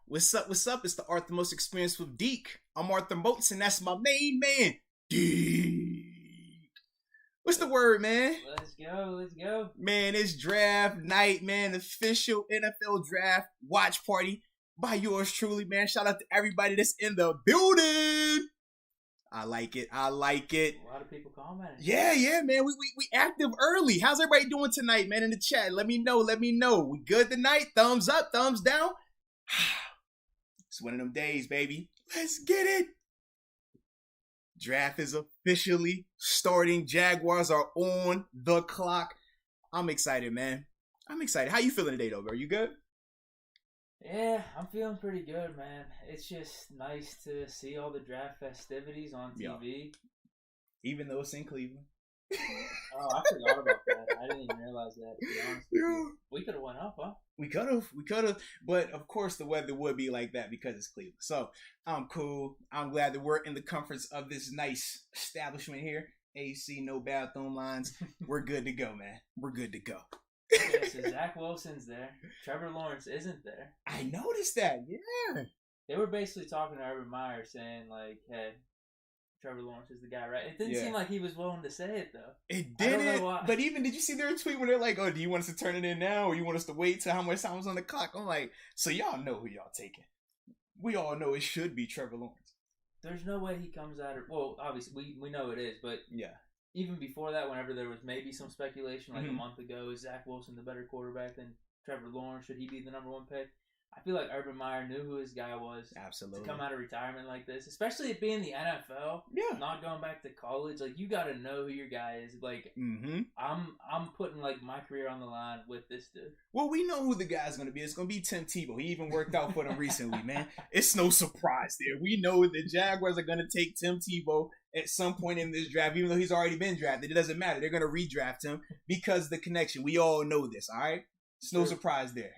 What's up? What's up? It's the Arthur Most Experience with Deke. I'm Arthur Moats, and that's my main man, Deke. What's the word, man? Let's go. Man, it's draft night, man. Official NFL draft watch party by yours truly, man. Shout out to everybody that's in the building. I like it. A lot of people commenting. Yeah, man. We active early. How's everybody doing tonight, man? In the chat, let me know. We good tonight? Thumbs up, thumbs down. It's one of them days, baby. Let's get it. Draft is officially starting. Jaguars are on the clock. I'm excited, man. I'm excited. How you feeling today, though, bro? You good? Yeah, I'm feeling pretty good, man. It's just nice to see all the draft festivities on TV. Even though it's in Cleveland. Oh, I forgot about that. I didn't even realize that, to be honest with you. We could have went up, huh? We could have. But, of course, the weather would be like that because it's Cleveland. So, I'm cool. I'm glad that we're in the comforts of this nice establishment here. AC, no bathroom lines. We're good to go, man. We're good to go. Yeah, so Zach Wilson's there. Trevor Lawrence isn't there. I noticed that, yeah. They were basically talking to Urban Meyer saying, like, hey, Trevor Lawrence is the guy, right? It didn't seem like he was willing to say it, though. It didn't. I don't know why. But even, did you see their tweet where they're like, oh, do you want us to turn it in now or you want us to wait till how much time was on the clock? I'm like, so y'all know who y'all taking. We all know it should be Trevor Lawrence. There's no way he comes out of, well, obviously, we know it is, but yeah. Even before that, whenever there was maybe some speculation, like a month ago, is Zach Wilson the better quarterback than Trevor Lawrence? Should he be the number one pick? I feel like Urban Meyer knew who his guy was. Absolutely. To come out of retirement like this, especially it being the NFL. Yeah. Not going back to college. Like, you got to know who your guy is. Like, I'm putting, like, my career on the line with this dude. Well, we know who the guy's going to be. It's going to be Tim Tebow. He even worked out for them recently, man. It's no surprise there. We know the Jaguars are going to take Tim Tebow at some point in this draft, even though he's already been drafted. It doesn't matter. They're going to redraft him because of the connection. We all know this, all right? It's no surprise there.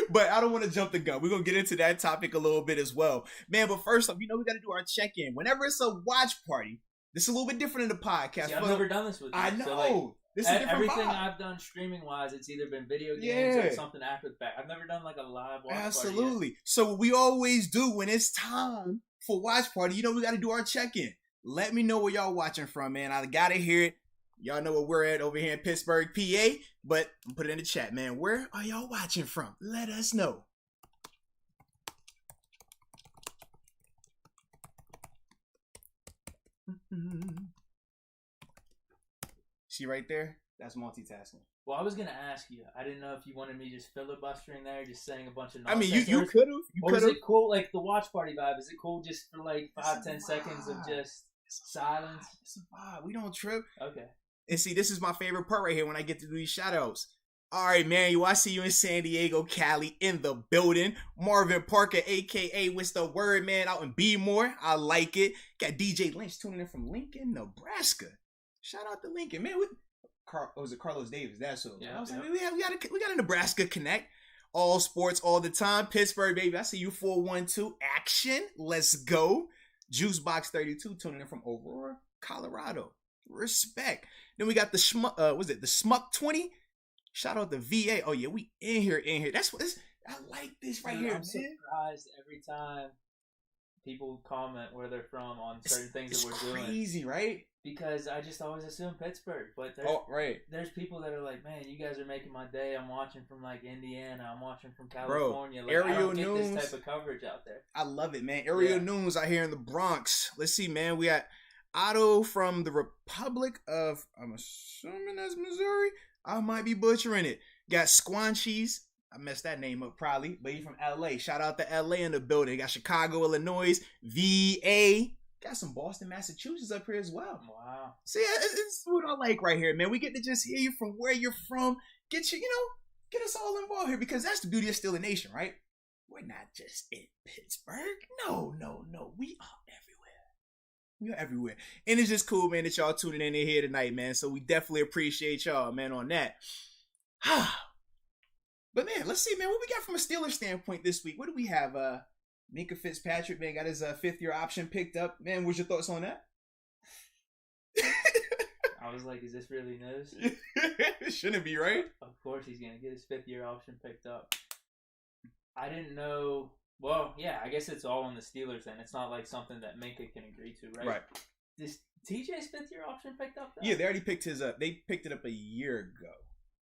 But I don't want to jump the gun. We're going to get into that topic a little bit as well. Man, but first off, we got to do our check-in. Whenever it's a watch party, this is a little bit different in the podcast. See, I've never done this with you. I know. So, like, this is a different everything vibe. I've done streaming-wise, it's either been video games or something after the fact. I've never done, like, a live watch party. Absolutely. So what we always do when it's time for watch party, we got to do our check-in. Let me know where y'all watching from, man. I got to hear it. Y'all know where we're at over here in Pittsburgh, PA. But put it in the chat, man. Where are y'all watching from? Let us know. See right there? That's multitasking. Well, I was going to ask you. I didn't know if you wanted me just filibustering there, just saying a bunch of I nonsense. mean, you could have. Or is it cool, like the watch party vibe? Is it cool just for like 5-10 seconds of just silence? It's a vibe. We don't trip. Okay. And see, this is my favorite part right here when I get to do these shout-outs. All right, man. I see you in San Diego, Cali, in the building. Marvin Parker, a.k.a. What's the Word, man, out in B-More. I like it. Got DJ Lynch tuning in from Lincoln, Nebraska. Shout out to Lincoln, man. Was it Carlos Davis? That's so. Yeah, I was like, we got a Nebraska connect. All sports, all the time. Pittsburgh, baby. I see you 412 action. Let's go. Juicebox 32 tuning in from Aurora, Colorado. Respect. Then we got the Smuck 20. Shout out to VA. Oh yeah, we in here. That's what this. I like this right here. I'm surprised every time people comment where they're from on certain things that we're doing. It's crazy, right? Because I just always assume Pittsburgh, but there's people that are like, man, you guys are making my day. I'm watching from like Indiana. I'm watching from California. Bro, like, I don't get this type of coverage out there. I love it, man. Area news out here in the Bronx. Let's see, man. We got Otto from the Republic of, I'm assuming that's Missouri. I might be butchering it. Got Squanchies. I messed that name up probably, but he's from LA. Shout out to LA in the building. Got Chicago, Illinois, VA. Got some Boston, Massachusetts up here as well. Wow. See, it's what I like right here, man. We get to just hear you from where you're from. Get us all involved here because that's the beauty of Still a Nation, right? We're not just in Pittsburgh. No. We are everywhere. We are everywhere. And it's just cool, man, that y'all tuning in here tonight, man. So we definitely appreciate y'all, man, on that. But, man, let's see, man, what we got from a Steelers standpoint this week. What do we have? Minka Fitzpatrick, man, got his fifth-year option picked up. Man, what's your thoughts on that? I was like, is this really news? It shouldn't be, right? Of course he's going to get his fifth-year option picked up. I didn't know. Well, yeah, I guess it's all on the Steelers then. It's not like something that Minka can agree to, right? Right. Is TJ's 5th-year option picked up? Yeah, they already picked his up. They picked it up a year ago.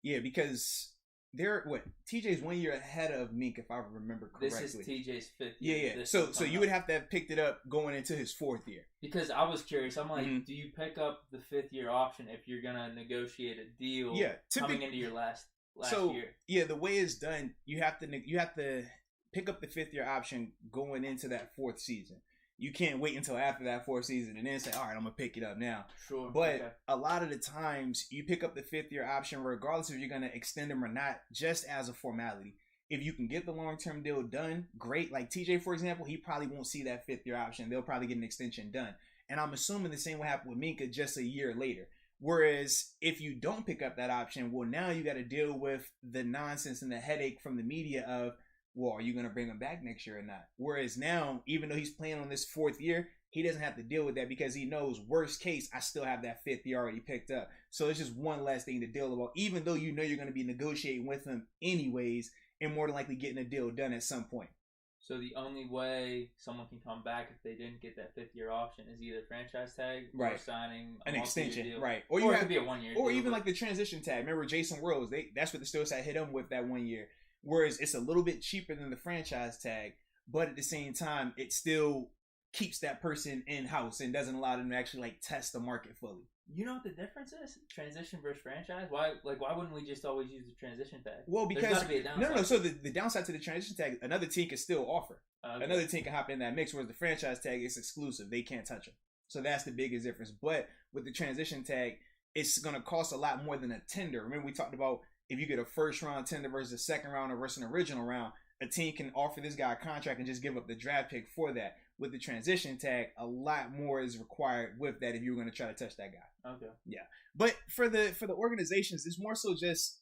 Yeah, because TJ's 1 year ahead of Mink, if I remember correctly. This is TJ's 5th year. Yeah. So you would have to have picked it up going into his 4th year. Because I was curious. I'm like, do you pick up the 5th-year option if you're gonna negotiate a deal? Yeah, coming into your last year. Yeah, the way it's done, you have to pick up the 5th-year option going into that 4th season. You can't wait until after that 4th season and then say, all right, I'm going to pick it up now. Sure. But a lot of the times, you pick up the 5th-year option regardless if you're going to extend them or not, just as a formality. If you can get the long-term deal done, great. Like TJ, for example, he probably won't see that 5th-year option. They'll probably get an extension done. And I'm assuming the same will happen with Minka just a year later. Whereas if you don't pick up that option, well, now you got to deal with the nonsense and the headache from the media of, well, are you going to bring him back next year or not? Whereas now, even though he's playing on this 4th year, he doesn't have to deal with that because he knows, worst case, I still have that 5th year already picked up. So it's just one less thing to deal with, even though you know you're going to be negotiating with him anyways and more than likely getting a deal done at some point. So the only way someone can come back if they didn't get that 5th-year option is either franchise tag or signing an extension, deal. right? Or it could be a 1-year deal. Or even like the transition tag. Remember Jason Wills? That's what the Steelers had hit him with that 1 year. Whereas it's a little bit cheaper than the franchise tag, but at the same time, it still keeps that person in-house and doesn't allow them to actually like test the market fully. You know what the difference is? Transition versus franchise? Why wouldn't we just always use the transition tag? Well, because there's got to be a downside. No. So the downside to the transition tag, another team can still offer. Okay. Another team can hop in that mix, whereas the franchise tag is exclusive. They can't touch them. So that's the biggest difference. But with the transition tag, it's going to cost a lot more than a tender. Remember we talked about if you get a 1st-round tender versus a 2nd round or versus an original round, a team can offer this guy a contract and just give up the draft pick for that. With the transition tag, a lot more is required with that if you're going to try to touch that guy. Okay. Yeah. But for the organizations, it's more so just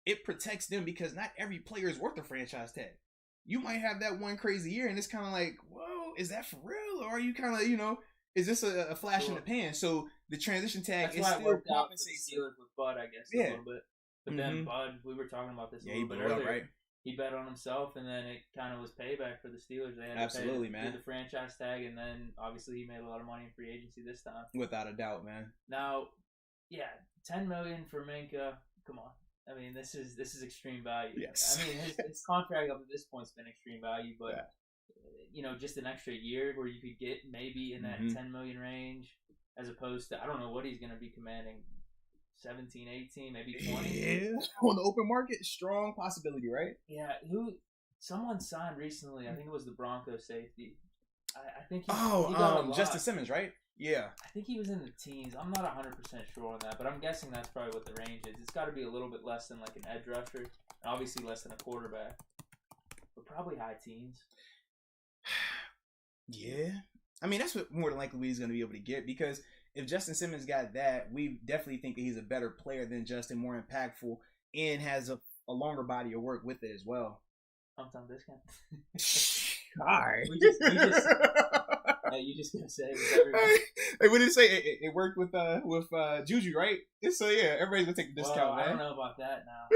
it protects them because not every player is worth a franchise tag. You might have that one crazy year and it's kind of like, whoa, is that for real? Or are you kind of, is this a flash in the pan? So the transition tag is still compensating. Steelers with Bud, I guess, a little bit. But then Bud, we were talking about this a little bit earlier. Right? He bet on himself, and then it kind of was payback for the Steelers. They had to pay the franchise tag, and then obviously he made a lot of money in free agency this time. Without a doubt, man. Now, $10 million for Minka. Come on, I mean this is extreme value. Yes. I mean his contract up to this point's been extreme value, but just an extra year where you could get maybe in that $10 million range, as opposed to I don't know what he's going to be commanding. 17, 18, maybe 20. Yeah, on the open market, strong possibility, right? Yeah, someone signed recently. I think it was the Broncos safety. I think he Justin Simmons, right? Yeah. I think he was in the teens. I'm not 100% sure on that, but I'm guessing that's probably what the range is. It's got to be a little bit less than like an edge rusher, and obviously less than a quarterback, but probably high teens. Yeah. I mean, that's what more than likely he's going to be able to get because if Justin Simmons got that, we definitely think that he's a better player than Justin, more impactful, and has a longer body of work with it as well. Hometown discount. All right. You just gonna say it. Hey, what did it say? It worked with Juju, right? So yeah, everybody's gonna take the discount. I don't know about that now.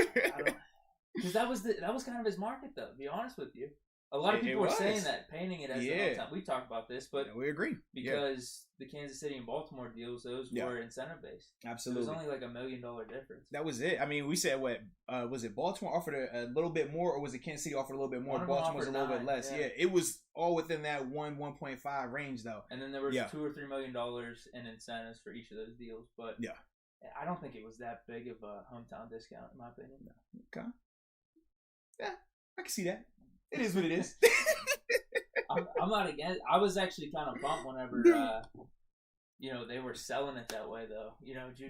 Because that was kind of his market, though. To be honest with you. A lot of people were saying that, painting it as the hometown. We talked about this, but we agree because the Kansas City and Baltimore deals, those were incentive based. Absolutely, it was only like $1 million difference. That was it. I mean, we said what was it? Baltimore offered a little bit more, or was it Kansas City offered a little bit more? Baltimore was a little bit less. Yeah, it was all within that 1.5 range though. And then there was $2 or $3 million in incentives for each of those deals, but I don't think it was that big of a hometown discount in my opinion. No. Okay. Yeah, I can see that. It is what it is. I'm not against. I was actually kind of bummed whenever they were selling it that way though.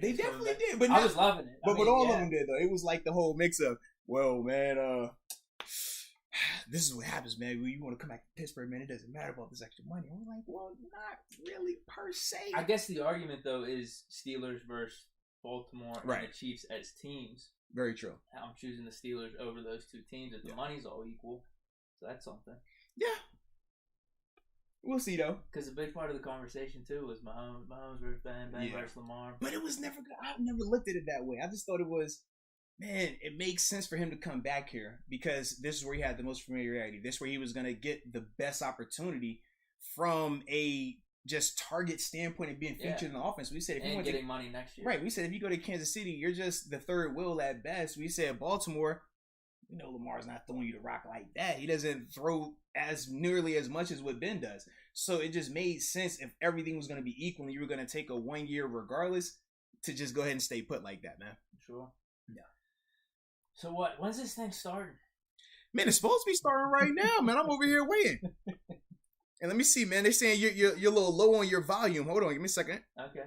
They definitely did, but I was loving it. But all of them did though. It was like the whole mix of, well, man, this is what happens, man. When you want to come back to Pittsburgh, man, it doesn't matter about this extra money. I'm like, well, not really per se. I guess the argument though is Steelers versus Baltimore and the Chiefs as teams. Very true. I'm choosing the Steelers over those two teams if the money's all equal. So that's something. Yeah. We'll see, though. Because a big part of the conversation, too, was Mahomes versus Ben versus Lamar. But it was never good. I never looked at it that way. I just thought it was, man, it makes sense for him to come back here because this is where he had the most familiarity. This is where he was going to get the best opportunity from a just target standpoint and being featured in the offense. We said if you want getting money next year, right? We said if you go to Kansas City, you're just the third wheel at best. We said Baltimore, you know, Lamar's not throwing you the rock like that. He doesn't throw as nearly as much as what Ben does. So it just made sense if everything was going to be equal and you were going to take a 1 year regardless to just go ahead and stay put like that, man. Sure. Yeah. So what? When's this thing starting? Man, it's supposed to be starting right now, man. I'm over here waiting. And let me see, man. They're saying you're a little low on your volume. Hold on, give me a second. Okay.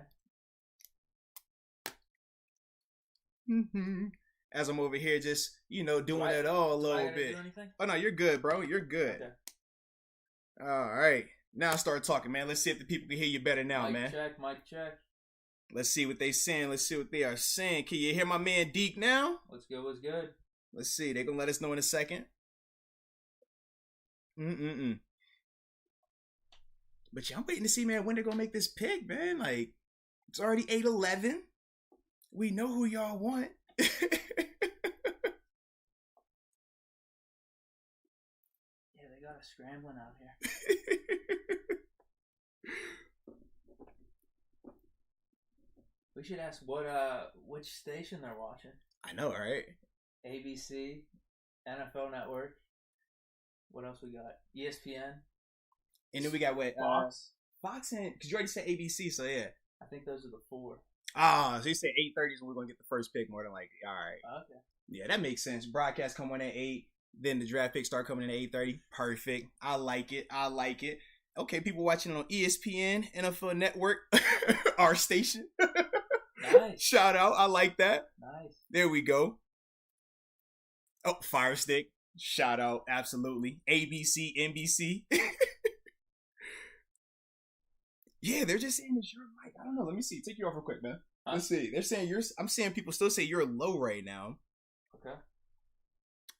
Mm-hmm. As I'm over here just, you know, doing it all a little bit. Oh, no, you're good, bro. You're good. Okay. All right. Now start talking, man. Let's see if the people can hear you better now, man. Mic check. Let's see what they saying. Let's see what they are saying. Can you hear my man Deke now? What's good? Let's see. They're going to let us know in a second. But yeah, I'm waiting to see, man, when they're going to make this pick, man. Like, it's already 8-11. We know who y'all want. Yeah, they got us scrambling out here. We should ask which station they're watching. I know, right? ABC, NFL Network. What else we got? ESPN. And then we got what? Fox. Fox and because you already said ABC, so yeah. I think those are the 4. So you said 8:30 is when we're gonna get the first pick, more than likely. All right. Okay. Yeah, that makes sense. Broadcast come on at 8, then the draft picks start coming in at 8:30. Perfect. I like it. Okay, people watching on ESPN, NFL Network, our station. Nice. Shout out. I like that. Nice. There we go. Oh, Fire Stick. Shout out. Absolutely. ABC, NBC. Yeah, they're just saying it's your mic. I don't know. Let me see. Take you off real quick, man. Let's see. They're saying I'm seeing people still say you're low right now. Okay.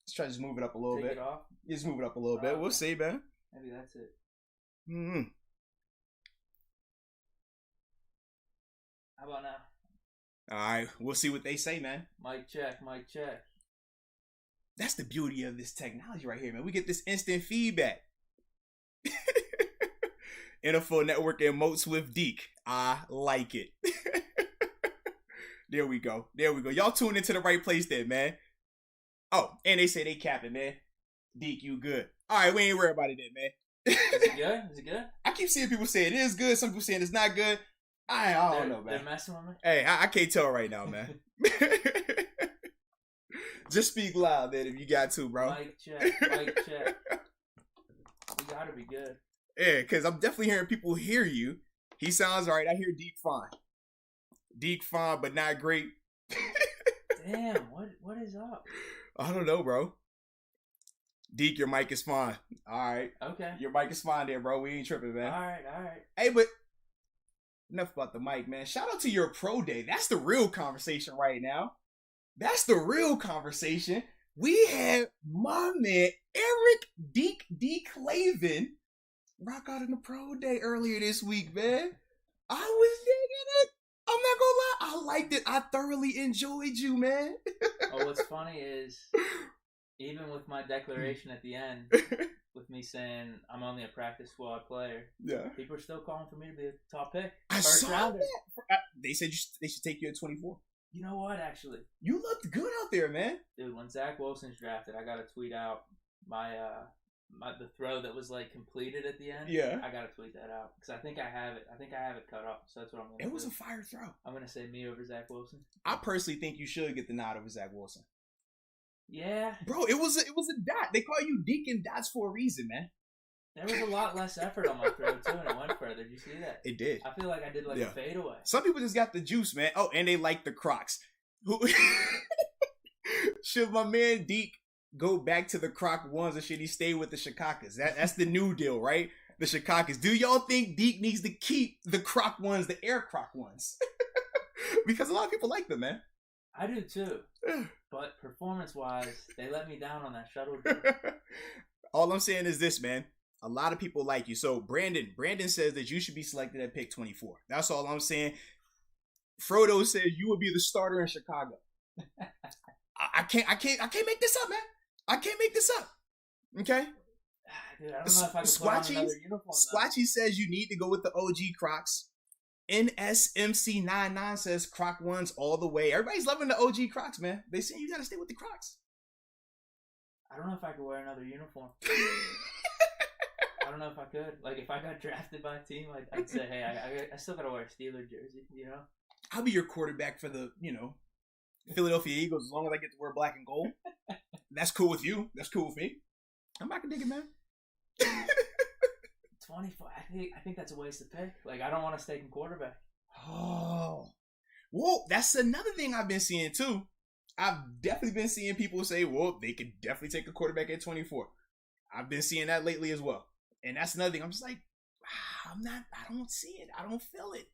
Let's try to just move it up a little bit. Take it off? Just move it up a little bit. We'll see, man. Maybe that's it. Mm-hmm. How about now? All right. We'll see what they say, man. Mic check. That's the beauty of this technology right here, man. We get this instant feedback. NFL Network and Moats with Deke. I like it. There we go. Y'all tuned into the right place there, man. Oh, and they say they capping, man. Deke, you good. All right, we ain't worried about it then, man. Is it good? I keep seeing people say it is good. Some people saying it's not good. I don't know, man. They're messing with me? Hey, I can't tell right now, man. Just speak loud, man, if you got to, bro. Mic check. We gotta be good. Yeah, because I'm definitely hearing people hear you. He sounds all right. I hear Deke fine. Deke fine, but not great. Damn, what is up? I don't know, bro. Deke, your mic is fine. All right. Okay. Your mic is fine there, bro. We ain't tripping, man. All right. Hey, but enough about the mic, man. Shout out to your pro day. That's the real conversation right now. That's the real conversation. We had my man, Eric Deke Clavin, rock out in the pro day earlier this week, man. I was digging it. I'm not gonna lie. I liked it. I thoroughly enjoyed you, man. Oh, what's funny is, even with my declaration at the end, with me saying I'm only a practice squad player, yeah, people are still calling for me to be a top pick. I saw that. They said they should take you at 24. You know what, actually? You looked good out there, man. Dude, when Zach Wilson's drafted, I got to tweet out the throw that was like completed at the end. Yeah. I got to tweet that out because I think I have it. I think I have it cut off. So that's what I'm going to do. It was a fire throw. I'm going to say me over Zach Wilson. I personally think you should get the nod over Zach Wilson. Yeah. Bro, it was a dot. They call you Deke and dots for a reason, man. There was a lot less effort on my throw, too, and it went further. Did you see that? It did. I feel like I did like a fadeaway. Some people just got the juice, man. Oh, and they like the Crocs. Should my man Deke go back to the Croc ones or should he stay with the Chicakas? That's the new deal, right? The Chicakas. Do y'all think Deke needs to keep the Croc ones, the Air Croc ones? Because a lot of people like them, man. I do too. But performance-wise, they let me down on that shuttle drill. All I'm saying is this, man. A lot of people like you. So Brandon says that you should be selected at pick 24. That's all I'm saying. Frodo says you would be the starter in Chicago. I can't make this up, man. I can't make this up. Okay. Dude, I don't know if I can put on another uniform. Squatchy says you need to go with the OG Crocs. NSMC99 says Croc ones all the way. Everybody's loving the OG Crocs, man. They say you gotta stay with the Crocs. I don't know if I could wear another uniform. I don't know if I could. Like, if I got drafted by a team, I'd say, hey, I still gotta wear a Steeler jersey, you know? I'll be your quarterback for the, Philadelphia Eagles as long as I get to wear black and gold. That's cool with you. That's cool with me. I'm not gonna dig it, man. 24. I think that's a waste of pick. Like, I don't want to stay in quarterback. Oh. Well, that's another thing I've been seeing, too. I've definitely been seeing people say, well, they could definitely take a quarterback at 24. I've been seeing that lately as well. And that's another thing. I'm just like, I don't see it. I don't feel it.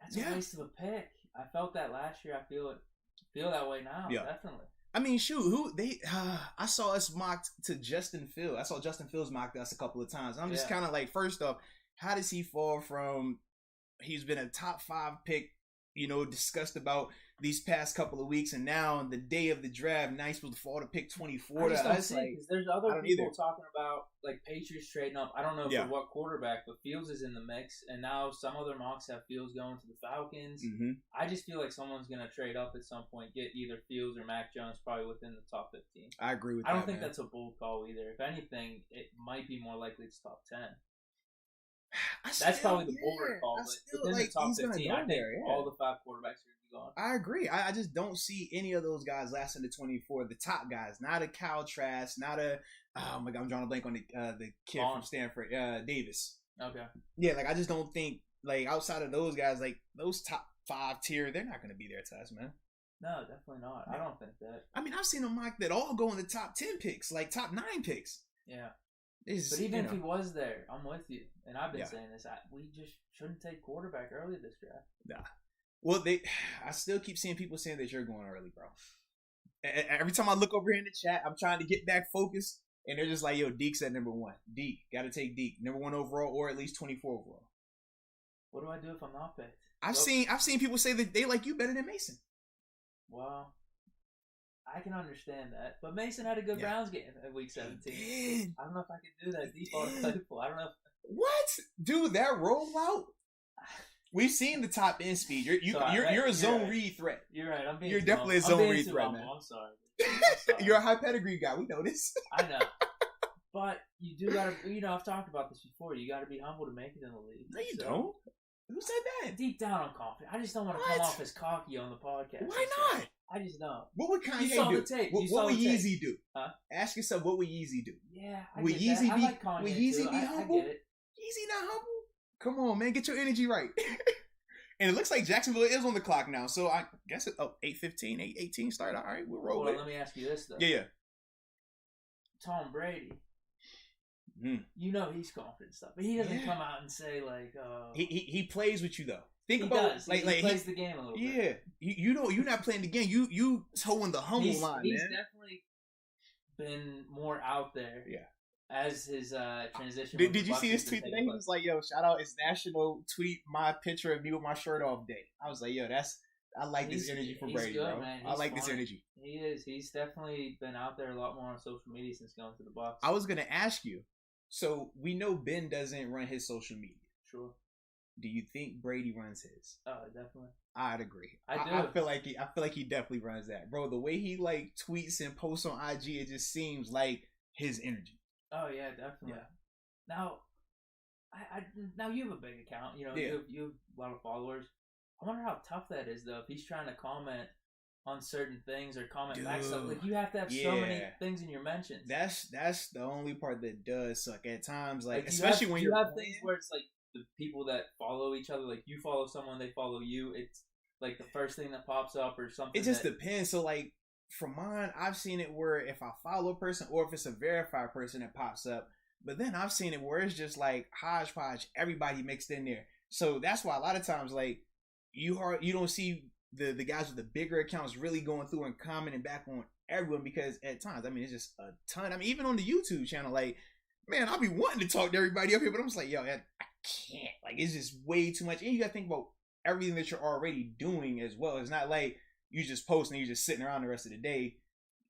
That's a waste of a pick. I felt that last year. I feel that way now. Yeah. Definitely. I mean, shoot, I saw us mocked to Justin Fields. I saw Justin Fields mocked us a couple of times. I'm just kind of like, first off, how does he fall from, he's been a top 5 pick, discussed about these past couple of weeks, and now on the day of the draft, now he's supposed to fall to pick 24. I just don't see it, because there's other people talking about, like, Patriots trading up. I don't know for what quarterback, but Fields is in the mix, and now some other mocks have Fields going to the Falcons. Mm-hmm. I just feel like someone's going to trade up at some point, get either Fields or Mac Jones probably within the top 15. I agree with that, I don't think that's a bold call either. If anything, it might be more likely it's top 10. That's probably the bolder call, but within the top 15, I think all the 5 quarterbacks are going. I agree. I just don't see any of those guys lasting to 24. The top guys, not a Kyle Trask, not a oh my god, I'm drawing a blank on the kid from Stanford, Davis. Okay. Yeah, like I just don't think like outside of those guys, like those top 5 tier, they're not going to be there to us, man. No, definitely not. I don't think that. I mean, I've seen them mock that all go in the top 10 picks, like top 9 picks. Yeah. But even if he was there, I'm with you, and I've been saying this. We just shouldn't take quarterback early this draft. Nah. Well, I still keep seeing people saying that you're going early, bro. Every time I look over here in the chat, I'm trying to get back focused, and they're just like, "Yo, Deke's at number 1. Deke, gotta take Deke, number 1 overall, or at least 24 overall." What do I do if I'm not picked? I've seen people say that they like you better than Mason. Well, I can understand that, but Mason had a good Browns game at week 17. I don't know if I could do that default playful. I don't know. What, dude? That rollout. We've seen the top end speed. You're a zone read threat. You're right. You're definitely a zone read threat, man. I'm sorry. You're a high pedigree guy. We know this. I know. But you do gotta. I've talked about this before. You gotta be humble to make it in the league. No, you don't. Who said that? Deep down, I'm confident. I just don't want to come off as cocky on the podcast. Why not? I just don't. What would Kanye do? The tape. What would Yeezy do? Huh? Ask yourself, what would Yeezy do? Yeah, would Yeezy be? Like Kanye would Yeezy be humble? I get it. Yeezy not humble? Come on, man, get your energy right. And it looks like Jacksonville is on the clock now, so I guess it's 8:15, 8:18 start. All right, we'll roll it. Let me ask you this though. Yeah. Tom Brady. He's confident stuff, but he doesn't come out and say like. He plays with you though. He plays the game a little bit. Yeah, you're not playing the game. You towing the humble line, he's man. He's definitely been more out there. Yeah. As his transition. Did you see his tweet today? He was like, "Yo, shout out! It's National Tweet My Picture of Me with My Shirt Off Day." I was like, "Yo, I like this energy from Brady, good, bro. Man. I like this energy." He is. He's definitely been out there a lot more on social media since going to the Bucs. I was gonna ask you. So we know Ben doesn't run his social media. Sure. Do you think Brady runs his? Definitely. I'd agree. I do. I feel like he definitely runs that, bro. The way he like tweets and posts on IG, it just seems like his energy. Oh yeah, definitely. Yeah. Now, now you have a big account. You have a lot of followers. I wonder how tough that is though. If he's trying to comment on certain things or comment back stuff, like you have to have so many things in your mentions. That's the only part that does suck at times. Like especially when you have things where it's like the people that follow each other, like you follow someone, they follow you. It's like the first thing that pops up or something. It just depends. So like for mine, I've seen it where if I follow a person or if it's a verified person that pops up, but then I've seen it where it's just like hodgepodge, everybody mixed in there. So that's why a lot of times like you don't see the guys with the bigger accounts really going through and commenting back on everyone, because at times, I mean, it's just a ton. I mean, even on the YouTube channel, like, man, I'll be wanting to talk to everybody up here, but I'm just like, yo, I can't. Like, it's just way too much. And you got to think about everything that you're already doing as well. It's not like you just post and you just sitting around the rest of the day.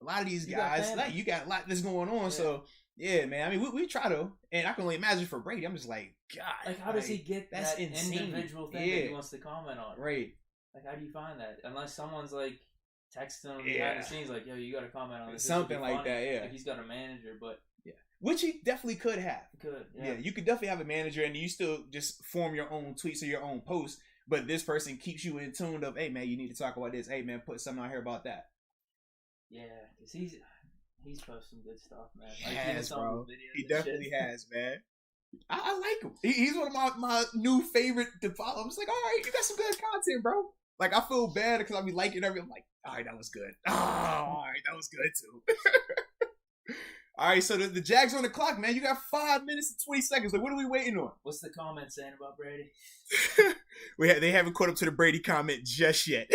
A lot of these guys, like, you got a lot that's going on. Yeah. So yeah, man. I mean, we try to, and I can only imagine for Brady. I'm just like, God, like, how does he get that insane individual thing that he wants to comment on? Right. Like, how do you find that? Unless someone's like texting him behind the scenes, like, yo, you got to comment on this. Something like that. Yeah. Like, he's got a manager, but which he definitely could have. Yeah, you could definitely have a manager, and you still just form your own tweets or your own posts. But this person keeps you in tune of, hey man, you need to talk about this. Hey man, put something out here about that. Yeah, because he's posting good stuff, man. He has, bro. He definitely has, man. I like him. He's one of my new favorite to follow. I'm just like, all right, you got some good content, bro. Like, I feel bad because I be liking everything. I'm like, all right, that was good. Oh, all right, that was good too. All right, so the Jags on the clock, man. You got 5 minutes and 20 seconds. Like, what are we waiting on? What's the comment saying about Brady? They haven't caught up to the Brady comment just yet.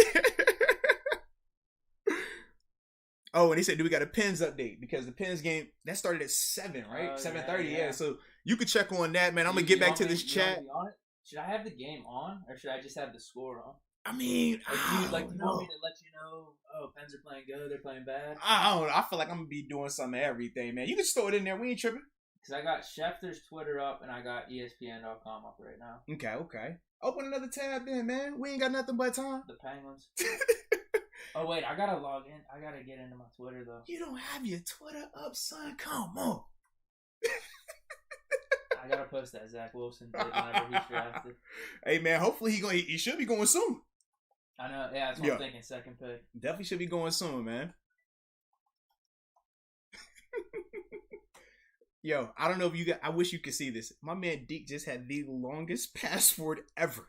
Oh, and they said, do we got a Pens update? Because the Pens game, that started at 7, right? 7:30, yeah. So you could check on that, man. I'm going to get back to this chat. Should I have the game on, or should I just have the score on? I mean, you want me to let you know, Pens are playing good, they're playing bad? I don't know. I feel like I'm going to be doing some of everything, man. You can just throw it in there. We ain't tripping. Because I got Schefter's Twitter up, and I got ESPN.com up right now. Okay. Open another tab then, man. We ain't got nothing but time. The Penguins. Oh, wait, I gotta log in. I gotta get into my Twitter, though. You don't have your Twitter up, son. Come on. I gotta post that Zach Wilson did whenever he's drafted. Hey, man, hopefully he should be going soon. I know. Yeah, that's what I'm thinking. Second pick. Definitely should be going soon, man. Yo, I don't know if you got... I wish you could see this. My man Deke just had the longest password ever.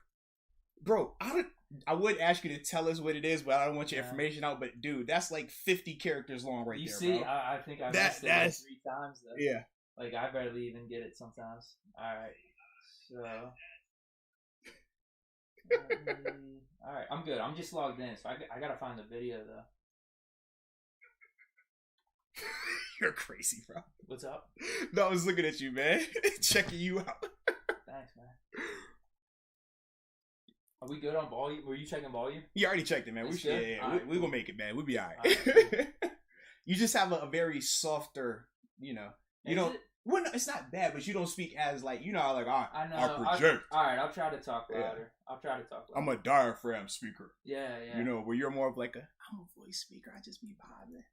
Bro, I would ask you to tell us what it is, but I don't want your information out. But, dude, that's like 50 characters long right there, You see, bro. I think I missed it like 3 times, though. Yeah. Like, I barely even get it sometimes. All right. So... all right, I'm good. I'm just logged in, so I gotta find the video, though. You're crazy, bro. What's up? No, I was looking at you, man. Checking you out. Thanks, man. Are we good on volume? Were you checking volume? You already checked it, man. We're gonna make it, man. We'll be all right. You just have a very softer, you know. You don't. Well, no, it's not bad, but you don't speak as like, you know, like I project. All right, I'll try to talk louder. Yeah. I'll try to talk louder. I'm a diaphragm speaker. Yeah. You know, where you're more of like I'm a voice speaker. I just be bobbing.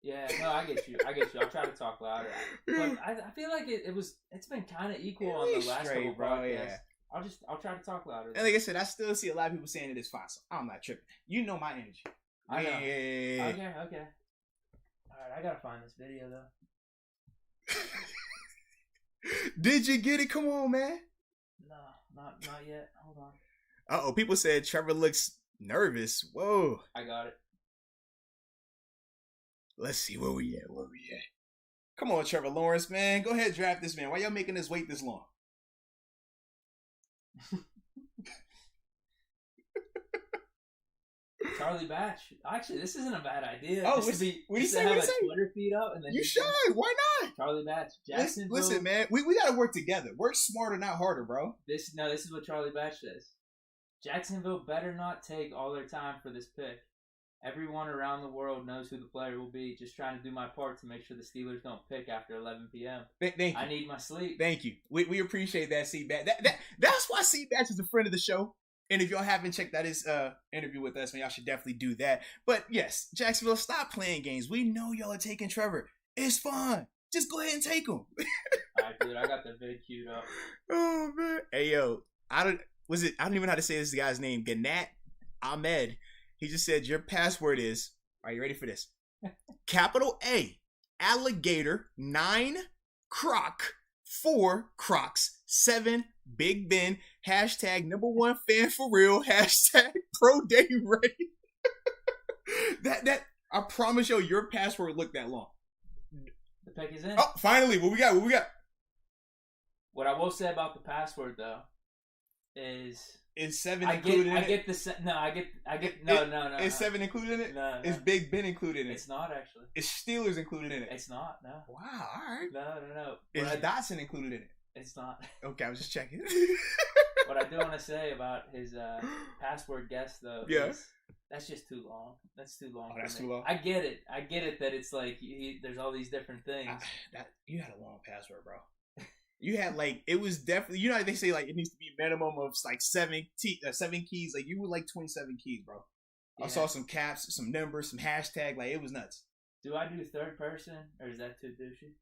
Yeah, no, I get you. I'll try to talk louder. But I feel like it's been kind of equal on the last couple podcasts. Yeah. I'll try to talk louder. And like I said, I still see a lot of people saying it is fine, so I'm not tripping. You know my energy. I know. Yeah. Okay. All right, I gotta find this video though. Did you get it? Come on, man. No, not yet. Hold on. Uh-oh, people said Trevor looks nervous. Whoa. I got it. Let's see where we at. Come on, Trevor Lawrence, man. Go ahead, draft this man. Why y'all making us wait this long? Charlie Batch. Actually, this isn't a bad idea. Oh, what do you say? Have a Twitter feed up, and then you should. Why not? Charlie Batch. Jacksonville. Listen, man. We got to work together. Work smarter, not harder, bro. This is what Charlie Batch says. Jacksonville better not take all their time for this pick. Everyone around the world knows who the player will be. Just trying to do my part to make sure the Steelers don't pick after 11 p.m. Thank you. I need my sleep. Thank you. We appreciate that, C-Batch. That's why C-Batch is a friend of the show. And if y'all haven't checked out his interview with us, man, y'all should definitely do that. But yes, Jacksonville, stop playing games. We know y'all are taking Trevor. It's fun. Just go ahead and take him. All right, dude. I got the vid queued up. Oh man. Hey yo, I don't even know how to say this guy's name. Ganat Ahmed. He just said your password is. Are you ready for this? Capital A, alligator, 9, croc, 4, crocs, 7, Big Ben, hashtag #1 fan for real, hashtag pro day ready. that I promise you, your password looked that long. The pick is in. Oh, finally, what we got? What I will say about the password though is 7 included in it? I get no. Is 7 included in it? No. Is Big Ben included in it? It's not actually. Is Steelers included in it? It's not, no. Wow, alright. No. Is Dotson included in it? It's not. Okay, I was just checking. What I do want to say about his password guess though yeah. is That's just too long. That's too long. Oh, that's for me. too long. I get it that it's like there's all these different things. You had a long password, bro. You had like it was definitely how they say like it needs to be minimum of like 7 keys. Like you were like 27 keys, bro. Yeah. I saw some caps, some numbers, some hashtag. Like it was nuts. Do I do third person or is that too douchey?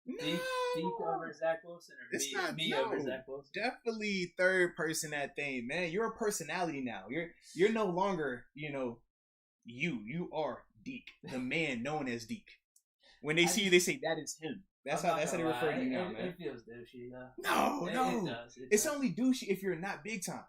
No. Deke over Zach Wilson or me over Zach Wilson? Definitely third person that thing, man. You're a personality now. You're no longer, you are Deke, the man known as Deke. When they see you, they say that is him. That's how they refer to you now, man. It feels douchey, though. No. It does. It's only douchey if you're not big time.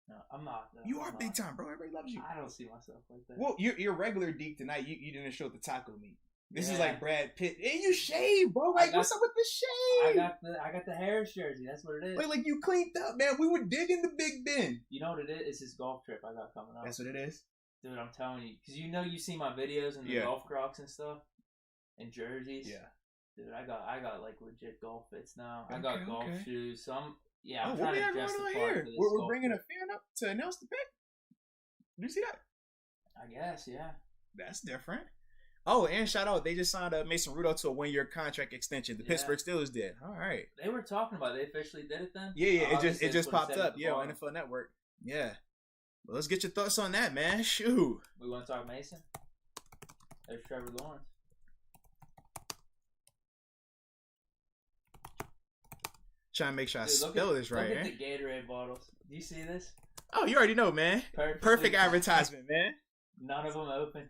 No, I'm not. Though. You are big time, bro. Everybody loves you. I don't see myself like that. Well, you're regular Deke tonight. You didn't show the taco meat. This is like Brad Pitt. And you shave, bro. Like, what's up with the shave? I got the Harris jersey. That's what it is. Like you cleaned up, man. We were digging the Big Ben. You know what it is? It's this golf trip I got coming up. That's what it is? Dude, I'm telling you. Because you see my videos and the golf crocs and stuff. And jerseys. Yeah. Dude, I got like legit golf fits now. I got golf shoes. So I'm trying to dress the part for this. We're bringing a fan up to announce the pick. Did you see that? I guess, yeah. That's different. Oh, and shout out, they just signed Mason Rudolph to a 1-year contract extension. The Pittsburgh Steelers did. All right. They were talking about it. They officially did it then? Yeah. It just popped up. Yeah, on NFL Network. Yeah. Well, let's get your thoughts on that, man. Shoot. We want to talk Mason? There's Trevor Lawrence. Trying to make sure I spell this right. Look at the Gatorade bottles. Do you see this? Oh, you already know, man. Perfect advertisement, man. None of them open.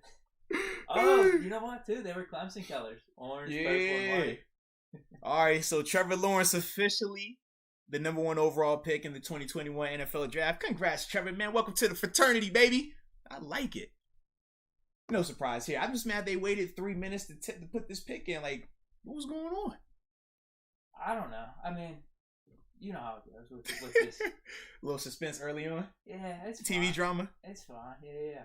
Oh, you know what, too? They were Clemson colors. Orange, purple, and white. All right, so Trevor Lawrence officially the number 1 overall pick in the 2021 NFL Draft. Congrats, Trevor, man. Welcome to the fraternity, baby. I like it. No surprise here. I'm just mad they waited 3 minutes to put this pick in. Like, what was going on? I don't know. I mean, you know how it goes with this. A little suspense early on. Yeah, it's TV fine. drama. It's fine. Yeah.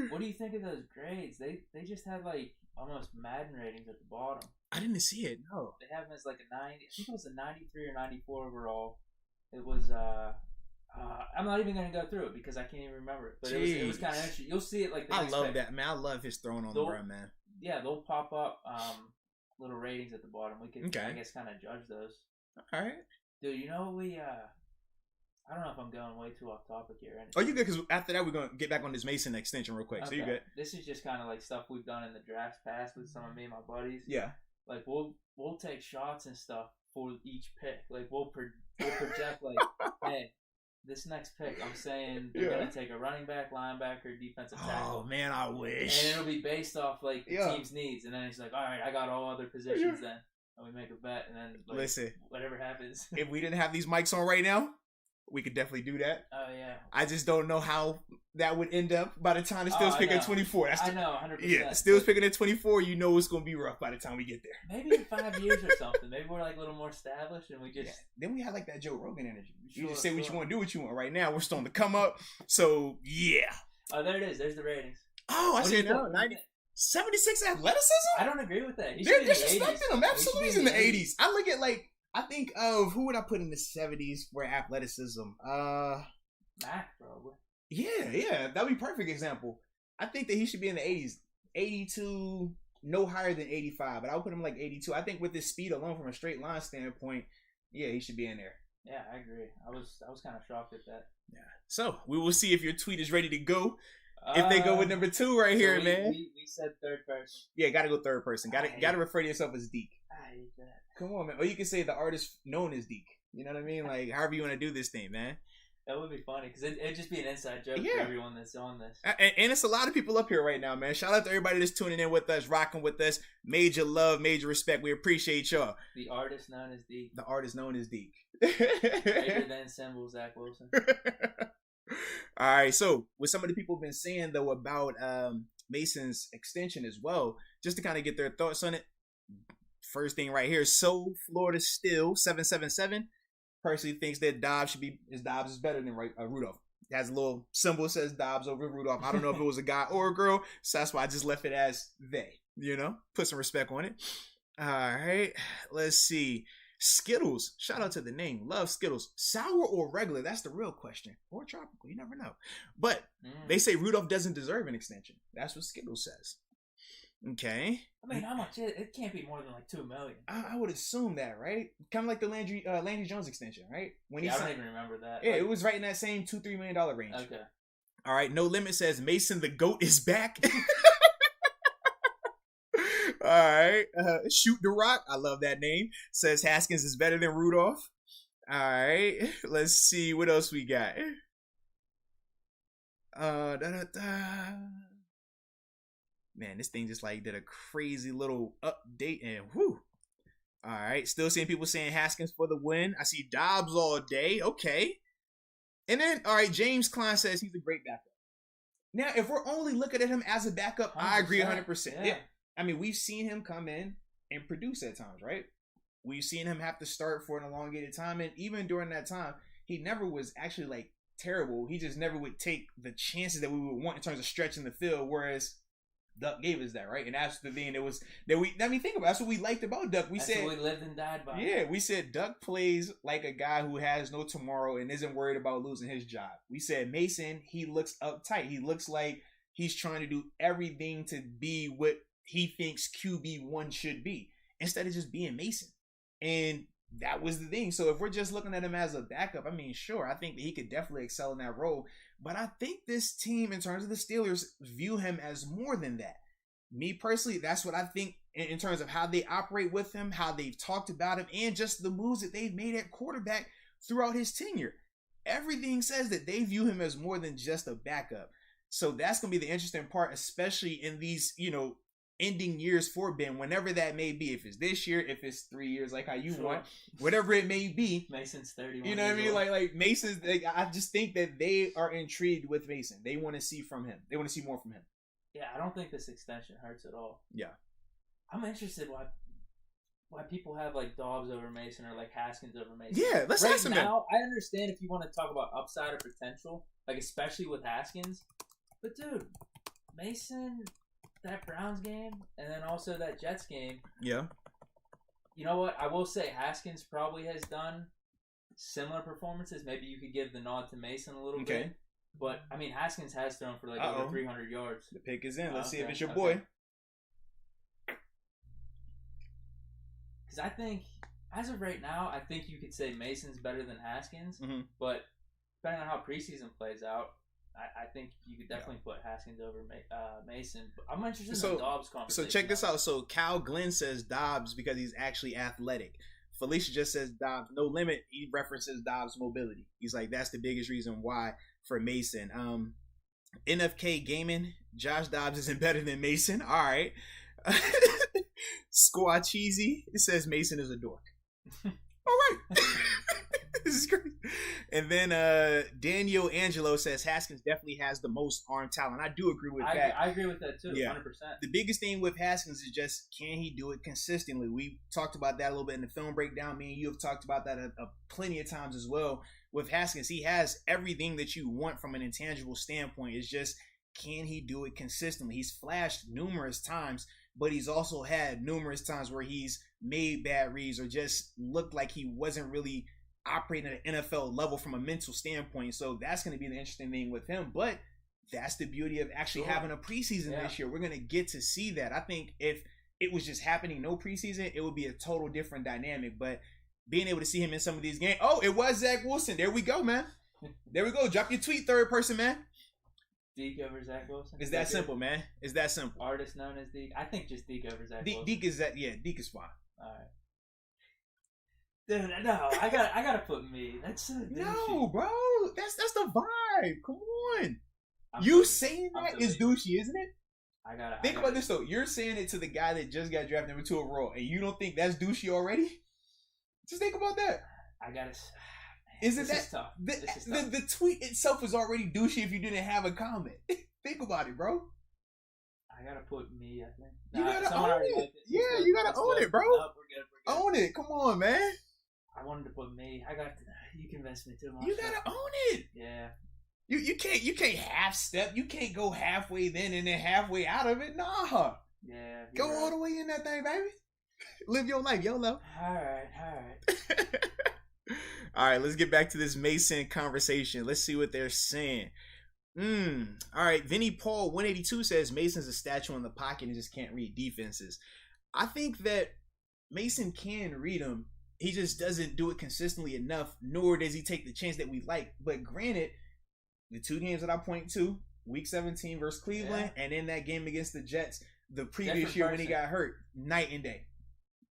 What do you think of those grades? They just had like almost Madden ratings at the bottom. I didn't see it. No. They have them as like a 90. I think it was a 93 or 94 overall. It was I'm not even gonna go through it because I can't even remember it. But it was kind of interesting. You'll see it like the I love that, man. I love his throwing on the run, man. Yeah, they'll pop up little ratings at the bottom. We can I guess kind of judge those. All right. Dude, you know I don't know if I'm going way too off topic here. Oh, you good? Because after that, we're going to get back on this Mason extension real quick. Okay. So you good? This is just kind of like stuff we've done in the drafts past with some of me and my buddies. Yeah. Like, we'll take shots and stuff for each pick. Like, we'll project, like, hey, this next pick, I'm saying they're going to take a running back, linebacker, defensive tackle. Oh, man, I wish. And it'll be based off, like, the team's needs. And then he's like, all right, I got all other positions then. And we make a bet, and then, like, listen, whatever happens. If we didn't have these mics on right now, we could definitely do that. Oh, yeah. I just don't know how that would end up by the time the Steelers pick at 24. I know, 100%. Yeah, Steelers picking at 24, you know it's going to be rough by the time we get there. Maybe in 5 years or something. Maybe we're like a little more established and we just... Yeah. Then we have like that Joe Rogan energy. You just say what you want, do what you want. Right now, we're starting to come up. So, yeah. Oh, there it is. There's the ratings. Oh, I see now. 76 athleticism? I don't agree with that. They're disrespecting him. Absolutely, he's in the 80s. I look at like... I think of who would I put in the 70s for athleticism? Mac, probably. Yeah, that'd be a perfect example. I think that he should be in the 80s. 82, no higher than 85, but I would put him like 82. I think with his speed alone from a straight line standpoint, yeah, he should be in there. Yeah, I agree. I was kind of shocked at that. Yeah. So, we will see if your tweet is ready to go. If they go with number 2 right here, man. We said third person. Yeah, gotta go third person. Gotta refer to yourself as Deke. I hate that. Come on, man. Or you can say the artist known as Deke. You know what I mean? Like, however you want to do this thing, man. That would be funny because it'd just be an inside joke for everyone that's on this. And it's a lot of people up here right now, man. Shout out to everybody that's tuning in with us, rocking with us. Major love, major respect. We appreciate y'all. The artist known as Deke. The artist known as Deke. Greater than symbol Zach Wilson. All right, so what some of the people have been saying though about Mason's extension as well, just to kind of get their thoughts on it. First thing right here, so Florida Still 777 personally thinks that Dobbs is better than Rudolph. It has a little symbol that says Dobbs over Rudolph. I don't know if it was a guy or a girl, so that's why I just left it as they. Put some respect on it. All right, let's see. Skittles. Shout out to the name. Love Skittles. Sour or regular? That's the real question. Or tropical. You never know. But they say Rudolph doesn't deserve an extension. That's what Skittles says. Okay. I mean, how much? It can't be more than like $2 million. I would assume that, right? Kind of like the Landry Jones extension, right? When I don't even remember that. Yeah, it was right in that same $2-3 million range. Okay. All right. No Limit says Mason the GOAT is back. All right. Shoot the Rock. I love that name. Says Haskins is better than Rudolph. All right. Let's see what else we got. Man, this thing just like did a crazy little update and whew. All right. Still seeing people saying Haskins for the win. I see Dobbs all day. Okay. And then, all right, James Klein says he's a great backup. Now, if we're only looking at him as a backup, 100%. I agree 100%. Yeah. I mean, we've seen him come in and produce at times, right? We've seen him have to start for an elongated time. And even during that time, he never was actually like terrible. He just never would take the chances that we would want in terms of stretching the field. Whereas Duck gave us that, right? And that's the thing think about it. That's what we liked about Duck. That's what we lived and died by. Yeah, we said Duck plays like a guy who has no tomorrow and isn't worried about losing his job. We said Mason, he looks uptight. He looks like he's trying to do everything to be what he thinks QB1 should be instead of just being Mason. And that was the thing. So if we're just looking at him as a backup, I mean, sure, I think that he could definitely excel in that role. But I think this team, in terms of the Steelers, view him as more than that. Me personally, that's what I think in terms of how they operate with him, how they've talked about him, and just the moves that they've made at quarterback throughout his tenure. Everything says that they view him as more than just a backup. So that's going to be the interesting part, especially in these, ending years for Ben, whenever that may be. If it's this year, if it's 3 years, like how you want, whatever it may be. Mason's 31. You know what I mean? Like Mason's. I just think that they are intrigued with Mason. They want to see from him. They want to see more from him. Yeah, I don't think this extension hurts at all. Yeah, I'm interested why people have like Dobbs over Mason or like Haskins over Mason. Yeah, let's ask him now. I understand if you want to talk about upside or potential, like especially with Haskins, but dude, Mason. That Browns game and then also that Jets game. Yeah. You know what? I will say Haskins probably has done similar performances. Maybe you could give the nod to Mason a little bit. But, I mean, Haskins has thrown for like over 300 yards. The pick is in. Let's see if it's your boy. Because I think, as of right now, I think you could say Mason's better than Haskins. Mm-hmm. But depending on how preseason plays out, I think you could definitely put Haskins over Mason. But I'm interested in the Dobbs conversation. So check this out. So Cal Glenn says Dobbs because he's actually athletic. Felicia just says Dobbs. No Limit, he references Dobbs' mobility. He's like, that's the biggest reason why for Mason. NFK Gaming, Josh Dobbs isn't better than Mason. All right. Squaw Cheesy, it says Mason is a dork. All right. This is crazy. And then Daniel Angelo says Haskins definitely has the most arm talent. I do agree with that. I agree with that too, yeah. 100%. The biggest thing with Haskins is just, can he do it consistently? We talked about that a little bit in the film breakdown. Me and you have talked about that plenty of times as well. With Haskins, he has everything that you want from an intangible standpoint. It's just, can he do it consistently? He's flashed numerous times, but he's also had numerous times where he's made bad reads or just looked like he wasn't really operating at an NFL level from a mental standpoint. So that's going to be the interesting thing with him. But that's the beauty of actually having a preseason this year. We're going to get to see that. I think if it was just happening no preseason, it would be a total different dynamic. But being able to see him in some of these games. Oh, it was Zach Wilson. There we go, man. There we go. Drop your tweet, third person, man. Deke over Zach Wilson. It's that simple, man. It's that simple. Artist known as Deke. I think just Deke over Zach Wilson. Deke is that. Yeah, Deke is fine. All right. Dude, no, I gotta put me. That's so douchey. No, bro. That's the vibe. Come on. You saying that is douchey, isn't it? Think about this though. You're saying it to the guy that just got drafted number 2 overall, and you don't think that's douchey already? Just think about that. Isn't that tough? The tweet itself was already douchey if you didn't have a comment. Think about it, bro. I gotta put me. I think you gotta own it. Yeah, you gotta own it, bro. No, we're good. Own it. Come on, man. I wanted to put me. You convinced me too much. You gotta own it. Yeah. You can't half step. You can't go halfway then and then halfway out of it. Nah. Yeah. Go all the way in that thing, baby. Live your life, YOLO. All right. All right, let's get back to this Mason conversation. Let's see what they're saying. All right, Vinny Paul 182 says Mason's a statue in the pocket and just can't read defenses. I think that Mason can read them. He just doesn't do it consistently enough, nor does he take the chance that we like. But granted, the two games that I point to, Week 17 versus Cleveland, and in that game against the Jets the previous year when he got hurt, night and day.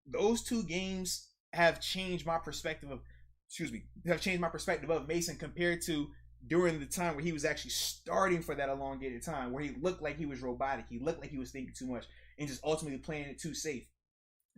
Those two games have changed my perspective of, Mason compared to during the time where he was actually starting for that elongated time, where he looked like he was robotic. He looked like he was thinking too much and just ultimately playing it too safe.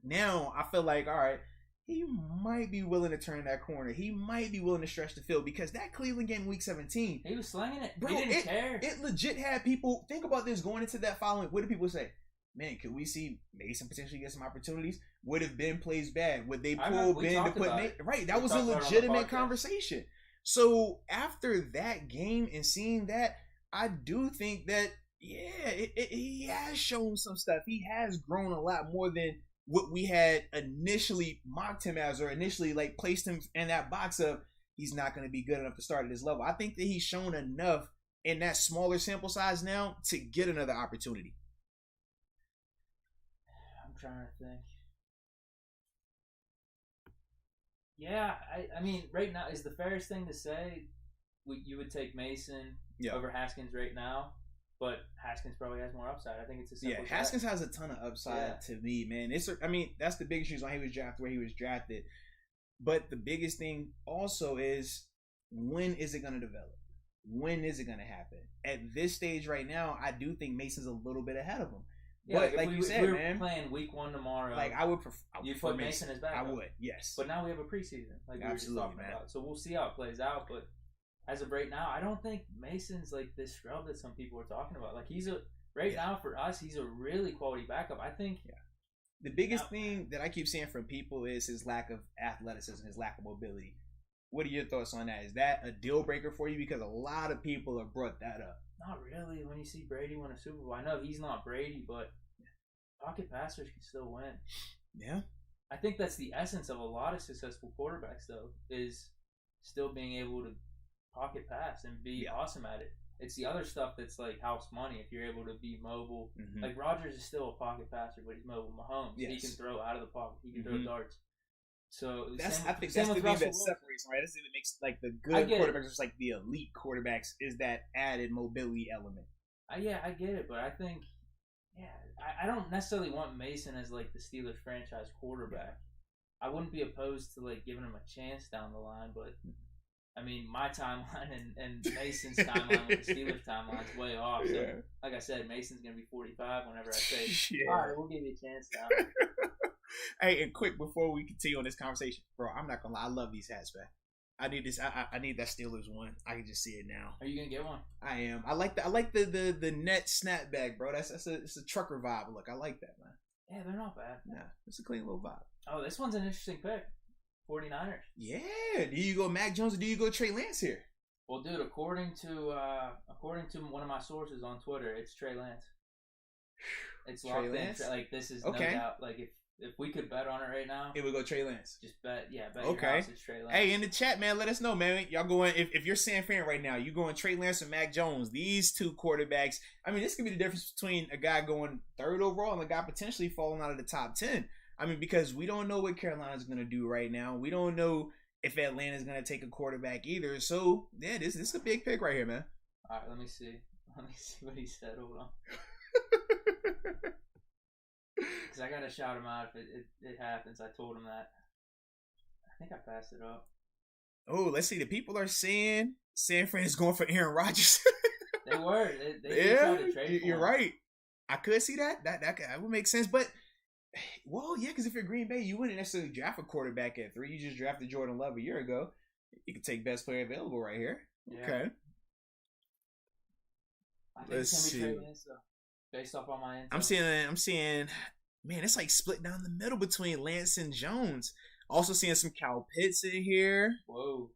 Now, I feel like, all right, he might be willing to turn that corner. He might be willing to stretch the field because that Cleveland game Week 17. He was slinging it. Bro, he didn't care. It legit had people, think about this going into that following. What did people say? Man, could we see Mason potentially get some opportunities? What if Ben plays bad? Would they pull Ben to put Mason? Right, that was a legitimate conversation. So after that game and seeing that, I do think that, he has shown some stuff. He has grown a lot more than what we had initially mocked him as, or initially like placed him in that box of he's not going to be good enough to start at this level. I think that he's shown enough in that smaller sample size now to get another opportunity. I'm trying to think. Yeah, I mean, right now, is the fairest thing to say you would take Mason over Haskins right now? But Haskins probably has more upside. I think it's a simple Haskins has a ton of upside to me, man. That's the biggest reason why he was drafted where he was drafted. But the biggest thing also is, when is it going to develop? When is it going to happen? At this stage right now, I do think Mason's a little bit ahead of him. Yeah, but like you said, man, playing Week 1 tomorrow. Like I would you put Mason as backup. I would, yes. But now we have a preseason, like we were just talking about. So we'll see how it plays out. But as of right now, I don't think Mason's like this scrub that some people are talking about. Like now for us, he's a really quality backup. I think. Yeah. The biggest thing that I keep seeing from people is his lack of athleticism, his lack of mobility. What are your thoughts on that? Is that a deal breaker for you? Because a lot of people have brought that up. Not really. When you see Brady win a Super Bowl, I know he's not Brady, but pocket passers can still win. Yeah. I think that's the essence of a lot of successful quarterbacks, though, is still being able to pocket pass and be awesome at it. It's the other stuff that's like house money. If you're able to be mobile, like Rodgers is still a pocket passer, but he's mobile. Mahomes, he can throw out of the pocket. He can throw darts. So I think that's the thing that separates, right? That's the thing that makes like the good quarterbacks, just like the elite quarterbacks, is that added mobility element. I get it, but I think, I don't necessarily want Mason as like the Steelers franchise quarterback. I wouldn't be opposed to like giving him a chance down the line, but I mean, my timeline and Mason's timeline with the Steelers timeline is way off. So, like I said, Mason's going to be 45 whenever I say, all right, we'll give you a chance now. Hey, and quick, before we continue on this conversation, bro, I'm not going to lie. I love these hats, man. I need this. I need that Steelers one. I can just see it now. Are you going to get one? I am. I like the net snapback, bro. It's a trucker vibe look. I like that, man. Yeah, they're not bad. Yeah, it's a clean little vibe. Oh, this one's an interesting pick. 49ers. Yeah. Do you go Mac Jones or do you go Trey Lance here? Well, dude, according to one of my sources on Twitter, it's Trey Lance. It's locked in. Like, this is no doubt. Like, if we could bet on it right now, it would go Trey Lance. Just bet your house it's Trey Lance. Hey, in the chat, man, let us know, man. Y'all going, if you're San Fran right now, you going Trey Lance or Mac Jones? These two quarterbacks. I mean, this could be the difference between a guy going 3rd overall and a guy potentially falling out of the top 10. I mean, because we don't know what Carolina's going to do right now. We don't know if Atlanta's going to take a quarterback either. So, yeah, this is a big pick right here, man. All right, let me see. Let me see what he said. Hold on. Because I got to shout him out if it happens. I told him that. I think I passed it up. Oh, let's see. The people are saying San Fran is going for Aaron Rodgers. They were. They tried to trade for him. You're right. I could see that. That would make sense. But, well, yeah, because if you're Green Bay, you wouldn't necessarily draft a quarterback at 3. You just drafted Jordan Love a year ago. You could take best player available right here. Yeah. Okay. I think it's going to be Trey Lance, though. Based off on my info. I'm seeing, man, it's like split down the middle between Lance and Jones. Also seeing some Kyle Pitts in here. Whoa.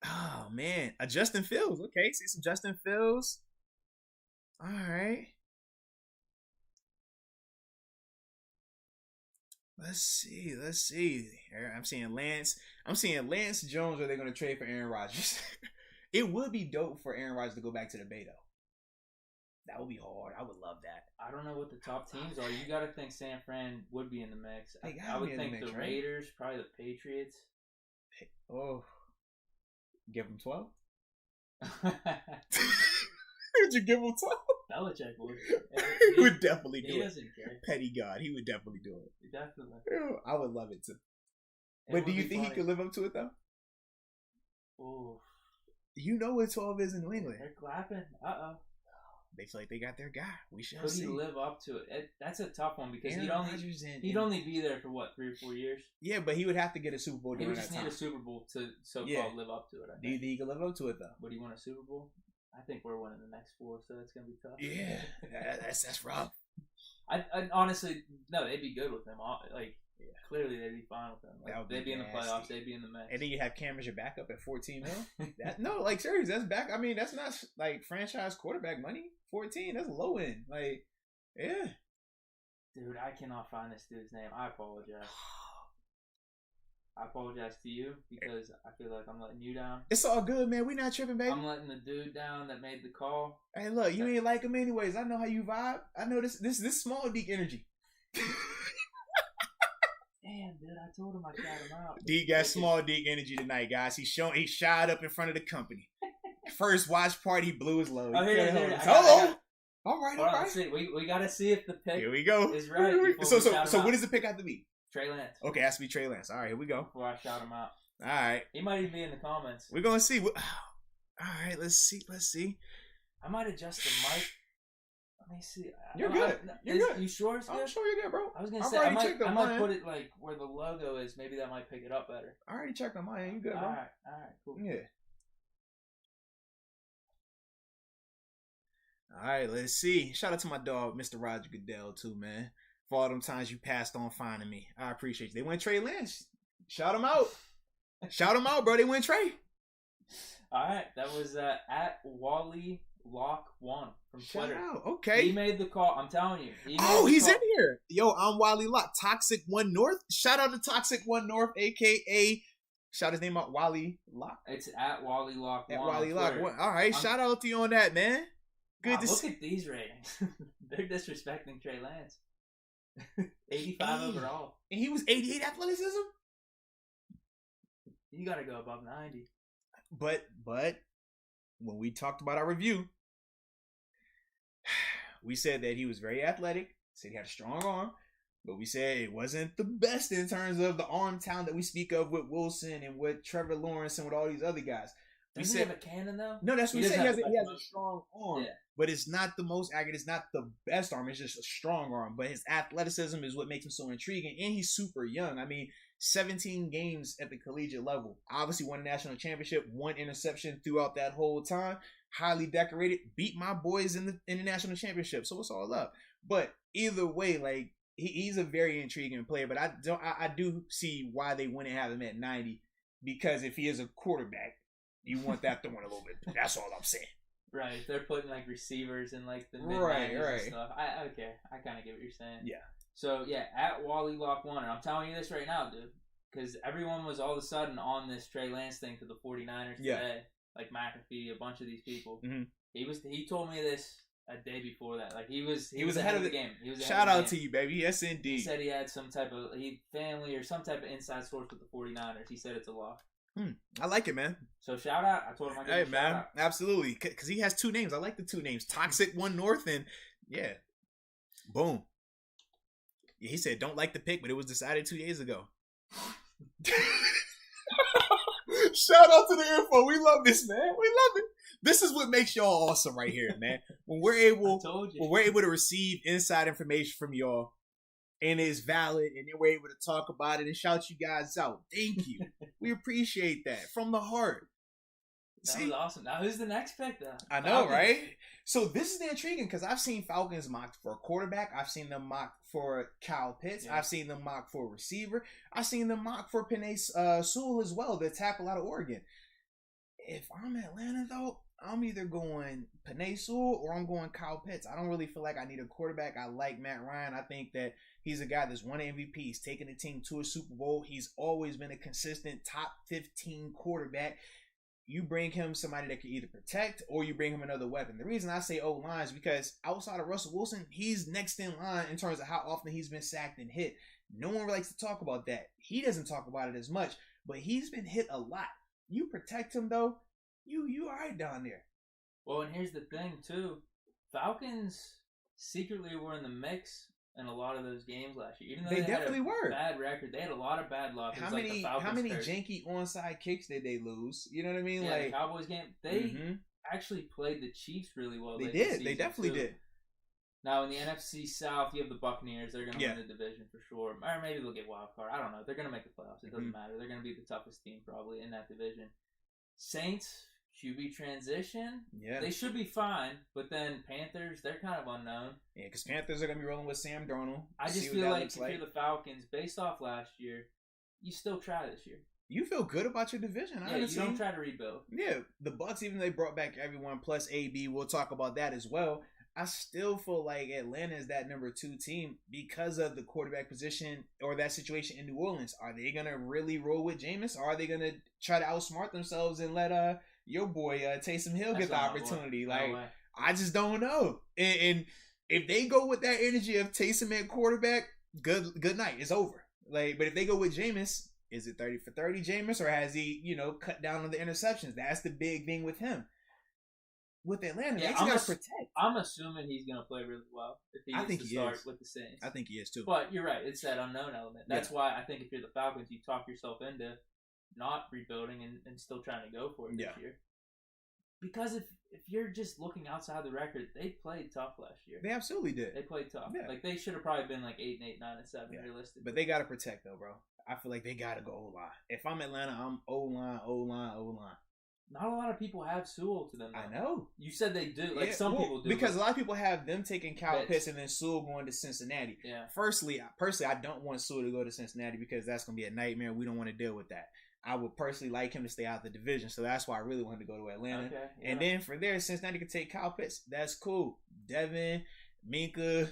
Oh, man. A Justin Fields. Okay, see some Justin Fields. All right. Let's see. I'm seeing Lance. Jones. Are they going to trade for Aaron Rodgers? It would be dope for Aaron Rodgers to go back to the Bay though. That would be hard. I would love that. I don't know what the top teams are. You got to think San Fran would be in the mix. I would think the Raiders, probably the Patriots. Oh, give them 12. Would you give him 12? Belichick would. He would definitely do it. He doesn't care. Petty God. He would definitely do it. Definitely. I would love it too. But do you think he could live up to it though? Ooh. You know what 12 is in New England. They're clapping. Uh-oh. They feel like they got their guy. We shall see. Could he live up to it? That's a tough one because he'd only be there for what, 3 or 4 years? Yeah, but he would have to get a Super Bowl during that time. He would just need a Super Bowl to so-called live up to it, I think. Do you think he could live up to it though? Would he win a Super Bowl? I think we're winning the next 4, so it's gonna be tough. Yeah, that's rough. I honestly, no, they'd be good with him. Like, clearly they'd be fine with him. Like, they'd be in the playoffs. They'd be in the mix. And then you have Cam as your backup at $14 million. No, like serious, that's back. I mean, that's not like franchise quarterback money. 14, that's low end. Like, yeah. Dude, I cannot find this dude's name. I apologize. I apologize to you because I feel like I'm letting you down. It's all good, man. We not tripping, baby. I'm letting the dude down that made the call. Hey, look, you ain't like him anyways. I know how you vibe. I know this small Deke energy. Damn, dude, I told him I shot him out. Deke got small Deke energy tonight, guys. He shied up in front of the company. First watch party, blew his load. Oh, here. All right. See. We gotta see if the pick here we go. Is right. So what does the pick have to be? Trey Lance. Okay, it has to be Trey Lance. All right, here we go. Before I shout him out. All right. He might even be in the comments. We're gonna see. All right, let's see. I might adjust the mic. Let me see. You're good. You're good. You sure it's good? I'm sure you're good, bro. I was gonna say I might put it like where the logo is. Maybe that might pick it up better. I already checked on mine. You good, bro? All right, cool. Yeah. All right, let's see. Shout out to my dog, Mr. Roger Goodell, too, man. For all them times you passed on finding me. I appreciate you. They went Trey Lance. Shout them out. Shout them out, bro. They went Trey. All right. That was at Wally Lock 1 from Twitter. Shout out. Okay. He made the call. I'm telling you. He's in here. Yo, I'm Wally Lock. Toxic One North. Shout out to Toxic One North, a.k.a. Shout his name out, Wally Lock. It's at Wally Lock 1. At Wally Lock 1. All right. Shout out to you on that, man. Good to see. Look at these ratings. They're disrespecting Trey Lance. 85 overall. And he was 88 athleticism? You gotta go above 90. But when we talked about our review, we said that he was very athletic, said he had a strong arm, but we said it wasn't the best in terms of the arm talent that we speak of with Wilson and with Trevor Lawrence and with all these other guys. Doesn't he have a cannon though? No, that's what we said. He has a strong arm. Yeah. But it's not the most accurate. It's not the best arm. It's just a strong arm. But his athleticism is what makes him so intriguing. And he's super young. I mean, 17 games at the collegiate level. Obviously won a national championship. 1 interception throughout that whole time. Highly decorated. Beat my boys in the national championship. So it's all up. But either way, like he's a very intriguing player. But I do see why they wouldn't have him at 90. Because if he is a quarterback, you want that to win a little bit. That's all I'm saying. Right, they're putting like receivers in like the mid-90s and stuff. I kind of get what you're saying. Yeah. So yeah, at Wally Lock 1, and I'm telling you this right now, dude, because everyone was all of a sudden on this Trey Lance thing to the 49ers today, like McAfee, a bunch of these people. Mm-hmm. He told me this a day before that. Like he was ahead of the game. Shout out to you, baby. Yes, indeed. He said he had some type of family or some type of inside source with the 49ers. He said it's a lock. I like it, man. So shout out. I told him I gave him a shout out. Absolutely. Because he has 2 names. I like the 2 names. Toxic One North and yeah. Boom. Yeah, he said don't like the pick, but it was decided 2 days ago. Shout out to the info. We love this, man. We love it. This is what makes y'all awesome right here, man. When we're able to receive inside information from y'all and it's valid, and then we're able to talk about it and shout you guys out. Thank you. We appreciate that from the heart. That was awesome. Now, who's the next pick, though? I know, right? So this is intriguing because I've seen Falcons mocked for a quarterback. I've seen them mocked for Kyle Pitts. Yeah. I've seen them mocked for a receiver. I've seen them mocked for Penei Sewell as well, the tackle out of Oregon. If I'm Atlanta, though, I'm either going Penei Sewell or I'm going Kyle Pitts. I don't really feel like I need a quarterback. I like Matt Ryan. I think that he's a guy that's won MVP. He's taken the team to a Super Bowl. He's always been a consistent top 15 quarterback. You bring him somebody that can either protect or you bring him another weapon. The reason I say O-line is because outside of Russell Wilson, he's next in line in terms of how often he's been sacked and hit. No one likes to talk about that. He doesn't talk about it as much, but he's been hit a lot. You protect him, though, you all right down there. Well, and here's the thing, too. Falcons secretly were in the mix in a lot of those games last year. Even though they definitely were. Bad record. They had a lot of bad luck. How many janky onside kicks did they lose? You know what I mean? Yeah, like the Cowboys game. They actually played the Chiefs really well. They did. They definitely did. Now, in the NFC South, you have the Buccaneers. They're going to win the division for sure. Or maybe they'll get wild card. I don't know. They're going to make the playoffs. It doesn't matter. They're going to be the toughest team probably in that division. Saints, QB transition. Yeah. They should be fine. But then Panthers, they're kind of unknown. Yeah, because Panthers are going to be rolling with Sam Darnold. I just feel like if you're the Falcons, based off last year, you still try this year. You feel good about your division, honestly. You don't try to rebuild. Yeah, the Bucs, even though they brought back everyone plus AB, we'll talk about that as well. I still feel like Atlanta is that number 2 team because of the quarterback position or that situation in New Orleans. Are they going to really roll with Jameis? Or are they going to try to outsmart themselves and let your boy Taysom Hill get the opportunity? Like, I just don't know. And if they go with that energy of Taysom at quarterback, good night. It's over. Like, but if they go with Jameis, is it 30 for 30 Jameis, or has he, cut down on the interceptions? That's the big thing with him. With Atlanta, they got to protect. I'm assuming he's going to play really well if he gets to start with the Saints. I think he is too. But you're right. It's that unknown element. That's why I think if you're the Falcons, you talk yourself into not rebuilding and still trying to go for it this year. Because if you're just looking outside the record, they played tough last year. They absolutely did. They played tough. Yeah. Like, they should have probably been like 8-8, 9-7 realistic. But they got to protect, though, bro. I feel like they got to go O-line. If I'm Atlanta, I'm O-line, O-line, O-line. Not a lot of people have Sewell to them, though. I know. You said they do. Like, some people do. Because a lot of people have them taking Kyle Pitts and then Sewell going to Cincinnati. Yeah. Personally, I don't want Sewell to go to Cincinnati because that's going to be a nightmare. We don't want to deal with that. I would personally like him to stay out of the division, so that's why I really wanted to go to Atlanta. Okay, yeah. And then from there, Cincinnati could take Kyle Pitts. That's cool. Devin, Minka,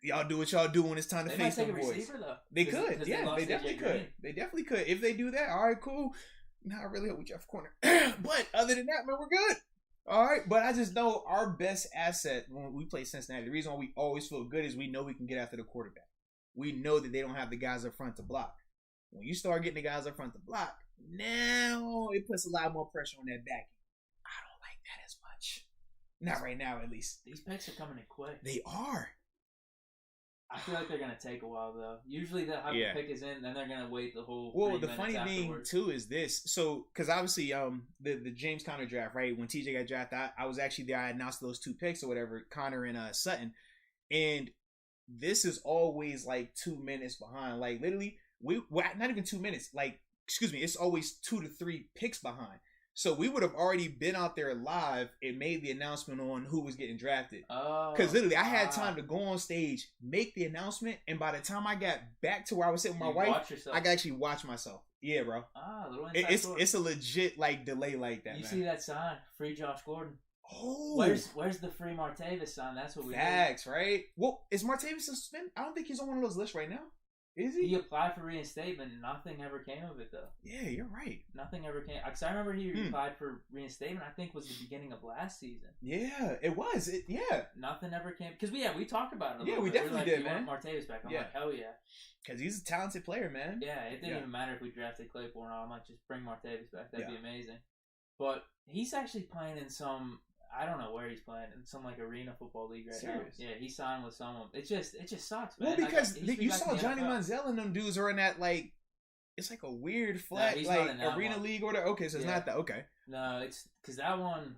y'all do what y'all do when it's time to face them boys. Receiver, though. They could. Yeah, they definitely could. They definitely could. If they do that, all right, cool. Now I really hope we Jeff Corner. But other than that, man, we're good. All right. But I just know our best asset when we play Cincinnati, the reason why we always feel good is we know we can get after the quarterback. We know that they don't have the guys up front to block. When you start getting the guys up front to block, now it puts a lot more pressure on that back. I don't like that as much. Not right now, at least. These picks are coming in quick. They are. I feel like they're going to take a while, though. Usually the pick is in, then they're going to wait the whole 3 minutes funny afterwards. thing, too, is this. So, because obviously the James Conner draft, right? When TJ got drafted, I was actually there. I announced those 2 picks or whatever, Conner and Sutton. And this is always like 2 minutes behind. Like, literally, not even 2 minutes. Like, excuse me, it's always 2 to 3 picks behind. So we would have already been out there live and made the announcement on who was getting drafted. Oh, because literally, I had time to go on stage, make the announcement, and by the time I got back to where I was sitting with my wife, I could actually watch myself. Yeah, bro. It's a legit like delay like that. You see that sign? Free Josh Gordon. Oh, where's the free Martavis sign? That's what we facts, right? Well, is Martavis suspended? I don't think he's on one of those lists right now. Is he? He applied for reinstatement. Nothing ever came of it, though. Yeah, you're right. Nothing ever came. Because I remember he applied for reinstatement. I think was the beginning of last season. Yeah, it was. Nothing ever came. Because we talked about it. Yeah, we definitely did, man. Martavis back. I'm like, hell yeah. Because he's a talented player, man. Yeah, it didn't even matter if we drafted Claypool or not. I might just bring Martavis back. That'd be amazing. But he's actually playing in some. I don't know where he's playing in some like arena football league right now. Yeah, he signed with someone. It just sucks, man. Well, because you saw Johnny Manziel and them dudes are in that like it's like a weird flat like arena league or okay, so it's not that okay. No, it's because that one.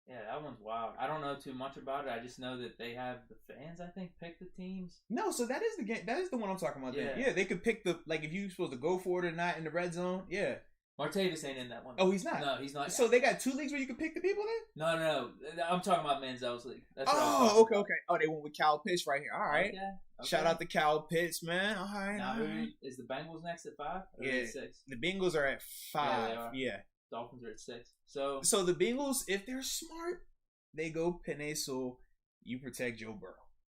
Yeah, that one's wild. I don't know too much about it. I just know that they have the fans. I think pick the teams. No, so that is the game. That is the one I'm talking about. Yeah, they could pick the like if you're supposed to go for it or not in the red zone. Yeah. Martavis ain't in that one. Oh, he's not? No, he's not. So they got 2 leagues where you can pick the people then? No. I'm talking about Manziel's league. That's okay. Oh, they went with Kyle Pitts right here. All right. Okay. Shout out to Kyle Pitts, man. All right. Now, is the Bengals next at 5? Or 6? The Bengals are at 5. Yeah. Dolphins are at 6. So the Bengals, if they're smart, they go Penei Sewell. You protect Joe Burrow.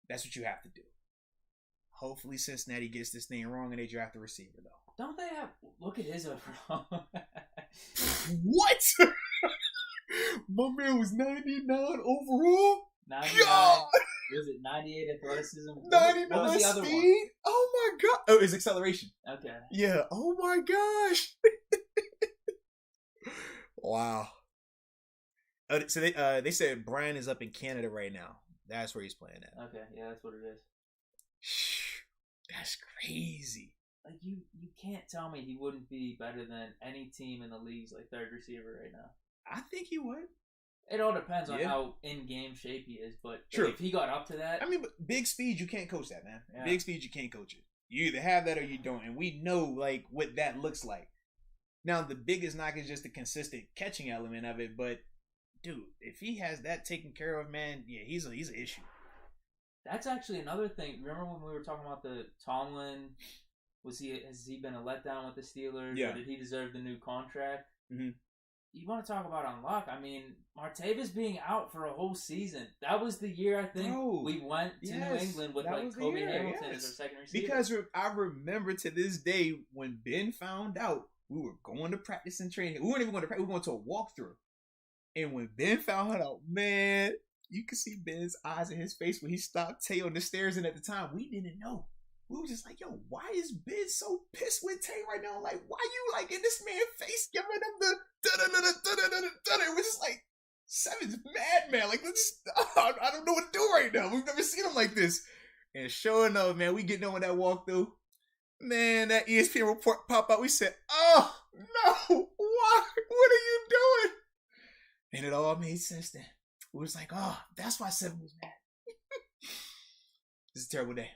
That's what you have to do. Hopefully Cincinnati gets this thing wrong and they draft a receiver, though. Don't they have... Look at his overall. What? My man was 99 overall? 99. God! Was it 98 athleticism? 99 what was the other speed? one? Oh my god. Oh, it's acceleration. Okay. Yeah. Oh my gosh. Wow. So they said Brian is up in Canada right now. That's where he's playing at. Okay, yeah, that's what it is. That's crazy. Like you can't tell me he wouldn't be better than any team in the league's like third receiver right now. I think he would. It all depends on how in-game shape he is, but True. If he got up to that... I mean, but big speed, you can't coach that, man. Yeah. Big speed, you can't coach it. You either have that or you don't, and we know, like, what that looks like. Now, the biggest knock is just the consistent catching element of it, but, dude, if he has that taken care of, man, yeah, he's an issue. That's actually another thing. Remember when we were talking about the Tomlin... Has he been a letdown with the Steelers? Yeah. Or did he deserve the new contract? Mm-hmm. You want to talk about unluck? I mean, Martavis being out for a whole season. That was the year, I think, we went to New England with like Kobe Hamilton as our second receiver. Because I remember to this day when Ben found out we were going to practice and training. We weren't even going to practice. We were going to a walkthrough. And when Ben found out, man, you could see Ben's eyes in his face when he stopped Tay on the stairs. And at the time, we didn't know. We were just like, yo, why is Ben so pissed with Tay right now? Like, why you like in this man's face giving him the da-da-da-da-da-da-da-da? It was just like, Seven's madman. Like, I don't know what to do right now. We've never seen him like this. And sure enough, man, we getting on with that walkthrough. Man, that ESPN report pop out. We said, oh, no, why? What are you doing? And it all made sense then. We was like, oh, that's why Seven was mad. This is a terrible day.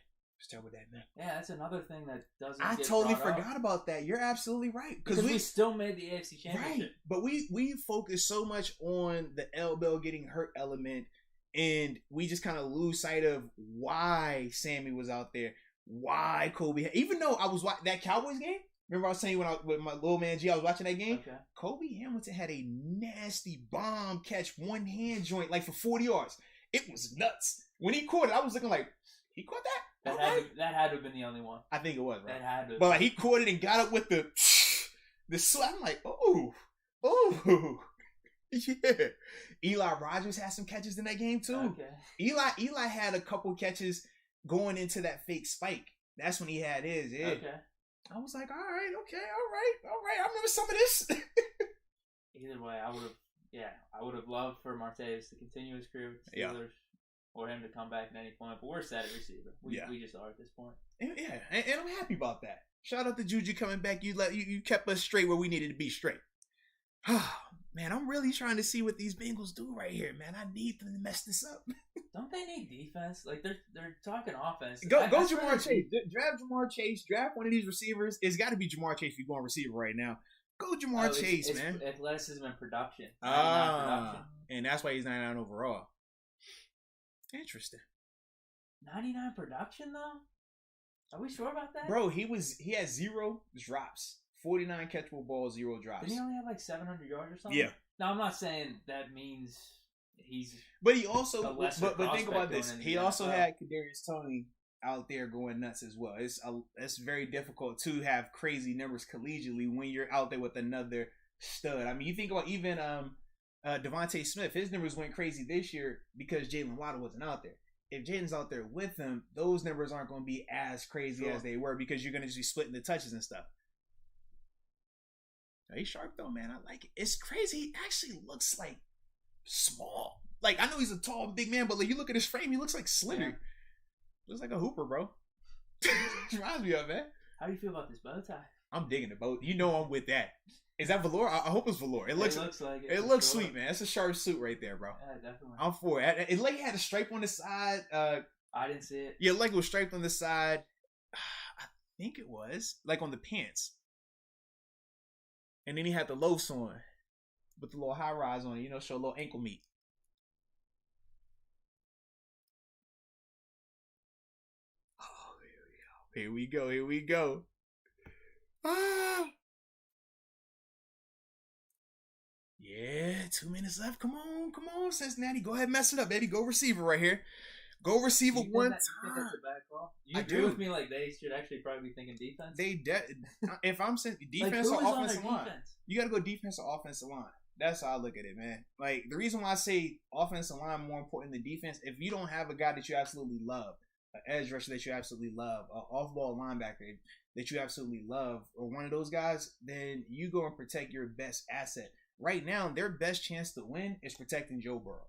Terrible day, man. Yeah, that's another thing that doesn't. I totally forgot about that. You're absolutely right because we still made the AFC Championship. Right, but we focus so much on the L Bell getting hurt element, and we just kind of lose sight of why Sammy was out there, why Kobe. Even though I was watching that Cowboys game, remember I was saying when with my little man G, I was watching that game. Okay. Kobe Hamilton had a nasty bomb catch, one hand joint, like for 40 yards. It was nuts. When he caught it, I was looking like, he caught that. That had to have been the only one. I think it was, right? That had to. But like, he caught it and got up with the slap. I'm like, oh, yeah. Eli Rogers had some catches in that game too. Okay. Eli had a couple catches going into that fake spike. That's when he had his. Yeah. Okay. I was like, all right. I remember some of this. Either way, I would have loved for Martavis to continue his career with the Steelers. Yeah. Or him to come back at any point, but we're set at receiver. We just are at this point. Yeah, and I'm happy about that. Shout out to Juju coming back. You kept us straight where we needed to be straight. Man, I'm really trying to see what these Bengals do right here, man. I need them to mess this up. Don't they need defense? Like they're talking offense. Go Jamar Chase. Draft Jamar Chase. Draft one of these receivers. It's got to be Jamar Chase if you're going receiver right now. Go Jamar Chase, man. Athleticism and production. And that's why he's 99 overall. Interesting. 99 production though? Are we sure about that? Bro, he had 0 drops. 49 catchable balls, 0 drops. Didn't he only have like 700 yards or something? Yeah. Now I'm not saying that means he's. But he also. But think about this. He also had Kadarius Toney out there going nuts as well. It's very difficult to have crazy numbers collegiately when you're out there with another stud. I mean, you think about even Devontae Smith, his numbers went crazy this year because Jalen Waddle wasn't out there. If Jaden's out there with him, those numbers aren't going to be as crazy as they were because you're going to just be splitting the touches and stuff. He's sharp though, man. I like it. It's crazy. He actually looks like small. Like, I know he's a tall, big man, but like you look at his frame, he looks like slender. Yeah. Looks like a hooper, bro. Reminds me of, man. How do you feel about this bow tie? I'm digging the bow. You know I'm with that. Is that velour? I hope it's velour. It looks like it. It looks sweet, man. It's a sharp suit right there, bro. Yeah, definitely. I'm for it. It like it had a stripe on the side. I didn't see it. Yeah, like it was striped on the side. I think it was like on the pants. And then he had the loafs on with the little high rise on it. Show a little ankle meat. Oh, here we go. Ah. Yeah, 2 minutes left. Come on, Cincinnati. Go ahead, mess it up, baby. Go receiver right here. Go receiver one time. You think that's a bad call? You I agree do. with me? Like they should actually probably be thinking defense. If I'm saying defense or offensive line, you got to go defense or offensive line. That's how I look at it, man. Like the reason why I say offensive line more important than defense, if you don't have a guy that you absolutely love, an edge rusher that you absolutely love, an off-ball linebacker that you absolutely love, or one of those guys, then you go and protect your best asset. Right now, their best chance to win is protecting Joe Burrow.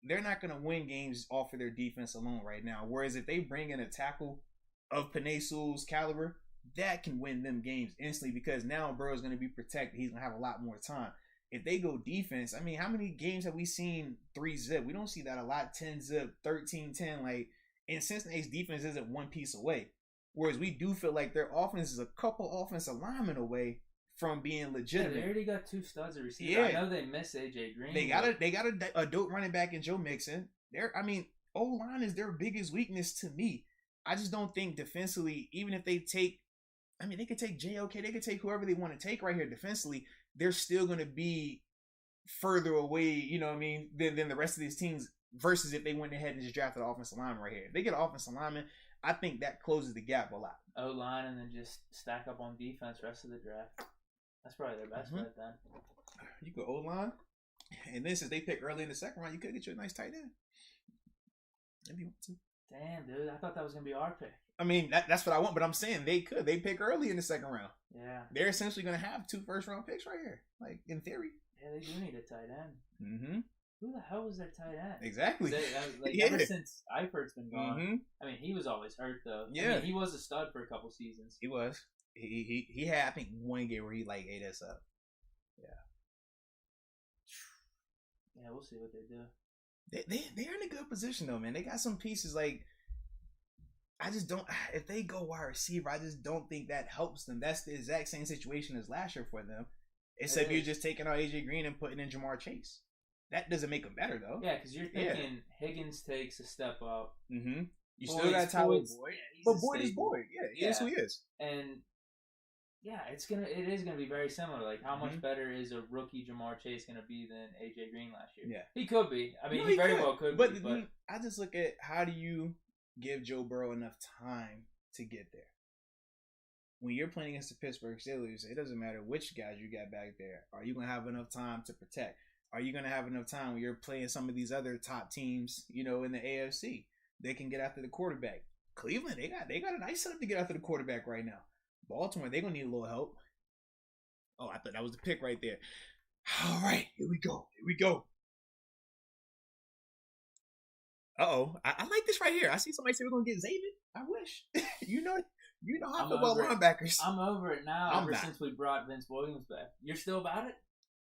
They're not going to win games off of their defense alone right now. Whereas if they bring in a tackle of Penei Sewell's caliber, that can win them games instantly because now Burrow's going to be protected. He's going to have a lot more time. If they go defense, I mean, how many games have we seen 3-zip? We don't see that a lot. 10-zip, 13-10. Like, and Cincinnati's defense isn't one piece away. Whereas we do feel like their offense is a couple offensive linemen away from being legitimate. Yeah, they already got 2 studs at receiver. Yeah. I know they miss AJ Green. They got a dope running back in Joe Mixon. O-line is their biggest weakness to me. I just don't think defensively, even if they take, they could take JOK, they could take whoever they want to take right here defensively, they're still going to be further away, than the rest of these teams versus if they went ahead and just drafted an offensive lineman right here. If they get an offensive lineman, I think that closes the gap a lot. O-line and then just stack up on defense rest of the draft. That's probably their best bet then. You go O-line, and then since they pick early in the second round, you could get you a nice tight end. If you want to. Damn, dude, I thought that was going to be our pick. That's what I want, but I'm saying they could. They pick early in the second round. Yeah. They're essentially going to have 2 first-round picks right here, like, in theory. Yeah, they do need a tight end. Mm-hmm. Who the hell was their tight end? Exactly. Ever since Eifert's been gone. Mm-hmm. He was always hurt, though. Yeah. He was a stud for a couple seasons. He was. He had, I think, one game where he, ate us up. Yeah. Yeah, we'll see what they do. They're in a good position, though, man. They got some pieces, I just don't. If they go wide receiver, I just don't think that helps them. That's the exact same situation as last year for them, except you're just taking out AJ Green and putting in Jamar Chase. That doesn't make them better, though. Yeah, because you're thinking Higgins takes a step up. Mm-hmm. You still got Tyler Boyd, but Boyd is Boyd. Yeah, he is who he is. And it is gonna be very similar. Like, how much better is a rookie Jamar Chase gonna be than AJ Green last year? Yeah, he could be. He very well could be. But I just look at how do you give Joe Burrow enough time to get there. When you're playing against the Pittsburgh Steelers, it doesn't matter which guys you got back there. Are you going to have enough time to protect? Are you going to have enough time when you're playing some of these other top teams, in the AFC? They can get after the quarterback. Cleveland, they got a nice setup to get after the quarterback right now. Baltimore, they're going to need a little help. Oh, I thought that was the pick right there. All right, here we go. Uh-oh. I like this right here. I see somebody say we're going to get Zaven. I wish. You know how I feel about linebackers. I'm over it now since we brought Vince Williams back. You're still about it?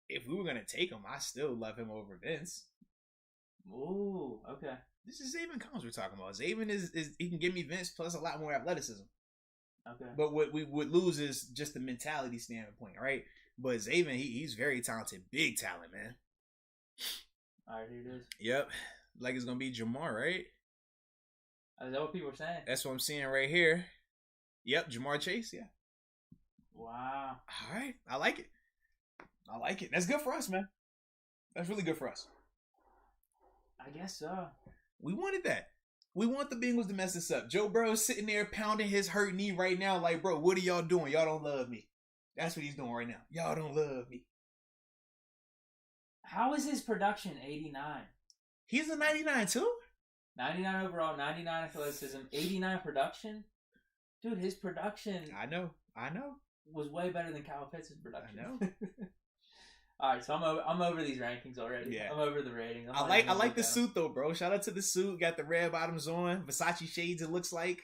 If we were going to take him, I still love him over Vince. Ooh, okay. This is Zaven Collins we're talking about. Zaven is he can give me Vince plus a lot more athleticism. Okay. But what we would lose is just the mentality standpoint, right? But Zaven, he's very talented. Big talent, man. All right, here it is. Yep. Like it's going to be Jamar, right? Is that what people are saying? That's what I'm seeing right here. Yep, Jamar Chase, yeah. Wow. All right. I like it. That's good for us, man. That's really good for us. I guess so. We wanted that. We want the Bengals to mess this up. Joe Burrow's sitting there pounding his hurt knee right now like, bro, what are y'all doing? Y'all don't love me. That's what he's doing right now. Y'all don't love me. How is his production 89? He's a 99 too? 99 overall, 99 athleticism, 89 production. Dude, his production... I know. ...was way better than Kyle Pitts' production. I know. All right, so I'm over these rankings already. Yeah. I'm over the ratings. I like the suit, though, bro. Shout out to the suit. Got the red bottoms on. Versace shades, it looks like.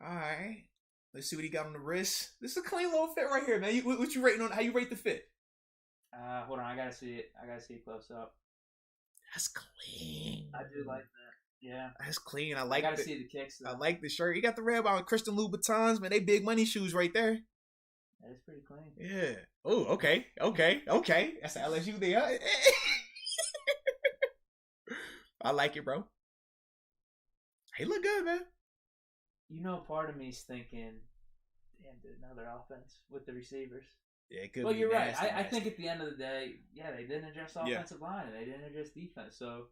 All right. Let's see what he got on the wrist. This is a clean little fit right here, man. What you rating on? How you rate the fit? Hold on. I got to see it. Close up. That's clean. I do like that. Yeah. That's clean. I got to see the kicks, though. I like the shirt. You got the red bottom Christian Louboutins, man. They big money shoes right there. That's pretty clean. Yeah. Oh, okay. That's LSU there. I like it, bro. He look good, man. Part of me's thinking, damn, dude, another offense with the receivers. Yeah, it could well, be you're nasty, right. I nasty. think at the end of the day, they didn't address offensive line and they didn't address defense. So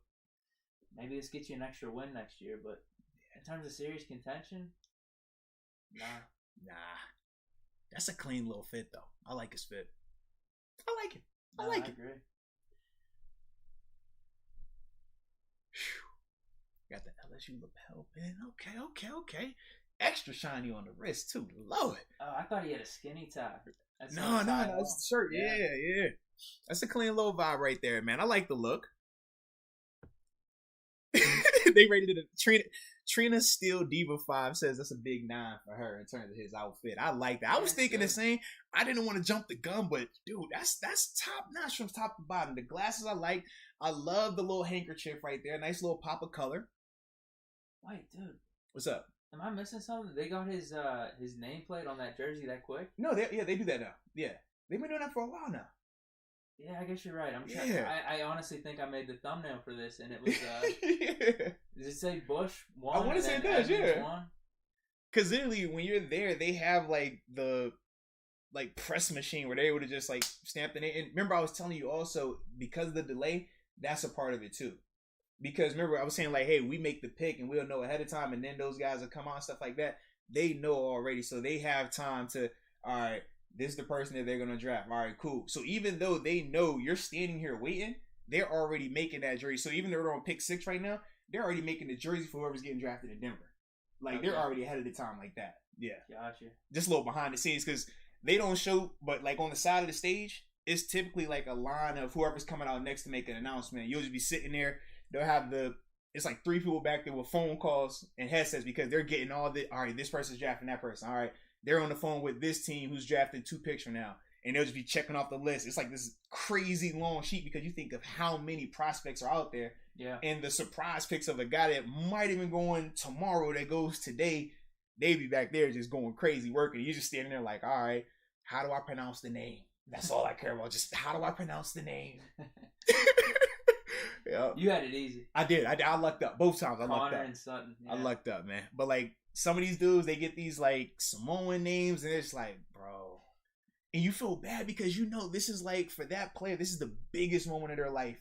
maybe this gets you an extra win next year. But in terms of serious contention, nah. That's a clean little fit, though. I like his fit. I like it. I I agree. Whew. Got the LSU lapel pin. Okay. Extra shiny on the wrist, too. Lord. Oh, I thought he had a skinny tie. No, that's the shirt. Yeah. That's a clean little vibe right there, man. I like the look. They rated it. Trina Steele Diva 5 says that's a big 9 for her in terms of his outfit. I like that. I was thinking the same. I didn't want to jump the gun, but dude, that's top notch from top to bottom. The glasses I like. I love the little handkerchief right there. Nice little pop of color. Wait, dude. What's up? Am I missing something? They got his nameplate on that jersey that quick? No, they do that now. Yeah. They've been doing that for a while now. Yeah, I guess you're right. I honestly think I made the thumbnail for this, and it was. Does it say Bush won? I want to say it does. Yeah. Because literally, when you're there, they have like the press machine where they would have just like stamped it in. And remember, I was telling you also because of the delay, that's a part of it too. Because remember, I was saying like, hey, we make the pick and we'll know ahead of time, and then those guys will come on, stuff like that. They know already, so they have time to. All right. This is the person that they're going to draft. All right, cool. So even though they know you're standing here waiting, they're already making that jersey. So even though they're on pick 6 right now, they're already making the jersey for whoever's getting drafted in Denver. Like, they're already ahead of the time like that. Yeah. Gotcha. Just a little behind the scenes because they don't show, but like on the side of the stage, it's typically like a line of whoever's coming out next to make an announcement. You'll just be sitting there. They'll have it's like 3 people back there with phone calls and headsets because they're getting all right, this person's drafting that person. All right. They're on the phone with this team who's drafting 2 picks from now. And they'll just be checking off the list. It's like this crazy long sheet because you think of how many prospects are out there. Yeah. And the surprise picks of a guy that might even go in tomorrow that goes today, they be back there just going crazy working. You're just standing there like, all right, how do I pronounce the name? That's all I care about. Just how do I pronounce the name? Yep. You had it easy. I did. I lucked up. Both times I lucked up. And Sutton. Yeah. I lucked up, man. But like, some of these dudes, they get these like Samoan names, and it's like, bro. And you feel bad because you know this is like for that player, this is the biggest moment of their life.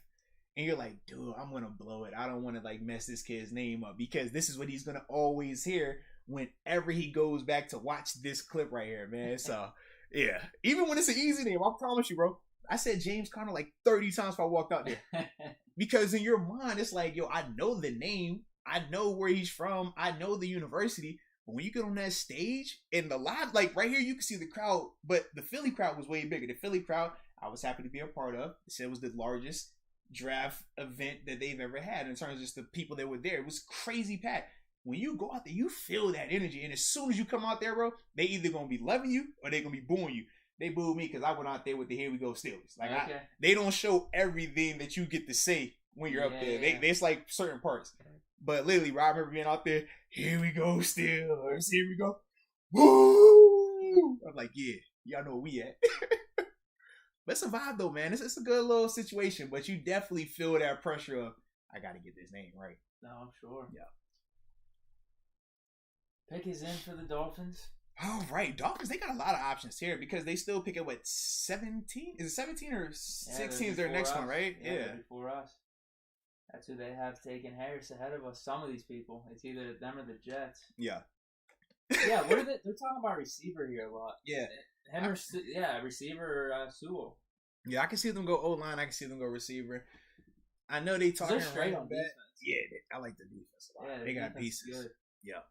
And you're like, dude, I'm gonna blow it. I don't want to like mess this kid's name up because this is what he's gonna always hear whenever he goes back to watch this clip right here, man. So yeah. Even when it's an easy name, I promise you, bro. I said James Conner like 30 times before I walked out there. Because in your mind, it's like, yo, I know the name. I know where he's from. I know the university. But when you get on that stage and the live, like right here, you can see the crowd. But the Philly crowd was way bigger. The Philly crowd, I was happy to be a part of. They said it was the largest draft event that they've ever had in terms of just the people that were there. It was crazy packed. When you go out there, you feel that energy. And as soon as you come out there, bro, they either going to be loving you or they going to be booing you. They booed me because I went out there with the Here We Go Steelers. Like they don't show everything that you get to say when you're up there. It's like certain parts. But literally, I remember being out there, Here We Go Steelers, here we go. Woo! I'm like, yeah, y'all know where we at. But it's a vibe though, man. It's a good little situation, but you definitely feel that pressure of, I got to get this name right. No, I'm sure. Yeah. Pick is in for the Dolphins. All right, Dolphins, they got a lot of options here because they still pick at what, 17? Is it 17 or 16 is their next one, right? Yeah. Before us. That's who they have taken Harris ahead of us. Some of these people. It's either them or the Jets. Yeah. Yeah, what are they? They're talking about receiver here a lot. Yeah. Receiver or Sewell. Yeah, I can see them go O-line. I can see them go receiver. I know they talking straight on defense. Yeah, I like the defense a lot. Yeah, they got pieces. Good. Yeah.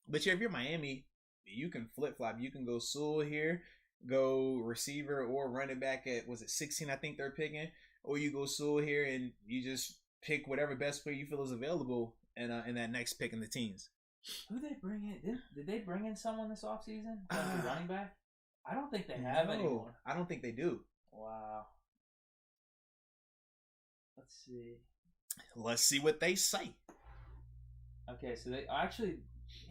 But yeah, if you're Miami, you can flip-flop. You can go Sewell here, go receiver or running back at, was it 16 I think they're picking? Or you go Sewell here and you just pick whatever best player you feel is available in that next pick in the teens. Who they bring in? Did they bring in someone this offseason? The running back? I don't think they have anymore. I don't think they do. Wow. Let's see what they say. Okay, so they actually,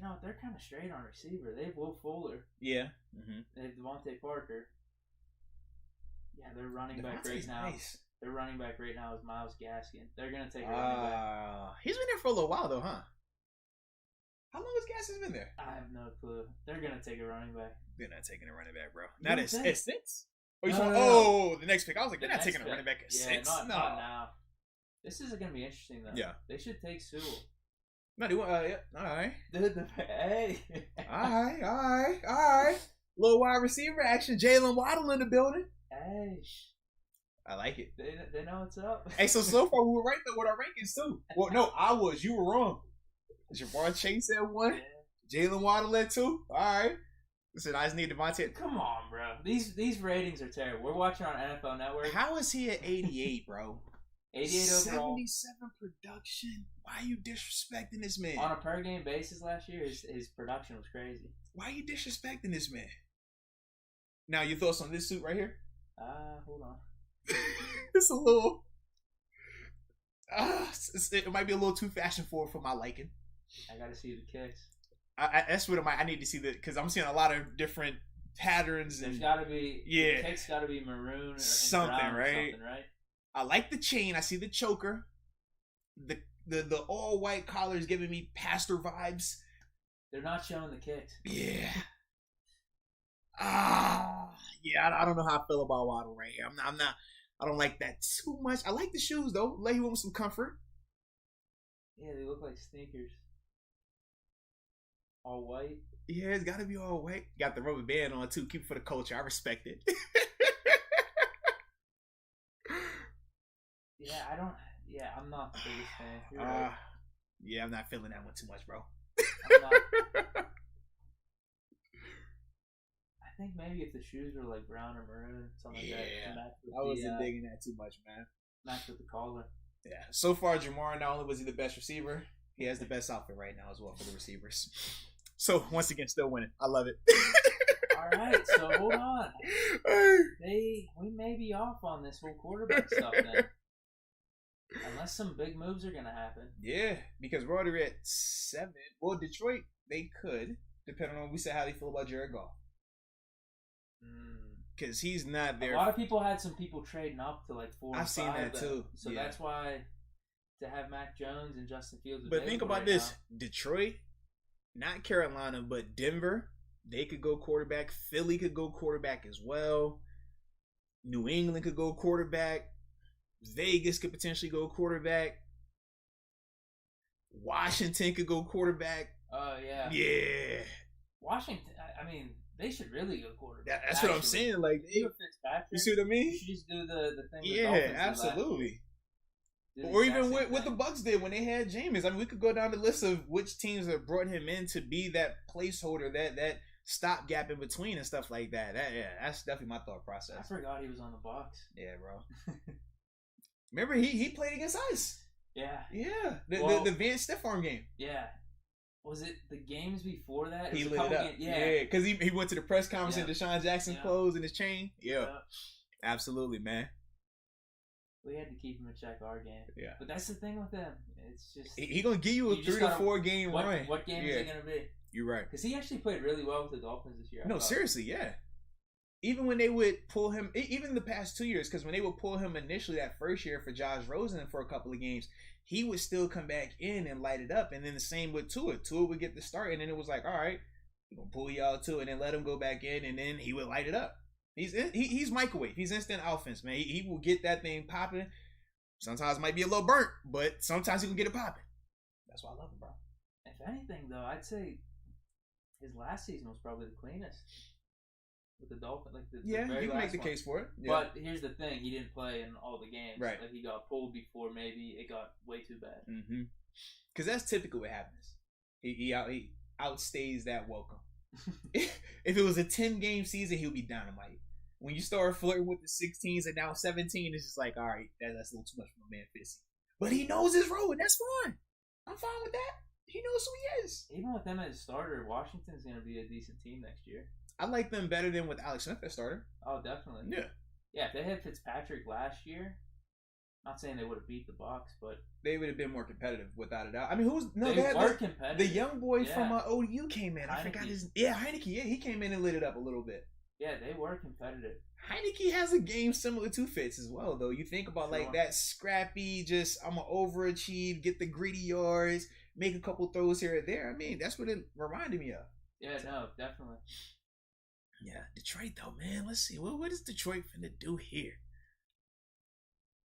they're kind of straight on receiver. They have Will Fuller. Yeah. Mm-hmm. They have Devontae Parker. Yeah, their running back right now. Nice. Their running back right now is Myles Gaskin. They're gonna take a running back. He's been there for a little while though, huh? How long has Gaskin been there? I have no clue. They're gonna take a running back. They're not taking a running back, bro. Not at 6. Oh, you saw? No. Oh, the next pick. I was like, The they're not next taking a pick. running back at Yeah, 6. not No. now. This is gonna be interesting though. Yeah. They should take Sewell. No, they want. Yeah. All right. Hey. All right. Little wide receiver action. Jalen Waddle in the building. Hey. I like it. They know what's up. Hey, so far we were right there with our rankings too. Well, no, I was. You were wrong. Jamar Chase at 1. Yeah. Jalen Waddle at 2. All right. Listen, I just need Devontae. Come on, bro. These ratings are terrible. We're watching on NFL Network. How is he at 88, bro? 88 overall. 77 production. Why are you disrespecting this man? On a per game basis last year, his production was crazy. Why are you disrespecting this man? Now, your thoughts on this suit right here? Hold on. It's a little. It might be a little too fashion forward for my liking. I gotta see the kicks. That's what I need to see that because I'm seeing a lot of different patterns. There's and gotta be yeah, the kicks gotta be maroon or something, brown right? Or something, right? I like the chain. I see the choker. The all white collar is giving me pastor vibes. They're not showing the kicks. Yeah. Yeah. I don't know how I feel about Waddle right here. I'm not. I don't like that too much. I like the shoes though. Let you want some comfort. Yeah, they look like sneakers. All white. Yeah, it's got to be all white. Got the rubber band on too. Keep it for the culture. I respect it. Yeah, I'm not the biggest fan. You're right. Yeah, I'm not feeling that one too much, bro. I'm not. I think maybe if the shoes were like brown or maroon, something like that. To match with I wasn't digging that too much, man. Match with the collar. Yeah. So far, Jamar, not only was he the best receiver, he has the best outfit right now as well for the receivers. So, once again, still winning. I love it. All right, so hold on. We may be off on this whole quarterback stuff then. Unless some big moves are going to happen. Yeah, because we're already at 7. Well, Detroit, they could, depending on what we say how they feel about Jared Goff. Because he's not there. A lot of people had some people trading up to like 4 and 5. I've seen that too. So that's why to have Mac Jones and Justin Fields. But think about this: Detroit, not Carolina, but Denver, they could go quarterback. Philly could go quarterback as well. New England could go quarterback. Vegas could potentially go quarterback. Washington could go quarterback. Oh, yeah. Yeah. Washington, I mean, they should really go quarterback. That's what I'm saying. Like, you see what I mean? You should just do the thing. Yeah, absolutely. Or even what the Bucks did when they had Jameis. I mean, we could go down the list of which teams that brought him in to be that placeholder, that stopgap in between and stuff like that. That's definitely my thought process. I forgot he was on the Bucks. Yeah, bro. Remember, he played against us. Yeah. Yeah. The Vance Stiff Arm game. Yeah. Was it the games before that? He lit it up. Yeah, because he went to the press conference and Deshaun Jackson clothes and his chain. Yeah. Absolutely, man. We had to keep him in check our game. Yeah. But that's the thing with him. It's just... He going to give you a 3 to 4 game run. What game is it going to be? You're right. Because he actually played really well with the Dolphins this year. No, seriously, yeah. Even when they would pull him, even the past 2 years, because when they would pull him initially that first year for Josh Rosen for a couple of games, he would still come back in and light it up. And then the same with Tua. Tua would get the start, and then it was like, all right, we're going to pull y'all to, and then let him go back in, and then he would light it up. He's microwave. He's instant offense, man. He will get that thing popping. Sometimes it might be a little burnt, but sometimes he can get it popping. That's why I love him, bro. If anything, though, I'd say his last season was probably the cleanest. With the Dolphins, like the very you can make the one. case for it. Yeah. But here's the thing: he didn't play in all the games. Right. Like he got pulled before. Maybe it got way too bad. Mm-hmm. Because that's typically what happens. He outstays that welcome. If it was a 10-game season, he'll be dynamite. When you start flirting with the 16s and now 17, it's just like, all right, that's a little too much for my man Fitzy. But he knows his role, and that's fine. I'm fine with that. He knows who he is. Even with him as a starter, Washington's going to be a decent team next year. I like them better than with Alex Smith as starter. Oh, definitely. Yeah. Yeah, if they had Fitzpatrick last year, not saying they would have beat the Bucs, but they would have been more competitive without a doubt. I mean, they were competitive. The young boy from OU came in. Heineke. I forgot his. Yeah, Heineke. Yeah, he came in and lit it up a little bit. Yeah, they were competitive. Heineke has a game similar to Fitz as well, though. You think about like that scrappy, just I'm gonna overachieve, get the greedy yards, make a couple throws here and there. I mean, that's what it reminded me of. Yeah, no, definitely. Yeah, Detroit though, man. Let's see. What is Detroit finna do here?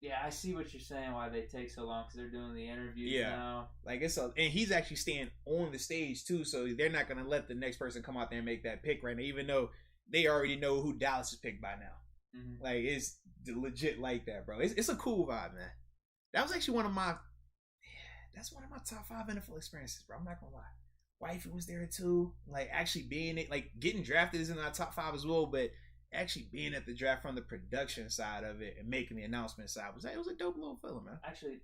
Yeah, I see what you're saying. Why they take so long because they're doing the interviews now. Like and he's actually staying on the stage too, so they're not gonna let the next person come out there and make that pick right now, even though they already know who Dallas is picked by now. Mm-hmm. Like it's legit like that, bro. It's a cool vibe, man. That was actually one of my top 5 NFL experiences, bro. I'm not gonna lie. Wifey was there too. Like actually being it, like getting drafted is in our top 5 as well, but actually being at the draft from the production side of it and making the announcement side it was a dope little feeling, man. Actually,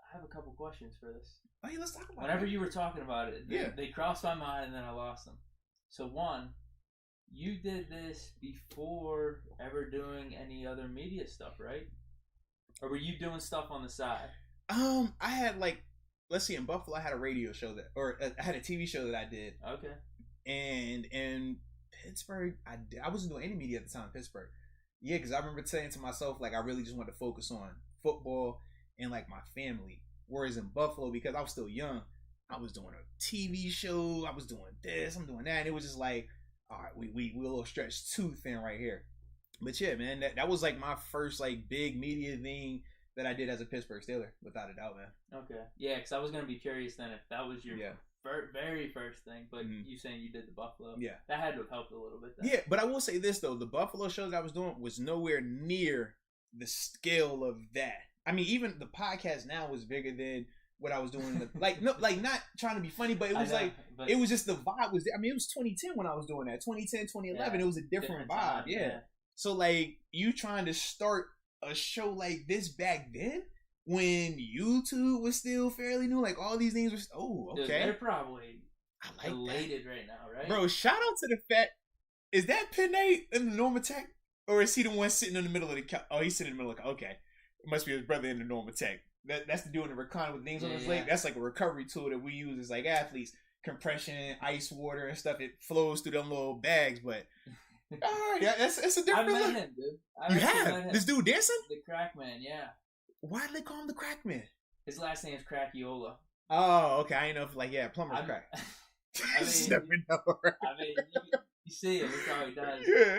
I have a couple questions for this. Oh yeah, let's talk about it. Whenever you were talking about it, they crossed my mind and then I lost them. So one, you did this before ever doing any other media stuff, right? Or were you doing stuff on the side? I had let's see, in Buffalo, I had a radio show I had a TV show that I did. Okay. And in Pittsburgh, I wasn't doing any media at the time in Pittsburgh. Yeah, because I remember saying to myself, like, I really just wanted to focus on football and, like, my family. Whereas in Buffalo, because I was still young, I was doing a TV show, I was doing this, I'm doing that, and it was just like, all right, we a little stretched too thin right here. But yeah, man, that was, like, my first, like, big media thing that I did as a Pittsburgh Steeler, without a doubt, man. Okay. Yeah, because I was going to be curious then if that was your very first thing, but you saying you did the Buffalo. Yeah. That had to have helped a little bit then. Yeah, but I will say this, though. The Buffalo show that I was doing was nowhere near the scale of that. I mean, even the podcast now was bigger than what I was doing. Not trying to be funny, but it was it was just the vibe was there. I mean, it was 2010 when I was doing that. 2010, 2011, it was a different vibe. Time, yeah. So, like, you trying to start a show like this back then when YouTube was still fairly new, like all these things were okay. Dude, they're probably elated right now, right? Bro, shout out to the fact, is that Panay in the Norma Tech? Or is he the one sitting in the middle of the he's sitting in the middle of okay. It must be his brother in the Norma Tech. That's the dude in the recliner with things on his leg. That's like a recovery tool that we use as like athletes. Compression, ice water and stuff. It flows through them little bags, but alright, it's a different I met him, dude. You have? This dude dancing? The Crack Man, yeah. Why do they call him the Crack Man? His last name is Crackiola. Oh, okay. I ain't know if plumber's crack. I mean, never know, right? I mean, you see him. That's how he does. Yeah.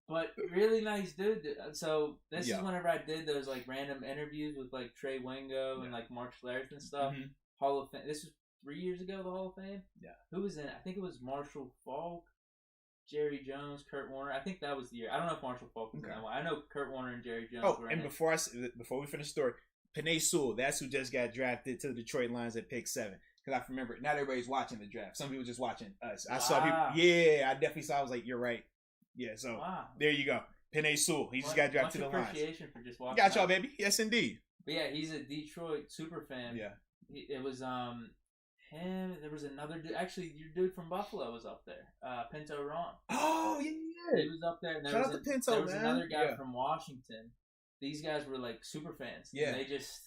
But really nice dude. So this is whenever I did those like random interviews with like Trey Wingo and like Mark Schlereth and stuff. Mm-hmm. Hall of Fame. This was 3 years ago. The Hall of Fame. Yeah. Who was in it? I think it was Marshall Faulk, Jerry Jones, Kurt Warner. I think that was the year. I don't know if Marshall Faulk was in that one. I know Kurt Warner and Jerry Jones. Oh, and before we finish the story, Panay Sewell, that's who just got drafted to the Detroit Lions at pick 7. Because I remember, not everybody's watching the draft. Some people just watching us. I saw people. Yeah, I definitely saw. I was like, you're right. Yeah, so there you go. Panay Sewell. He just got drafted to the Lions. Appreciation for just watching. Got y'all, baby. Yes, indeed. But yeah, he's a Detroit super fan. Yeah. It was him. There was another dude. Actually, your dude from Buffalo was up there. Pinto Ron. Oh yeah. He was up there. And Shout out to Pinto, there was another guy from Washington. These guys were like super fans. Yeah. And they just,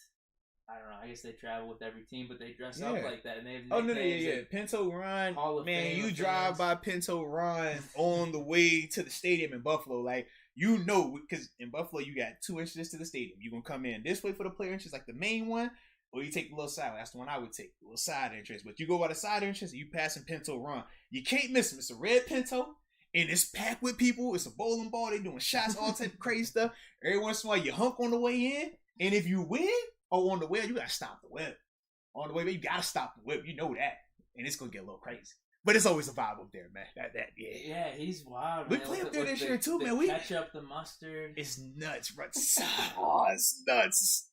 I don't know. I guess they travel with every team, but they dress up like that, and they have no, Pinto Ron, man, you drive by Pinto Ron on the way to the stadium in Buffalo, like you know, because in Buffalo you got 2 entrances to the stadium. You gonna come in this way for the player entrance, like the main one, or you take the little side. That's the one I would take, the little side entrance. But you go by the side entrance, and you passing Pinto Ron. You can't miss him. It's a red Pinto. And it's packed with people. It's a bowling ball. They doing shots, all type of crazy stuff. Every once in a while, you hunk on the way in. And if you win, on the way, you got to stop the whip. On the way, you got to stop the whip. You know that. And it's going to get a little crazy. But it's always a vibe up there, man. Yeah, he's wild, man. We play up there this year, too, man. We ketchup, the mustard. It's nuts, bro. Oh, it's nuts.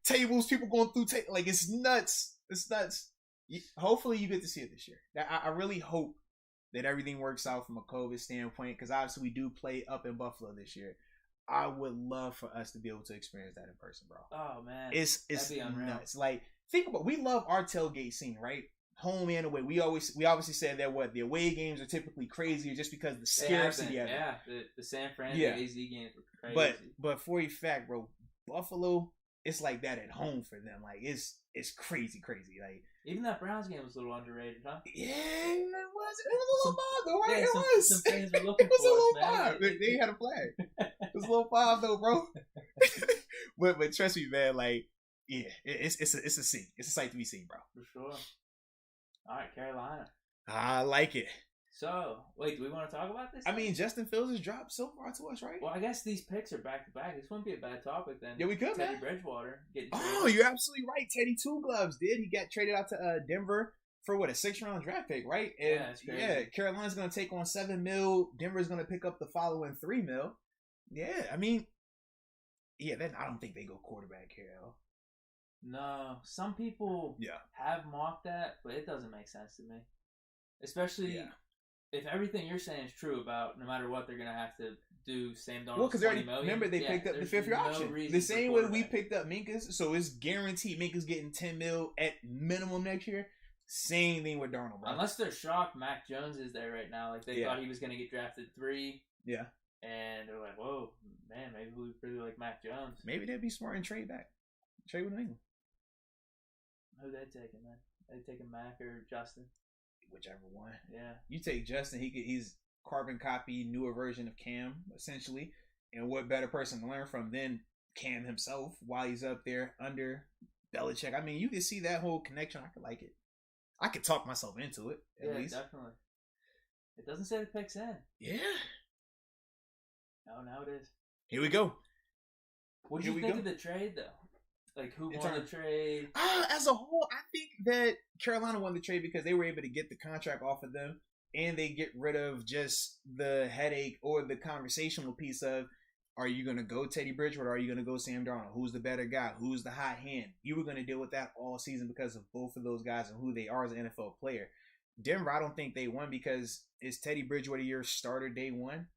Tables, people going through, like, it's nuts. It's nuts. Hopefully, you get to see it this year. I really hope that everything works out from a COVID standpoint, because obviously we do play up in Buffalo this year. I would love for us to be able to experience that in person, bro. Oh man, it's nuts. Like, think about, we love our tailgate scene, right? Home and away. We obviously said that the away games are typically crazier just because of the scarcity of it. Yeah, the San Fran AZ games were crazy. But for a fact, bro, Buffalo, it's like that at home for them. Like it's crazy. Like even that Browns game was a little underrated, huh? Yeah, it was. It was a little vibe though, right? Yeah, some fans were looking for us, man. It was a little vibe. They had a flag. It was a little vibe though, bro. but trust me, man. Like, yeah, it's a sight to be seen, bro. For sure. All right, Carolina. I like it. So, wait, do we want to talk about this? I mean, Justin Fields has dropped so far to us, right? Well, I guess these picks are back to back. This wouldn't be a bad topic then. Yeah, we could, Teddy man. Bridgewater getting Oh, traded. you're absolutely right. Teddy Two Gloves did. He got traded out to Denver for what, a 6th-round draft pick, right? And Yeah, that's crazy. Yeah, Carolina's gonna take on $7 million. Denver's gonna pick up the following $3 million. Yeah, I mean, yeah, then I don't think they go quarterback here, though. No, some people have mocked that, but it doesn't make sense to me. Especially if everything you're saying is true about no matter what they're gonna have to do Sam Darnold. Well, because remember they picked up the 5th-year option. The same way we picked up Minka's, so it's guaranteed Minka's getting $10 million at minimum next year. Same thing with Darnold, bro. Unless they're shocked Mac Jones is there right now. Like, they thought he was going to get drafted 3. Yeah. And they're like, whoa, man, maybe we really like Mac Jones. Maybe they'd be smart and trade back. Trade with New England. Who they taking, man? They taking Mac or Justin? Whichever one. Yeah. You take Justin, he's carbon copy, newer version of Cam, essentially. And what better person to learn from than Cam himself while he's up there under Belichick? I mean, you can see that whole connection. I could like it. I could talk myself into it, at least. Yeah, definitely. It doesn't say the pick's in. Yeah. Oh, now it is. Here we go. What do you think of the trade, though? Like, who won the trade? As a whole, I think that Carolina won the trade because they were able to get the contract off of them, and they get rid of just the headache or the conversational piece of, are you going to go Teddy Bridgewater or are you going to go Sam Darnold? Who's the better guy? Who's the hot hand? You were going to deal with that all season because of both of those guys and who they are as an NFL player. Denver, I don't think they won because is Teddy Bridgewater your starter day one?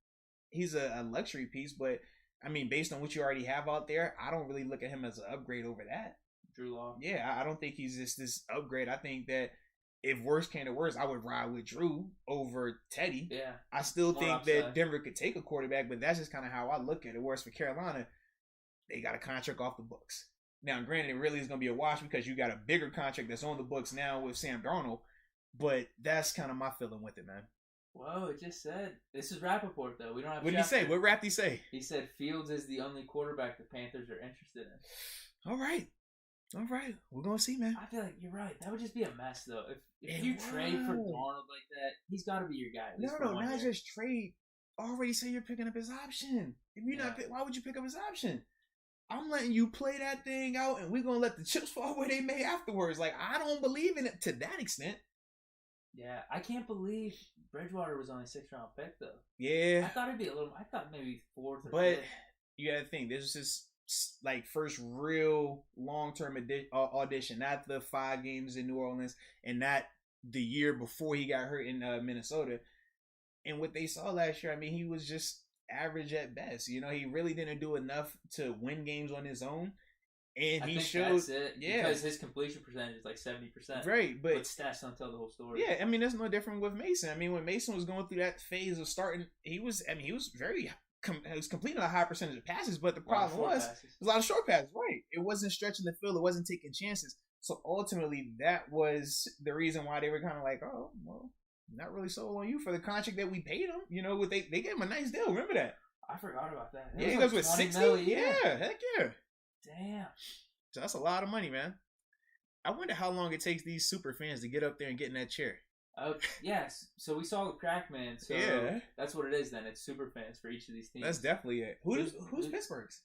He's a luxury piece, but I mean, based on what you already have out there, I don't really look at him as an upgrade over that. Drew Lock. Yeah, I don't think he's just this upgrade. I think that if worse came to worse, I would ride with Drew over Teddy. Yeah. I still think that Denver could take a quarterback, but that's just kind of how I look at it. Whereas for Carolina, they got a contract off the books. Now, granted, it really is going to be a wash because you got a bigger contract that's on the books now with Sam Darnold, but that's kind of my feeling with it, man. Whoa, it just said. This is Rappaport, though. We don't have. What did he say? What rap did he say? He said Fields is the only quarterback the Panthers are interested in. All right. We're going to see, man. I feel like you're right. That would just be a mess, though. If you trade for Darnold like that, he's got to be your guy. No, not just trade. Already say you're picking up his option. If you're not, why would you pick up his option? I'm letting you play that thing out, and we're going to let the chips fall where they may afterwards. Like, I don't believe in it to that extent. Yeah, I can't believe Bridgewater was only a 6th-round pick, though. Yeah. I thought it'd be a little. I thought maybe 4th or 5th. But you got to think, this is like first real long-term audition, not the 5 games in New Orleans and not the year before he got hurt in Minnesota. And what they saw last year, I mean, he was just average at best. You know, he really didn't do enough to win games on his own. And he showed, that's it, because his completion percentage is like 70%. Right, but stats don't tell the whole story. Yeah, I mean that's no different with Mason. I mean, when Mason was going through that phase of starting, he was completing a high percentage of passes, but the problem was a lot of short passes. Right, it wasn't stretching the field, it wasn't taking chances. So ultimately, that was the reason why they were kind of like, oh, well, not really sold on you for the contract that we paid him. You know, they gave him a nice deal. Remember that? I forgot about that. Yeah, he goes with 60. Yeah, heck yeah. Damn. So that's a lot of money, man. I wonder how long it takes these super fans to get up there and get in that chair. Yes. So we saw the Crackman. So that's what it is then. It's super fans for each of these teams. That's definitely it. Who's Pittsburgh's?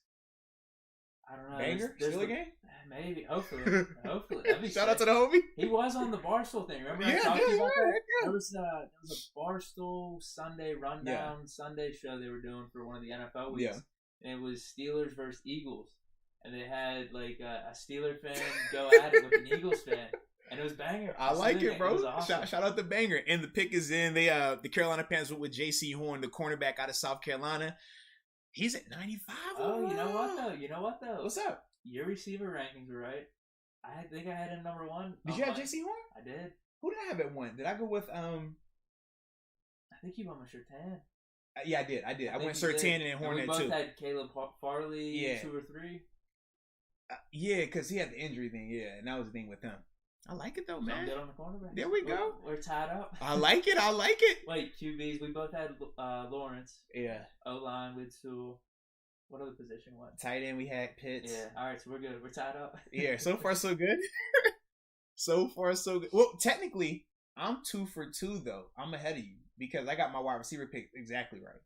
I don't know. Banger? Still a game? Maybe. Hopefully. That'd be Shout out to the homie. He was on the Barstool thing. Remember I talked to you about that? There was a Barstool Sunday rundown Sunday show they were doing for one of the NFL weeks. Yeah. And it was Steelers versus Eagles. And they had like a Steeler fan go at it with an Eagles fan. And it was banger. I like it, bro. Awesome. Shout out to Banger. And the pick is in. The Carolina Panthers with J.C. Horn, the cornerback out of South Carolina. He's at 95. Oh, you know what though? What's up? Your receiver rankings were right. I think I had him number 1. Did you have J.C. Horn? I did. Who did I have at 1? Did I go with I think you went with Surtain. Yeah, I did. I went Surtain and then Horn at 2. We both had Caleb Farley 2 or 3. Yeah, because he had the injury thing. Yeah, and that was the thing with him. I like it though, man. Good on the cornerback. There we go. We're tied up. I like it. Wait, QBs. We both had Lawrence. Yeah. O-line with Sewell. What other position was? Tight end we had Pitts. Yeah. All right, so we're good. We're tied up. Yeah. So far, so good. So far, so good. Well, technically, I'm 2 for 2 though. I'm ahead of you because I got my wide receiver pick exactly right.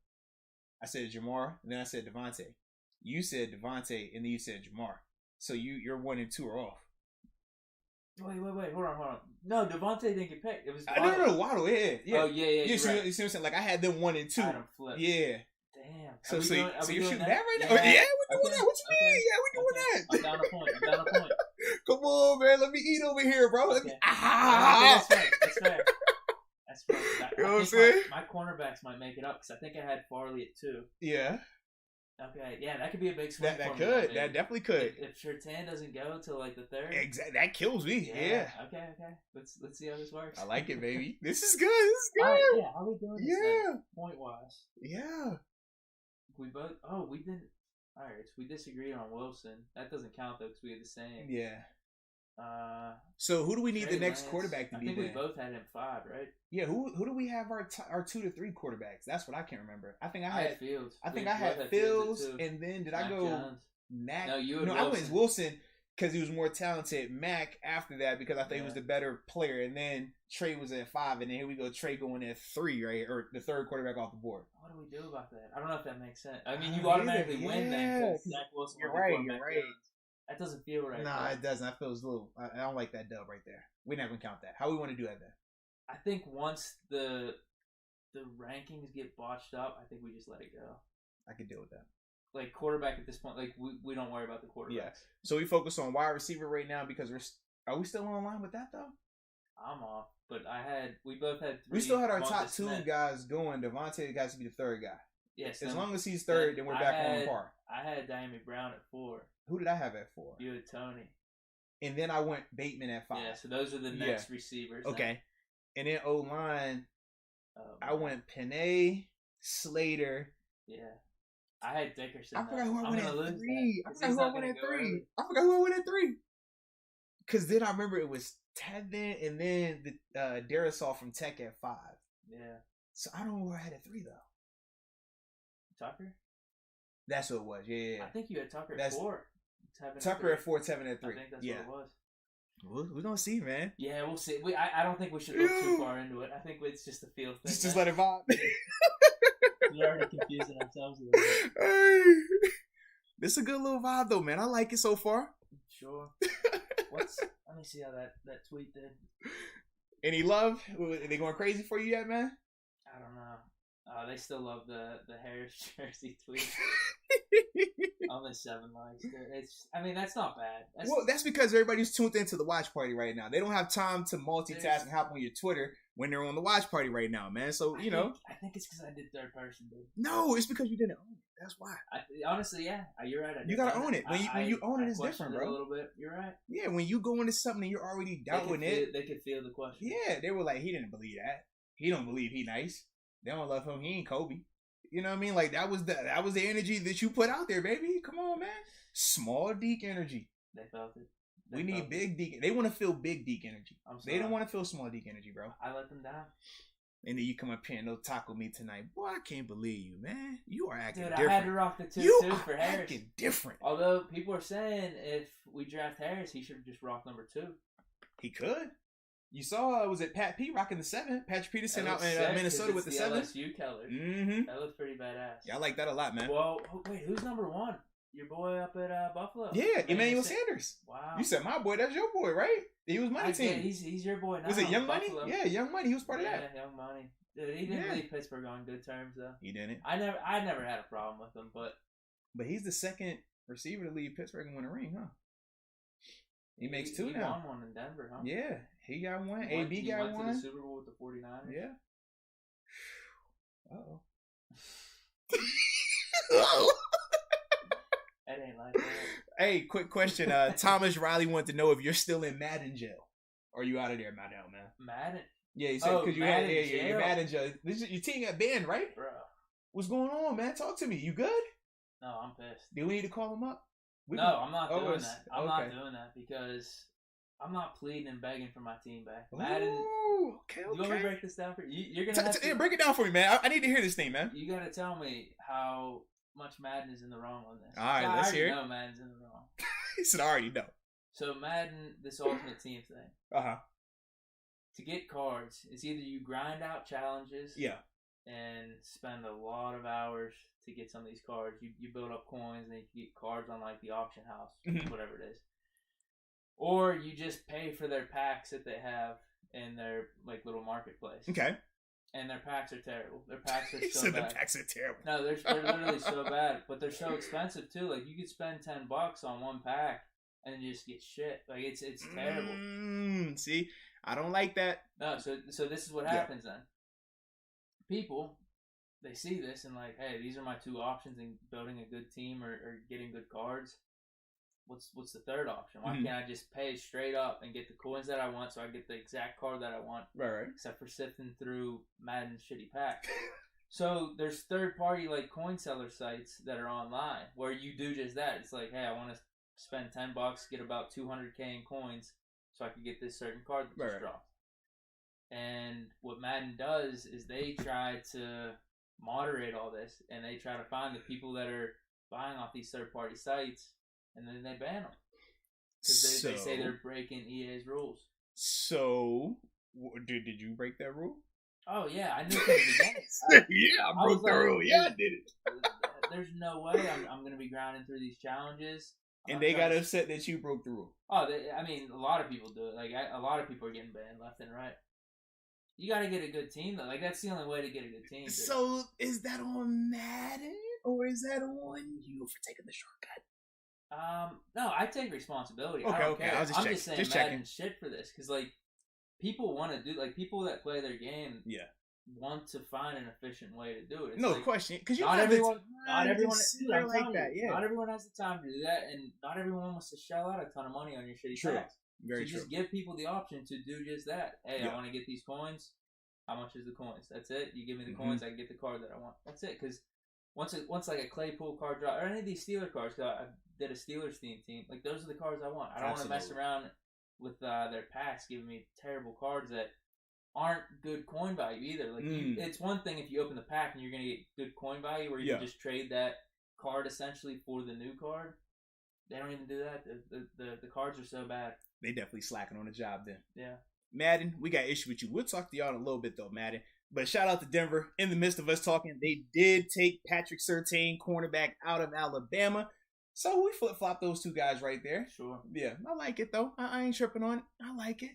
I said Jamar, and then I said Devontae. You said Devontae, and then you said Jamar. So you're 1 and 2 are off. Wait, hold on. No, Devontae didn't get picked. It was no, Waddle, yeah. Oh, yeah. You see what I'm saying? Like, I had them 1 and 2. I had them flipped. Yeah. Damn. So you're shooting that right now? Yeah, we're doing that. What you mean? Yeah, we're doing that. I'm down a point. Come on, man. Let me eat over here, bro. Okay. That's fair. You know what I'm saying? My cornerbacks might make it up because I think I had Farley at 2. Yeah. Okay, yeah, that could be a big swing. That could. That definitely could. If Surtain doesn't go till like the 3rd. Exactly. That kills me. Yeah. Okay. Let's see how this works. I like it, baby. This is good. All right, yeah, how are we doing this then, point-wise? Yeah. We didn't. All right, so we disagreed on Wilson. That doesn't count though because we had the same. Yeah. So who do we need the next quarterback to be? I think we both had him 5, right? Yeah. Who do we have our 2 to 3 quarterbacks? That's what I can't remember. I think I had Fields. I think I had Fields, and then did I go Jones. Mac? No, you. No, I went Wilson because he was more talented. Mac after that because I think he was the better player, and then Trey was at 5, and then here we go Trey going at 3, right, or the 3rd quarterback off the board. What do we do about that? I don't know if that makes sense. I mean, you automatically win then because Zach Wilson. You're right. That doesn't feel right. Nah, it doesn't. I feel it's a little. I don't like that dub right there. We're not gonna count that. How we want to do that then? I think once the rankings get botched up, I think we just let it go. I could deal with that. Like quarterback at this point, like we don't worry about the quarterbacks. Yeah. So we focus on wide receiver right now because are we still on line with that though? I'm off, but we both had 3. We still had our top 2 guys going. Devontae has to be the 3rd guy. Yes. As long as he's 3rd, then we're back on par. I had Diami Brown at 4. Who did I have at 4? You had Tony. And then I went Bateman at 5. Yeah, so those are the next receivers. Okay. And then O-line, I went Panay, Slater. Yeah. I had Dickerson. I forgot who I went at 3. I forgot who I went at 3. Because then I remember it was Tevin and then the Darisaw from Tech at 5. Yeah. So I don't know who I had at 3 though. Tucker? That's what it was. Yeah. I think you had Tucker at 4. Tucker at 4, Tevin at 3. I think that's what it was. We're gonna see, man. Yeah, we'll see. I don't think we should look too far into it. I think it's just a feel thing. Just let it vibe. We're already confusing ourselves a little bit. Hey, this is a good little vibe though, man. I like it so far. Sure. Let me see how that tweet did. Any love? Are they going crazy for you yet, man? I don't know. They still love the Harris jersey tweet. Only 7 likes. That's not bad. That's because everybody's tuned into the watch party right now. They don't have time to multitask and hop on your Twitter when they're on the watch party right now, man. So, I think it's because I did 3rd person, dude. No, it's because you didn't own it. That's why. Honestly, yeah. You're right. You gotta own it. When you own it, it's different, bro. A little bit. You're right. Yeah, when you go into something and you're already doubting it. They could feel the question. Yeah, they were like, he didn't believe that. He don't believe he nice. They don't love him. He ain't Kobe. You know what I mean? Like that was the energy that you put out there, baby. Come on, man. Small Deke energy. They felt it. We need big Deke. They want to feel big Deke energy. They don't want to feel small Deke energy, bro. I let them down. And then you come up here and no taco me tonight. Boy, I can't believe you, man. You are acting different. Dude, I had to rock the 2 for Harris. Acting different. Although people are saying if we draft Harris, he should just rock number 2. He could. You saw, was it Pat P rocking the 7? Patrick Peterson out in Minnesota with the 7. LSU colors. Mm-hmm. That looks pretty badass. Yeah, I like that a lot, man. Well, wait, who's number 1? Your boy up at Buffalo. Yeah, Emmanuel Sanders. Wow. You said my boy. That's your boy, right? He was Money team. He's your boy now. Was it Young Money? Yeah, Young Money. He was part of that. Yeah, Young Money. Dude, he didn't leave Pittsburgh on good terms, though. He didn't. I never had a problem with him, but he's the second receiver to leave Pittsburgh and win a ring, huh? He makes 2 now. He won one in Denver, huh? Yeah, he got one. AB got one. He went to the Super Bowl with the 49ers. Yeah. Uh-oh. That ain't like that. Hey, quick question. Thomas Riley wanted to know if you're still in Madden jail. Or are you out of there, man? Madden? Yeah, he said because you're Madden jail. Your team got banned, right? Bro. What's going on, man? Talk to me. You good? No, I'm pissed. Do we need to call him up? I'm not doing that. I'm not doing that because I'm not pleading and begging for my team back. Madden. Ooh, okay. You want me to break this down for you? You're gonna have to break it down for me, man. I need to hear this thing, man. You gotta tell me how much Madden is in the wrong on this. All right, let's hear it. I already know Madden's in the wrong. He said, I already know. So Madden, this Ultimate Team thing. Uh-huh. to get cards, it's either you grind out challenges, and spend a lot of hours to get some of these cards. You build up coins, and you get cards on like the auction house, whatever it is, or you just pay for their packs that they have in their like little marketplace. Okay. And their packs are terrible. Their packs are so so bad. The packs are terrible. No, they're literally so bad, but they're so expensive too. Like you could spend $10 on one pack and you just get shit. Like it's terrible. See, I don't like that. No, so this is what happens then. People, they see this and like, hey, these are my two options in building a good team or getting good cards. What's the third option? Why can't I just pay straight up and get the coins that I want so I get the exact card that I want? Right. Except for sifting through Madden's shitty packs. So there's third party like coin seller sites that are online where you do just that. It's like, hey, I want to spend $10, get about 200K in coins so I can get this certain card that just dropped. And what Madden does is they try to moderate all this and they try to find the people that are buying off these third party sites. And then they ban them because they say they're breaking EA's rules. So, did you break that rule? Oh yeah, I knew from the beginning. I broke the rule. Yeah, I did it. There's no way I'm going to be grinding through these challenges. And they got upset that you broke the rule. Oh, I mean, a lot of people do it. Like a lot of people are getting banned left and right. You got to get a good team though. Like that's the only way to get a good team. So is that on Madden or is that on you for taking the shortcut? No, I take responsibility. Okay, I don't care. I was I'm just saying checking. Shit for this because like people want to do like people that play their game. Want to find an efficient way to do it. It's no like, question, because not everyone like that. Yeah, not everyone has the time to do that, and not everyone wants to shell out a ton of money on your shitty packs. Very true. Just give people the option to do just that. Hey, I want to get these coins. How much is the coins? That's it. You give me the coins, I can get the card that I want. That's it. Because once like a Claypool card drop or any of these Steeler cards, cause I did a Steelers team. Like those are the cards I want. I don't want to mess around with their packs giving me terrible cards that aren't good coin value either. Like it's one thing if you open the pack and you're gonna get good coin value where you can just trade that card essentially for the new card. They don't even do that. The cards are so bad. They definitely slacking on the job then. Yeah. Madden, we got issue with you. We'll talk to y'all in a little bit though, Madden. But shout out to Denver. In the midst of us talking, they did take Patrick Surtain, cornerback out of Alabama. So we flip-flop those two guys right there. Sure. Yeah, I like it though. I ain't tripping on it. I like it.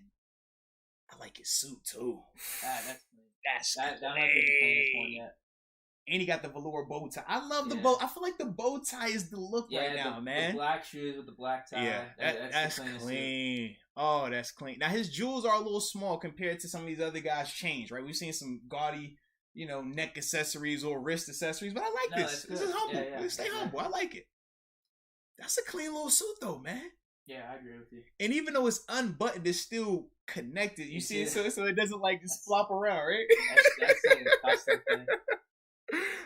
I like his suit too. That's that might be the cleanest one yet. And he got the velour bow tie. I love the bow. I feel like the bow tie is the look right now, man. The black shoes with the black tie. Yeah, that's clean. Suit. Oh, that's clean. Now his jewels are a little small compared to some of these other guys' chains, right? We've seen some gaudy, neck accessories or wrist accessories, but I like this. This is humble. Stay humble. I like it. That's a clean little suit though, man. Yeah, I agree with you. And even though it's unbuttoned, it's still connected. You see it, so it doesn't like just flop around, right? That's like a custom thing.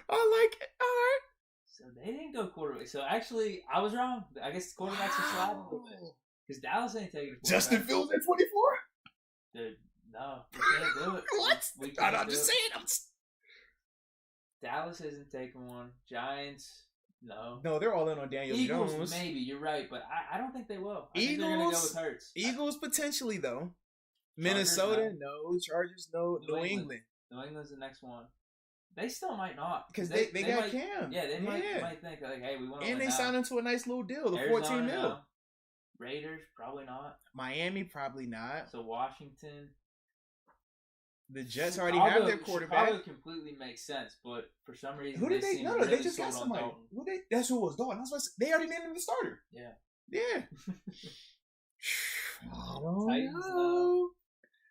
I like it. All right. So they didn't go quarterback. So actually, I was wrong. I guess the quarterbacks are sliding a little bit. Because Dallas ain't taking a Justin Fields at 24? Dude, no. We can't do it. What? I'm just saying. Dallas isn't taking one. Giants, no. No, they're all in on Daniel Eagles, Jones. Maybe. You're right. But I don't think they will. I think they're going to go with Hurts. Eagles potentially, though. Minnesota, no. Chargers, no. New England. New England's the next one. They still might not because they got might, Cam. Yeah, they might think like, hey, we want to. And they signed into a nice little deal, the Arizona, 14 mil. No. Raiders probably not. Miami probably not. So Washington. The Jets already have their quarterback. Chicago completely makes sense, but for some reason who did they? No, really they just got somebody. That's who it was Dalton. They already named him the starter. Yeah. I don't know.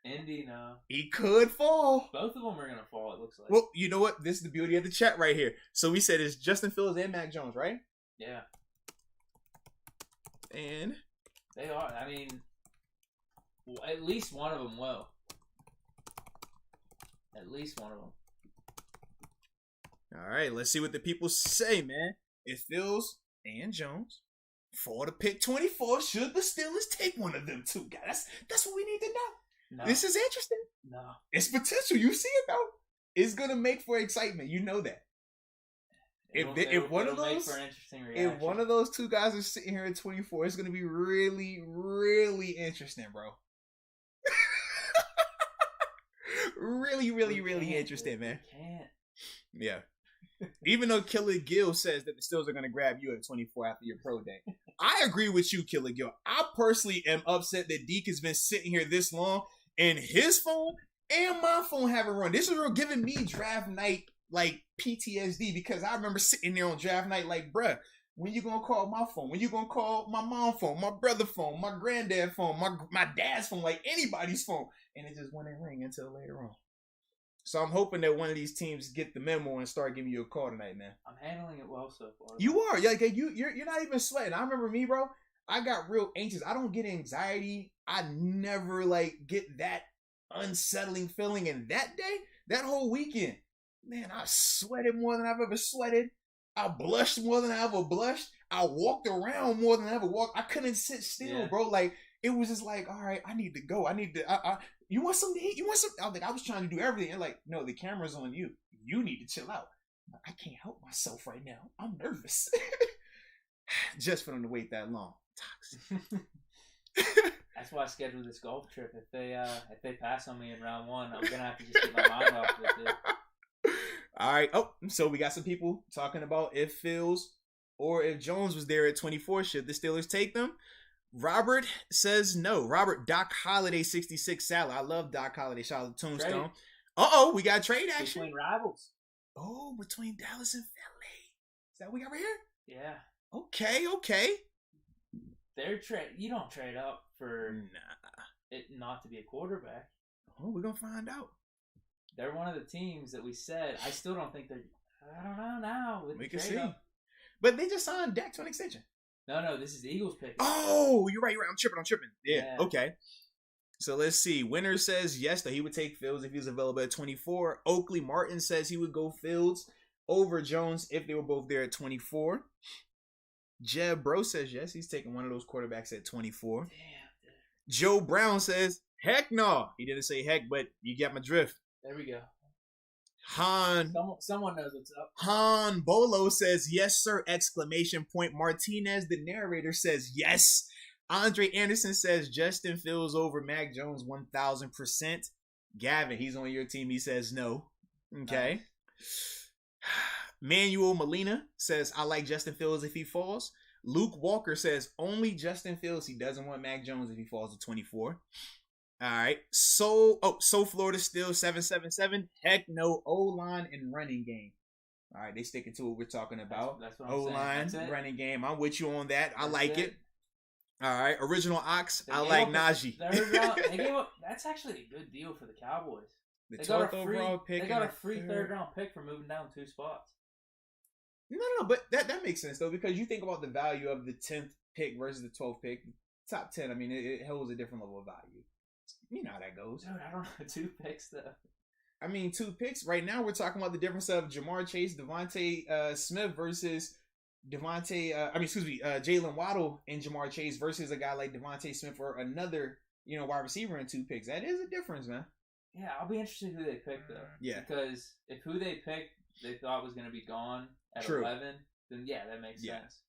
Indy, no. He could fall. Both of them are going to fall, it looks like. Well, you know what? This is the beauty of the chat right here. So we said it's Justin Fields and Mac Jones, right? Yeah. And? They are. I mean, at least one of them will. At least one of them. All right, let's see what the people say, man. It Fields and Jones. For the pick 24, should the Steelers take one of them two guys? That's what we need to know. No. This is interesting. No. It's potential. You see it, though. It's going to make for excitement. You know that. If one of those two guys are sitting here at 24, it's going to be really, really interesting, bro. really interested, man. Can't. Yeah. Even though Killer Gill says that the Steelers are going to grab you at 24 after your pro day. I agree with you, Killer Gill. I personally am upset that Deke has been sitting here this long and his phone and my phone haven't run. This is giving me draft night like PTSD because I remember sitting there on draft night like, bruh, when you gonna call my phone? When you gonna call my mom's phone, my brother's phone, my granddad's phone, my dad's phone, like anybody's phone? And it just wouldn't ring until later on. So I'm hoping that one of these teams get the memo and start giving you a call tonight, man. I'm handling it well so far. You are. You're not even sweating. I remember me, bro. I got real anxious. I don't get anxiety. I never get that unsettling feeling. And that day, that whole weekend, man, I sweated more than I've ever sweated. I blushed more than I ever blushed. I walked around more than I ever walked. I couldn't sit still, bro. Like, it was just like, all right, I need to go. You want something to eat? You want something? I was trying to do everything. And like, no, the camera's on you. You need to chill out. I can't help myself right now. I'm nervous. Just for them to wait that long. Toxic. That's why I scheduled this golf trip. If they pass on me in round 1, I'm gonna have to just get my mind off with it. All right. Oh, so we got some people talking about if Fields or if Jones was there at 24, should the Steelers take them? Robert says no. Robert Doc Holiday 66 Salad. I love Doc Holiday. Shout out to Tombstone. We got trade action between rivals. Oh, between Dallas and Philly. Is that what we got right here? Yeah. Okay. You don't trade up for it not to be a quarterback. Oh, we're gonna find out. They're one of the teams that we said. I still don't think they're. I don't know now. We can see. But they just signed Dak to an extension. No, this is the Eagles pick. Oh, you're right. I'm tripping. Yeah. Okay. So let's see. Winner says yes, that he would take Fields if he was available at 24. Oakley Martin says he would go Fields over Jones if they were both there at 24. Jeb Bro says yes, he's taking one of those quarterbacks at 24. Damn. Joe Brown says, heck no. He didn't say heck, but you get my drift. There we go. Someone knows what's up. Han Bolo says, yes, sir, exclamation point. Martinez, the narrator, says yes. Andre Anderson says Justin Fields over Mac Jones 1,000%. Gavin, he's on your team. He says no. Okay. Nice. Manuel Molina says, I like Justin Fields if he falls. Luke Walker says, only Justin Fields. He doesn't want Mac Jones if he falls to 24. All right. So Florida still 777. Heck no. O-line and running game. All right. They sticking to what we're talking about. That's what I'm saying. O-line, running game. I'm with you on that. I like it. All right. Original Ox. I like Najee. They gave up. That's actually a good deal for the Cowboys. The 12th overall pick. They got a free third-round pick for moving down 2 spots. No, but that makes sense, though, because you think about the value of the 10th pick versus the 12th pick. Top 10, I mean, it holds a different level of value. You know how that goes. Dude, I don't know. 2 picks, though. I mean, 2 picks. Right now, we're talking about the difference of Jamar Chase, Devontae Smith versus Jalen Waddle and Jamar Chase versus a guy like Devontae Smith or another, wide receiver in 2 picks. That is a difference, man. Yeah, I'll be interested who they pick, though. Yeah. Because if who they picked they thought was going to be gone at 11, then yeah, that makes sense.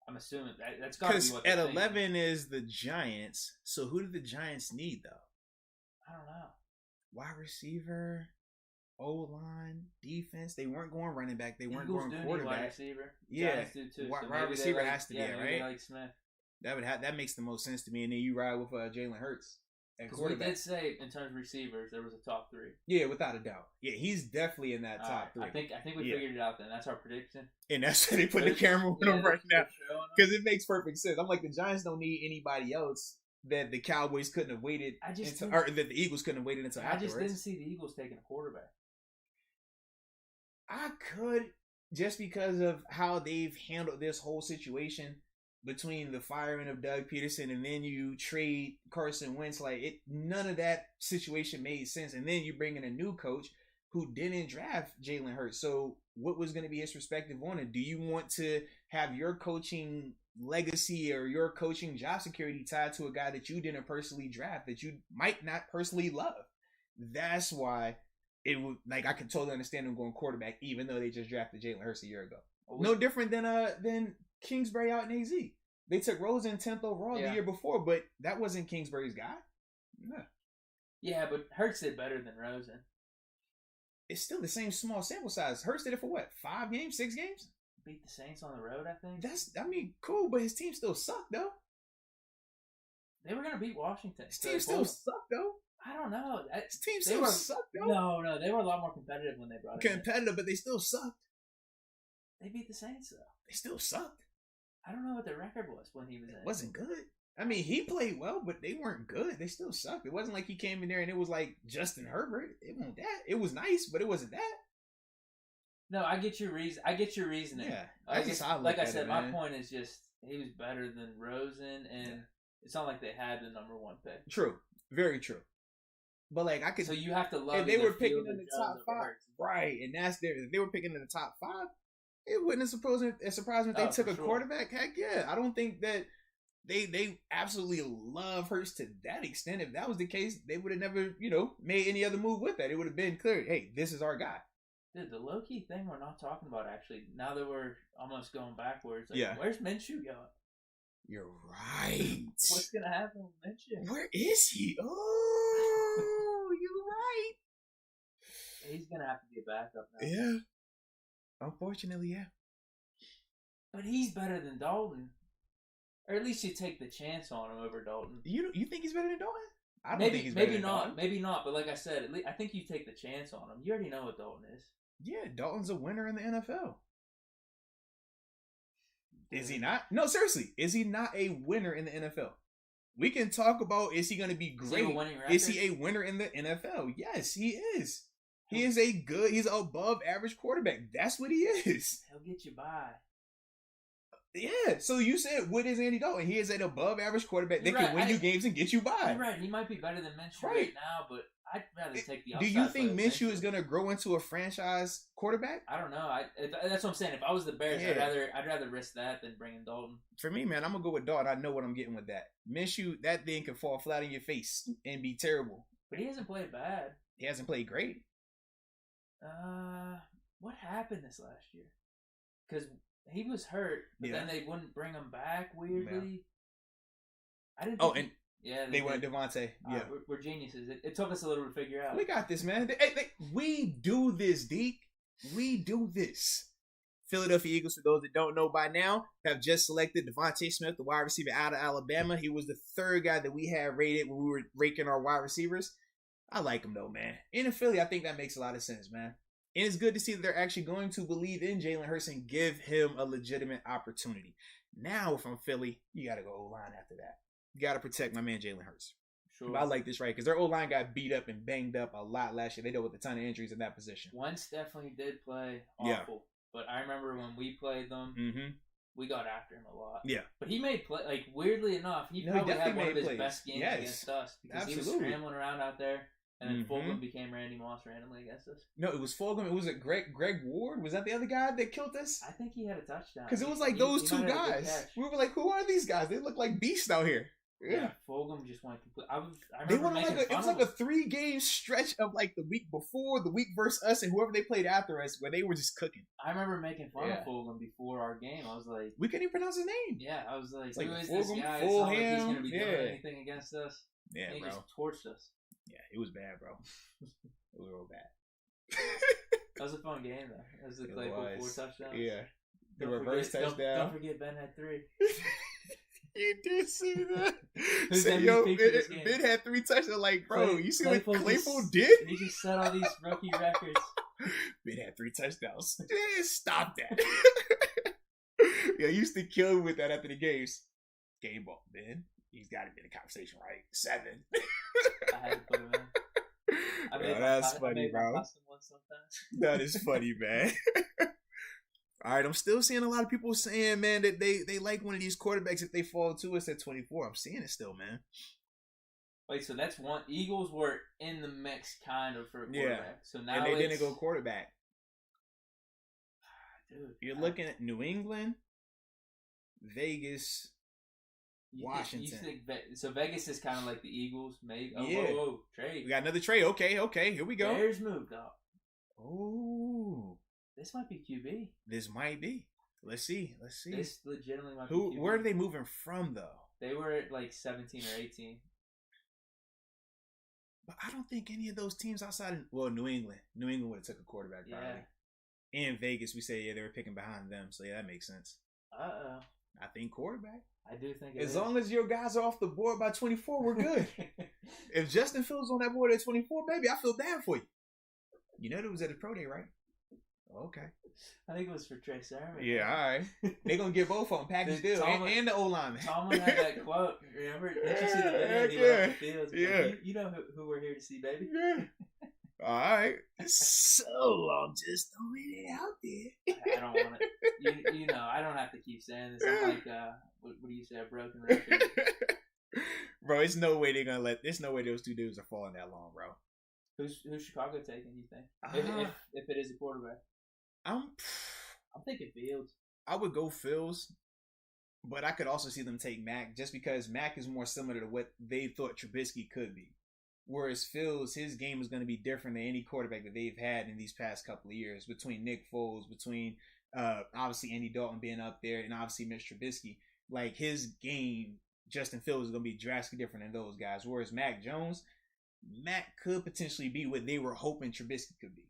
I'm assuming that's got to be what they're at 11 is the Giants. So who do the Giants need, though? I don't know. Wide receiver, O-line, defense. They weren't going running back. They weren't Eagles going quarterback. Wide receiver. Yeah, Giants do too. Wide receiver has to be it, right? Like Smith. That makes the most sense to me. And then you ride with Jalen Hurts. Because we did say in terms of receivers, there was a top 3. Yeah, without a doubt. Yeah, he's definitely in that top 3. I think we figured it out then. That's our prediction. And that's why they put the camera on him right now. Because it makes perfect sense. I'm like, the Giants don't need anybody else that the Cowboys couldn't have waited or that the Eagles couldn't have waited until afterwards. I just didn't see the Eagles taking a quarterback. I could, just because of how they've handled this whole situation between the firing of Doug Peterson and then you trade Carson Wentz. None of that situation made sense. And then you bring in a new coach who didn't draft Jalen Hurts. So what was going to be his perspective on it? Do you want to have your coaching legacy or your coaching job security tied to a guy that you didn't personally draft, that you might not personally love? That's why it would, I could totally understand them going quarterback, even though they just drafted Jalen Hurts a year ago. No different than Kingsbury out in AZ. They took Rosen 10th overall the year before, but that wasn't Kingsbury's guy. Yeah. Yeah, but Hurts did better than Rosen. It's still the same small sample size. Hurts did it for what? 5 games, 6 games? Beat the Saints on the road, I think. Cool, but his team still sucked though. They were gonna beat Washington. His team still sucked though. I don't know. His team still sucked though. No, they were a lot more competitive when they brought it. Competitive, but they still sucked. They beat the Saints though. They still sucked. I don't know what their record was when he was in. It wasn't good. I mean, he played well, but they weren't good. They still sucked. It wasn't like he came in there and it was like Justin Herbert. It wasn't that. It was nice, but it wasn't that. No, I get your reason. I get your reasoning. Yeah, like I said, my point is just he was better than Rosen, and it's not like they had the number 1 pick. True, very true. But like I could, so you have to love. If they were picking in the top 5, right? And that's their. If they were picking in the top 5, it wouldn't surprise me if they took a quarterback. Heck yeah, I don't think that they absolutely love Hurts to that extent. If that was the case, they would have never made any other move with that. It would have been clear. Hey, this is our guy. Dude, the low-key thing we're not talking about, actually, now that we're almost going backwards, where's Minshew going? You're right. What's going to happen with Minshew? Where is he? Oh, you're right. He's going to have to be a backup now. Yeah. Unfortunately, yeah. But he's better than Dalton. Or at least you take the chance on him over Dalton. You think he's better than Dalton? I don't think he's maybe not. Maybe not. But like I said, at least, I think you take the chance on him. You already know what Dalton is. Yeah, Dalton's a winner in the NFL. Is he not? No, seriously. Is he not a winner in the NFL? We can talk about, is he going to be great? Is he a winner in the NFL? Yes, he is. He's an above average quarterback. That's what he is. He'll get you by. Yeah, so you said, what is Andy Dalton? He is an above average quarterback that can win you games and get you by. You're right. He might be better than Minshew right now, but I'd rather take the upside. Do you think Minshew is going to grow into a franchise quarterback? I don't know. That's what I'm saying. If I was the Bears, I'd rather risk that than bringing Dalton. For me, man, I'm going to go with Dalton. I know what I'm getting with that. Minshew, that thing can fall flat on your face and be terrible. But he hasn't played bad. He hasn't played great. What happened this last year? Because he was hurt, but then they wouldn't bring him back weirdly. Yeah. They went Devontae. Yeah, we're geniuses. It took us a little to figure out. We got this, man. We do this, Deke. We do this. Philadelphia Eagles, for those that don't know by now, have just selected Devontae Smith, the wide receiver out of Alabama. He was the 3rd guy that we had rated when we were ranking our wide receivers. I like him, though, man. In Philly, I think that makes a lot of sense, man. And it's good to see that they're actually going to believe in Jalen Hurts and give him a legitimate opportunity. Now, if I'm Philly, you got to go O-line after that. You got to protect my man Jalen Hurts. Sure. I like this, right? Because their O-line got beat up and banged up a lot last year. They dealt with a ton of injuries in that position. Wentz definitely did play awful. But I remember when we played them, we got after him a lot. Yeah. But he made play, like, weirdly enough, he probably had one of his best games against us. Because he was scrambling around out there. And then Fulgham became Randy Moss randomly against us. No, it was Fulgham. It was Greg Ward. Was that the other guy that killed us? I think he had a touchdown. Because it was like those two guys. We were like, who are these guys? They look like beasts out here. Yeah, Fulgham just went complete. I remember it was like a 3-game stretch of like the week before, the week versus us, and whoever they played after us, where they were just cooking. I remember making fun of Fulgham before our game. I was like, we couldn't even pronounce his name. Yeah, I was like, who is this guy? It's not like he's going to be doing anything against us. Yeah, and he bro. just torched us. Yeah, it was bad, bro. It was real bad. That was a fun game, though. That was the Claypool 4 touchdowns. Yeah. The reverse touchdown. Don't forget Ben had 3. You did see that. Ben had 3 touchdowns. Like, bro, you see what Claypool did? He just set all these rookie records. Ben had 3 touchdowns. Stop that. Yeah, I used to kill him with that after the games. Game ball, Ben. He's got to be in the conversation, right? 7. I had to put him in. That's funny, bro. That is funny, man. All right, I'm still seeing a lot of people saying, man, that they like one of these quarterbacks if they fall to us at 24. I'm seeing it still, man. Wait, so that's one. Eagles were in the mix kind of for a quarterback. Yeah. So now and they didn't go quarterback. Dude, you're looking at New England, Vegas, Washington. So Vegas is kind of like the Eagles, maybe. Oh, yeah. Whoa, trade. We got another trade. Okay, here we go. Bears moved up. Oh, this might be QB. This might be. Let's see. This legitimately might be QB. Where are they moving from, though? They were at like 17 or 18. But I don't think any of those teams outside of New England would have took a quarterback probably. In Vegas, we say they were picking behind them, so that makes sense. I think quarterback. I do think as long as your guys are off the board by 24, we're good. If Justin Fields on that board at 24, baby, I feel bad for you. You know that was at his pro day, right? Okay. I think it was for Trey Sermon. Yeah, all right. They're going to get both of them package deal and the O-lineman. Tomlin had that quote. Remember? Did you see the video? He went off the field. Yeah. Like, you know who we're here to see, baby. Yeah. All right. So I'm just throwing it out there. I don't want it. You know, I don't have to keep saying this. I'm like, what do you say, a broken record? Bro, there's no way those two dudes are falling that long, bro. Who's Chicago taking, you think? If it is a quarterback. I'm thinking Fields. I would go Fields, but I could also see them take Mac just because Mac is more similar to what they thought Trubisky could be. Whereas Fields, his game is going to be different than any quarterback that they've had in these past couple of years. Between Nick Foles, between obviously Andy Dalton being up there, and obviously Mitch Trubisky, like his game, Justin Fields is going to be drastically different than those guys. Whereas Mac could potentially be what they were hoping Trubisky could be.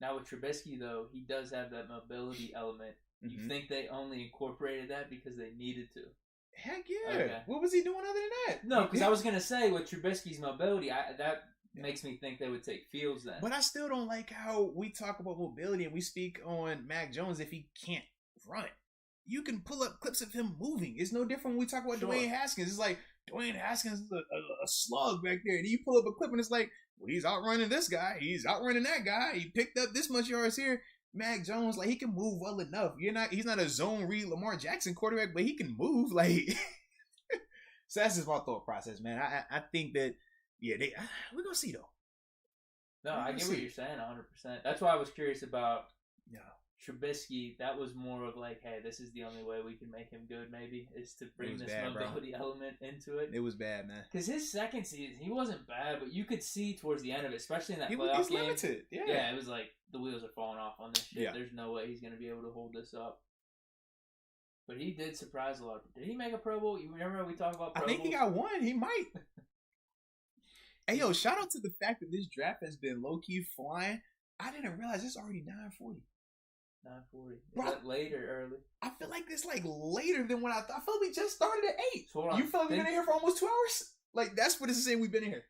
Now with Trubisky, though, he does have that mobility element. Mm-hmm. You think they only incorporated that because they needed to? Heck yeah. Okay. What was he doing other than that? No, because I was going to say, with Trubisky's mobility, that makes me think they would take Fields then. But I still don't like how we talk about mobility and we speak on Mac Jones if he can't run. You can pull up clips of him moving. It's no different when we talk about Dwayne Haskins. It's like, Dwayne Haskins is a slug back there. And you pull up a clip and it's like, well, he's outrunning this guy. He's outrunning that guy. He picked up this much yards here. Mac Jones, like, he can move well enough. He's not a zone read Lamar Jackson quarterback, but he can move. Like, so that's just my thought process, man. I think that, we're going to see, though. No, I get what you're saying 100%. That's why I was curious about Trubisky. That was more of like, hey, this is the only way we can make him good, maybe, is to bring this mobility element into it. It was bad, man. Because his second season, he wasn't bad, but you could see towards the end of it, especially in that playoff game. Limited. Yeah, it was like the wheels are falling off on this shit. Yeah. There's no way he's going to be able to hold this up. But he did surprise a lot. Did he make a Pro Bowl? You remember we talked about Pro Bowls? I think he got one. He might. Hey, yo, shout out to the fact that this draft has been low-key flying. I didn't realize it's already 9:40. 9:40. Is that late or early? I feel like it's like later than what I thought. I feel like we just started at 8. So you feel like we've been in here for almost 2 hours? Like, that's what it's saying we've been in here.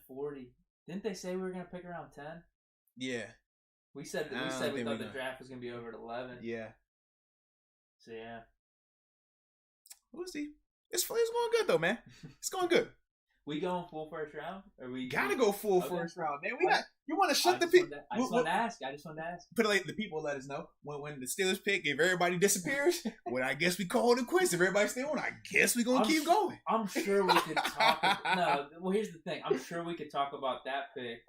9:40. Didn't they say we were going to pick around 10? Yeah. We said we thought the draft was going to be over at 11. Yeah. So, yeah. We'll see. It's going good, though, man. It's going good. We going full first round? Or we gotta go full first round, man. You want to shut the people? I just want to ask. Put it like the people let us know when the Steelers pick. If everybody disappears, well, I guess we call it quits. If everybody stay on, I guess we gonna keep going. I'm sure we could talk. Well, here's the thing. I'm sure we could talk about that pick.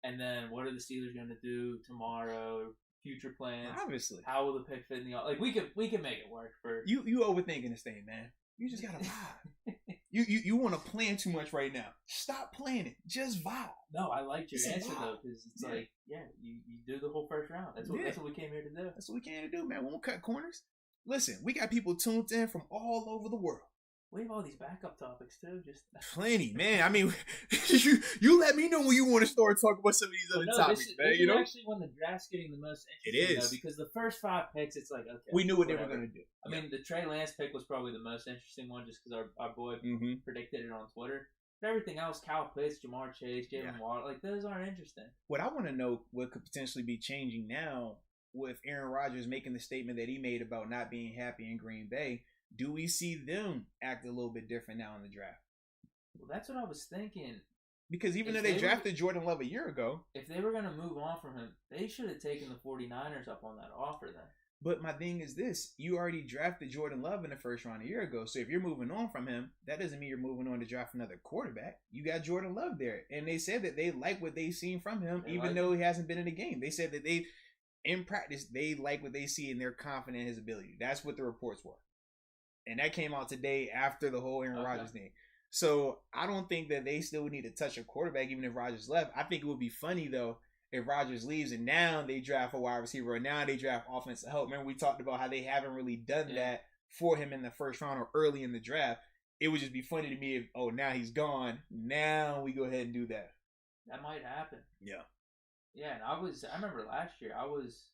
And then what are the Steelers gonna do tomorrow? Future plans. Obviously. How will the pick fit in the we can make it work for you. You overthinking this thing, man. You just gotta vibe. You want to plan too much right now. Stop planning. Just vibe. No, I like your answer though, because it's like, you do the whole first round. That's what we came here to do. That's what we came here to do, man. We won't cut corners. Listen, we got people tuned in from all over the world. We have all these backup topics too. Just plenty, man. I mean, you let me know when you want to start talking about some of these other topics, man. This is actually when the draft's getting the most interesting. It is, though, because the first 5 picks, it's like, okay, we knew what they were going to do. I mean, the Trey Lance pick was probably the most interesting one, just because our boy predicted it on Twitter. But everything else, Kyle Pitts, Jamar Chase, Jalen Waddle, like those aren't interesting. What I want to know, what could potentially be changing now with Aaron Rodgers making the statement that he made about not being happy in Green Bay. Do we see them act a little bit different now in the draft? Well, that's what I was thinking. Because even though they drafted Jordan Love a year ago. If they were going to move on from him, they should have taken the 49ers up on that offer then. But my thing is this. You already drafted Jordan Love in the first round a year ago. So if you're moving on from him, that doesn't mean you're moving on to draft another quarterback. You got Jordan Love there. And they said that they like what they've seen from him, even though he hasn't been in the game. They said that in practice, they like what they see and they're confident in his ability. That's what the reports were. And that came out today after the whole Aaron Rodgers thing. So I don't think that they still would need to touch a quarterback even if Rodgers left. I think it would be funny, though, if Rodgers leaves and now they draft a wide receiver or now they draft offensive help. Remember, we talked about how they haven't really done that for him in the first round or early in the draft. It would just be funny to me if, now he's gone. Now we go ahead and do that. that might happen. Yeah. Yeah, and I remember last year I was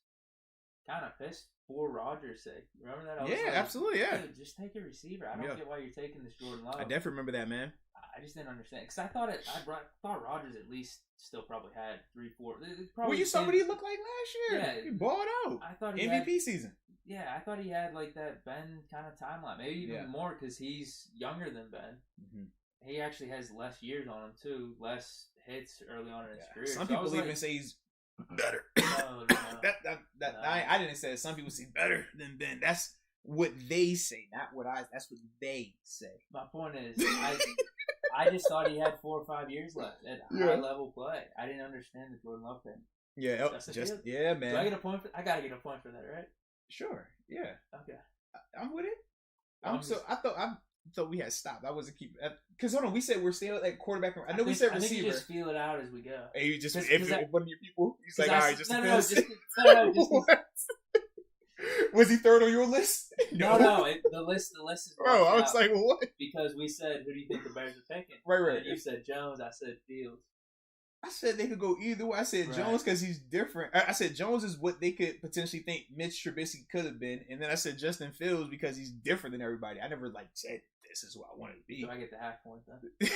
kind of pissed for Rodgers' sake. Remember that? I was like, absolutely, yeah. Dude, just take a receiver. I don't get why you're taking this Jordan Love. I definitely remember that, man. I just didn't understand because I thought Rodgers at least still probably had 3-4. Well, you saw what he looked like last year. Yeah, he balled out. I thought MVP season. Yeah, I thought he had like that Ben kind of timeline, maybe even more because he's younger than Ben. Mm-hmm. He actually has less years on him too, less hits early on in his career. Some people even say he's better. No. I didn't say it. Some people say better than Ben. That's what they say, not what I. That's what they say. My point is, I just thought he had 4 or 5 years left at high level play. I didn't understand the Jordan Love thing. Yeah, man. Do I get a point? I gotta get a point for that, right? Sure. Yeah. Okay. I'm with it. I thought we had stopped. I wasn't keeping because hold on. We said we're still at quarterback. I know we said receiver. I think you just feel it out as we go. And you just if one of your people, he's like, all right, just was he third on your list? No. The list is. Bro, I was like, what? Because we said, who do you think the Bears are picking? Right. And you said Jones. I said Fields. I said they could go either way. I said Jones because he's different. I said Jones is what they could potentially think Mitch Trubisky could have been, and then I said Justin Fields because he's different than everybody. I never said this is what I wanted to be. So I get the half point then.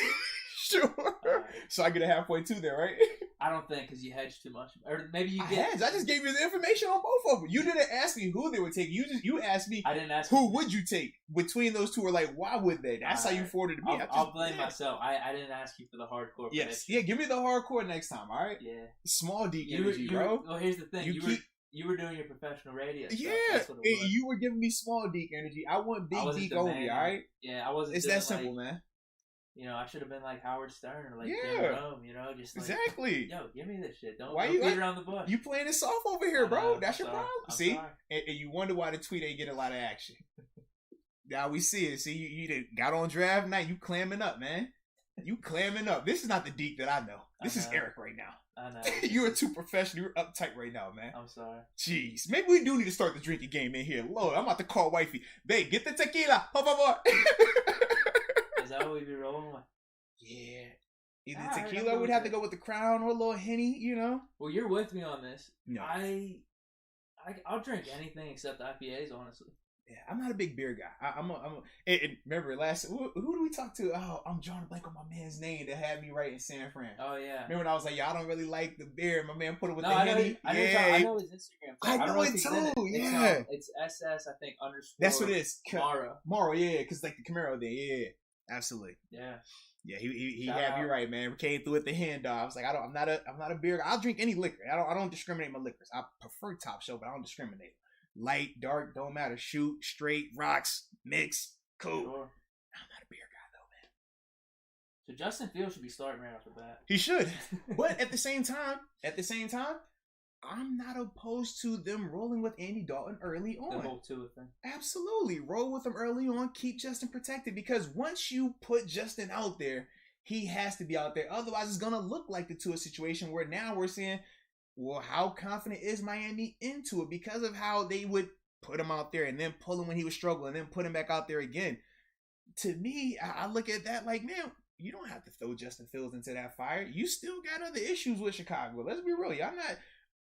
Sure. Right. So I get a half point too there, right? I don't think because you hedged too much, or maybe you hedged. I just gave you the information on both of them. You didn't ask me who they would take. You asked me. I didn't ask who would you take between those two, or like why would they? That's how you forwarded to me. I'll blame myself. I didn't ask you for the hardcore. Yes, yeah. Give me the hardcore next time. All right. Yeah. Small Deke energy, bro. Well, here's the thing. You were doing your professional radio stuff. Yeah, you were giving me small Deke energy. I want big Deke only. All right. Yeah, I wasn't. It's that simple, man. You know, I should have been like Howard Stern or like Jim Rome, you know, just like, exactly. Yo, give me this shit. Don't beat around the bush. You playing it soft over here, bro. That's your problem. See? And you wonder why the tweet ain't getting a lot of action. Now we see it. See, you got on draft night. You clamming up, man. You clamming up. This is not the Deke that I know. This is Eric right now. I know. You're too professional. You're uptight right now, man. I'm sorry. Jeez. Maybe we do need to start the drinking game in here. Lord, I'm about to call wifey. Babe, get the tequila. Por favor. Is that what we be rolling with? Yeah. Either tequila would have to go with the Crown or a little Henny, you know? Well, you're with me on this. No. I'll drink anything except IPAs, honestly. Yeah, I'm not a big beer guy. Remember who do we talk to? Oh, I'm drawing a blank on my man's name that had me right in San Fran. Oh, yeah. Remember when I was like, I don't really like the beer. My man put it with the Henny. I know his Instagram. I know it too. Yeah. It's SS, I think, _. That's what it is. Maro, yeah. Because like the Camaro there. Yeah. Absolutely. Yeah. Yeah, he had me right, man. We came through with the hand dog. I was like, I'm not a beer guy. I'll drink any liquor. I don't discriminate my liquors. I prefer top shelf, but I don't discriminate. Light, dark, don't matter. Shoot, straight, rocks, mix, cool. Sure. I'm not a beer guy though, man. So Justin Fields should be starting right off the bat. He should. But at the same time, I'm not opposed to them rolling with Andy Dalton early on. The whole Tua thing. Absolutely. Roll with him early on. Keep Justin protected. Because once you put Justin out there, he has to be out there. Otherwise, it's going to look like the Tua situation where now we're saying, well, how confident is Miami into it? Because of how they would put him out there and then pull him when he was struggling and then put him back out there again. To me, I look at that like, man, you don't have to throw Justin Fields into that fire. You still got other issues with Chicago. Let's be real. I'm not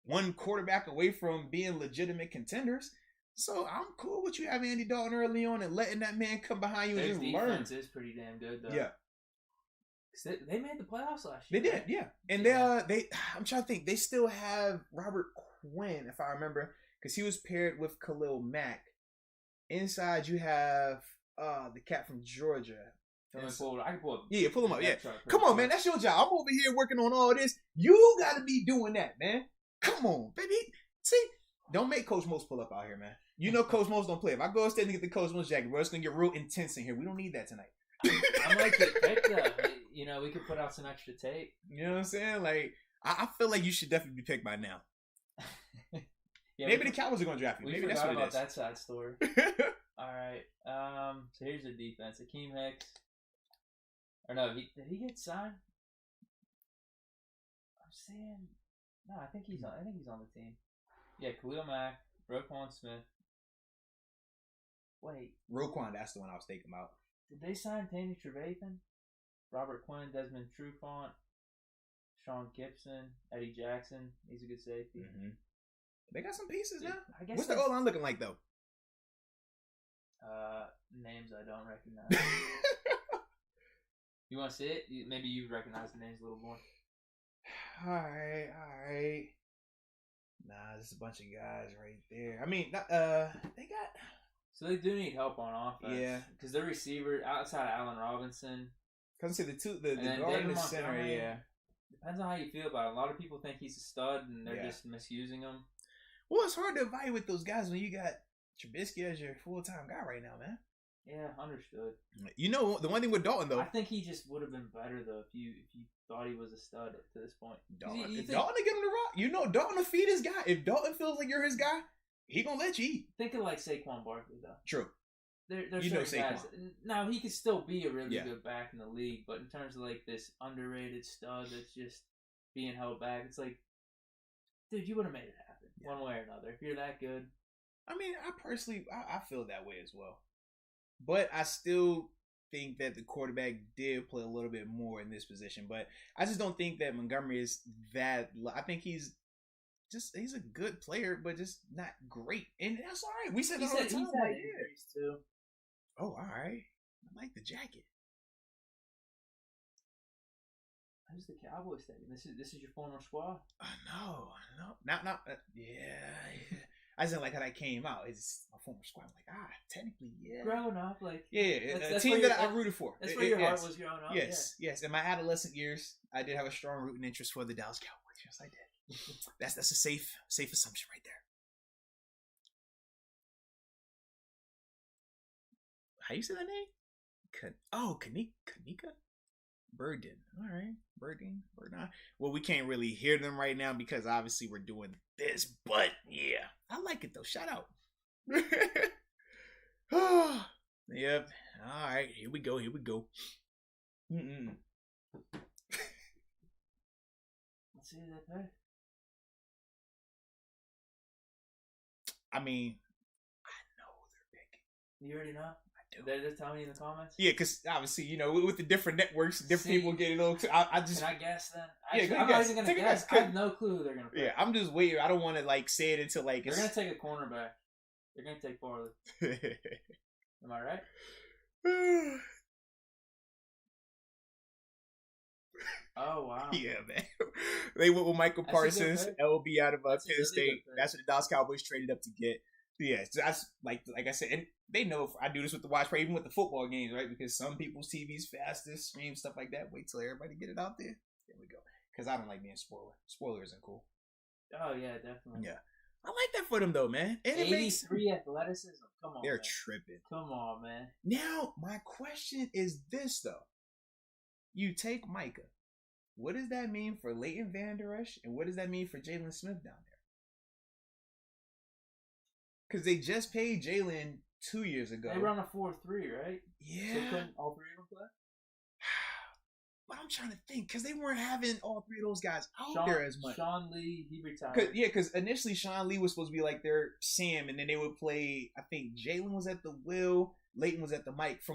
one quarterback away from being legitimate contenders. So I'm cool with you having Andy Dalton early on and letting that man come behind you and just learn. Defense is pretty damn good, though. Yeah. They made the playoffs last year. They did, yeah. And they I'm trying to think. They still have Robert Quinn, if I remember, because he was paired with Khalil Mack. Inside, you have the cat from Georgia. I can pull him. Yeah, pull him up. Yeah. Come on, man. That's your job. I'm over here working on all this. You got to be doing that, man. Come on, baby. See, don't make Coach Most pull up out here, man. You know Coach Most don't play. If I go upstairs and get the Coach Most jacket, bro, it's going to get real intense in here. We don't need that tonight. I might get picked up. You know, we could put out some extra tape. You know what I'm saying? Like, I feel like you should definitely be picked by now. Yeah, maybe the Cowboys are going to draft you. Maybe that's what it is. That side story. All right. So here's the defense. Akeem Hicks. Or no, did he get signed? I'm saying... No, I think he's on the team. Yeah, Khalil Mack, Roquan Smith. Wait. Roquan, that's the one I was thinking about. Did they sign Tanny Trevathan? Robert Quinn, Desmond Trufant, Sean Gibson, Eddie Jackson. He's a good safety. Mm-hmm. They got some pieces now. I guess What's the O-line looking like though? Names I don't recognize. You want to see it? Maybe you recognize the names a little more. All right. Nah, there's a bunch of guys right there. I mean, they got. So they do need help on offense. Yeah, because their receiver outside of Allen Robinson. Because see the guard and the center. Yeah, depends on how you feel about it. A lot of people think he's a stud, and they're just misusing him. Well, it's hard to evaluate those guys when you got Trubisky as your full-time guy right now, man. Yeah, understood. You know, the one thing with Dalton, though. I think he just would have been better, though, if you thought he was a stud to this point. Dalton to give him the rock. You know, Dalton will feed his guy. If Dalton feels like you're his guy, he gonna let you eat. Think of like Saquon Barkley, though. True. There's you know Saquon. Guys. Now, he could still be a really good back in the league, but in terms of like this underrated stud that's just being held back, it's like, dude, you would have made it happen one way or another. If you're that good. I mean, I personally, I feel that way as well. But I still think that the quarterback did play a little bit more in this position. But I just don't think that Montgomery is that. I think he's a good player, but just not great. And that's all right. We said that all the time. He's had injuries too. Oh, all right. I like the jacket. Who's the Cowboys taking? This is your former squad? No. Not. Yeah. I didn't like how that came out. It's my former squad. I'm like, technically, yeah. Growing up, like a team that I rooted for. That's where your heart was growing up. Yes. In my adolescent years, I did have a strong rooting interest for the Dallas Cowboys. Yes, I did. That's a safe assumption right there. How you say that name? Kanika? Burden. All right. Burden. Well, we can't really hear them right now because obviously we're doing this, but yeah. I like it though. Shout out. Yep. All right. Here we go. Let's see that pick. I mean, I know they're picking. You already know? They're just telling you in the comments? Yeah, because obviously, you know, with the different networks, different people get a little. I just. Can I guess then? I'm not even going to guess. I have no clue who they're going to pick. Yeah, I'm just waiting. I don't want to, like, say it until, like. They're going to take a cornerback. They're going to take Farley. Am I right? Oh, wow. Yeah, man. They went with Michael Parsons, LB out of Penn State. That's what the Dallas Cowboys traded up to get. Yeah, so that's like I said, and they know I do this with the watch party, even with the football games, right? Because some people's TV's fastest, stream stuff like that. Wait till everybody get it out there. There we go. Because I don't like being spoiler. Spoiler isn't cool. Oh yeah, definitely. Yeah, I like that for them though, man. And 83 athleticism. Come on, they're tripping. Come on, man. Now my question is this though: you take Micah. What does that mean for Leighton Vander Esch, and what does that mean for Jalen Smith down there? Because they just paid Jalen 2 years ago. They run a 4-3, right? Yeah. So couldn't all three of them play? But I'm trying to think, because they weren't having all three of those guys out there as much. Sean Lee, he retired. Because initially Sean Lee was supposed to be like their Sam, and then they would play, I think Jalen was at the Will, Leighton was at the Mike, if I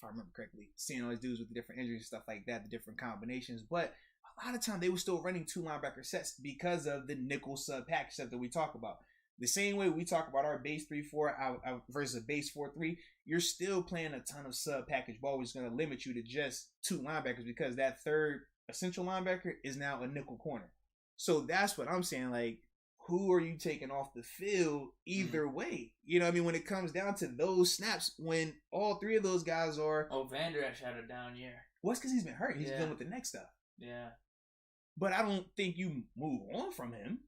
remember correctly, seeing all these dudes with the different injuries and stuff like that, the different combinations. But a lot of time they were still running 2 linebacker sets because of the nickel sub package stuff that we talk about. The same way we talk about our base 3-4 versus a base 4-3, you're still playing a ton of sub package ball, which is going to limit you to just 2 linebackers because that third essential linebacker is now a nickel corner. So that's what I'm saying. Like, who are you taking off the field either way? You know what I mean? When it comes down to those snaps, when all 3 of those guys are... Oh, Vander Esch had a down year. Well, it's because he's been hurt. He's dealing with the neck stuff. Yeah. But I don't think you move on from him.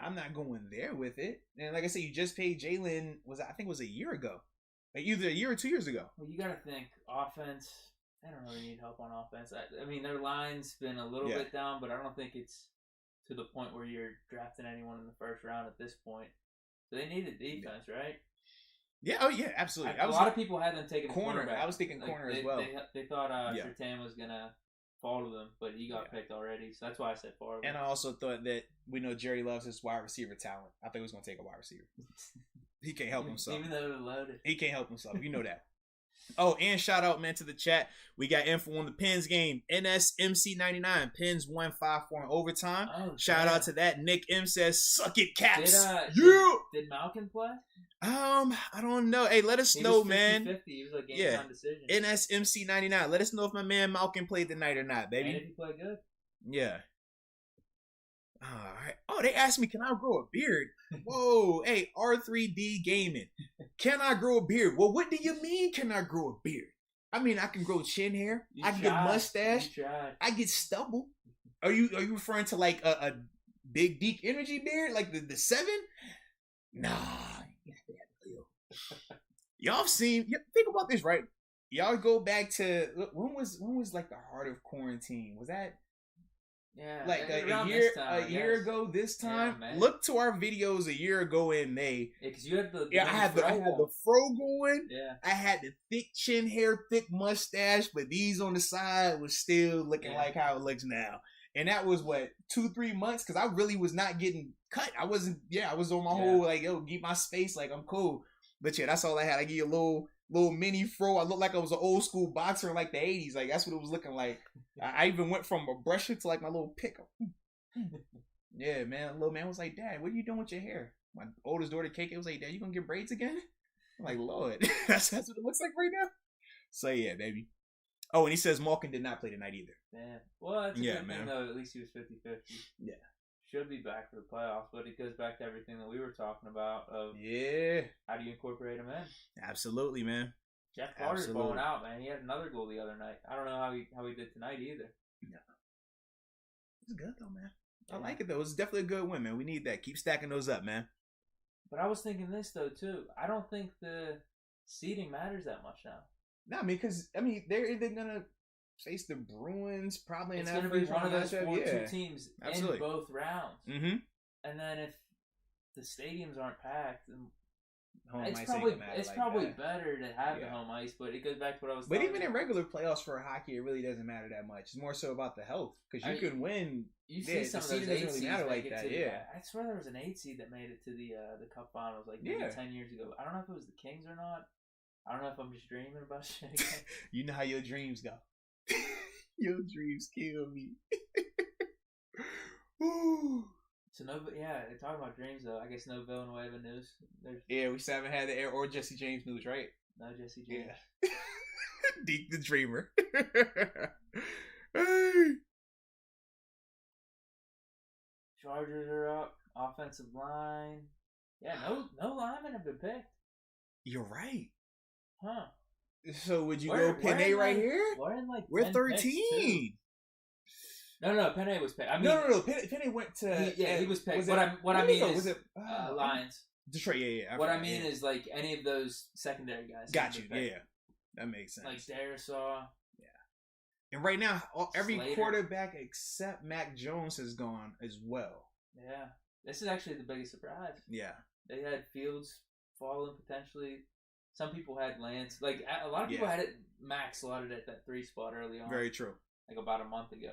I'm not going there with it. And like I said, you just paid Jalen, I think it was a year ago. Like either a year or 2 years ago. Well, you got to think offense. They don't really need help on offense. I mean, their line's been a little bit down, but I don't think it's to the point where you're drafting anyone in the first round at this point. So they needed defense, right? Yeah. Oh, yeah. Absolutely. A lot of people had them taking corner. Cornerback. I was thinking corner as well. They thought Surtain was gonna fall to them, but he got picked already, so that's why I said Farley. And I also thought that we know Jerry loves his wide receiver talent. I thought he was going to take a wide receiver. He can't help himself. Even though they're loaded. He can't help himself. You know that. Oh, and shout out, man, to the chat. We got info on the Pens game. NSMC99. Pens won 5-4 in overtime. Oh, shout yeah. out to that. Nick M says, suck it, Caps. Did Malkin play? I don't know. Hey, let us know, man. 50-50. He was like game time decision. NSMC99. Let us know if my man Malkin played tonight or not, baby. And if he played good. Yeah. All right. Oh, they asked me, can I grow a beard? Whoa. Hey, R3D Gaming. Can I grow a beard? Well, what do you mean, can I grow a beard? I mean, I can grow chin hair. I can get mustache. I get stubble. Are you referring to like a big Deke energy beard? Like the 7? Nah. Y'all seen, think about this, right? Y'all go back to, when was like the heart of quarantine? Was that like a year ago this time? Yeah, look to our videos a year ago in May. Yeah, because you had the I had the fro going. Yeah. I had the thick chin hair, thick mustache, but these on the side was still looking like how it looks now. And that was what, 2-3 months? Because I really was not getting cut. I was on my whole like, yo, keep my space, like I'm cool. But yeah, that's all I had. I give you a little mini fro. I looked like I was an old school boxer in like the 80s. Like that's what it was looking like. I even went from a brusher to like my little pick. Yeah, man. Little man was like, Dad, what are you doing with your hair? My oldest daughter, KK, was like, Dad, you gonna get braids again? I'm like, Lord, that's what it looks like right now. So yeah, baby. Oh, and he says Malkin did not play tonight either. Yeah. Well, that's a good thing though. At least he was 50-50. Yeah. Should be back for the playoffs, but it goes back to everything that we were talking about of how do you incorporate him in? Absolutely, man. Jeff Carter's balling out, man. He had another goal the other night. I don't know how he did tonight either. No. It's good though, man. I like it though. It's definitely a good win, man. We need that. Keep stacking those up, man. But I was thinking this though too. I don't think the seeding matters that much now. No, I mean, because they're either gonna face the Bruins probably in that first round. It's gonna be one of those 4-2 teams in both rounds. Mm-hmm. And then if the stadiums aren't packed, home it's ice probably better to have the home ice. But it goes back to what I was. But even in regular playoffs for hockey, it really doesn't matter that much. It's more so about the health because you can win. You see some of those 8 seeds matter like that. I swear there was an 8 seed that made it to the Cup Finals like maybe 10 years ago. I don't know if it was the Kings or not. I don't know if I'm just dreaming about shit again. You know how your dreams go. Your dreams kill me. So they're talking about dreams though. I guess no Villanueva news. We still haven't had the air or Jesse James news, right? No Jesse James. Yeah. Deke the Dreamer. Chargers are up. Offensive line. Yeah, no linemen have been picked. You're right. Huh. So would you go Penne right here? We're 13. No, Penne was picked. I mean, no. Penne went to. He was picked. What I mean is, was it Lions? Detroit. Yeah. What I mean is like any of those secondary guys. Got you. Yeah, that makes sense. Like Darisaw. Yeah. And right now, every quarterback except Mac Jones has gone as well. Yeah, this is actually the biggest surprise. Yeah. They had Fields falling potentially. Some people had Lance. Like a lot of people had it. Max slotted at that 3 spot early on. Very true. Like about a month ago.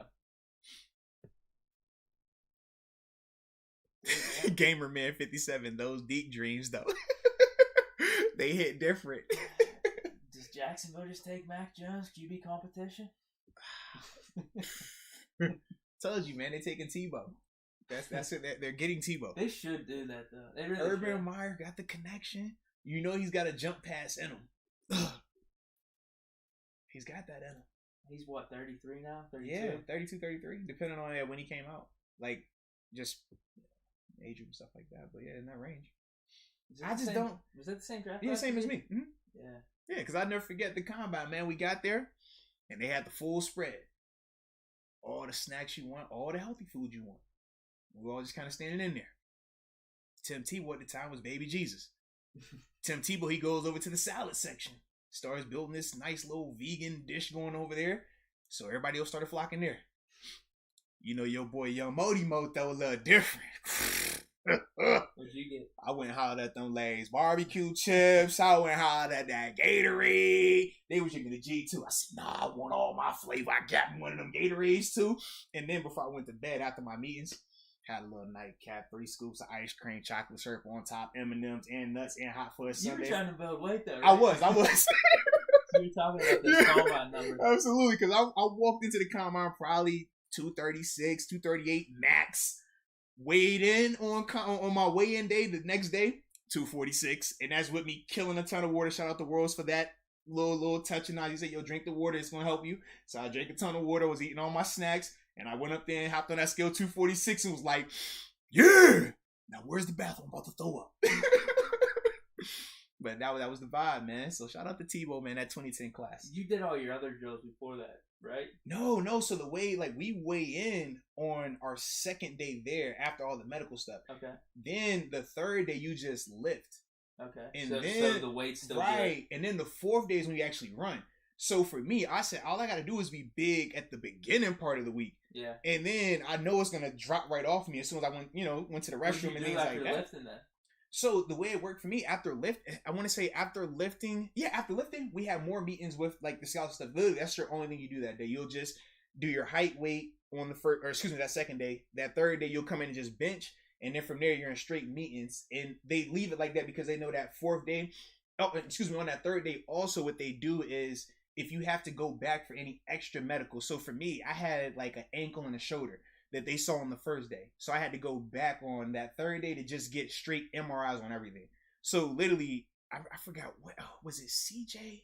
Gamer Man 57. Those Deke dreams though, they hit different. Does Jacksonville just take Mac Jones QB competition? Told you, man. They're taking Tebow. That's it. They're getting Tebow. They should do that though. They really Urban Meyer got the connection. You know he's got a jump pass in him. He's got that in him. He's what, 33 now? 32? Yeah, 32, 33, depending on when he came out. Like, just age and stuff like that. But yeah, in that range. Was that the same draft? Yeah, same as me. Mm-hmm. Yeah. Yeah, because I never forget the combine, man. We got there, and they had the full spread. All the snacks you want, all the healthy food you want. We were all just kind of standing in there. Tim Tebow at the time was baby Jesus. Tim Tebow, he goes over to the salad section. Starts building this nice little vegan dish going over there. So everybody else started flocking there. You know your boy Young Modi Mo though a little different. What'd you get? I went and hollered at them Lay's barbecue chips. I went and hollered at that Gatorade. They was drinking the G2. I said, nah, I want all my flavor. I got me one of them Gatorades too. And then before I went to bed after my meetings, had a little nightcap, 3 scoops of ice cream, chocolate syrup on top, M&Ms and nuts and hot fudge sundae. You were trying to build weight though, right? I was. You were talking about the combine number. Absolutely, because I walked into the combine probably 236, 238 max. Weighed in on my weigh-in day the next day, 246, and that's with me killing a ton of water. Shout out to Worlds for that little touch and nod. He said, "Yo, drink the water; it's gonna help you." So I drank a ton of water. Was eating all my snacks, and I went up there and hopped on that scale 246 and was like, "Yeah, now where's the bathroom? I'm about to throw up." But that was the vibe, man. So shout out to Tebow, man, that 2010 class. You did all your other drills before that, right? No. So the way, like, we weigh in on our second day there after all the medical stuff. Okay. Then the third day you just lift. Okay. And so the weight's still right. Good. And then the fourth day is when you actually run. So for me, I said all I got to do is be big at the beginning part of the week. Yeah. And then I know it's gonna drop right off me as soon as I went to the restroom and things like that. Lifting then? So the way it worked for me after lifting, we have more meetings with like the scouts stuff. Literally, that's your only thing you do that day. You'll just do your height, weight on that second day. That third day, you'll come in and just bench, and then from there, you're in straight meetings. And they leave it like that because they know that fourth day. On that third day, also what they do is if you have to go back for any extra medical. So for me, I had like an ankle and a shoulder that they saw on the first day. So I had to go back on that third day to just get straight MRIs on everything. So literally, I forgot what was it, CJ?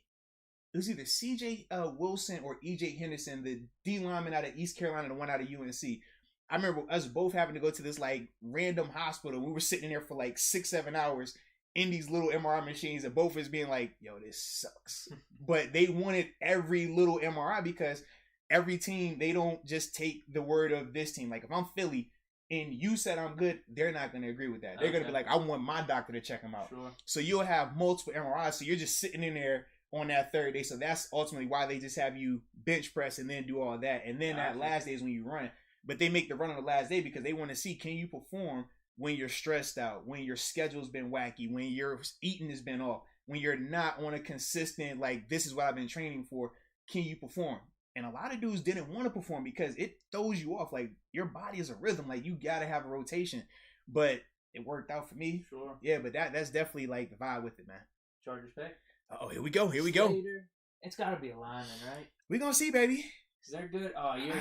It was either CJ Wilson or EJ Henderson, the D lineman out of East Carolina, the one out of UNC. I remember us both having to go to this like random hospital. We were sitting there for like 6-7 hours in these little MRI machines, and both of us being like, "Yo, this sucks." But they wanted every little MRI because every team, they don't just take the word of this team. Like if I'm Philly and you said I'm good, they're not going to agree with that. They're going to be like, I want my doctor to check him out. Sure. So you'll have multiple MRIs. So you're just sitting in there on that third day. So that's ultimately why they just have you bench press and then do all that. And then that last day is when you run. But they make the run on the last day because they want to see, can you perform when you're stressed out, when your schedule's been wacky, when your eating has been off, when you're not on a consistent, like, this is what I've been training for, can you perform? And a lot of dudes didn't want to perform because it throws you off. Like, your body is a rhythm. Like, you got to have a rotation. But it worked out for me. Sure. Yeah, but that's definitely, like, the vibe with it, man. Chargers pick? Oh, here we go. Slater. It's got to be a lineman, right? We're going to see, baby. Because they're good. Oh, you're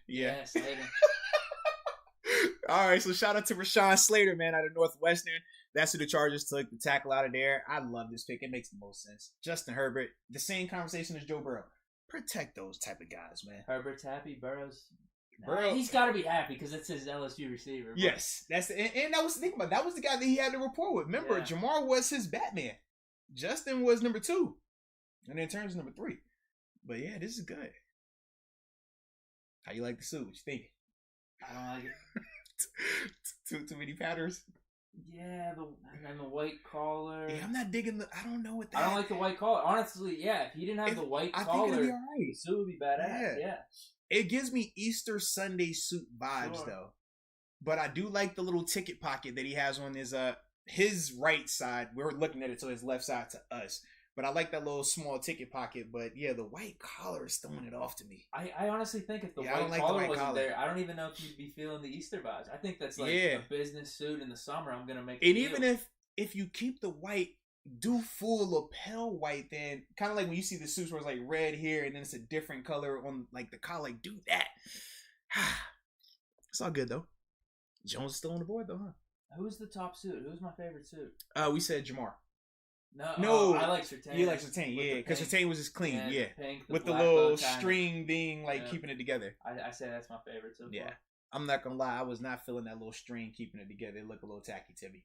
yeah, Slater. All right, so shout out to Rashawn Slater, man, out of Northwestern. That's who the Chargers took, the tackle out of there. I love this pick. It makes the most sense. Justin Herbert, the same conversation as Joe Burrow. Protect those type of guys, man. Herbert's happy. Burrow's he's got to be happy because it's his LSU receiver. But. Yes, that's and I was thinking about that was the guy that he had the rapport with. Remember, Jamar was his Batman. Justin was number 2, and then Turner's number 3. But yeah, this is good. How you like the suit? What you think? I don't like it. Too many patterns. Yeah, and the white collar. Yeah, I'm not digging the. I don't know what that. I don't like the white collar. Honestly, yeah. If he didn't have the white collar, I think it'd be all right. The suit would be badass. Yeah. It gives me Easter Sunday suit vibes though, but I do like the little ticket pocket that he has on his right side. We're looking at it to his left side to us. But I like that little small ticket pocket. But yeah, the white collar is throwing it off to me. I honestly think if the white collar wasn't there, I don't even know if you'd be feeling the Easter vibes. I think that's like a business suit in the summer. I'm gonna make. And even if you keep the white, do full lapel white, then kind of like when you see the suits where it's like red here and then it's a different color on like the collar. Like, do that. It's all good though. Jones is still on the board though, huh? Who's the top suit? Who's my favorite suit? We said Jamar. No, I like Surtain. You like Surtain, yeah, because Surtain was just clean, pink, with the little string being like keeping it together. I say that's my favorite so far. I'm not gonna lie, I was not feeling that little string keeping it together. It looked a little tacky to me.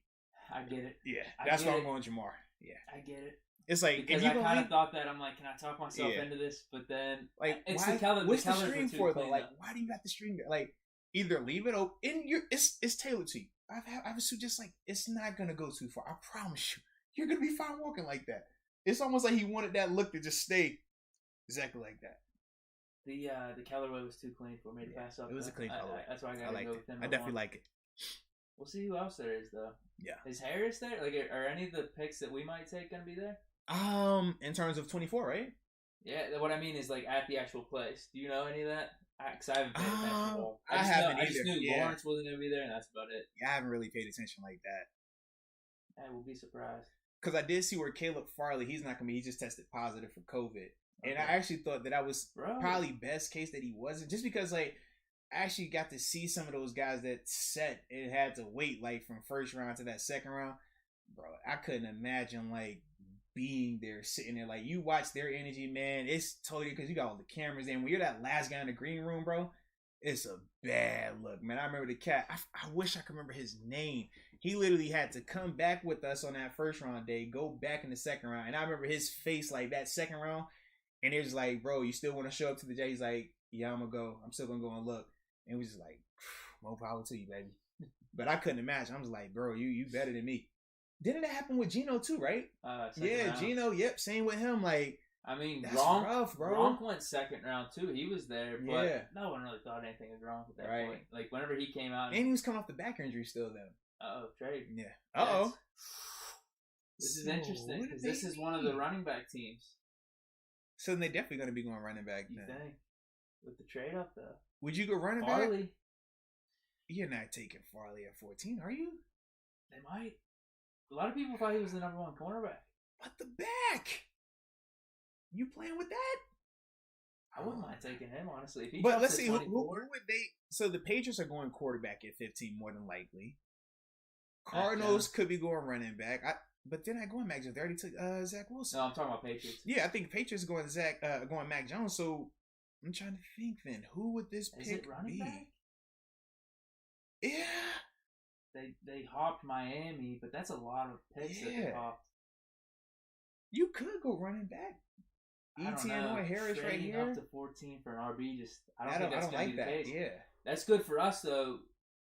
I get it. Yeah, that's why I'm going Jamar. Yeah, I get it. It's like because I kind of thought that I'm like, can I talk myself into this? But then like, it's what's the string for though? Like, why do you got the string there? Like, either leave it open. It's tailored to you. I have a suit just like it's not gonna go too far. I promise you. You're gonna be fine walking like that. It's almost like he wanted that look to just stay exactly like that. The colorway was too clean for me to pass up. It was a clean colorway. That's why I gotta go with him. I definitely like it. We'll see who else there is though. Yeah. Is Harris there? Like, are any of the picks that we might take gonna be there? In terms of 24, right? Yeah. What I mean is like at the actual place. Do you know any of that? Because I haven't paid attention to all. I haven't either. I just knew Lawrence wasn't gonna be there, and that's about it. Yeah, I haven't really paid attention like that. I will be surprised. because I did see where Caleb Farley, he's not gonna be. He just tested positive for COVID, and I actually thought that was probably best case that he wasn't, just because like I actually got to see some of those guys that set and had to wait like from first round to that second round, bro. I couldn't imagine like being there, sitting there. Like you watch their energy, man. It's totally because you got all the cameras in. When you're that last guy in the green room, bro, it's a bad look, man. I remember the cat. I wish I could remember his name. He literally had to come back with us on that first round day, go back in the second round, and I remember his face like that second round, and it was like, bro, you still want to show up to the J? He's like, yeah, I'm gonna go. I'm still gonna go and look. And it was just like, more power to you, baby. But I couldn't imagine. I was like, bro, you better than me. Didn't it happen with Gino too, right? Yeah, round. Gino. Yep, same with him. Like, I mean, that's rough, bro. Gronk went second round too. He was there, but no one really thought anything of Gronk at that point. Like whenever he came out, and he was coming off the back injury still, though. Trade. Yeah. Uh-oh. This is interesting because this is one of the running back teams. So then they're definitely going to be going running back. You think with the trade up though? Would you go running Farley? back? You're not taking Farley at 14, are you? They might. A lot of people thought he was the number one cornerback. What the back? You playing with that? I wouldn't mind taking him, honestly. But let's see, who would they... So the Patriots are going quarterback at 15, more than likely. Cardinals could be going running back. But then I go on Mac Jones. They already took Zach Wilson. No, I'm talking about Patriots. Yeah, I think Patriots are going Mac Jones. So I'm trying to think then. Who would this pick be? Back? Yeah. They hopped Miami, but that's a lot of picks that they hopped. You could go running back. Etienne or Harris right here. Up to 14 for an RB, I don't think that's going to be the case. Yeah. That's good for us, though,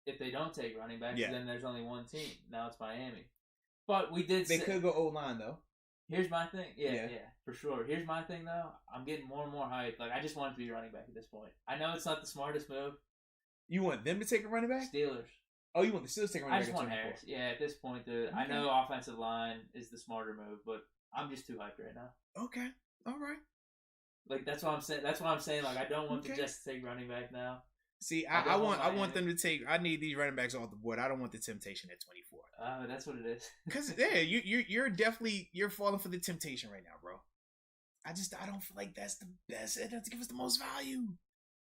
if they don't take running backs, then there's only one team. Now it's Miami. But we did They could go O-line, though. Here's my thing. Yeah, for sure. Here's my thing, though. I'm getting more and more hyped. Like, I just want it to be running back at this point. I know it's not the smartest move. You want them to take a running back? Steelers. Oh, you want the Steelers to take a running back? I just want Harris. Yeah, at this point, dude. Okay. I know offensive line is the smarter move, but I'm just too hyped right now. Okay. All right. Like, that's what I'm saying. That's what I'm saying. Like, I don't want the Jets to take running back now. See, I want them to take. I need these running backs off the board. I don't want the temptation at 24. That's what it is. Because you're definitely falling for the temptation right now, bro. I don't feel like that's the best. It doesn't give us the most value.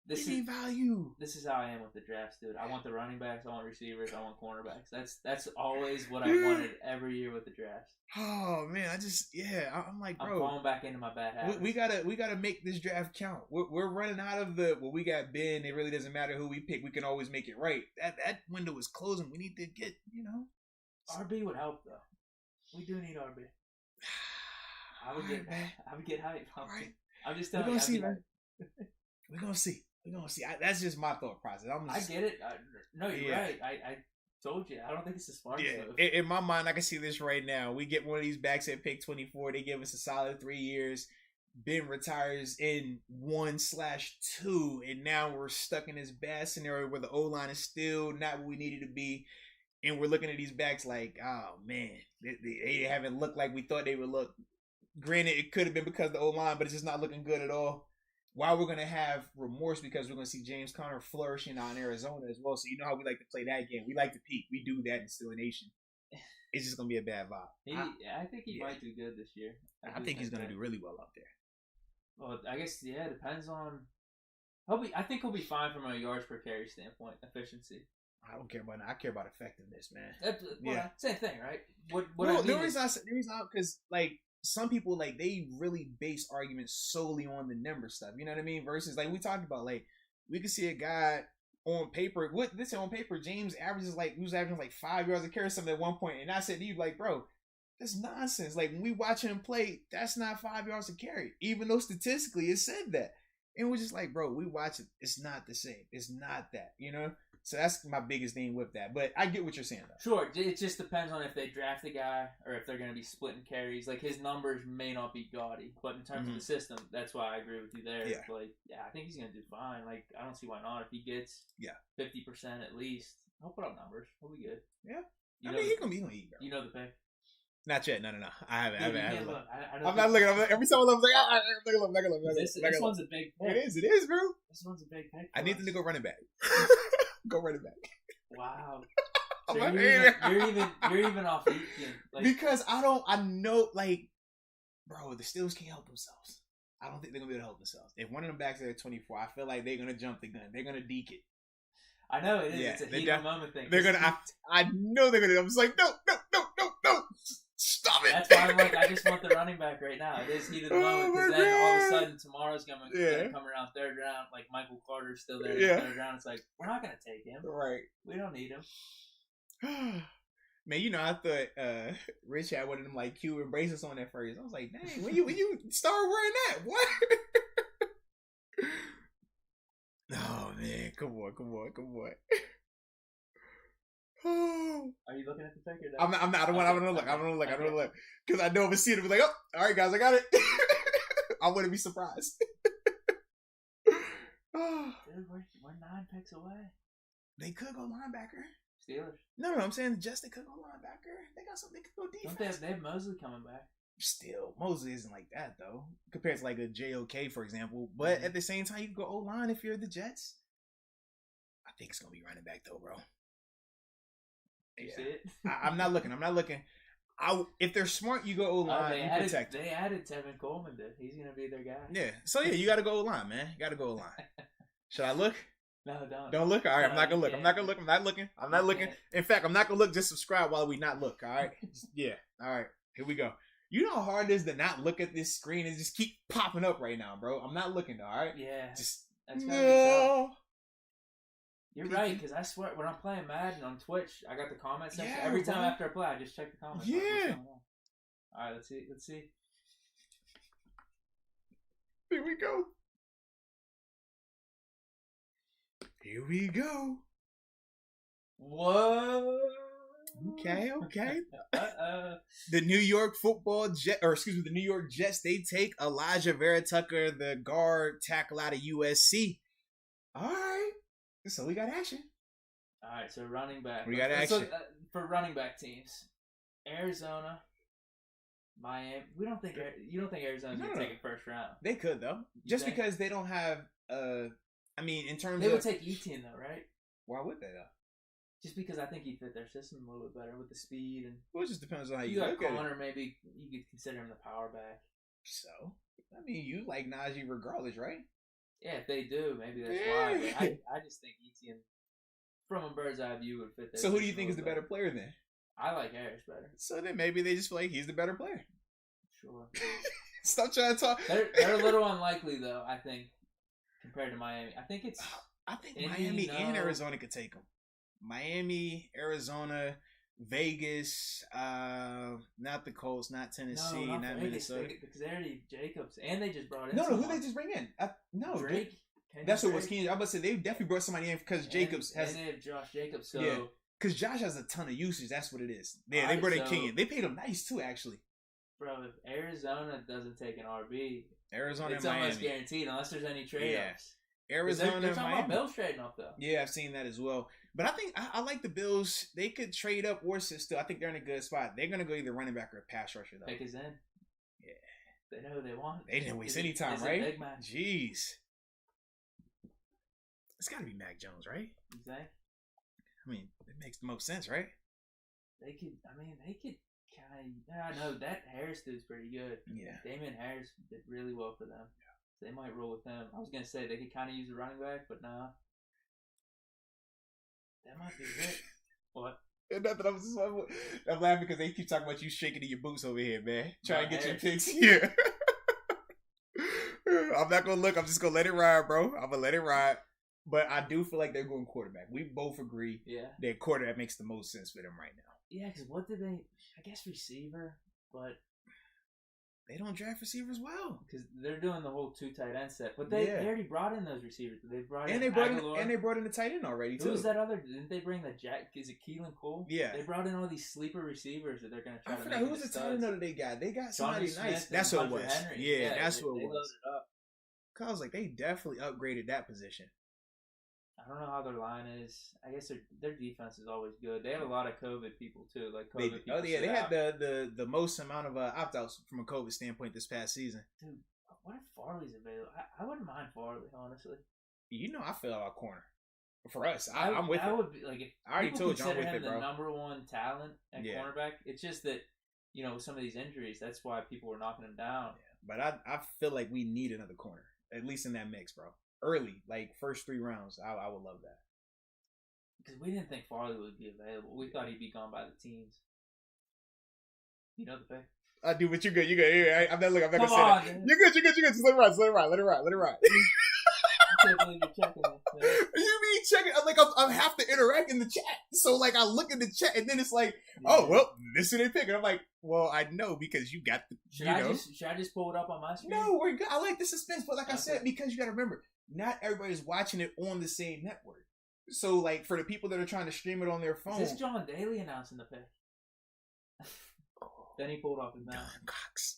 We need value. This is how I am with the drafts, dude. I want the running backs. I want receivers. I want cornerbacks. That's always what I wanted every year with the drafts. Oh man, I'm like, bro, I'm falling back into my bad habits. We gotta make this draft count. We're running out of we got Ben. It really doesn't matter who we pick. We can always make it right. That window is closing. We need to get RB would help though. We do need RB. I would get hyped. All right. I'm just telling you. We're gonna see. That's just my thought process. I get it. No, you're right. I told you. I don't think it's the smartest move. In my mind, I can see this right now. We get one of these backs at pick 24. They give us a solid 3 years. Ben retires in 1/2, and now we're stuck in this bad scenario where the O-line is still not what we needed to be. And we're looking at these backs like, oh, man, they haven't looked like we thought they would look. Granted, it could have been because of the O-line, but it's just not looking good at all. While we're going to have remorse because we're going to see James Conner flourishing out in Arizona as well. So you know how we like to play that game. We like to peak. We do that in Steeler Nation. It's just going to be a bad vibe. I think he might do good this year. I think he's going to do really well out there. Well, I guess, it depends on... I think he'll be fine from a yards per carry standpoint, efficiency. I don't care about that. I care about effectiveness, man. Same thing, right? The reason I'm because, like, some people, like, they really base arguments solely on the number stuff. You know what I mean? Versus, like, we talked about, like, we could see a guy on paper. On paper, James he was averaging, like, 5 yards a carry something at one point. And I said to you, like, bro, that's nonsense. Like, when we watch him play, that's not 5 yards a carry. Even though statistically it said that. And we're just like, bro, we watch it. It's not the same. It's not that, you know? So that's my biggest thing with that. But I get what you're saying, though. Sure. It just depends on if they draft a guy or if they're going to be splitting carries. Like, his numbers may not be gaudy. But in terms of the system, that's why I agree with you there. Yeah. Like, I think he's going to do fine. Like, I don't see why not. If he gets 50% at least, he'll put up numbers. He'll be good. Yeah. He's going to eat, bro. You know the pick? Not yet. No. I haven't. I'm not looking. Every time I'm like, I'm looking. This one's a big pick. It is, bro. This one's a big pick. I need them to go running back. Go running back. Wow. So I'm you're even off Etienne. Like, because I know, like, bro, the Steelers can't help themselves. I don't think they're gonna be able to help themselves. If one of them backs are at 24, I feel like they're gonna jump the gun. They're gonna deke it. I know it is. Yeah, it's a heat of the moment thing. They're gonna. I know they're gonna. I'm just like, no. Stop it. That's why I'm like, I just want the running back right now. It is heat of the moment because then all of a sudden tomorrow's gonna come around third round. Like Michael Carter's still there in the third round. It's like we're not gonna take him. Right. We don't need him. Man, you know, I thought Rich had one of them like Cuban bracelets on at first. I was like, dang, when you start wearing that? What? Oh man, come on. Oh. Are you looking at the pic or I'm not. I'm gonna look. Because I know if I see it, I'll be like, oh, all right, guys, I got it. I wouldn't be surprised. Dude, we're 9 picks away. They could go linebacker. Steelers. No, I'm saying just they could go linebacker. They got something. They could go defense. They have Mosley coming back. Still, Mosley isn't like that though, compared to like a JOK, for example. But at the same time, you can go O-line if you're the Jets. I think it's gonna be running back though, bro. You see it? I'm not looking. If they're smart, you go O-line. You protect. They added Tevin Coleman. Dude. He's gonna be their guy. Yeah. So yeah, you got to go O-line, man. You got to go O-line. Should I look? No, don't. Don't look. All right, I'm not gonna look. I'm not looking. In fact, I'm not gonna look. Just subscribe while we not look. All right. Yeah. All right. Here we go. You know how hard it is to not look at this screen and just keep popping up right now, bro. I'm not looking though. All right. Yeah. Just that's gotta be tough. You're right, because I swear when I'm playing Madden on Twitch, I got the comment section. Yeah, every time after I play, I just check the comments. Yeah. All right, let's see. Here we go. Whoa. Okay. The New York the New York Jets, they take Elijah Vera Tucker, the guard tackle out of USC. All right. So we got action. All right, so running back. We got action. Look, for running back teams. Arizona, Miami. You don't think Arizona's going to take it first round? They could, though. Because they don't have, in terms of... They would take Etienne, though, right? Why would they, though? Just because I think he'd fit their system a little bit better with the speed. And well, it just depends on how you look at it. Connor, maybe you could consider him the power back. So, you like Najee regardless, right? Yeah, if they do, maybe that's why. But I just think Etienne, from a bird's eye view, would fit their So who do you think is the better player then? I like Harris better. So then maybe they just feel like he's the better player. Sure. Stop trying to talk. They're a little unlikely, though, I think, compared to Miami. I think Miami and Arizona could take them. Miami, Arizona, Vegas, not the Colts, not Tennessee, not Minnesota. Because they already Jacobs, and they just brought in. No, who they just bring in? Drake. That's what was Keenan. I was about to say they definitely brought somebody in because Jacobs has. And they have Josh Jacobs, so. Yeah, because Josh has a ton of usage. That's what it is. Yeah, they brought in Keenan. They paid him nice too, actually. Bro, if Arizona doesn't take an RB, Arizona, it's and almost Miami. guaranteed unless there's any trade-offs. Yeah. Arizona, they're talking Miami. about Bills trading up though. Yeah, I've seen that as well. But I think I like the Bills. They could trade up or sit still. I think they're in a good spot. They're gonna go either running back or pass rusher though. Pick is in. Yeah. They know who they want. They didn't waste any time, right? Big man. Jeez. It's got to be Mac Jones, right? You think? I mean, it makes the most sense, right? They could kind of. I know that Harris dude's pretty good. Yeah. Damian Harris did really well for them. Yeah. So they might roll with him. I was gonna say they could kind of use a running back, but nah. That might be it. What? Nothing. I'm laughing because they keep talking about you shaking in your boots over here, man. Trying to get your picks here. I'm not gonna look. I'm just gonna let it ride, bro. I'm gonna let it ride. But I do feel like they're going quarterback. We both agree. Yeah. That quarterback makes the most sense for them right now. Yeah, because what did they? I guess receiver, but they don't draft receivers well because they're doing the whole 2 tight end set. But they already brought in those receivers. They brought in the tight end already too. Who was that other? Didn't they bring the Jack? Is it Keelan Cole? Yeah. They brought in all these sleeper receivers that they're going to try to make. Who was the tight end that they got? They got somebody nice. That's what it was. Henry. Yeah, that's what it was. Loaded up. Cause I was like, they definitely upgraded that position. I don't know how their line is. I guess their defense is always good. They have a lot of COVID people too, like COVID people. They had the most amount of opt-outs from a COVID standpoint this past season. Dude, what if Farley's available? I wouldn't mind Farley, honestly. You know, I fell out corner. For us, I'm with it. That would be like if I already told you I'm with him it, bro. the number one talent at cornerback. It's just that with some of these injuries, that's why people were knocking him down. Yeah. But I feel like we need another corner, at least in that mix, bro. Early, like first 3 rounds, I would love that. Because we didn't think Farley would be available. We thought he'd be gone by the teams. You know the pick. I do, but you're good. You're good. I'm not gonna say that. Man. You're good. Just let it ride. Let it ride. I can't believe you're checking it. You mean checking? Like I have to interact in the chat, so like I look at the chat, and then it's like, oh well, this is their pick, and I'm like, well, I know because you got the. Should I just pull it up on my screen? No, we're good. I like the suspense, but like I said, because you got to remember, not everybody's watching it on the same network. So like for the people that are trying to stream it on their phone, is this John Daly announcing the pick? Then he pulled off his mouth. Cox.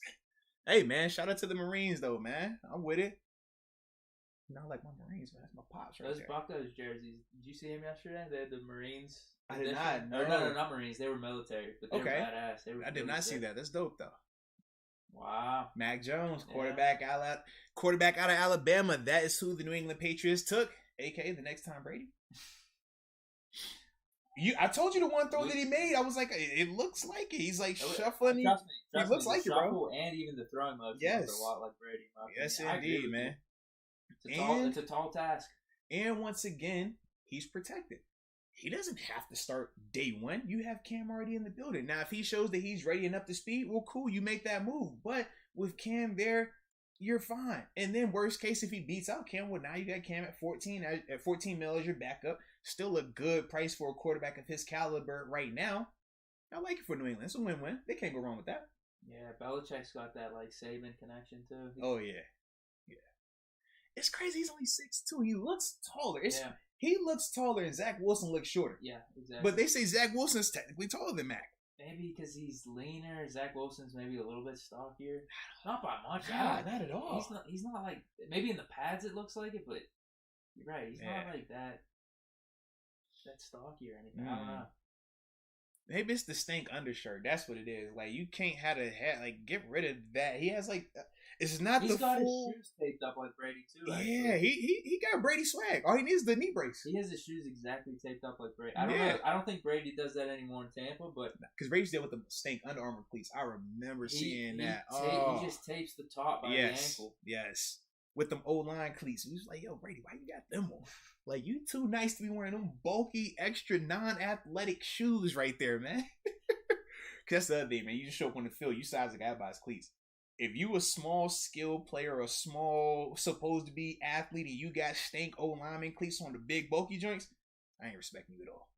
Hey man, shout out to the Marines though, man. I'm with it. Not like my Marines, man. That's my pops right there. Those Broncos jerseys. Did you see him yesterday? They had the Marines. I did not. No. No, not Marines. They were military, but they were badass. I did not see that. That's dope though. Wow. Mac Jones, quarterback out of Alabama. That is who the New England Patriots took, aka the next Tom Brady. I told you the one throw that he made. I was like, it looks like it. He's like shuffling. Trust me, he looks like it, bro. And even the throwing motion is a lot like Brady. Yes, indeed, man. It's a tall task. And once again, he's protected. He doesn't have to start day one. You have Cam already in the building. Now, if he shows that he's ready and up to speed, well, cool. You make that move. But with Cam there, you're fine. And then worst case, if he beats out Cam, well, now you got Cam at 14 mil as your backup. Still a good price for a quarterback of his caliber right now. I like it for New England. It's a win-win. They can't go wrong with that. Yeah, Belichick's got that like Saban connection too. Oh yeah. It's crazy. He's only 6'2". He looks taller. He looks taller, and Zach Wilson looks shorter. Yeah, exactly. But they say Zach Wilson's technically taller than Mac. Maybe because he's leaner. Zach Wilson's maybe a little bit stockier. Not by much. Nah, not at all. He's not like, maybe in the pads it looks like it, but you're right. He's not like that stocky or anything. I don't know. Maybe it's the stink undershirt. That's what it is. Like, you can't have a hat. Like, get rid of that. He has like, it's not He's the got full. His shoes taped up like Brady too. Actually. Yeah, he got Brady swag. All he needs is the knee brace. He has his shoes exactly taped up like Brady. I don't know. I don't think Brady does that anymore in Tampa, but because Brady's there with the stink Under Armour cleats. I remember seeing that. He just tapes the top by the ankle. Yes. With them O-line cleats. He was like, yo, Brady, why you got them on? Like, you too nice to be wearing them bulky, extra non-athletic shoes right there, man. Because that's the other thing, man. You just show up on the field. You size a guy by his cleats. If you a small skill player or a small supposed to be athlete and you got stink O-lineman cleats on the big bulky joints, I ain't respecting you at all.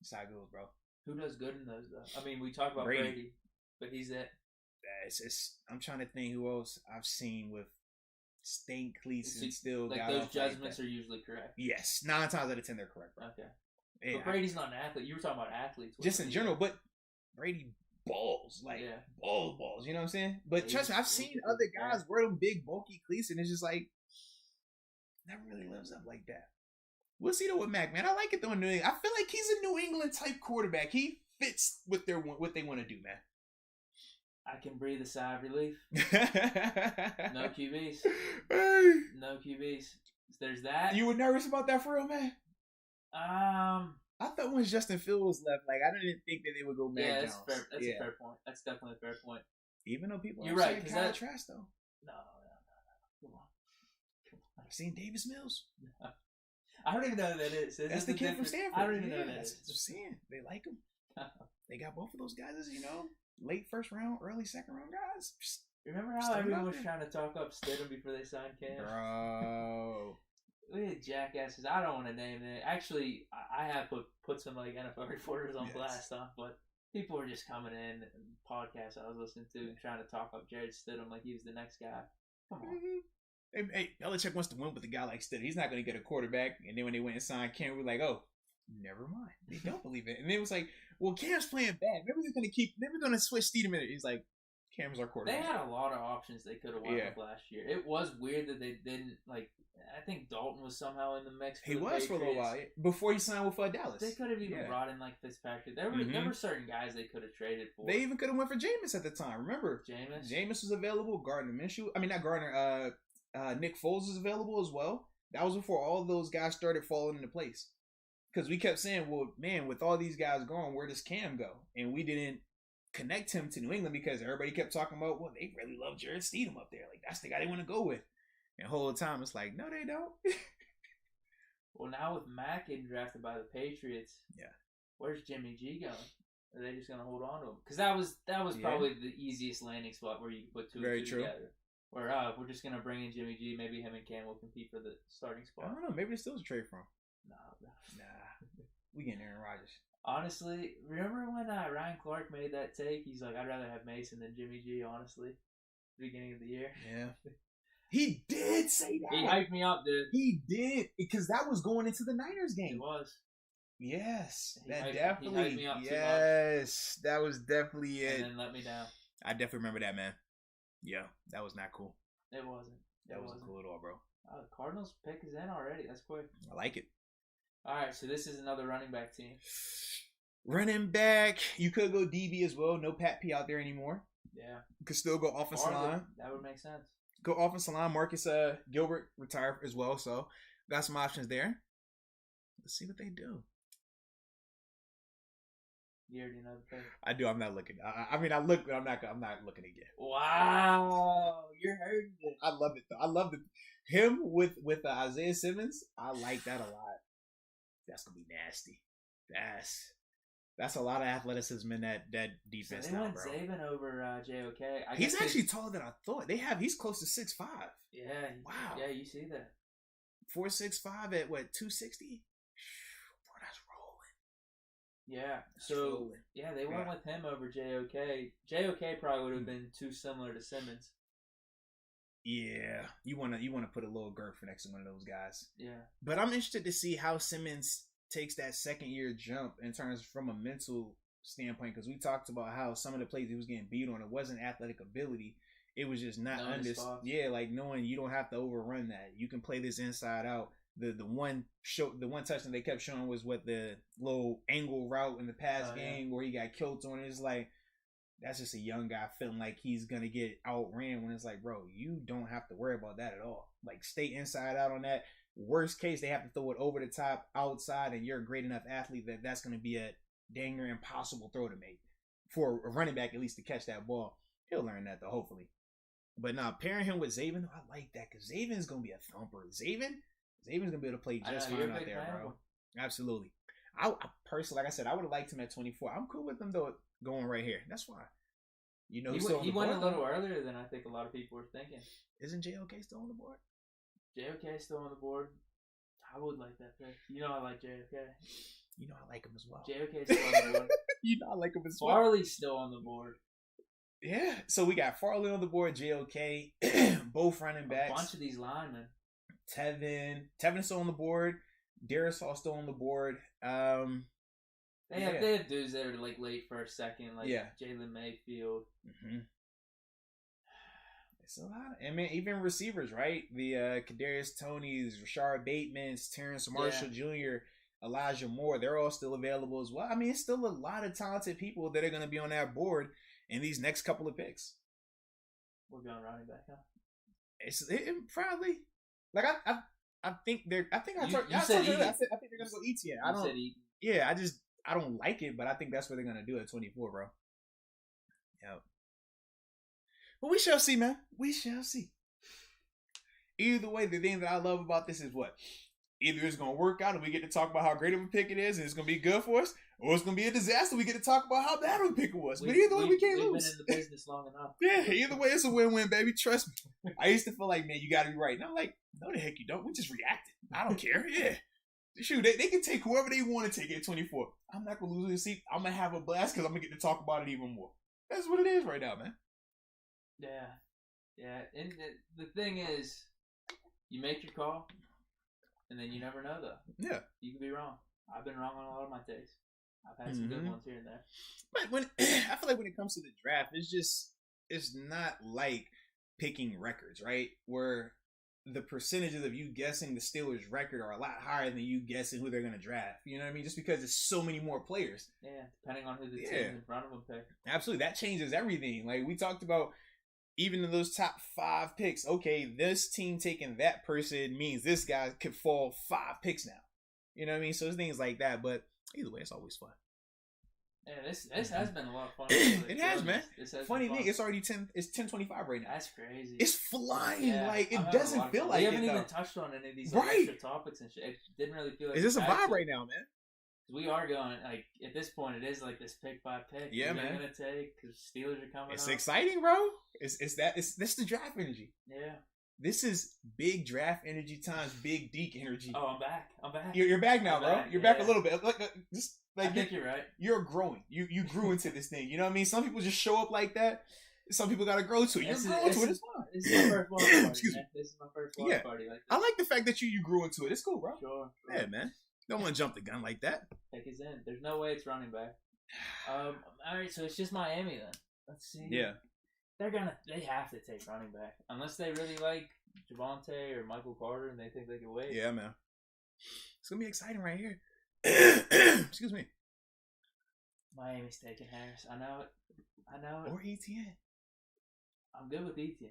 That's how it goes, bro. Who does good in those, though? I mean, we talk about Brady but he's it. I'm trying to think who else I've seen with stink cleats and still like got those judgments are usually correct. Yes, 9 times out of 10 they're correct, bro. Okay, yeah, but Brady's not an athlete. You were talking about athletes, just in general. But Brady balls, like balls. You know what I'm saying? But trust me, I've seen other guys wear them big bulky cleats, and it's just like never really lives up like that. We'll see though with Mac, man. I like it though in New England. I feel like he's a New England type quarterback. He fits what they want to do, man. I can breathe a sigh of relief. No QBs. No QBs. There's that. You were nervous about that for real, man? I thought once Justin Fields left, like I didn't think that they would go Mac Jones. That's a fair point. That's definitely a fair point. Even though people are right, saying kind of trash though. No. Come on. I've seen Davis Mills. No. I don't even know who that is. That's the kid from Stanford. I don't even know who that is. That's what I'm saying. They like him. They got both of those guys as, late first round, early second round guys. Remember how everyone was trying to talk up Stidham before they signed Cam? Bro. We had jackasses. I don't want to name it. Actually, I have put some like NFL reporters on blast, but people were just coming in and podcasts I was listening to and trying to talk up Jared Stidham like he was the next guy. Come on. Mm-hmm. Hey, Belichick wants to win with a guy like Stidham. He's not going to get a quarterback. And then when they went and signed Cam, we were like, oh, never mind. They don't believe it. And it was like, well, Cam's playing bad. Maybe they're going to switch Stidham in it. He's like, Cam's our quarterback. They had a lot of options they could have won with last year. It was weird that they didn't, I think Dalton was somehow in the mix. He was for a little while. Before he signed with Dallas. They could have even brought in, Fitzpatrick. There were certain guys they could have traded for. They even could have went for Jameis at the time. Remember? Jameis was available. Gardner Minshew. I mean, not Gardner. Nick Foles was available as well. That was before all those guys started falling into place. Because we kept saying, well, man, with all these guys gone, where does Cam go? And we didn't connect him to New England because everybody kept talking about, well, they really love Jared Stidham up there. Like, that's the guy they want to go with. And the whole time, it's like, no, they don't. Well, now with Mack getting drafted by the Patriots, where's Jimmy G going? Are they just going to hold on to him? Because that was probably the easiest landing spot where you could put two and two together. Where we're just going to bring in Jimmy G. Maybe him and Cam will compete for the starting spot. I don't know. Maybe there's still a trade for him. Nah. We getting Aaron Rodgers. Honestly, remember when Ryan Clark made that take? He's like, I'd rather have Mason than Jimmy G, honestly. Beginning of the year. Yeah. He did say that. He hyped me up, dude. He did. Because that was going into the Niners game. It was. Yes. He definitely. He hyped me up yes. That was definitely it. And then let me down. I definitely remember that, man. Yeah. That was not cool. It wasn't. That wasn't cool at all, bro. The Cardinals pick is in already. That's quick. I like it. All right, so this is another running back team. Running back. You could go DB as well. No Pat P out there anymore. Yeah. You could still go offensive line. That would make sense. Go offensive line. Marcus Gilbert retired as well, so got some options there. Let's see what they do. You already know the pick. I do. I'm not looking. I mean, I look, but I'm not looking again. Wow, you're hurting it. I love it though. I love it. Him with Isaiah Simmons. I like that a lot. That's gonna be nasty. That's a lot of athleticism in that defense. So they went Zaven over JOK. He's actually taller than I thought. He's close to 6'5". Yeah. Wow. Yeah, you see that. 4'6" at what 260? Bro, that's rolling. Yeah. So yeah, they went with him over JOK. JOK probably would have been too similar to Simmons. Yeah, you wanna put a little girth next to one of those guys. Yeah. But I'm interested to see how Simmons takes that second year jump in terms from a mental standpoint, because we talked about how some of the plays he was getting beat on, it wasn't athletic ability, it was just not like knowing you don't have to overrun that. You can play this inside out. The one touchdown they kept showing was what the little angle route in the past game where he got killed on. It's like that's just a young guy feeling like he's gonna get outran when it's like, bro, you don't have to worry about that at all. Like, stay inside out on that. Worst case, they have to throw it over the top outside, and you're a great enough athlete that's going to be a dang near impossible throw to make for a running back, at least, to catch that ball. He'll learn that, though, hopefully. But now, pairing him with Zaven, I like that, because Zaven's going to be a thumper. Zaven's going to be able to play just fine out there, bro. Absolutely. I personally, like I said, I would have liked him at 24. I'm cool with him, though, going right here. That's fine. You know, he went a little earlier than I think a lot of people were thinking. Isn't JOK still on the board? JOK is still on the board. I would like that pick. You know I like JOK. You know I like him as well. JOK is still on the board. You know I like him as well. Farley's still on the board. Yeah. So we got Farley on the board, JOK, both running backs. A bunch of these linemen. Tevin's still on the board. Darisaw still on the board. They have dudes that are like late first, second, like Jalen Mayfield. Mm-hmm. It's a lot. I mean, even receivers, right? The Kadarius Tonys, Rashard Bateman's, Terrence Marshall Jr., Elijah Moore, they're all still available as well. I mean, it's still a lot of talented people that are going to be on that board in these next couple of picks. We're going running back, huh? It probably. Like, I think they're. I think I think they're going to go ETN. I don't. Yeah, I don't like it, but I think that's what they're going to do at 24, bro. Yep. But we shall see, man. We shall see. Either way, the thing that I love about this is what? Either it's going to work out and we get to talk about how great of a pick it is and it's going to be good for us, or it's going to be a disaster. We get to talk about how bad of a pick it was. But either way, we can't lose. We've been in the business long enough. Yeah, either way, it's a win-win, baby. Trust me. I used to feel like, man, you got to be right. And I'm like, no, the heck you don't. We just reacted. I don't care. Yeah. Shoot, they can take whoever they want to take at 24. I'm not going to lose the seat. I'm going to have a blast because I'm going to get to talk about it even more. That's what it is right now, man. Yeah. And the thing is, you make your call, and then you never know, though. Yeah. You can be wrong. I've been wrong on a lot of my takes. I've had some good ones here and there. But I feel like when it comes to the draft, it's not like picking records, right? Where the percentages of you guessing the Steelers' record are a lot higher than you guessing who they're going to draft. You know what I mean? Just because there's so many more players. Yeah, depending on who the team in front of them pick. Absolutely. That changes everything. Like we talked about, even in those top 5 picks, okay, this team taking that person means this guy could fall 5 picks now. You know what I mean? So it's things like that. But either way, it's always fun. Yeah, this has been a lot of fun. It has, man. Funny thing, it's already 10. It's 10:25 right now. That's crazy. It's flying. Yeah, like it doesn't feel like we it. haven't even touched on any of these extra topics and shit. It didn't really feel like. Is this a vibe right now, man? We are going like at this point. It is like this pick by pick. Yeah, man. Gonna take because Steelers are coming. It's up. exciting, bro. It's the draft energy. Yeah. This is big draft energy times big Deke energy. Oh, I'm back. I'm back. You're back now, bro. You're back a little bit. I think you're right. You're growing. You grew into this thing. You know what I mean? Some people just show up like that. Some people got to grow to it. You're growing to it. It's fine. This is my first watch party. Excuse me. This is my first watch party. Like this. I like the fact that you grew into it. It's cool, bro. Sure. Yeah, man. Don't want to jump the gun like that. Pick is in. There's no way it's running back. All right, so it's just Miami then. Let's see. Yeah. They have to take running back unless they really like Javonte or Michael Carter and they think they can wait. Yeah, man. It's gonna be exciting right here. Excuse me. Miami's taking Harris. I know it. Or ETN. I'm good with ETN.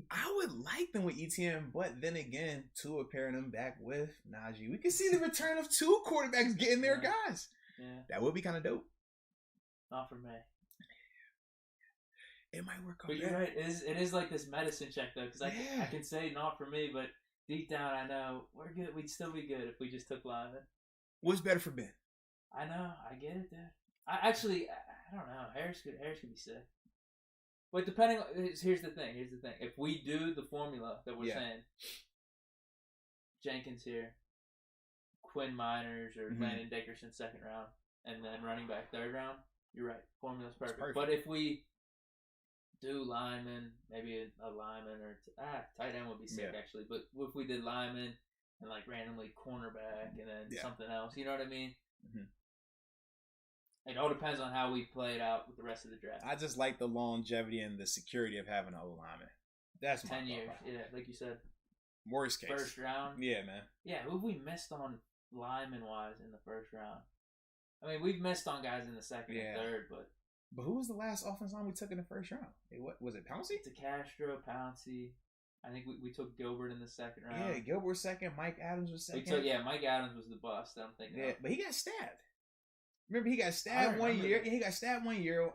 I would like them with ETN, but then again, Tua pairing them back with Najee. We can see the return of 2 quarterbacks getting their guys. Yeah. That would be kind of dope. Not for me. It might work out. But you're right. It is like this medicine check though, because I can say not for me, but deep down I know we're good. We'd still be good if we just took linemen. What's better for Ben? I know. I get it, dude. I don't know. Harris could be sick. But depending on here's the thing. If we do the formula that we're saying, Jenkins here, Quinn Miners or Landon Dickerson 2nd round, and then running back 3rd round, you're right. Formula's perfect. But if we do lineman, maybe a lineman or tight end would be sick actually. But if we did lineman and like randomly cornerback and then something else, you know what I mean? Mm-hmm. It all depends on how we play it out with the rest of the draft. I just like the longevity and the security of having an O-lineman. That's 10 years, like you said. Worst case. 1st round. Yeah, man. Yeah, who have we missed on lineman-wise in the 1st round? I mean, we've missed on guys in the 2nd and 3rd, but... But who was the last offensive line we took in the 1st round? What was it, Pouncey? DeCastro, Pouncey. I think we took Gilbert in the 2nd round. Yeah, Gilbert 2nd. Mike Adams was 2nd. Mike Adams was the bust, I'm thinking. Yeah, but he got stabbed. Remember, he got stabbed one year. He got stabbed 1 year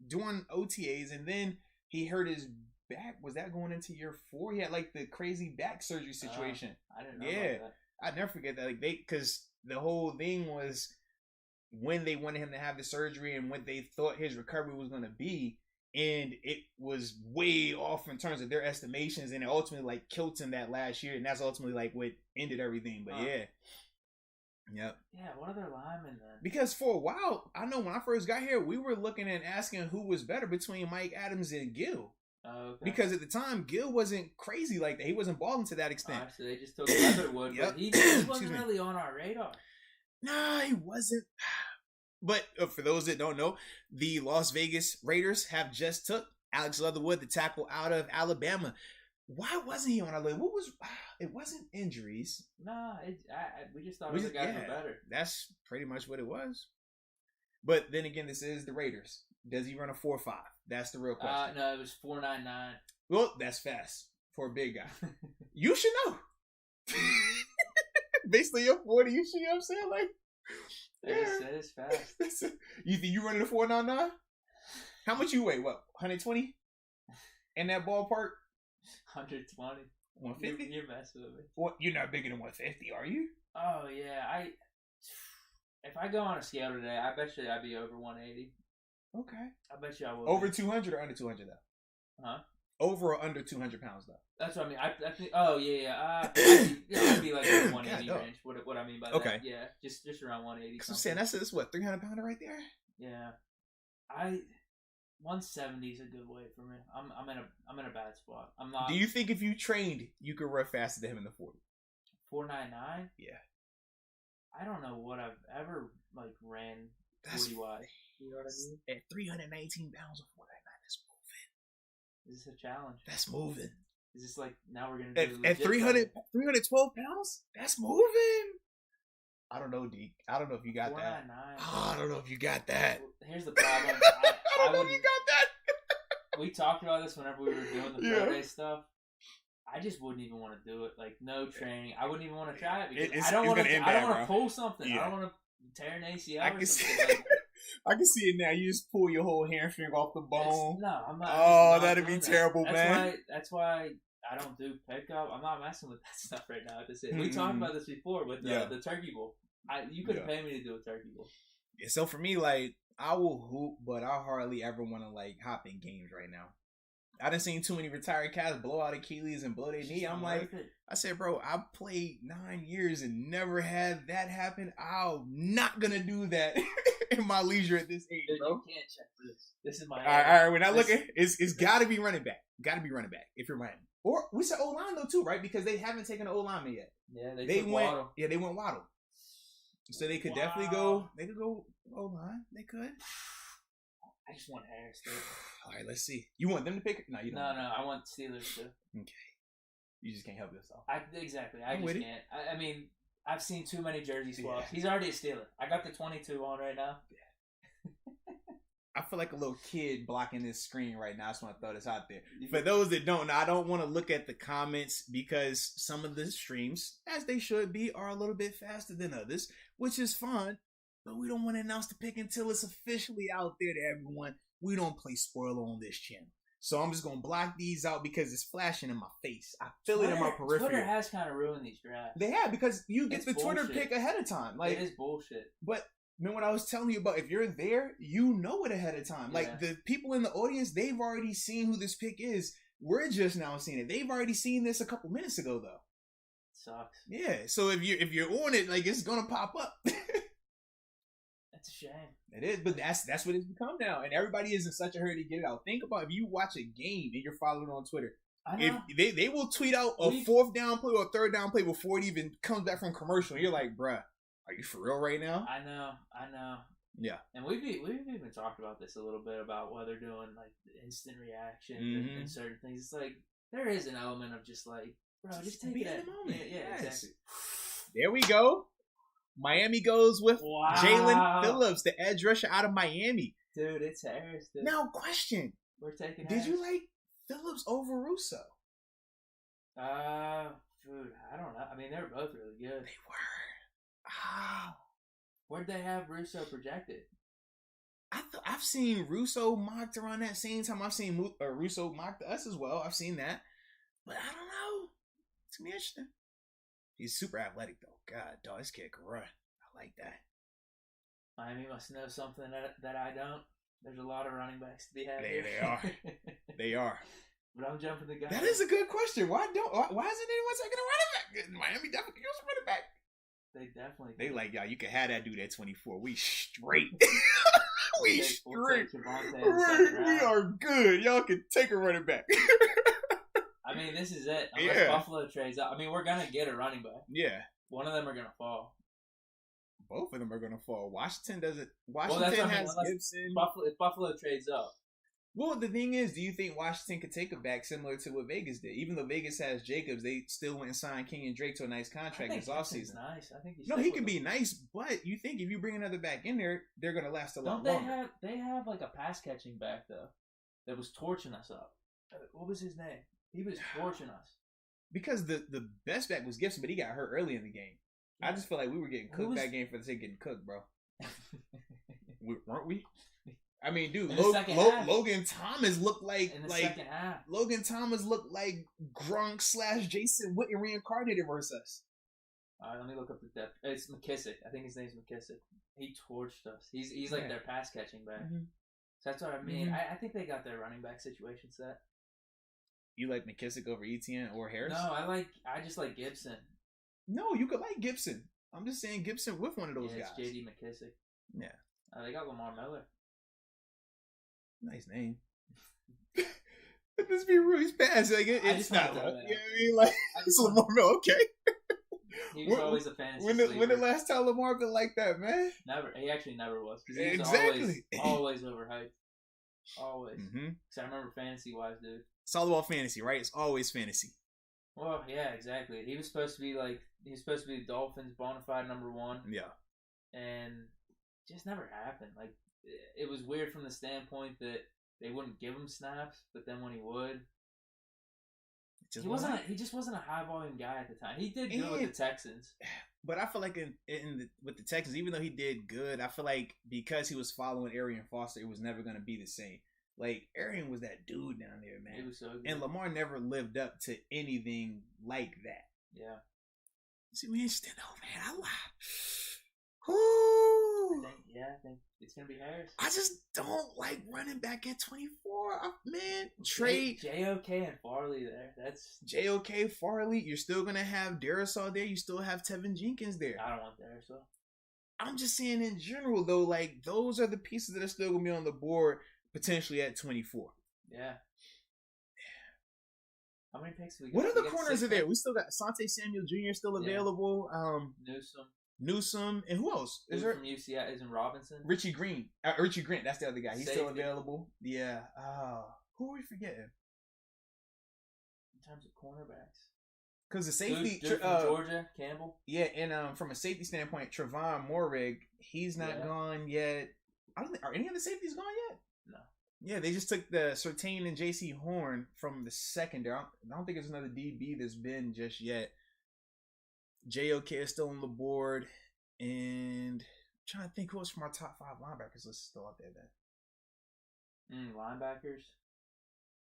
doing OTAs, and then he hurt his back. Was that going into year 4? He had like the crazy back surgery situation. I didn't know about that. I'd never forget that. Like because the whole thing was when they wanted him to have the surgery and what they thought his recovery was going to be, and it was way off in terms of their estimations, and it ultimately like killed him that last year, and that's ultimately like what ended everything. But Yep. Yeah, what other linemen then? Because for a while, I know when I first got here, we were looking and asking who was better between Mike Adams and Gil. Oh, okay. Because at the time, Gil wasn't crazy like that. He wasn't balling to that extent. So they just took Leatherwood, but he wasn't really on our radar. Nah, he wasn't. But for those that don't know, the Las Vegas Raiders have just took Alex Leatherwood, the tackle out of Alabama. Why wasn't he on our list? It wasn't injuries. Nah, we just thought other guys were better. That's pretty much what it was. But then again, this is the Raiders. Does he run a 4.5? That's the real question. No, it was 4.99. Well, that's fast for a big guy. You should know. Based on your 40, you should know what I'm saying? Like, that is fast. You think you running a 4.99? How much you weigh? What, 120? In that ballpark? 120. 150? You're messing with me. What? You're not bigger than 150, are you? Oh yeah, if I go on a scale today, I bet you I'd be over 180. Okay. I bet you I will. Over 200 or under 200 though? Huh? Over or under 200 pounds though? That's what I mean. I think. Oh yeah. I'd be like in the 180 range. What I mean by that? Yeah, just around 180. I'm saying that's what 300 pounder right there. Yeah. 170 is a good weight for me. I'm in a bad spot. I'm not. Do you think if you trained, you could run faster than him in the 40? 4.99? Yeah. I don't know what I've ever like ran 40 wide. You know what I mean? At 319 pounds of 4.99, that's moving. Is this a challenge? That's moving. Is this like now we're gonna do at 312 pounds? That's moving. I don't know, Deke. I don't know if you got that. I don't know if you got that. Here's the problem. I don't know if you got that. we talked about this whenever we were doing the pro day stuff. I just wouldn't even want to do it. Like, no training. I wouldn't even want to try it because I don't want to pull something. Yeah. I don't want to tear an ACL or something. I can see it now. You just pull your whole hamstring off the bone. No, I'm not. Oh, that'd be terrible, man. That's why I don't do pickup. I'm not messing with that stuff right now. We talked about this before with the turkey bowl. You couldn't pay me to do a turkey bowl. Yeah, so for me, like, I will hoop, but I hardly ever want to, like, hop in games right now. I done seen too many retired cats blow out Achilles and blow their knee. I'm like, I said, bro, I played 9 years and never had that happen. I'm not going to do that in my leisure at this age, bro. You can't check this. This is my... All right. We're not looking. It's got to be running back. Got to be running back if you're Miami. Or we said O-line, though, too, right? Because they haven't taken an O-lineman yet. Yeah, they went Waddle. Yeah, they went Waddle. So they could definitely go... They could go O-line. They could. I just want Harris, dude. All right, let's see. You want them to pick it? No, you don't. No, I want Steelers to. Okay. You just can't help yourself. Exactly. I just can't. I mean, I've seen too many jersey swaps. Yeah. He's already a Steeler. I got the 22 on right now. Yeah. I feel like a little kid blocking this screen right now. I just want to throw this out there. For those that don't know, I don't want to look at the comments because some of the streams, as they should be, are a little bit faster than others, which is fine. But we don't want to announce the pick until it's officially out there to everyone. We don't play spoiler on this channel. So I'm just going to block these out because it's flashing in my face. I feel it in my periphery. Twitter has kind of ruined these drafts. They have, because you get the Twitter pick ahead of time. Like, it is bullshit. But remember what I was telling you about? If you're there, you know it ahead of time. Yeah. Like, the people in the audience, they've already seen who this pick is. We're just now seeing it. They've already seen this a couple minutes ago, though. Sucks. Yeah, so if you're on it, like, it's going to pop up. That's a shame. It is, but that's what it's become now, and everybody is in such a hurry to get it out. Think about if you watch a game and you're following on Twitter. If they will tweet out a fourth down play or a third down play before it even comes back from commercial. And you're like, bruh, are you for real right now? I know. Yeah. And we've even talked about this a little bit about why they're doing like instant reactions and certain things. It's like there is an element of just like, bro, just take it in the moment. Yeah, exactly. There we go. Miami goes with Jalen Phillips, the edge rusher out of Miami. Dude, it's Harris. Dude. Now, question. We're taking Did you like Phillips over Russo? Dude, I don't know. I mean, they were both really good. They were. Oh. Where'd they have Russo projected? I've seen Russo mocked around that same time. I've seen Russo mocked us as well. I've seen that. But I don't know. It's going to be interesting. He's super athletic, though. God, dog, this kid can run. I like that. Miami must know something that I don't. There's a lot of running backs to be had. They are. They are. But I'm jumping the gun. That is a good question. Why isn't anyone taking a running back? Miami definitely goes running back. They definitely. They like, y'all, you can have that dude at 24. We straight. We straight. We are good. Y'all can take a running back. I mean, this is it. Unless Buffalo trades up. I mean, we're going to get a running back. Yeah. One of them are going to fall. Both of them are going to fall. Washington doesn't. Washington has Gibson. If Buffalo trades up. Well, the thing is, do you think Washington could take a back similar to what Vegas did? Even though Vegas has Jacobs, they still went and signed King and Drake to a nice contract this offseason. Nice. I think he can be nice, but you think if you bring another back in there, they're going to last a lot longer. They have like a pass catching back, though, that was torching us up. What was his name? He was torching us. Because the best back was Gibson, but he got hurt early in the game. Yeah. I just feel like we were getting cooked that game for the sake of getting cooked, bro. Weren't we? I mean, dude, Logan Thomas looked like Logan Thomas looked like Gronk / Jason Witten reincarnated versus us. All right, let me look up the depth. It's McKissick. I think his name's McKissick. He torched us. He's like their pass catching back. Mm-hmm. So that's what I mean. Mm-hmm. I think they got their running back situation set. You like McKissick over Etienne or Harris? No, I just like Gibson. No, you could like Gibson. I'm just saying Gibson with one of those guys. It's J.D. McKissick. Yeah. They got Lamar Miller. Nice name. Let's be real. He's passed. Like, it's not. You know what I mean? Like, it's Lamar Miller. Okay. He was always a fantasy when the last time Lamar been like that, man? Never. He actually never was. He was always overhyped. Always. Because I remember fantasy-wise, dude. It's all about fantasy, right? It's always fantasy. Well, yeah, exactly. He was supposed to be the Dolphins' bona fide number one. Yeah. And just never happened. Like, it was weird from the standpoint that they wouldn't give him snaps, but then when he would, Just he just wasn't a high volume guy at the time. He did good with the Texans. But I feel like with the Texans, even though he did good, I feel like because he was following Arian Foster, it was never going to be the same. Like, Arian was that dude down there, man. He was so good. And Lamar never lived up to anything like that. Yeah. See, we ain't still man. I lied. I think it's going to be Harris. I just don't like running back at 24. Man, trade JOK and Farley there. That's JOK, Farley. You're still going to have Darisaw there. You still have Tevin Jenkins there. I don't want Darisaw. I'm just saying in general, though, like, those are the pieces that are still going to be on the board potentially at 24. Yeah. How many picks do we got? What other corners are there? We still got Asante Samuel Jr. still available. Newsome. And who else? Is there from UCI? Isn't Robinson? Richie Grant. That's the other guy. He's still available. Yeah. Who are we forgetting? In terms of cornerbacks. Because the safety... Dude from Georgia, Campbell? Yeah, and from a safety standpoint, Trevon Moehrig, he's not gone yet. I don't think... Are any of the safeties gone yet? No. Yeah, they just took the Surtain and J.C. Horn from the secondary. I don't think there's another DB that's been just yet. JOK is still on the board. And I'm trying to think who else from our top 5 linebackers list is still out there then. Linebackers?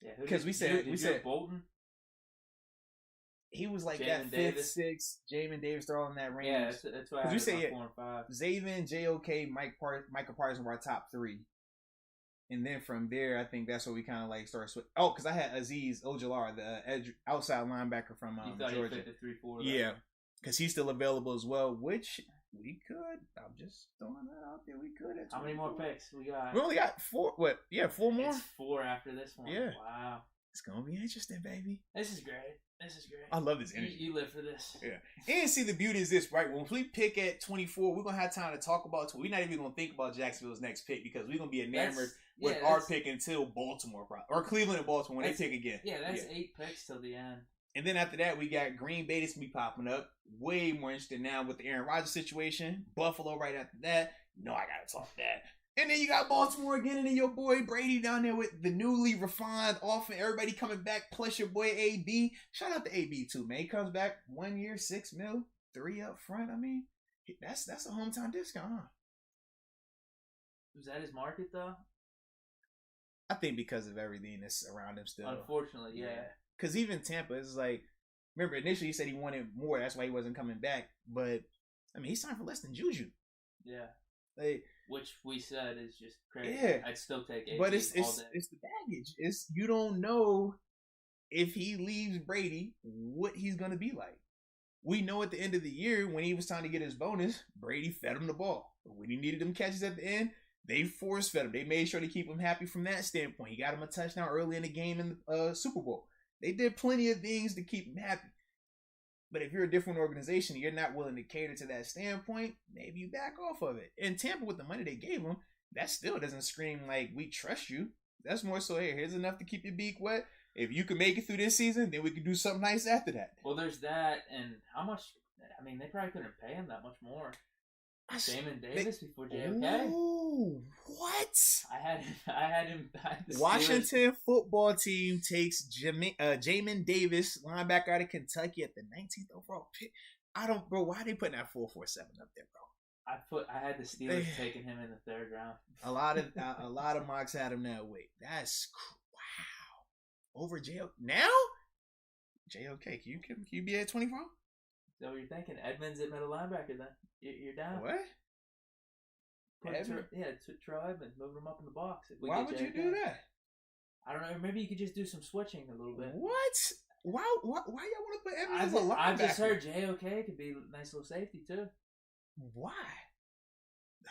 Yeah, because we said Bolton. He was like Jamin that Davis. 5th, 6th. Jamin Davis, they're all in that range. Yeah, that's why I say 4 and 5. Zaven, JOK, Michael Parsons were our top 3. And then from there, I think that's where we kind of like started switching. Oh, because I had Azeez Ojulari, the outside linebacker from Georgia. You thought 3-4. Yeah, because he's still available as well, which we could. I'm just throwing that out there. We could. How many more picks we got? We only got 4. What? Yeah, 4 more. It's 4 after this one. Yeah. Wow. It's gonna be interesting, baby. This is great. I love this energy. You live for this. Yeah. And see, the beauty is this, right? When we pick at 24, we're going to have time to talk about it. We're not even going to think about Jacksonville's next pick because we're going to be enamored with our pick until Baltimore, or Cleveland and Baltimore when they pick again. Yeah, that's 8 picks till the end. And then after that, we got Green Bay that's going to be popping up. Way more interested now with the Aaron Rodgers situation. Buffalo right after that. No, I got to talk that. And then you got Baltimore again, and then your boy Brady down there with the newly refined offense. Everybody coming back, plus your boy AB. Shout out to AB too, man. He comes back 1 year, $6 million, 3 up front. I mean, that's a hometown discount, huh? Was that his market though? I think because of everything that's around him still. Unfortunately, yeah. Because even Tampa is like, remember initially he said he wanted more. That's why he wasn't coming back. But I mean, he signed for less than Juju. Yeah. Like, which we said is just crazy. Yeah. I'd still take AB but it's all day. It's the baggage. You don't know if he leaves Brady what he's gonna be like. We know at the end of the year when he was trying to get his bonus, Brady fed him the ball. But when he needed them catches at the end, they force fed him. They made sure to keep him happy from that standpoint. He got him a touchdown early in the game in the Super Bowl. They did plenty of things to keep him happy. But if you're a different organization and you're not willing to cater to that standpoint, maybe you back off of it. And Tampa, with the money they gave him, that still doesn't scream like we trust you. That's more so, hey, here's enough to keep your beak wet. If you can make it through this season, then we can do something nice after that. Well, there's that, and how much? I mean, they probably couldn't pay him that much more. Jamin Davis before JOK. Ooh, what? I had him. Washington football team takes Jamin Davis, linebacker out of Kentucky, at the 19th overall pick. Bro. Why are they putting that 4.47 up there, bro? I had the Steelers taking him in the 3rd round. A lot of mocks had him that way. That's wow. Over JOK now? JOK, can you be at 24? So you're thinking Edmonds at middle linebacker then? You're down. What? Troy Edmonds, moving him up in the box. Why would you do that? I don't know. Maybe you could just do some switching a little bit. What? Why y'all want to put Edmonds as a linebacker? I just heard JOK could be a nice little safety too. Why?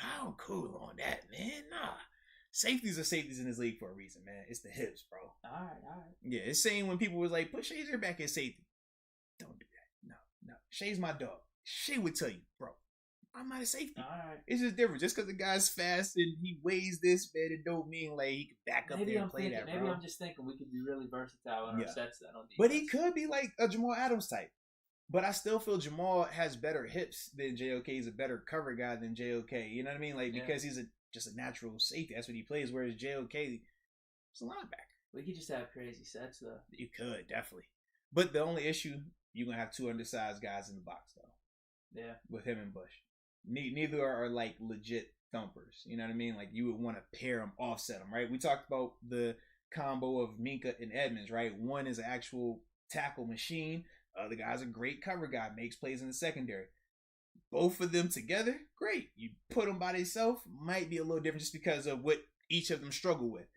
I'm cool on that, man. Nah. Safeties are safeties in this league for a reason, man. It's the hips, bro. All right. Yeah, it's saying when people was like, put Shazier back at safety. Don't do that. No. Shay's my dog. Shay would tell you, bro, I'm not a safety. All right. It's just different. Just because the guy's fast and he weighs this, man, it don't mean like he can back up there and play that, bro. Maybe I'm just thinking we could be really versatile in our sets then on defense. But he could be like a Jamal Adams type. But I still feel Jamal has better hips than JOK. He's a better cover guy than JOK. You know what I mean? Like, because he's just a natural safety. That's what he plays. Whereas JOK, It's a linebacker. We could just have crazy sets though. You could definitely, but the only issue you're gonna have two undersized guys in the box though. Yeah, with him and Bush, neither are like legit thumpers. You know what I mean? Like you would want to pair them, offset them, right? We talked about the combo of Minka and Edmonds, right? One is an actual tackle machine. The guy's a great cover guy, makes plays in the secondary. Both of them together, great. You put them by themselves, might be a little different just because of what each of them struggle with.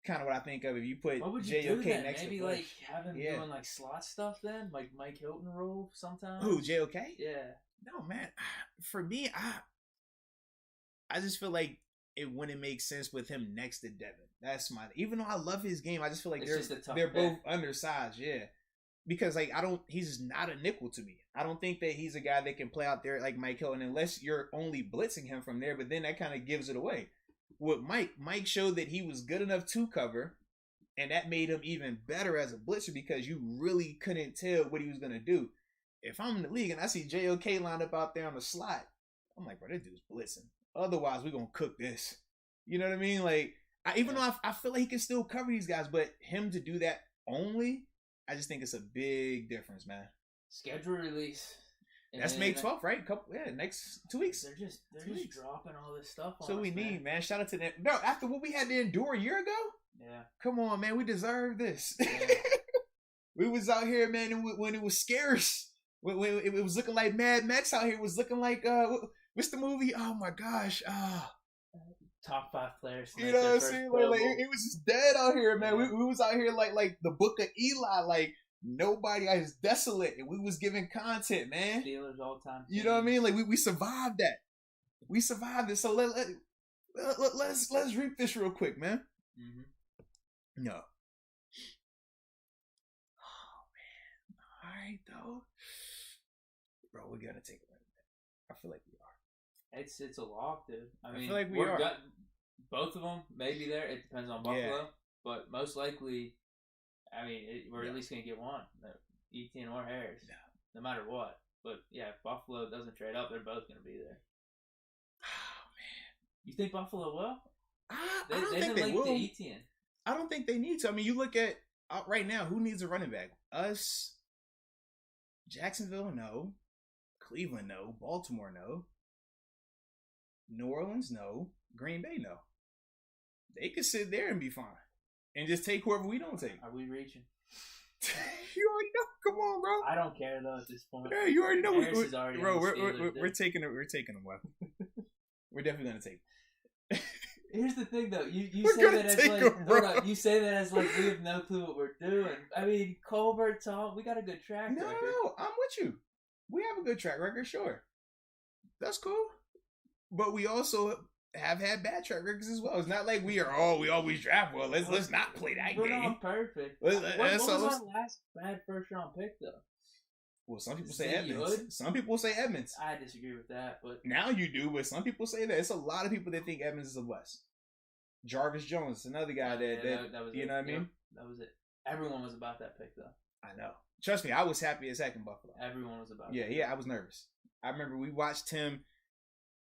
Kind of what I think of if you put JOK next Maybe to Bush. Like have him doing like slot stuff then, like Mike Hilton role sometimes. Who, JOK? Yeah. No, man. For me, I just feel like it wouldn't make sense with him next to Devin. That's my. Even though I love his game, I just feel like they're both undersized. Yeah, because like he's not a nickel to me. I don't think that he's a guy that can play out there like Mike Hilton unless you're only blitzing him from there. But then that kind of gives it away. With Mike showed that he was good enough to cover, and that made him even better as a blitzer because you really couldn't tell what he was gonna do. If I'm in the league and I see JOK lined up out there on the slot, I'm like, bro, this dude's blitzing. Otherwise, we're going to cook this. You know what I mean? Like, even though I feel like he can still cover these guys, but him to do that only, I just think it's a big difference, man. Schedule release. That's May 12th, right? Next 2 weeks. They're just dropping all this stuff on So us, we need, man. Shout out to them. Bro, after what we had to endure a year ago? Yeah. Come on, man. We deserve this. Yeah. We was out here, man, when it was scarce. When it was looking like Mad Max out here. It was looking like, what's the movie? Oh, my gosh. Top 5 players. You know what I'm saying? Like, it was just dead out here, man. Yeah. We was out here like the Book of Eli. Like, nobody, I was desolate. And we was giving content, man. Steelers all time. You know what I mean? Like, we survived that. We survived it. So let's reap this real quick, man. Mm-hmm. No. Oh, man. All right, though. Bro, we're going to take a minute. I feel like we are. It's a lock, dude. I mean, feel like we are. Both of them may be there. It depends on Buffalo. But most likely, I mean, we're at least going to get one. Etienne or Harris. No matter what. But, yeah, if Buffalo doesn't trade up, they're both going to be there. Oh, man. You think Buffalo will? I don't think they will. To Etienne. I don't think they need to. I mean, you look at right now, who needs a running back? Us. Jacksonville, no. Cleveland, no. Baltimore, no. New Orleans, no. Green Bay, no. They could sit there and be fine. And just take whoever we don't take. Are we reaching? You already know. Come on, bro. I don't care, though, at this point. Yeah, you already know. We're taking them well. We're definitely going to take them. Here's the thing, though. You say that as like you say that as like we have no clue what we're doing. I mean, Colbert, Tom, we got a good track record. No, I'm with you. We have a good track record, sure. That's cool. But we also have had bad track records as well. It's not like we always draft well. Let's not play that game. We're not perfect. What was our last bad first round pick, though? Well, some people say Edmonds. Some people say Edmonds. I disagree with that, but now you do. But some people say that. It's a lot of people that think Edmonds is a bust. Jarvis Jones, another guy that was you know what I mean. That was it. Everyone was about that pick, though. I know. Trust me, I was happy as heck in Buffalo. Everyone was about. Yeah. I was nervous. I remember we watched him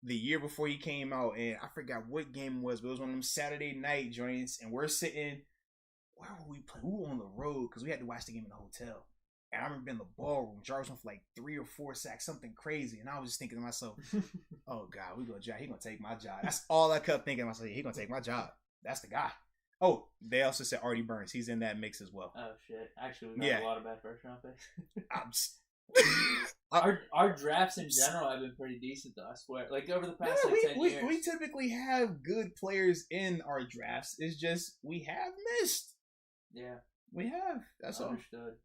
the year before he came out, and I forgot what game it was, but it was one of them Saturday night joints, and we're sitting. Where were we playing? We were on the road because we had to watch the game in the hotel. And I remember in the ballroom, Jarvis went for like 3 or 4 sacks, something crazy. And I was just thinking to myself, oh, God, he's going to take my job. That's all I kept thinking to myself. He's going to take my job. That's the guy. Oh, they also said Artie Burns. He's in that mix as well. Oh, shit. Actually, we got a lot of bad first-round picks. Our drafts in general have been pretty decent, though, I swear. Like, over the past 10 years. We typically have good players in our drafts. It's just we have missed. Yeah. We have. That's all. Understood.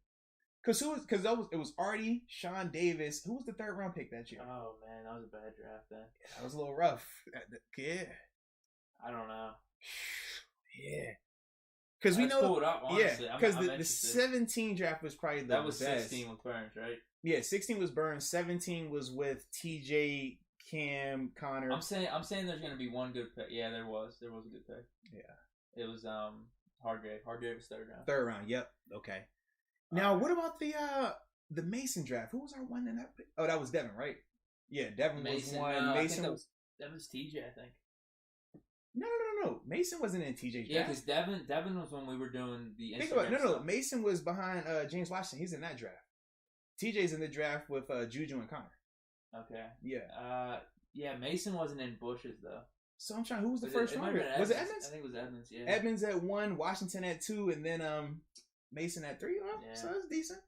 Because it was Artie, Sean Davis. Who was the 3rd round pick that year? Oh man, that was a bad draft then. Yeah, that was a little rough. Yeah. I don't know. Yeah. Because we know. Pull it up, honestly. Yeah. Because the 17 draft was probably the best. That was 16 with Burns, right? Yeah, 16 was Burns. 17 was with TJ, Cam, Connor. I'm saying there's gonna be one good pick. Yeah, there was a good pick. Yeah. It was Hargrave. Hargrave was 3rd round. 3rd round. Yep. Okay. Now, what about the Mason draft? Who was our one in that pick? Oh, that was Devin, right? Yeah, Devin was one. No, Mason that was TJ, I think. No. Mason wasn't in TJ's draft. Yeah, because Devin was when we were doing the Instagram Think about it. No. stuff. Mason was behind James Washington. He's in that draft. TJ's in the draft with Juju and Connor. Okay. Yeah. Yeah, Mason wasn't in Bush's though. So I'm trying. Who was the first runner? Was it Edmonds? I think it was Edmonds. Yeah. Edmonds at 1, Washington at 2, and then Mason at 3. Oh, Yeah. So that's decent.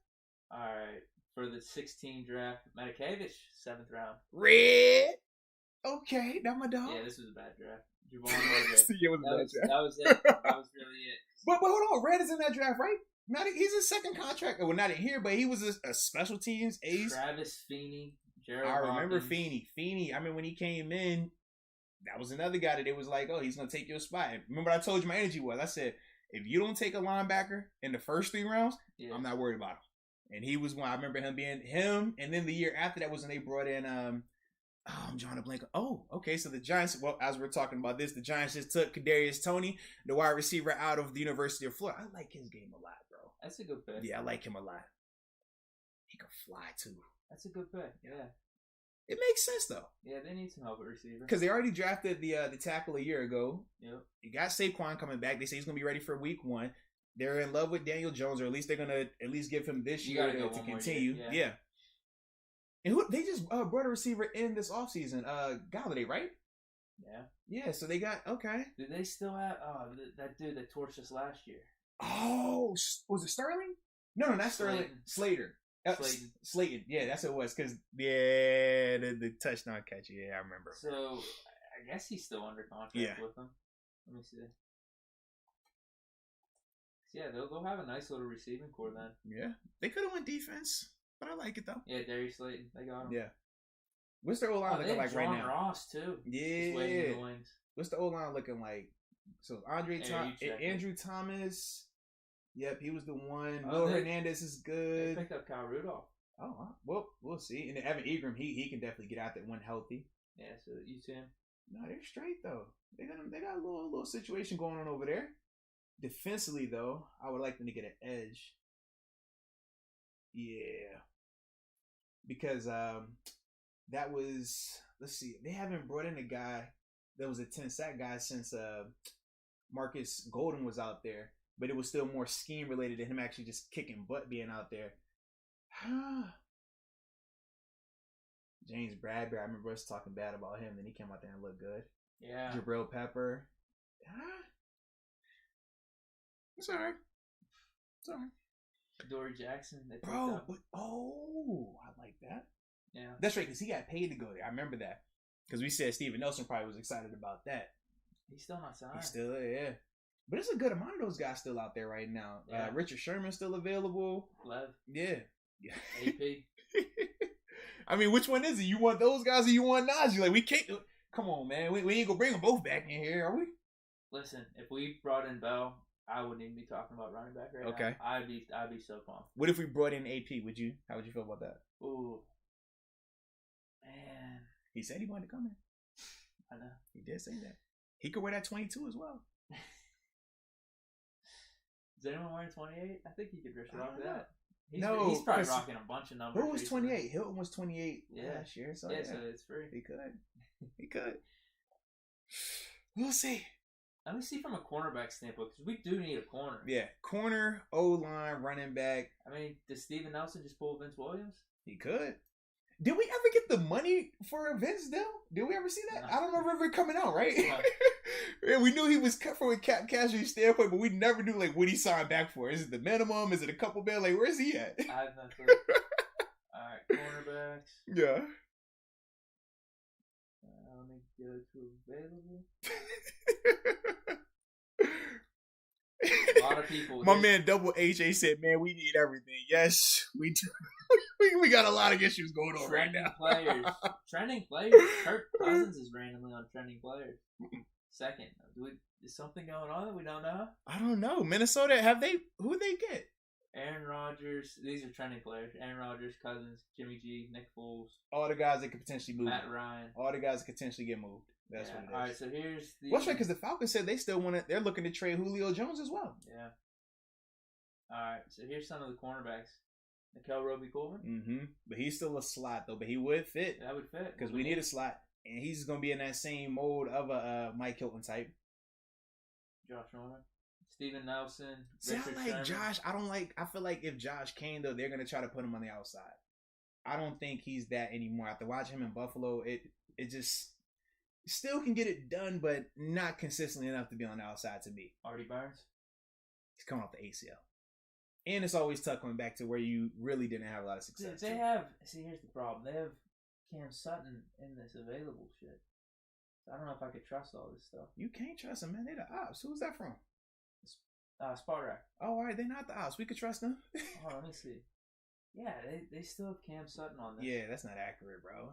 All right. For the 16 draft, Matakevich, 7th round. Red. Okay, that my dog. Yeah, this was a bad draft. Javon Hargrave. Yeah, it was a bad draft. That was it. That was really it. But hold on, Red is in that draft, right? He's a second contract. Well, not in here, but he was a special teams ace. Travis Feeney, Jared I remember Hawkins. Feeney. I mean, when he came in, that was another guy that it was like, oh, he's gonna take your spot. Remember, I told you my energy was. I said, if you don't take a linebacker in the first 3 rounds, I'm not worried about him. And he was one. I remember him being him. And then the year after that was when they brought in I'm drawing a blank. Oh, okay. So the Giants, well, as we're talking about this, the Giants just took Kadarius Toney, the wide receiver out of the University of Florida. I like his game a lot, bro. That's a good pick. Yeah, I like him a lot. He can fly too. That's a good pick. Yeah. It makes sense though. Yeah, they need some help at receiver. Because they already drafted the tackle a year ago. Yep. You got Saquon coming back. They say he's gonna be ready for week 1. They're in love with Daniel Jones, or at least they're gonna at least give him this year to continue. Yeah. And who they just brought a receiver in this offseason, Galladay, right? Yeah. Yeah, so they got okay. Did they still have that dude that torched us last year? Oh, was it Sterling? No, not Sterling. Slater. Slayton. Yeah, that's what it was. Because the touchdown catch. Yeah, I remember. So I guess he's still under contract with them. Let me see. Yeah, they'll have a nice little receiving core then. Yeah, they could have went defense, but I like it though. Yeah, Darius Slayton, they got him. Yeah. What's their O-line looking like right now? Ross too. Yeah. Waiting in the wings. What's the O-line looking like? So Andrew Thomas. Yep, he was the one. Will Hernandez is good. They picked up Kyle Rudolph. Oh, well, we'll see. And then Evan Ingram, he can definitely get out there when healthy. Yeah, so you see him. No, they're straight though. They got a little situation going on over there. Defensively, though, I would like them to get an edge. Yeah. Because that was, let's see, they haven't brought in a guy that was a 10-sack guy since Marcus Golden was out there. But it was still more scheme related to him actually just kicking butt being out there. James Bradbury, I remember us talking bad about him. Then he came out there and looked good. Yeah. Jabril Pepper. It's all right. It's all right. Dory Jackson. Bro, but I like that. Yeah. That's right, because he got paid to go there. I remember that. Because we said Steven Nelson probably was excited about that. He's still not signed. He's still there, yeah. But there's a good amount of those guys still out there right now. Yeah. Richard Sherman's still available. Lev. Yeah. AP. I mean, which one is it? You want those guys or you want Najee? Like, we can't. Come on, man. We ain't gonna bring them both back in here, are we? Listen, if we brought in Bell, I wouldn't even be talking about running back right now. I'd be so pumped. What if we brought in AP? How would you feel about that? Ooh, man. He said he wanted to come in. I know. He did say that. He could wear that 22 as well. Is anyone wearing 28? I think he could rock that. He's probably rocking a bunch of numbers. Who was 28? Hilton was 28 last year. So so it's free. He could. We'll see. Let me see from a cornerback standpoint, because we do need a corner. Yeah, corner, O-line, running back. I mean, does Steven Nelson just pull Vince Williams? He could. Did we ever get the money for a Vince deal? Did we ever see that? No. I don't remember it coming out, right? No. Yeah, we knew he was cut from a cap casualty standpoint, but we never knew like what he signed back for. Is it the minimum? Is it a couple mil? Like, where's he at? I have no clue. All right, cornerbacks. Yeah. Let me go to available. A lot of people. My man Double HA said, "Man, we need everything." Yes, we do. we got a lot of issues going on right now. Trending players. Kirk Cousins is randomly on trending players. Second, is something going on that we don't know? I don't know. Minnesota, who they get? Aaron Rodgers. These are trending players. Aaron Rodgers, Cousins, Jimmy G, Nick Foles. All the guys that could potentially move. Matt Ryan. All the guys that could potentially get moved. That's what it is. All right, so here's the... What's right, because the Falcons said they still want it. They're looking to trade Julio Jones as well. Yeah. All right, so here's some of the cornerbacks. Nickel Roby-Coleman. Mm-hmm. But he's still a slot, though. But he would fit. That would fit. Because we need a slot. And he's going to be in that same mode of a Mike Hilton type. Josh Norman, Steven Nelson. See, Richard I like Sherman. Josh. I feel like if Josh came though, they're gonna try to put him on the outside. I don't think he's that anymore. After watching him in Buffalo, it just still can get it done, but not consistently enough to be on the outside to me. Artie Burns. He's coming off the ACL. And it's always tough coming back to where you really didn't have a lot of success. They have, here's the problem. They have Cam Sutton in this available shit. So I don't know if I could trust all this stuff. You can't trust them, man. They're the ops. Who's that from? Spartak. Oh, all right. They're not the ops. We could trust them. Oh, let me see. Yeah, they still have Cam Sutton on this. Yeah, that's not accurate, bro.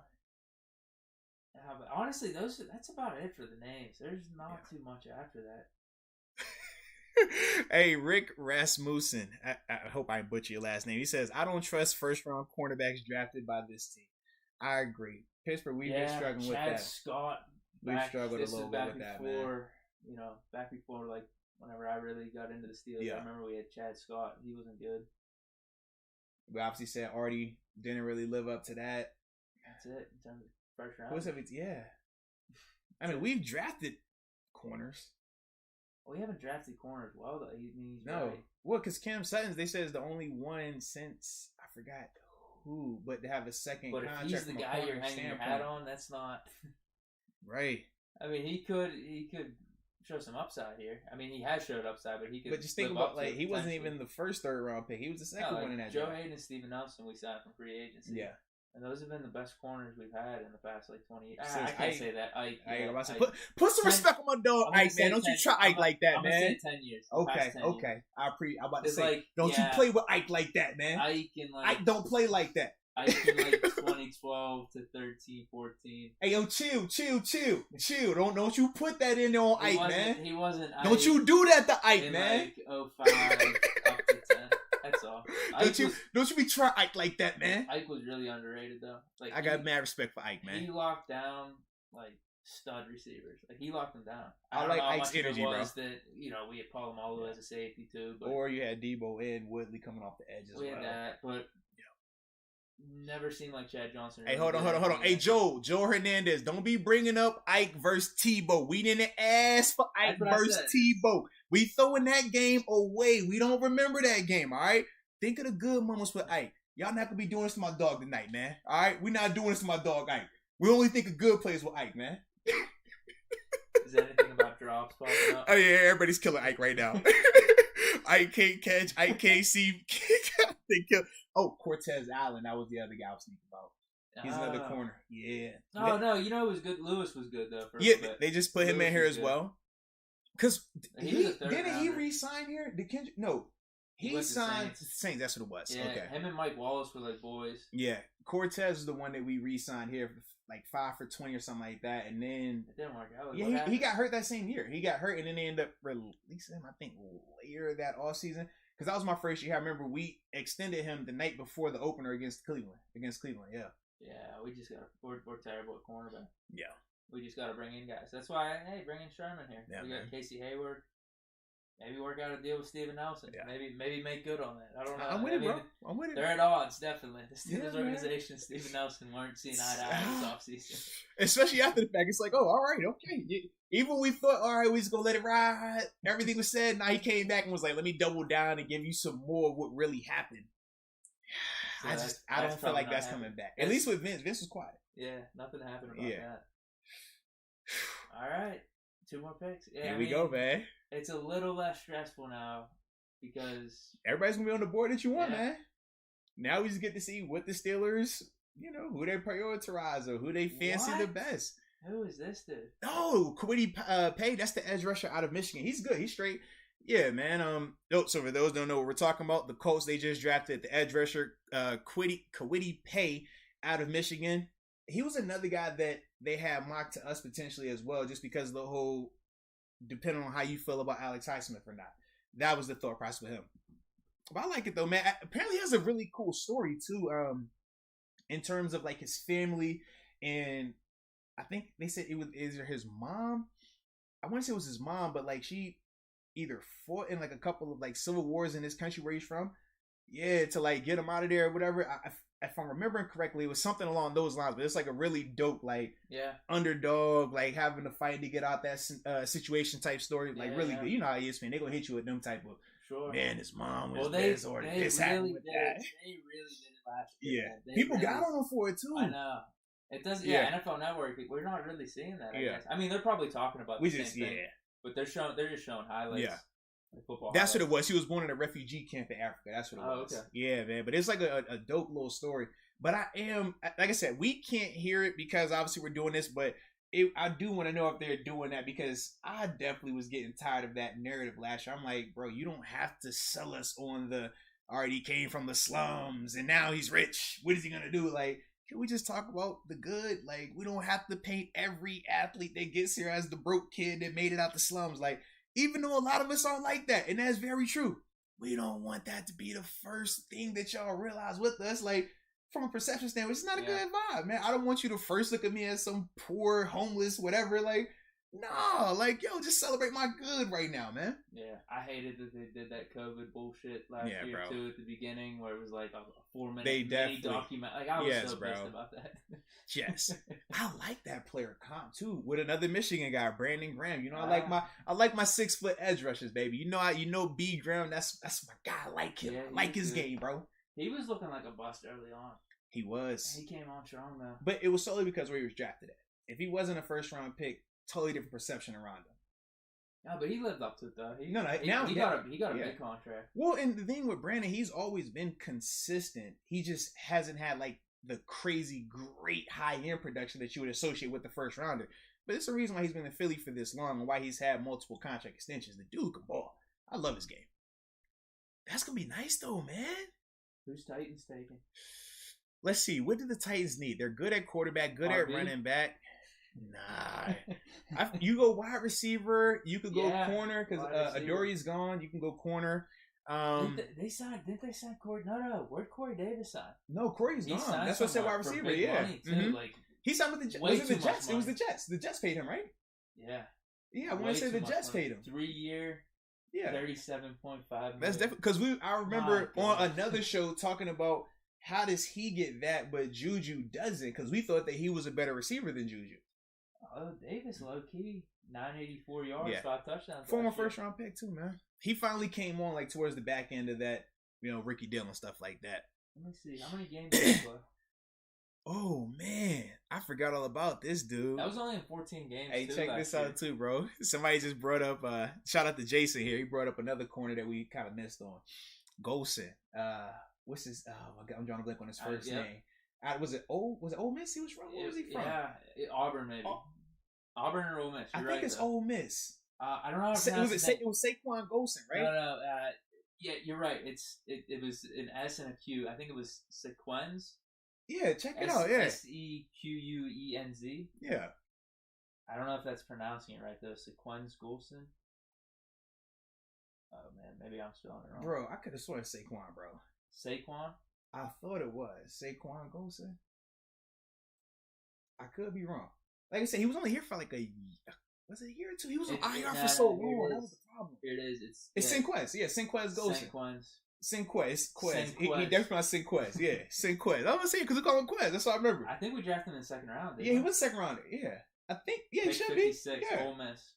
But honestly, that's about it for the names. There's not too much after that. Hey, Rick Rasmussen. I hope I butcher your last name. He says, I don't trust first-round cornerbacks drafted by this team. I agree. Pittsburgh, we've been struggling with that. Scott. We've struggled a little bit with that, man. Back before, like, whenever I really got into the Steelers, I remember we had Chad Scott. He wasn't good. We obviously said Artie didn't really live up to that. That's it in terms of first round. Yeah. I mean, we've drafted corners. Well, we haven't drafted corners well, though. He's no. Right. Well, because Cam Sutton, they said, is the only one since, I forgot who, but to have a second contract. But if he's the guy you're hanging your hat on, that's not... Right. I mean, he could show some upside here. I mean, he has showed upside, but he could. But just think about, like, he wasn't even the first third-round pick. He was the second one in that Joe draft. Hayden and Steven Nelson, we signed from free agency. Yeah. And those have been the best corners we've had in the past, like, 20 years. I can't say that. Put some respect on my dog, Ike, man. Don't you try Ike like that, man. I'm going to say 10 years. Okay. Years. I'm about to say, don't you play with Ike like that, man. Ike don't play like that. Ike in, like, 2012 to 13, 14. Hey, yo, chill. Don't you put that in there on Ike, man. He wasn't Ike. Don't you do that to Ike, man. Like, 05 up to 10. That's all. Don't you be trying Ike like that, man. Ike was really underrated, though. Like, I got mad respect for Ike, man. He locked down, like, stud receivers. Like, he locked them down. I like Ike's energy, bro. That, we had Polamalu as a safety, too. But or you had Debo and Woodley coming off the edge as well. We had that, but never seemed like Chad Johnson. Hey, hold on. Hey, Joe Hernandez, don't be bringing up Ike versus Tebow. We didn't ask for Ike versus Tebow. We throwing that game away. We don't remember that game, all right? Think of the good moments with Ike. Y'all not going to be doing this to my dog tonight, man. All right? We're not doing this to my dog, Ike. We only think of good plays with Ike, man. Is there anything about drops popping up? Oh, yeah, everybody's killing Ike right now. Ike can't catch. Ike can't see. Oh, Cortez Allen. That was the other guy I was thinking about. He's another corner. Yeah. No, it was good. Lewis was good, though. For they just put him in here as well. Because didn't he re-sign here? No. He signed Saints. That's what it was. Yeah, okay. Him and Mike Wallace were like boys. Yeah. Cortez is the one that we re-signed here for like 5 for 20 or something like that. And then it didn't work out. Yeah, he got hurt that same year. He got hurt and then they ended up releasing him, I think, later that offseason. Because that was my first year. I remember we extended him the night before the opener against Cleveland. Yeah. Yeah, we just got we're terrible at cornerback. Yeah. We just got to bring in guys. That's why, bring in Sherman here. Yeah, we got Casey Hayward. Maybe work out a deal with Steven Nelson. Yeah. Maybe make good on that. I don't know. I'm with it, bro. I'm with it. They're at odds, definitely. The Steelers organization and Steven Nelson weren't seeing eye to eye this offseason. Especially after the fact. It's like, oh, all right, okay. Even when we thought, all right, we just going to let it ride. Everything was said. Now he came back and was like, let me double down and give you some more of what really happened. So I don't feel like that's coming back. At least with Vince. Vince was quiet. Yeah, nothing happened about that. All right. 2 more picks. Yeah, Here we go, man. It's a little less stressful now because everybody's going to be on the board that you want, man. Now we just get to see what the Steelers, who they prioritize or who they fancy the best. Who is this dude? Oh, Kwity Paye. That's the edge rusher out of Michigan. He's good. He's straight. Yeah, man. So for those who don't know what we're talking about, the Colts, they just drafted the edge rusher, Kwity Paye out of Michigan. He was another guy that they had mocked to us potentially as well, just because of the whole, depending on how you feel about Alex Highsmith or not. That was the thought process with him. But I like it though, man. Apparently he has a really cool story too, in terms of like his family, and I think they said it was either his mom. I want to say it was his mom, but like she either fought in like a couple of like civil wars in this country where he's from. Yeah, to like get him out of there or whatever. If I'm remembering correctly, it was something along those lines. But it's like a really dope, like underdog, like having to fight to get out that situation type story. Like really good. You know how ESPN, they gonna hit you with them type of man. His mom was this or this happened with that. They really did it last year. Yeah, people really got on them for it too. I know. It does. Yeah, NFL Network. We're not really seeing that. I guess. I mean, they're probably talking about the same thing, but they're just showing highlights. Yeah. Football that's highlights. What it was. He was born in a refugee camp in Africa. That's what it was. Okay. Yeah, man. But it's like a dope little story. But I am, like I said, we can't hear it because obviously we're doing this, but I do want to know if they're doing that because I definitely was getting tired of that narrative last year. I'm like, bro, you don't have to sell us on the, all right, he came from the slums and now he's rich. What is he going to do? Like, can we just talk about the good? Like, we don't have to paint every athlete that gets here as the broke kid that made it out the slums. Like, even though a lot of us aren't like that, and that's very true, we don't want that to be the first thing that y'all realize with us. Like, from a perception standpoint, it's not a good vibe, man. I don't want you to first look at me as some poor, homeless, whatever. Like, no, like, yo, just celebrate my good right now, man. Yeah, I hated that they did that COVID bullshit last year, too, at the beginning, where it was like a 4-minute mini document. Like, I was so pissed about that. Yes. I like that player comp, too, with another Michigan guy, Brandon Graham. You know, I like my 6-foot edge rushers, baby. You know B. Graham, that's my guy. I like him. I like his game, bro. He was looking like a bust early on. He was. He came on strong, though. But it was solely because where he was drafted at. If he wasn't a first-round pick, totally different perception around him. No, but he lived up to it though. He got a big contract. Well, and the thing with Brandon, he's always been consistent. He just hasn't had like the crazy great high end production that you would associate with the first rounder. But it's the reason why he's been in Philly for this long and why he's had multiple contract extensions. The dude can ball. I love his game. That's gonna be nice though, man. Who's Titans taking? Let's see. What do the Titans need? They're good at quarterback, good at running back. Nah, you go wide receiver. You could go corner because Adori's gone. You can go corner. Didn't they sign Corey? No. Where'd Corey Davis sign? No, Corey's gone. That's what I said. Wide receiver. Yeah, like he signed with the Jets. Was it the Jets? Money. It was the Jets. The Jets paid him, right? Yeah. I want to say the Jets paid him 3-year. Yeah, $37.5 million. That's definitely because I remember on another show talking about how does he get that, but Juju doesn't because we thought that he was a better receiver than Juju. Oh, Davis, low key, 984 yards, 5 touchdowns. Former first round pick too, man. He finally came on like towards the back end of that, Ricky Dillon stuff like that. Let me see, how many games did he play? Oh man, I forgot all about this dude. That was only in 14 games. Hey, check this out too, bro. Somebody just brought up. Shout out to Jason here. He brought up another corner that we kind of missed on. Golson. What's his? Oh my God, I'm drawing a blank on his first name. Was it Ole Miss? He was from. Where was he from? Yeah, Auburn maybe. Auburn or Ole Miss. I think it's Ole Miss. I don't know how to pronounce it. It was Saquon Golson, right? No. Yeah, you're right. It was an S and a Q. I think it was Sequenz. Yeah, check it out. Yeah, Sequenz. Yeah. I don't know if that's pronouncing it right though. Sequenz Golson. Oh man, maybe I'm spelling it wrong. Bro, I could have sworn Saquon, bro. Saquon? I thought it was Saquon Golson. I could be wrong. Like I said, he was only here for like a year or two? He was on IR for so long. That was the problem. Here it is. It's Sinquez. Yeah, Sinquez Golson. Sinquez. He definitely pronounced Sinquez. Yeah, Sinquez. I was gonna say because we call him Quez. That's what I remember. I think we drafted him in the second round. Yeah, he was second rounder. Yeah, I think. Yeah, he should be. Yeah. Ole Miss.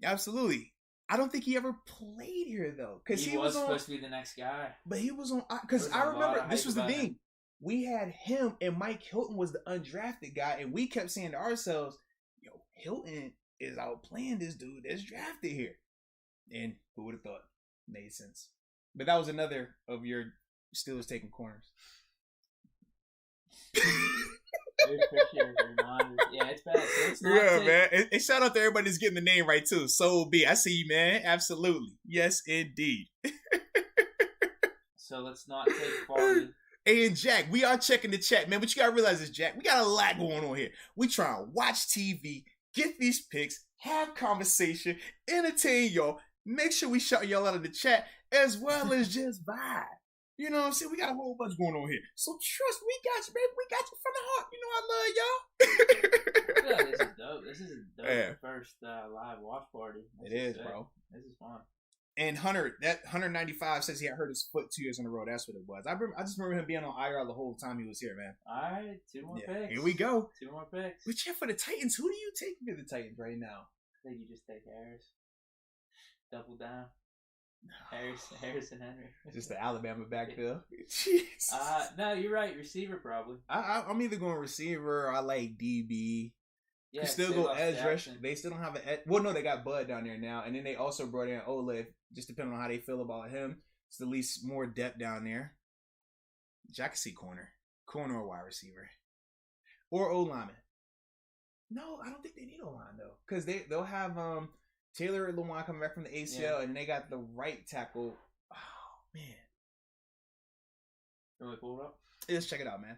Absolutely. I don't think he ever played here though, because he was supposed to be the next guy. But he was on because I remember this was the thing. We had him and Mike Hilton was the undrafted guy, and we kept saying to ourselves, "Yo, Hilton is outplaying this dude that's drafted here." And who would have thought? Made sense. But that was another of your Steelers taking corners. Yeah, it's bad. So it's man. And shout out to everybody that's getting the name right too. Soul B. I see you, man. Absolutely. Yes, indeed. So let's not take Farley. Hey, and Jack, we are checking the chat, man. But you gotta realize this, Jack. We got a lot going on here. We try to watch TV, get these picks, have conversation, entertain y'all. Make sure we shout y'all out of the chat as well as just vibe. You know what I'm saying? We got a whole bunch going on here. So trust we got you, baby. We got you from the heart. You know I love y'all. Yeah, this is dope. This is a dope first live watch party. This is bro. This is fun. And Hunter, that 195 says he had hurt his foot 2 years in a row. That's what it was. I just remember him being on IR the whole time he was here, man. All right, 2 more picks. Here we go. 2 more picks. But yeah, for the Titans, who do you take for the Titans right now? I think you just take Harris. Double down. Harris and Henry. Just the Alabama backfield. Jesus. No, you're right. Receiver probably. I'm either going receiver or I like DB. Yeah, still go edge rush. They still don't have an edge. Well, no, they got Bud down there now, and then they also brought in Ola. Just depending on how they feel about him, it's at least more depth down there. I can see corner or wide receiver, or O lineman. No, I don't think they need O line though, because they'll have Taylor Lewan coming back from the ACL, and they got the right tackle. Oh man, can we pull it up? Let's check it out, man.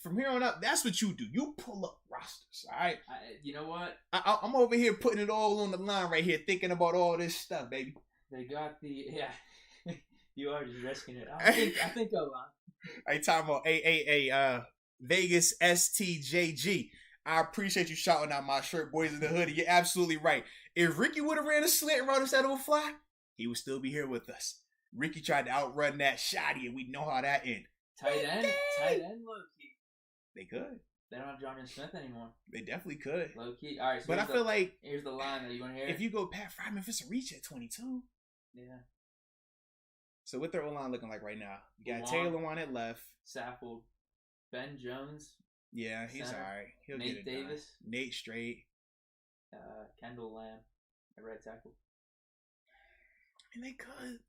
From here on up, that's what you do. You pull up rosters, all right? You know what? I'm over here putting it all on the line right here, thinking about all this stuff, baby. They got you are just risking it. I think O-line. Hey, time out. Vegas STJG. I appreciate you shouting out my shirt, boys in the hoodie. You're absolutely right. If Ricky would have ran a slant route instead of a fly, he would still be here with us. Ricky tried to outrun that shotty, and we know how that ended. Tight end low key. They could. They don't have Jonathan Smith anymore. They definitely could. Low key. All right, so but I feel like here's the line that you want to hear. If you go Pat Fryman, if it's a reach at 22. Yeah. So what their O-line looking like right now? You got Taylor on it left. Saffold. Ben Jones. Yeah, he's all right. He'll Nate get it Davis. Done. Nate Straight. Kendall Lamb at right tackle. And they could.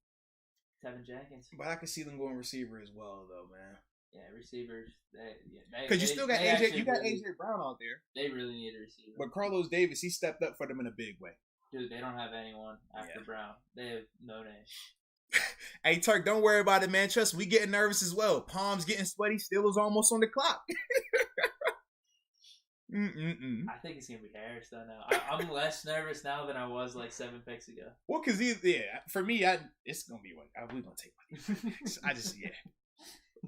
Tevin Jenkins. But I could see them going receiver as well, though, man. Yeah, receivers. Because you still got AJ. You got AJ Brown out there. They really need a receiver. But Carlos Davis, he stepped up for them in a big way. Dude, they don't have anyone after Brown. They have no name. Hey, Turk, don't worry about it, man. Trust me, we getting nervous as well. Palms getting sweaty. Steelers almost on the clock. I think it's gonna be Harris though. Now I'm less nervous now than I was like 7 picks ago. Well, because for me, it's gonna be what we're gonna take one. I just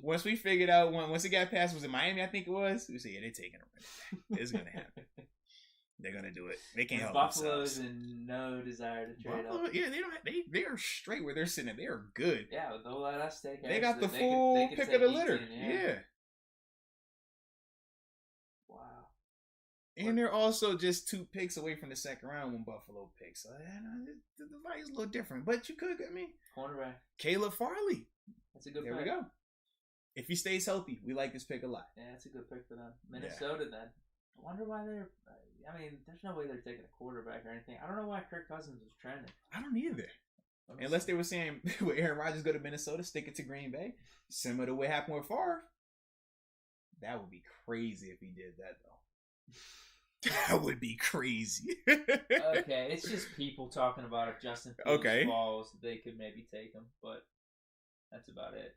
Once we figured out once it got past, was it Miami? I think it was. We said they're taking him. It's gonna happen. They're gonna do it. They can't help Buffalo's in no desire to trade up. Yeah, they are straight where they're sitting. They are good. Yeah, they'll let us take. They got the full pick of the litter. Yeah. Wow. And they're also just 2 picks away from the second round when Buffalo picks. So the value's a little different. But you could, cornerback Caleb Farley. That's a good pick. There we go. If he stays healthy, we like this pick a lot. Yeah, that's a good pick for them. Minnesota then. I wonder why they're. There's no way they're taking a quarterback or anything. I don't know why Kirk Cousins was trending. I don't either. Unless they were saying, with Aaron Rodgers go to Minnesota, stick it to Green Bay. Similar to what happened with Favre. That would be crazy if he did that, though. That would be crazy. Okay, it's just people talking about if Justin Fields falls, they could maybe take him, but that's about it.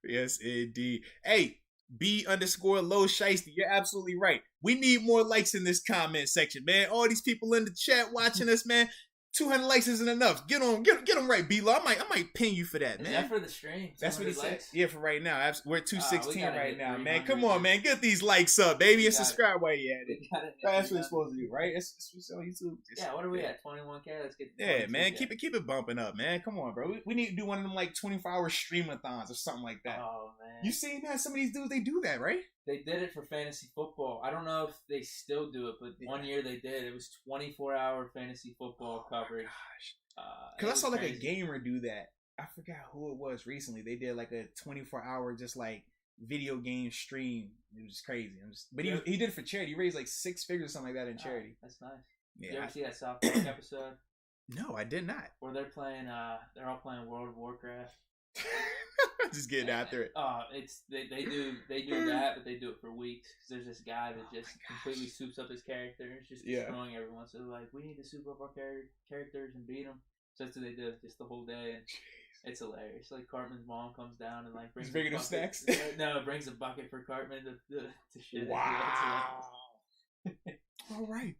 Yes, indeed. Hey, B_low shiesty. You're absolutely right. We need more likes in this comment section, man. All these people in the chat watching us, man. 200 likes isn't enough. Get them right, B-Low. I might pin you for that, man. Is that for the stream? That's what he said. Yeah, for right now. We're at 216 right now, man. Come 300. on, man. Get these likes up, baby, and subscribe while you're at it. That's what it's supposed to do, right? It's on YouTube. What are we at? 21K? Let's get. Yeah, man. Keep it bumping up, man. Come on, bro. We need to do one of them like 24-hour streamathons or something like that. Oh man. You seen that? Some of these dudes, they do that, right? They did it for fantasy football. I don't know if they still do it, but one year they did. It was 24-hour fantasy football coverage. Gosh. Because I saw like a gamer do that. I forgot who it was recently. They did like a 24-hour just like video game stream. It was just crazy. But he did it for charity. He raised like 6 figures or something like that in charity. That's nice. Yeah, Did you ever see that South Park episode? No, I did not. Where they're playing. They're all playing World of Warcraft. Just getting after it. They do that, but they do it for weeks because there's this guy that just completely soups up his character and is just destroying everyone. So they're like, we need to soup up our characters and beat them. So that's what they do just the whole day, and it's hilarious. Like Cartman's mom comes down and like brings bringing him snacks. No, brings a bucket for Cartman to shit. Wow. All right.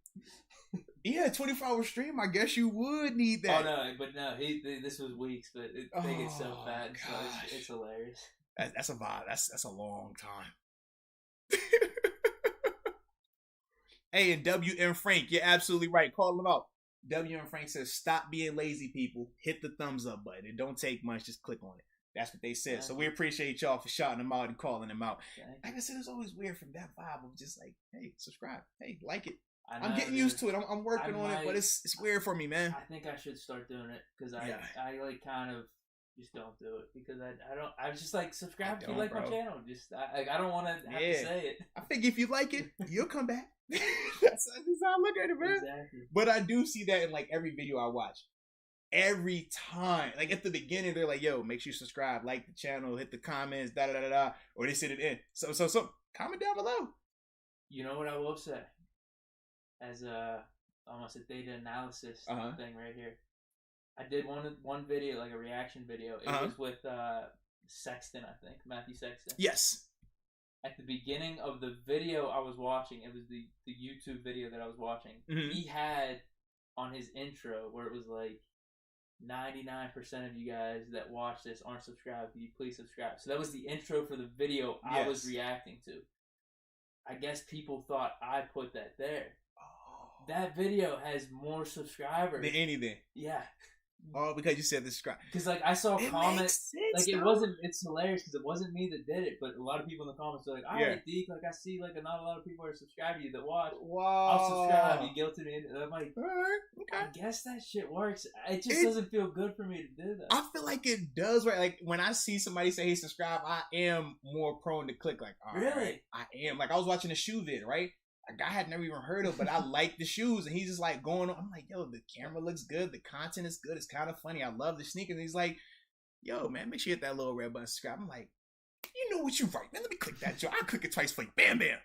Yeah, 24-hour stream. I guess you would need that. Oh no, this was weeks, but they get so fat, so it's hilarious. That's a vibe. That's a long time. Hey, and WM Frank, you're absolutely right. Call him out. W and Frank says, stop being lazy, people. Hit the thumbs up button. It don't take much. Just click on it. That's what they said. So we appreciate y'all for shouting them out and calling them out. Like I said, it's always weird from that vibe of just like, hey, subscribe. Hey, like it. I'm getting used to it. I'm working on it, but it's weird for me, man. I think I should start doing it because I like kind of just don't do it because I just like subscribe if you like my channel. Just I don't want to have to say it. I think if you like it, you'll come back. That's how I look at it, man. Exactly. But I do see that in like every video I watch. Every time, like at the beginning, they're like, "Yo, make sure you subscribe, like the channel, hit the comments, da da da da," or they said it in. So, comment down below. You know what I will say? As almost a data analysis thing right here. I did one video, like a reaction video. It was with Sexton, I think, Matthew Sexton. Yes. At the beginning of the video I was watching, it was the YouTube video that I was watching. He had on his intro where it was like, 99% of you guys that watch this aren't subscribed. Can you please subscribe? So that was the intro for the video I was reacting to. I guess people thought I put that there. Oh. That video has more subscribers than anything. Yeah. Oh, because you said subscribe. Because like I saw comments, like it's hilarious because it wasn't me that did it, but a lot of people in the comments are like, "All right, Deke, like I see, like not a lot of people are subscribed to you that watch. Wow, I'll subscribe. You guilted me." And I'm like, all right, okay. I guess that shit works. It just doesn't feel good for me to do that. I feel like it does. Right, like when I see somebody say, "Hey, subscribe," I am more prone to click. Like, all really, right, I am. Like I was watching a shoe vid, right? A guy I had never even heard of, but I like the shoes, and he's just like going on. I'm like, yo, the camera looks good, the content is good, it's kind of funny. I love the sneakers. And he's like, yo, man, make sure you hit that little red button, subscribe. I'm like, you know what, you're right, man. Let me click that, Joe. I'll click it twice for you. Bam, bam.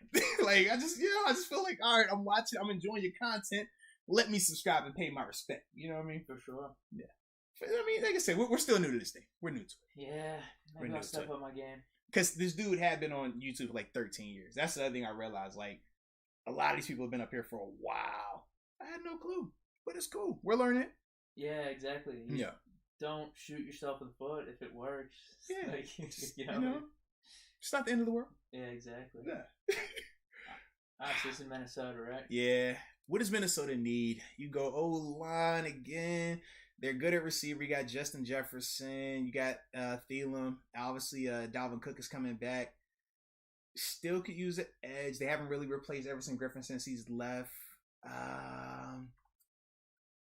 Like I just feel like, all right, I'm watching, I'm enjoying your content. Let me subscribe and pay my respect. You know what I mean? For sure. Yeah. I mean, like I said, we're still new to this thing. We're new to it. Yeah, maybe I'll step up my game. Because this dude had been on YouTube for like 13 years. That's the other thing I realized. Like, a lot of these people have been up here for a while. I had no clue, but it's cool. We're learning. Yeah, exactly. Don't shoot yourself in the foot if it works. Yeah, like, you know, it's not the end of the world. Yeah, exactly. Yeah. So it's in Minnesota, right? Yeah. What does Minnesota need? You go O-line again. They're good at receiver. You got Justin Jefferson. You got Thielen. Obviously, Dalvin Cook is coming back. Still could use an edge. They haven't really replaced Everson Griffin since he's left.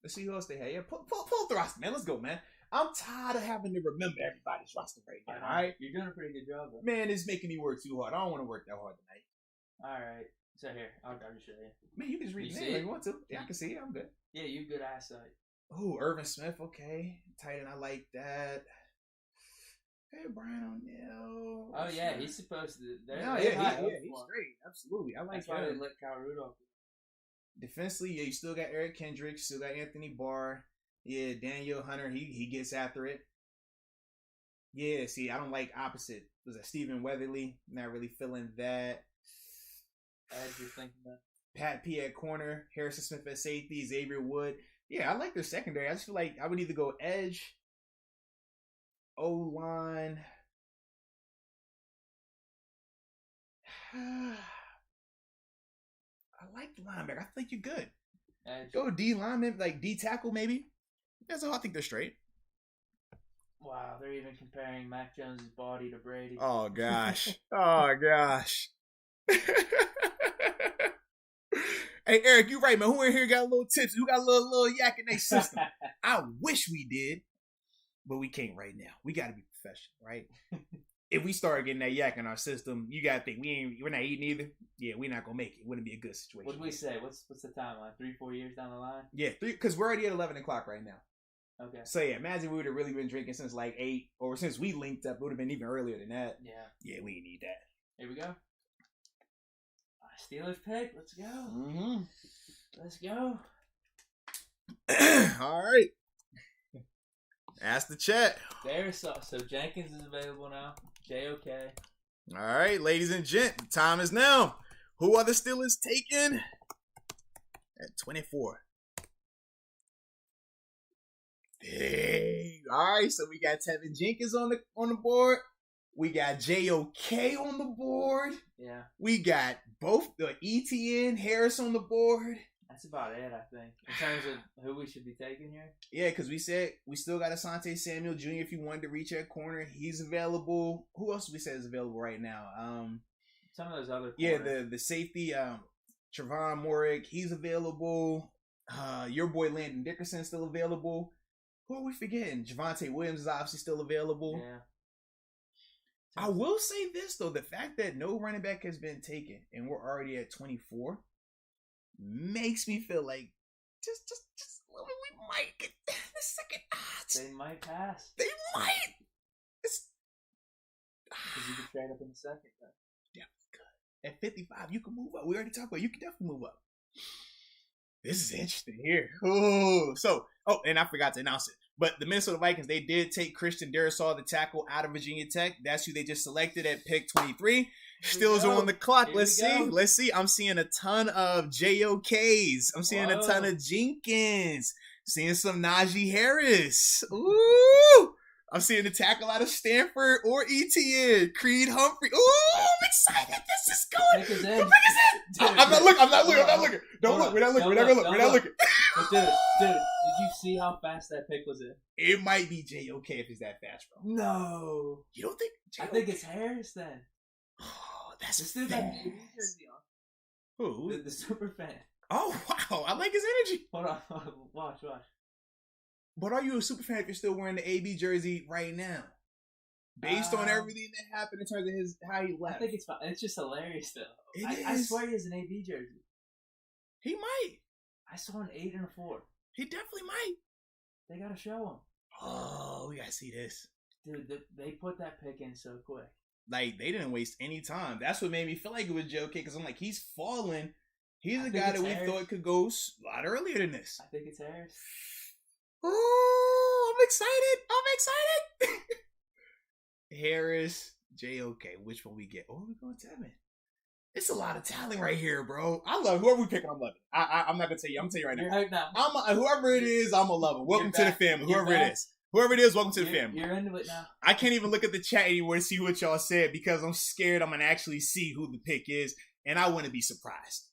Let's see who else they have. Yeah, pull the roster, man. Let's go, man. I'm tired of having to remember everybody's roster right now. All right, you're doing a pretty good job, though. Man, it's making me work too hard. I don't want to work that hard tonight. All right, so here, I'll just show you. Man, you can just read the name if you want to. Yeah, I can see it. I'm good. Yeah, you have good eyesight. Oh, Irvin Smith. Okay, tight end. I like that. Hey, Brian O'Neill. Oh yeah, he's supposed to. He's straight. Absolutely, I like That's why they let Kyle Rudolph. Defensively, yeah, you still got Eric Kendrick, still got Anthony Barr. Yeah, Daniel Hunter, he gets after it. Yeah, see, I don't like opposite. Was that Stephen Weatherly? Not really feeling that. As you're thinking that. Pat P at corner, Harrison Smith at safety, Xavier Wood. Yeah, I like their secondary. I just feel like I would either go edge, O-line. I like the linebacker. I think you're good. Edge. Go D lineman, like D tackle maybe. That's all. I think they're straight. Wow, they're even comparing Mac Jones' body to Brady. Oh gosh. Oh gosh. Hey Eric, you right, man. Who in here got a little tips? Who got a little yak in their system? I wish we did, but we can't right now. We got to be professional, right? If we start getting that yak in our system, you gotta think we're not eating either. Yeah, we're not gonna make it. Wouldn't be a good situation. What did we say? What's the timeline? 3-4 years down the line? Yeah, 3 because we're already at 11 o'clock right now. Okay. So yeah, imagine we would have really been drinking since like 8, or since we linked up, it would have been even earlier than that. Yeah. Yeah, we need that. Here we go. Steelers pick. Let's go. Mm-hmm. Let's go. All right. Ask the chat. There's so Jenkins is available now. JOK. All right, ladies and gents, the time is now. Who are the Steelers taking at 24? Dang. All right, so we got Tevin Jenkins on the board. We got JOK on the board. Yeah. We got both the ETN Harris on the board. That's about it, I think, in terms of who we should be taking here. Yeah, because we said we still got Asante Samuel Jr. if you wanted to reach at corner. He's available. Who else we said is available right now? Some of those other the safety, Trevon Morick, he's available. Your boy Landon Dickerson's still available. Who are we forgetting? Javonte Williams is obviously still available. Yeah. I will say this though, the fact that no running back has been taken and we're already at 24 makes me feel like just a little bit, we might get the second odds. They might pass. They might. It's because you can trade up in the second. Right? Yeah, good. At 55, you can move up. We already talked about you can definitely move up. This is interesting here. And I forgot to announce it. But the Minnesota Vikings, they did take Christian Darrisaw, the tackle, out of Virginia Tech. That's who they just selected at pick 23. Steelers are on the clock. Let's see. I'm seeing a ton of JOKs. I'm seeing a ton of Jenkins. Seeing some Najee Harris. Ooh. I'm seeing the tackle out of Stanford or ETN. Creed Humphrey. Ooh, I'm excited. This is good. Pick is in. The pick is in. I'm not looking. Don't look. We're not looking. But dude, did you see how fast that pick was in? It might be JOK if he's that fast, bro. No. You don't think JOK? I think it's Harris then. Oh, that's this dude got the jersey on. Who? The super fan. Oh, wow. I like his energy. Hold on. Watch. But are you a super fan if you're still wearing the AB jersey right now? Based on everything that happened in terms of how he left. I think it's fine. It's just hilarious, though. I swear he has an AB jersey. He might. I saw an 8 and a 4. He definitely might. They gotta show him. Oh, we gotta see this. Dude, they put that pick in so quick. Like, they didn't waste any time. That's what made me feel like it was JOK, because I'm like, he's falling. He's a guy that we thought could go a lot earlier than this. I think it's Harris. Oh, I'm excited. Harris, JOK. Which one we get? Oh, we're going Tevin. It's a lot of talent right here, bro. I love whoever we pick. I'm loving. I'm not gonna tell you. I'm gonna tell you right now. You're hyped now. Whoever it is, I'm gonna love it. Welcome to the family. Whoever it is, welcome to the family. You're into it now. I can't even look at the chat anymore to see what y'all said because I'm scared I'm gonna actually see who the pick is, and I want to be surprised.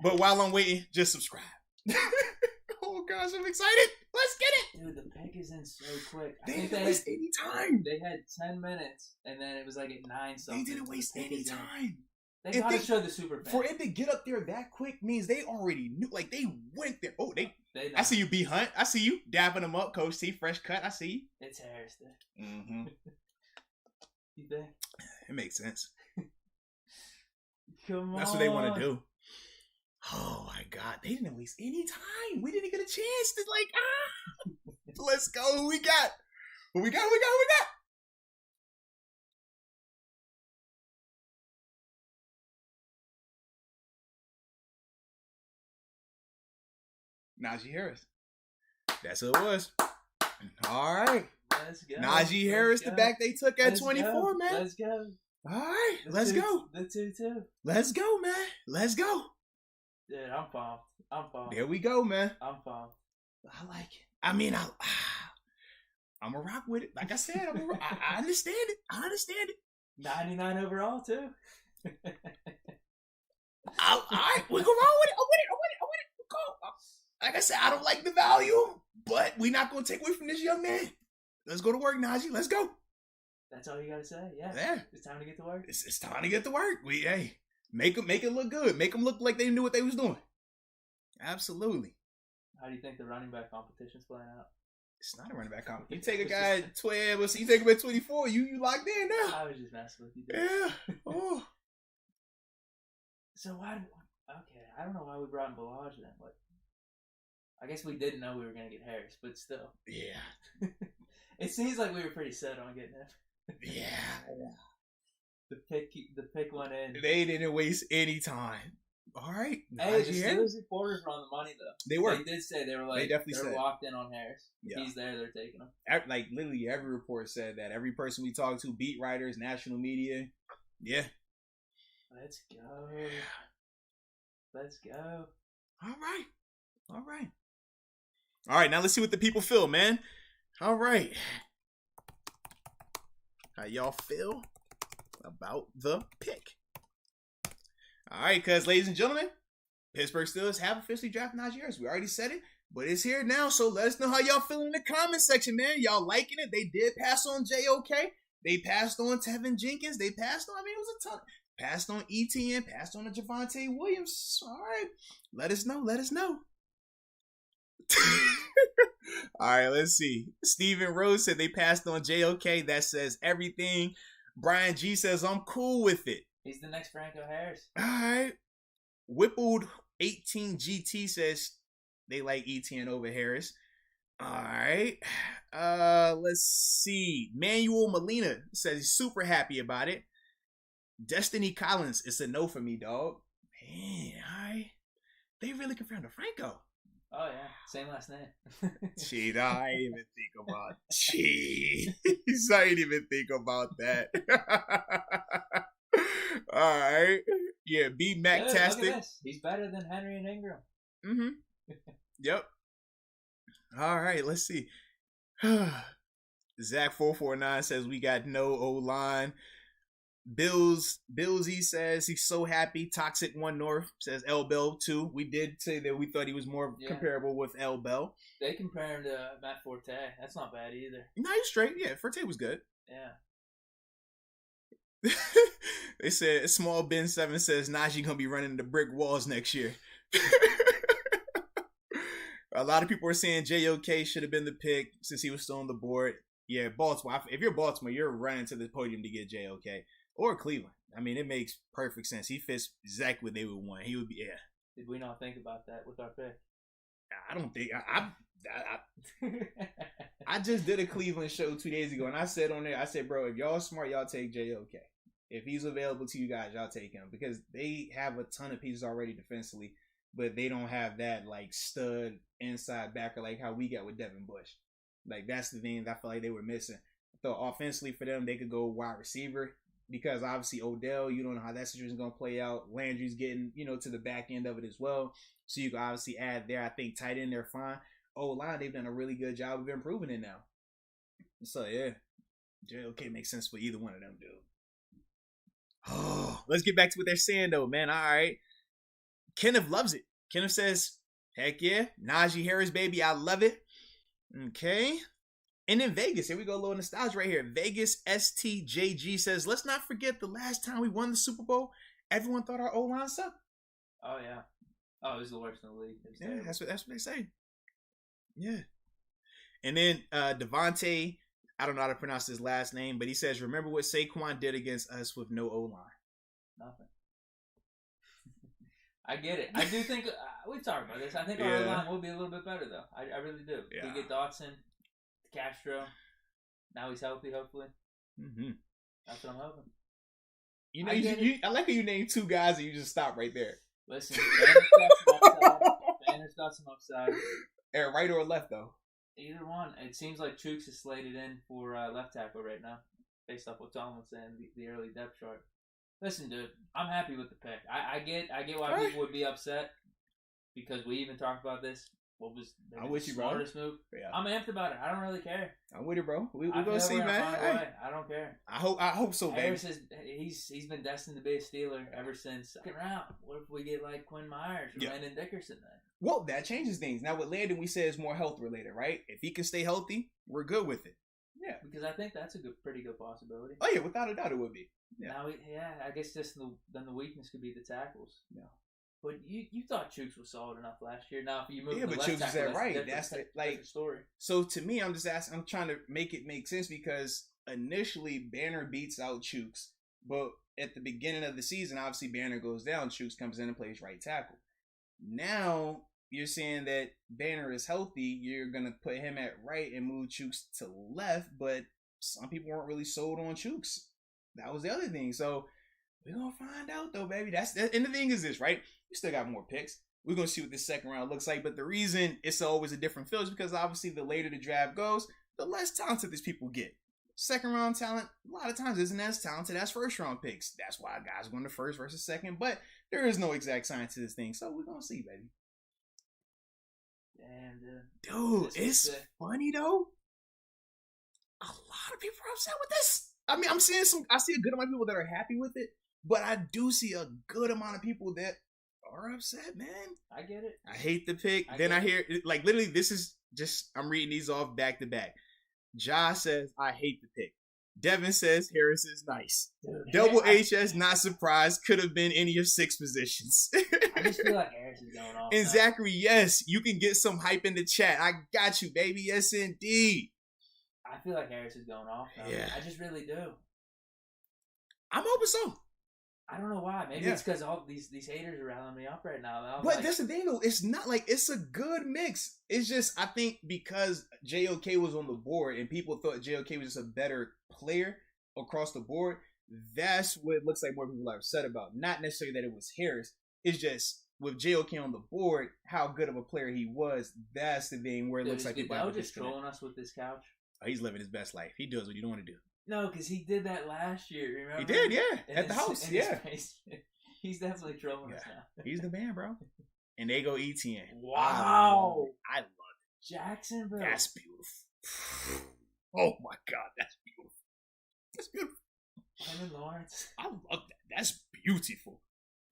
But while I'm waiting, just subscribe. Oh gosh, I'm excited. Let's get it. Dude, the pick is in so quick. They didn't waste any time. They had 10 minutes, and then it was like at 9 something. They didn't waste any time. They gotta show the super fan. For it to get up there that quick means they already knew. Like, they went there. Oh, I see you, B Hunt. I see you dapping them up, Coach T. Fresh cut. I see you. It's Harris there. Mm-hmm. You think? It makes sense. Come on. That's what they want to do. Oh my God, they didn't waste any time. We didn't get a chance to Let's go. Who we got? Who we got? Najee Harris. That's who it was. All right. Let's go. Najee Harris, the back they took at 24, man. Let's go. All right. Let's go. The 2-2. Let's go, man. Let's go. Dude, I'm pumped. There we go, man. I'm pumped. I like it. I mean, I'm a rock with it. Like I said, I understand it. 99 overall, too. All right. We can roll with it. I'm with it. Go. Like I said, I don't like the value, but we're not going to take away from this young man. Let's go to work, Najee. Let's go. That's all you got to say. Yeah. It's time to get to work. It's time to get to work. Make it look good. Make them look like they knew what they was doing. Absolutely. How do you think the running back competition's playing out? It's not a running back competition. You take a guy at 12, you take him at 24, you locked in now. I was just messing with you. Yeah. Oh. So I don't know why we brought in Balaj then, but I guess we didn't know we were going to get Harris, but still. Yeah. It seems like we were pretty set on getting him. Yeah. The pick went in. They didn't waste any time. All right. Hey, the Steelers reporters were on the money though. They were. They did say they were like they definitely said locked in on Harris. Yeah. He's there, they're taking him. Like literally every report said that. Every person we talked to, beat writers, national media. Yeah. Let's go. Let's go. All right. Now let's see what the people feel, man. All right. How y'all feel about the pick? All right, because ladies and gentlemen, Pittsburgh Steelers have officially drafted Najee Harris. We already said it, but it's here now. So let us know how y'all feeling in the comment section, man. Y'all liking it? They did pass on JOK. They passed on Tevin Jenkins. They passed on, I mean, it was a ton. Passed on ETN. Passed on to Javonte Williams. All right. Let us know. Let us know. All right, let's see. Steven Rose said they passed on JOK. That says everything. Brian G says, I'm cool with it. He's the next Franco Harris. All right. Whippled 18 GT says they like ETN over Harris. All right. Let's see. Manuel Molina says he's super happy about it. Destiny Collins, it's a no for me, dog. Man, all right. They really confirmed a Franco. Oh, yeah. Same last name. Jeez, I ain't even think about it. Jeez. I ain't even think about that. All right. Yeah, B Mac-tastic. He's better than Henry and Ingram. Mm-hmm. Yep. All right, let's see. Zach449 says we got no O-line. Billsy says he's so happy. Toxic One North says L Bell too. We did say that we thought he was more comparable with L Bell. They compare him to Matt Forte. That's not bad either. No, he's straight. Yeah, Forte was good. Yeah. They said Small Ben 7 says Najee gonna be running into brick walls next year. A lot of people are saying JOK should have been the pick since he was still on the board. Yeah, Baltimore. If you're Baltimore, you're running to the podium to get JOK. Or Cleveland. I mean, it makes perfect sense. He fits exactly what they would want. He would be, yeah. Did we not think about that with our pick? I don't think I just did a Cleveland show 2 days ago, and I said on there, I said, bro, if y'all smart, y'all take JOK. If he's available to you guys, y'all take him because they have a ton of pieces already defensively, but they don't have that like stud inside backer like how we got with Devin Bush. Like that's the thing that I feel like they were missing. So offensively for them, they could go wide receiver. Because obviously Odell, you don't know how that situation is going to play out. Landry's getting, to the back end of it as well. So you can obviously add there. I think tight end, they're fine. O-line, they've done a really good job of improving it now. So, yeah. JOK makes sense for either one of them, dude. Oh, let's get back to what they're saying, though, man. All right. Kenneth loves it. Kenneth says, heck yeah. Najee Harris, baby, I love it. Okay. And in Vegas, here we go, a little nostalgia right here. Vegas STJG says, let's not forget the last time we won the Super Bowl, everyone thought our O-line sucked. Oh, yeah. Oh, it was the worst in the league. Yeah, that's what they say. Yeah. And then Devontae, I don't know how to pronounce his last name, but he says, remember what Saquon did against us with no O-line. Nothing. I get it. I do think, we've talked about this. I think our O-line will be a little bit better, though. I really do. Yeah. We get Dotson. Castro, now he's healthy, hopefully. Mm-hmm. That's what I'm hoping. I like how you named two guys and you just stop right there. Listen, Banner's got some upside. Right or left, though? Either one. It seems like Chooks is slated in for left tackle right now, based off what Tom was saying, the early depth chart. Listen, dude, I'm happy with the pick. I get why people would be upset because we even talked about this. What was the smartest move? Yeah. I'm amped about it. I don't really care. I'm with you, bro. We gonna see, man. Hey. I don't care. I hope so, baby. Harris he's been destined to be a Steeler ever since second round. What if we get like Quinn Myers or Landon Dickerson then? Well, that changes things. Now with Landon, we say it's more health related, right? If he can stay healthy, we're good with it. Yeah, because I think that's a pretty good possibility. Oh yeah, without a doubt, it would be. Yeah. Now, I guess just then the weakness could be the tackles. Yeah. But you thought Chooks was solid enough last year. Now if you move, but Chooks is that right? That's like story. So to me, I'm just asking. I'm trying to make it make sense because initially Banner beats out Chooks, but at the beginning of the season, obviously Banner goes down. Chooks comes in and plays right tackle. Now you're saying that Banner is healthy. You're gonna put him at right and move Chooks to left, but some people weren't really sold on Chooks. That was the other thing. So we're gonna find out though, baby. And the thing is this, right? We still got more picks. We're going to see what this second round looks like. But the reason it's always a different feel is because obviously the later the draft goes, the less talented these people get. Second round talent, a lot of times isn't as talented as first round picks. That's why guys go into first versus second. But there is no exact science to this thing. So we're going to see, baby. And, dude, it's funny though. A lot of people are upset with this. I mean, I see a good amount of people that are happy with it. But I do see a good amount of people that are upset, man. I get it. I hate the pick. Then I hear, like, literally, this is just, I'm reading these off back to back. Ja says, I hate the pick. Devin says, Harris is nice. Dude, Double H says, not surprised. Could have been any of 6 positions. I just feel like Harris is going off. And now. Zachary, yes, you can get some hype in the chat. I got you, baby. Yes, indeed. I feel like Harris is going off now. Yeah. I just really do. I'm hoping so. I don't know why. Maybe it's because all these haters are rallying me up right now. But that's the thing, though. It's not like it's a good mix. It's just, I think because JOK was on the board and people thought JOK was just a better player across the board, that's what it looks like more people are upset about. Not necessarily that it was Harris. It's just with JOK on the board, how good of a player he was. That's the thing where it looks like people are just trolling us with this couch. Oh, he's living his best life. He does what you don't want to do. No, because he did that last year, remember? He did, yeah. At the house, yeah. He's definitely trolling us now. He's the man, bro. And they go ETN. Wow. I love it. Jacksonville. That's beautiful. Oh, my God. That's beautiful. That's beautiful. Him and Lawrence. I love that. That's beautiful.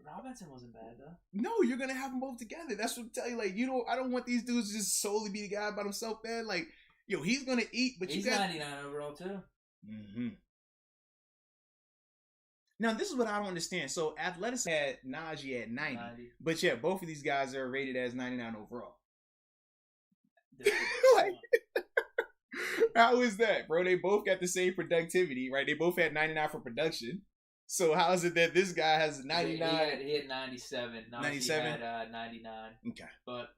Robinson wasn't bad, though. No, you're going to have them both together. That's what I'm telling you. Like, I don't want these dudes to just solely be the guy by himself, man. Like, yo, he's going to eat, but he's you got... 99 overall, too. Mm-hmm. Now, this is what I don't understand. So, Athletics had Najee at 90. But yeah, both of these guys are rated as 99 overall. Like, how is that, bro? They both got the same productivity, right? They both had 99 for production. So, how is it that this guy has 99? He had 97. 97? He had 99. Okay. But,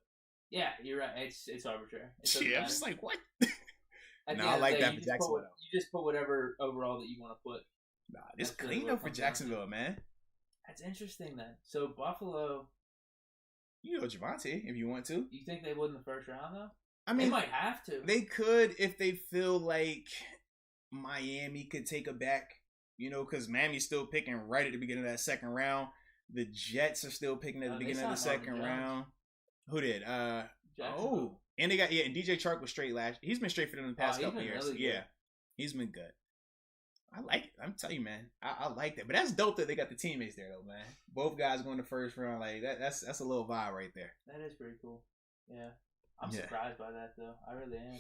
yeah, you're right. It's arbitrary. Yeah, I'm just like, what? No, I like that for Jacksonville. You just put whatever overall that you want to put. Nah, it's clean up for Jacksonville, man. That's interesting, then. So, Buffalo... You know Javonte, if you want to. You think they would in the first round, though? I mean... They might have to. They could if they feel like Miami could take a back. You know, because Miami's still picking right at the beginning of that second round. The Jets are still picking at the beginning of the second round. Who did? And they got, and DJ Chark was straight last. He's been straight for them in the past couple years. Really he's been good. I like it. I'm telling you, man. I like that. But that's dope that they got the teammates there, though, man. Both guys going the first round. Like, that's a little vibe right there. That is pretty cool. Yeah. I'm surprised by that, though. I really am.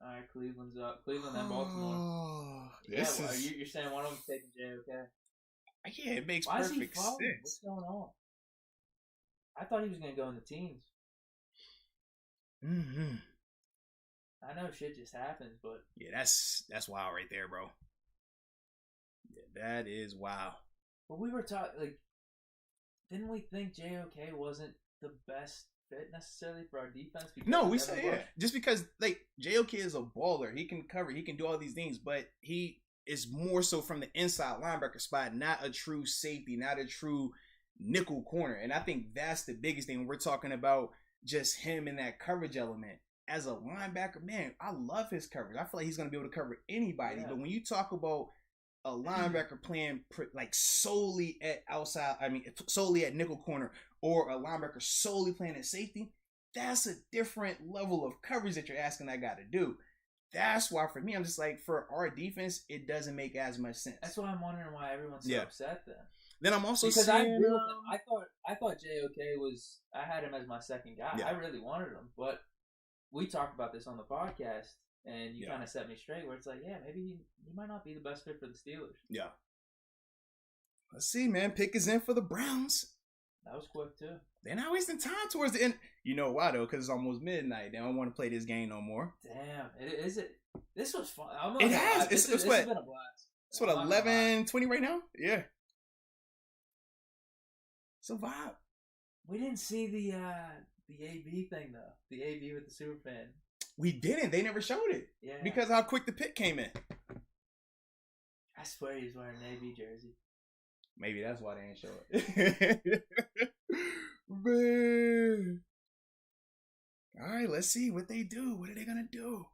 All right, Cleveland's up. Cleveland and Baltimore. You're saying one of them's taking JOK? Yeah, it makes perfect sense. What's going on? I thought he was going to go in the teens. Mm-hmm. I know shit just happens, but... Yeah, that's wild right there, bro. Yeah, that is wild. But we were talking, like... Didn't we think JOK wasn't the best fit necessarily for our defense? No, we said, yeah. Just because, like, JOK is a baller. He can cover. He can do all these things. But he is more so from the inside linebacker spot, not a true safety, not a true... nickel corner. And I think that's the biggest thing when we're talking about just him in that coverage element. As a linebacker, man, I love his coverage. I feel like he's going to be able to cover anybody. Yeah. But when you talk about a linebacker playing like solely at outside, solely at nickel corner, or a linebacker solely playing at safety, that's a different level of coverage that you're asking that guy to do. That's why, for me, I'm just like, for our defense, it doesn't make as much sense. That's why I'm wondering why everyone's so upset then. Then I'm also because seeing... I thought JOK was... I had him as my second guy. Yeah. I really wanted him. But we talked about this on the podcast, and you kind of set me straight where it's like, yeah, maybe he might not be the best fit for the Steelers. Yeah. Let's see, man. Pick is in for the Browns. That was quick, too. They're not wasting time towards the end. You know why, though? Because it's almost midnight. They don't want to play this game no more. Damn. Is it? This was fun. It has. This has been a blast. It's what, 11:20 right now? Yeah. It's a vibe. We didn't see the AB thing, though. The AB with the Superfan. We didn't. They never showed it. Yeah. Because how quick the pick came in. I swear he was wearing an AB jersey. Maybe that's why they ain't show it. Man. All right, let's see what they do. What are they going to do?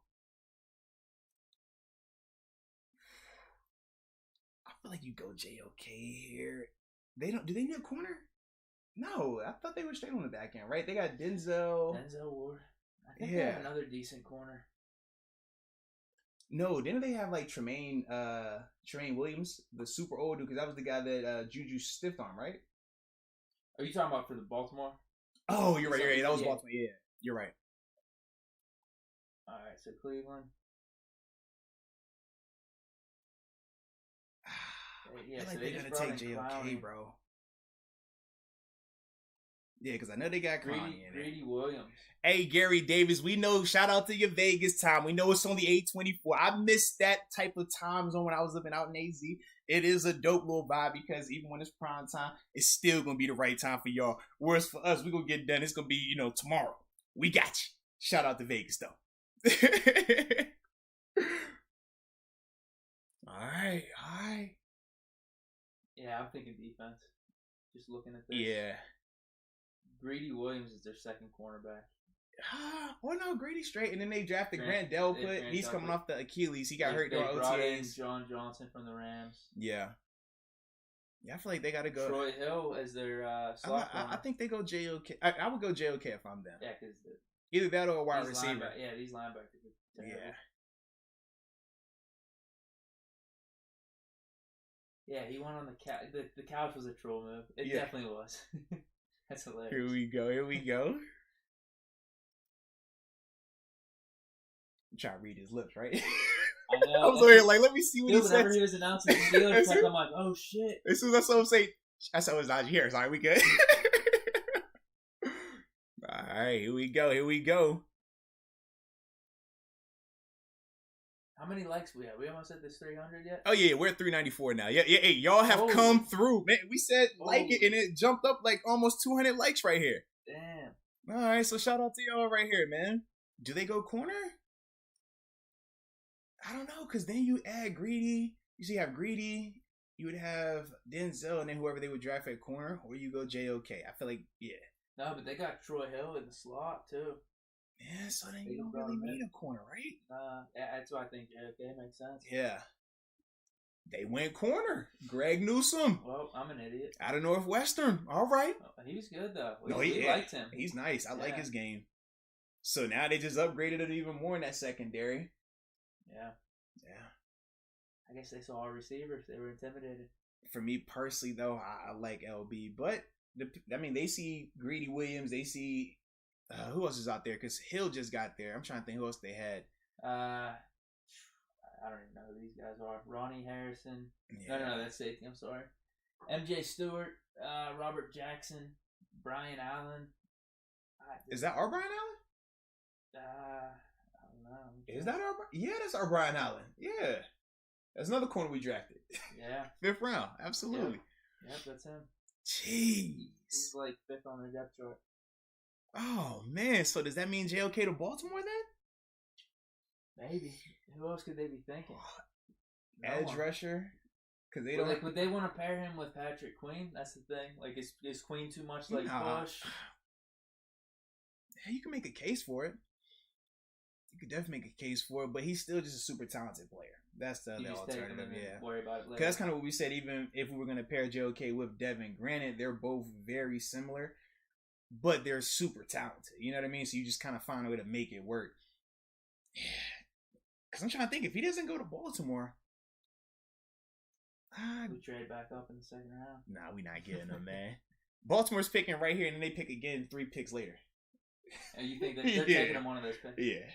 I feel like you go JOK here. Do they need a corner? No, I thought they were straight on the back end, right? They got Denzel Ward. I think they have another decent corner. No, didn't they have like Tremaine Williams, the super old dude? Because that was the guy that Juju stiffed on, right? Are you talking about for the Baltimore? Oh, you're right. You're right. That was Baltimore. Yeah, you're right. All right, so Cleveland. I feel like they gotta take JOK, bro. Yeah, because I know they got Clowney in it. Greedy Williams. Hey, Gary Davis, we know, shout out to your Vegas time. We know it's only 8:24. I missed that type of time zone when I was living out in AZ. It is a dope little vibe because even when it's prime time, it's still going to be the right time for y'all. Whereas for us, we're going to get done. It's going to be, tomorrow. We got you. Shout out to Vegas, though. All right. Yeah, I'm thinking defense. Just looking at this. Yeah. Greedy Williams is their second cornerback. Oh no, Greedy straight, and then they drafted Grant Delpit. He's coming off the Achilles. He got hurt during OTAs. John Johnson from the Rams. Yeah, I feel like they got to go. Troy Hill as their slot corner. I think they go JOK. I would go JOK if I'm them. Yeah, because either that or a wide receiver. These linebackers are terrible. Yeah, he went on the couch. The couch was a troll move. It definitely was. That's hilarious. Here we go. I'm trying to read his lips, right? I know. I was over here like, let me see what he says. Whenever he was announcing the Steelers, I'm like, oh shit. As soon as I saw him say, I saw his Najee Harris. All right, we good. All right, here we go. How many likes we have? We almost hit this 300 yet? Oh yeah, we're at 394 now. Yeah. Hey, y'all have come through, man. We said like it, and it jumped up like almost 200 likes right here. Damn. All right, so shout out to y'all right here, man. Do they go corner? I don't know, because then you add Greedy. You have Greedy. You would have Denzel, and then whoever they would draft at corner, or you go JOK. I feel like, yeah. No, but they got Troy Hill in the slot, too. Yeah, so then you don't really need a corner, right? Yeah, that's why I think JOK makes sense. Yeah. They went corner. Greg Newsome. Well, I'm an idiot. Out of Northwestern. All right. Oh, he was good, though. We liked him. He's nice. I like his game. So now they just upgraded it even more in that secondary. Yeah. I guess they saw our receivers. They were intimidated. For me personally, though, I like LB. But, they see Greedy Williams. They see... who else is out there? Because Hill just got there. I'm trying to think who else they had. I don't even know who these guys are. Ronnie Harrison. Yeah. No, that's safety. I'm sorry. MJ Stewart, Robert Jackson, Brian Allen. Is that our Brian Allen? I don't know. Is that our? Yeah, that's our Brian Allen. Yeah, that's another corner we drafted. Yeah, 5th round. Absolutely. Yep, that's him. Jeez, he's like 5th on the depth chart. Oh man, so does that mean JOK to Baltimore then? Maybe. Who else could they be thinking? Edge rusher, because they don't. Would they want to pair him with Patrick Queen? That's the thing. Like, is Queen too much like Bush? Yeah, you can make a case for it. You could definitely make a case for it, but he's still just a super talented player. That's the other alternative. Yeah, worry about it later. Because that's kind of what we said. Even if we were going to pair JOK with Devin, granted they're both very similar, but they're super talented. You know what I mean? So you just kind of find a way to make it work. Yeah. Because I'm trying to think, if he doesn't go to Baltimore, we trade back up in the 2nd round. Nah, we not getting him, man. Baltimore's picking right here, and then they pick again 3 picks later. And you think that they're taking him one of those picks? Yeah.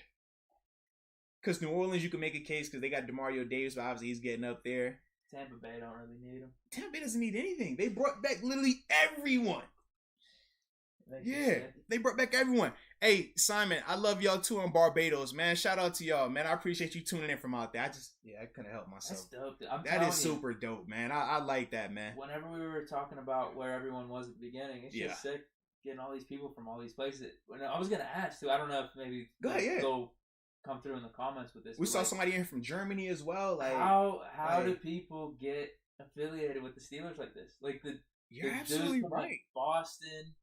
Because New Orleans, you can make a case because they got DeMario Davis, but obviously he's getting up there. Tampa Bay don't really need him. Tampa Bay doesn't need anything. They brought back literally everyone. Yeah, they brought back everyone. Hey, Simon, I love y'all too on Barbados, man. Shout out to y'all, man. I appreciate you tuning in from out there. I couldn't help myself. That's dope. That is super dope, man. I like that, man. Whenever we were talking about where everyone was at the beginning, it's just sick getting all these people from all these places. I was going to ask, too. I don't know if maybe they'll come through in the comments with this. We saw somebody in from Germany as well. Like, how do people get affiliated with the Steelers like this? Like, you're absolutely right. Like Boston,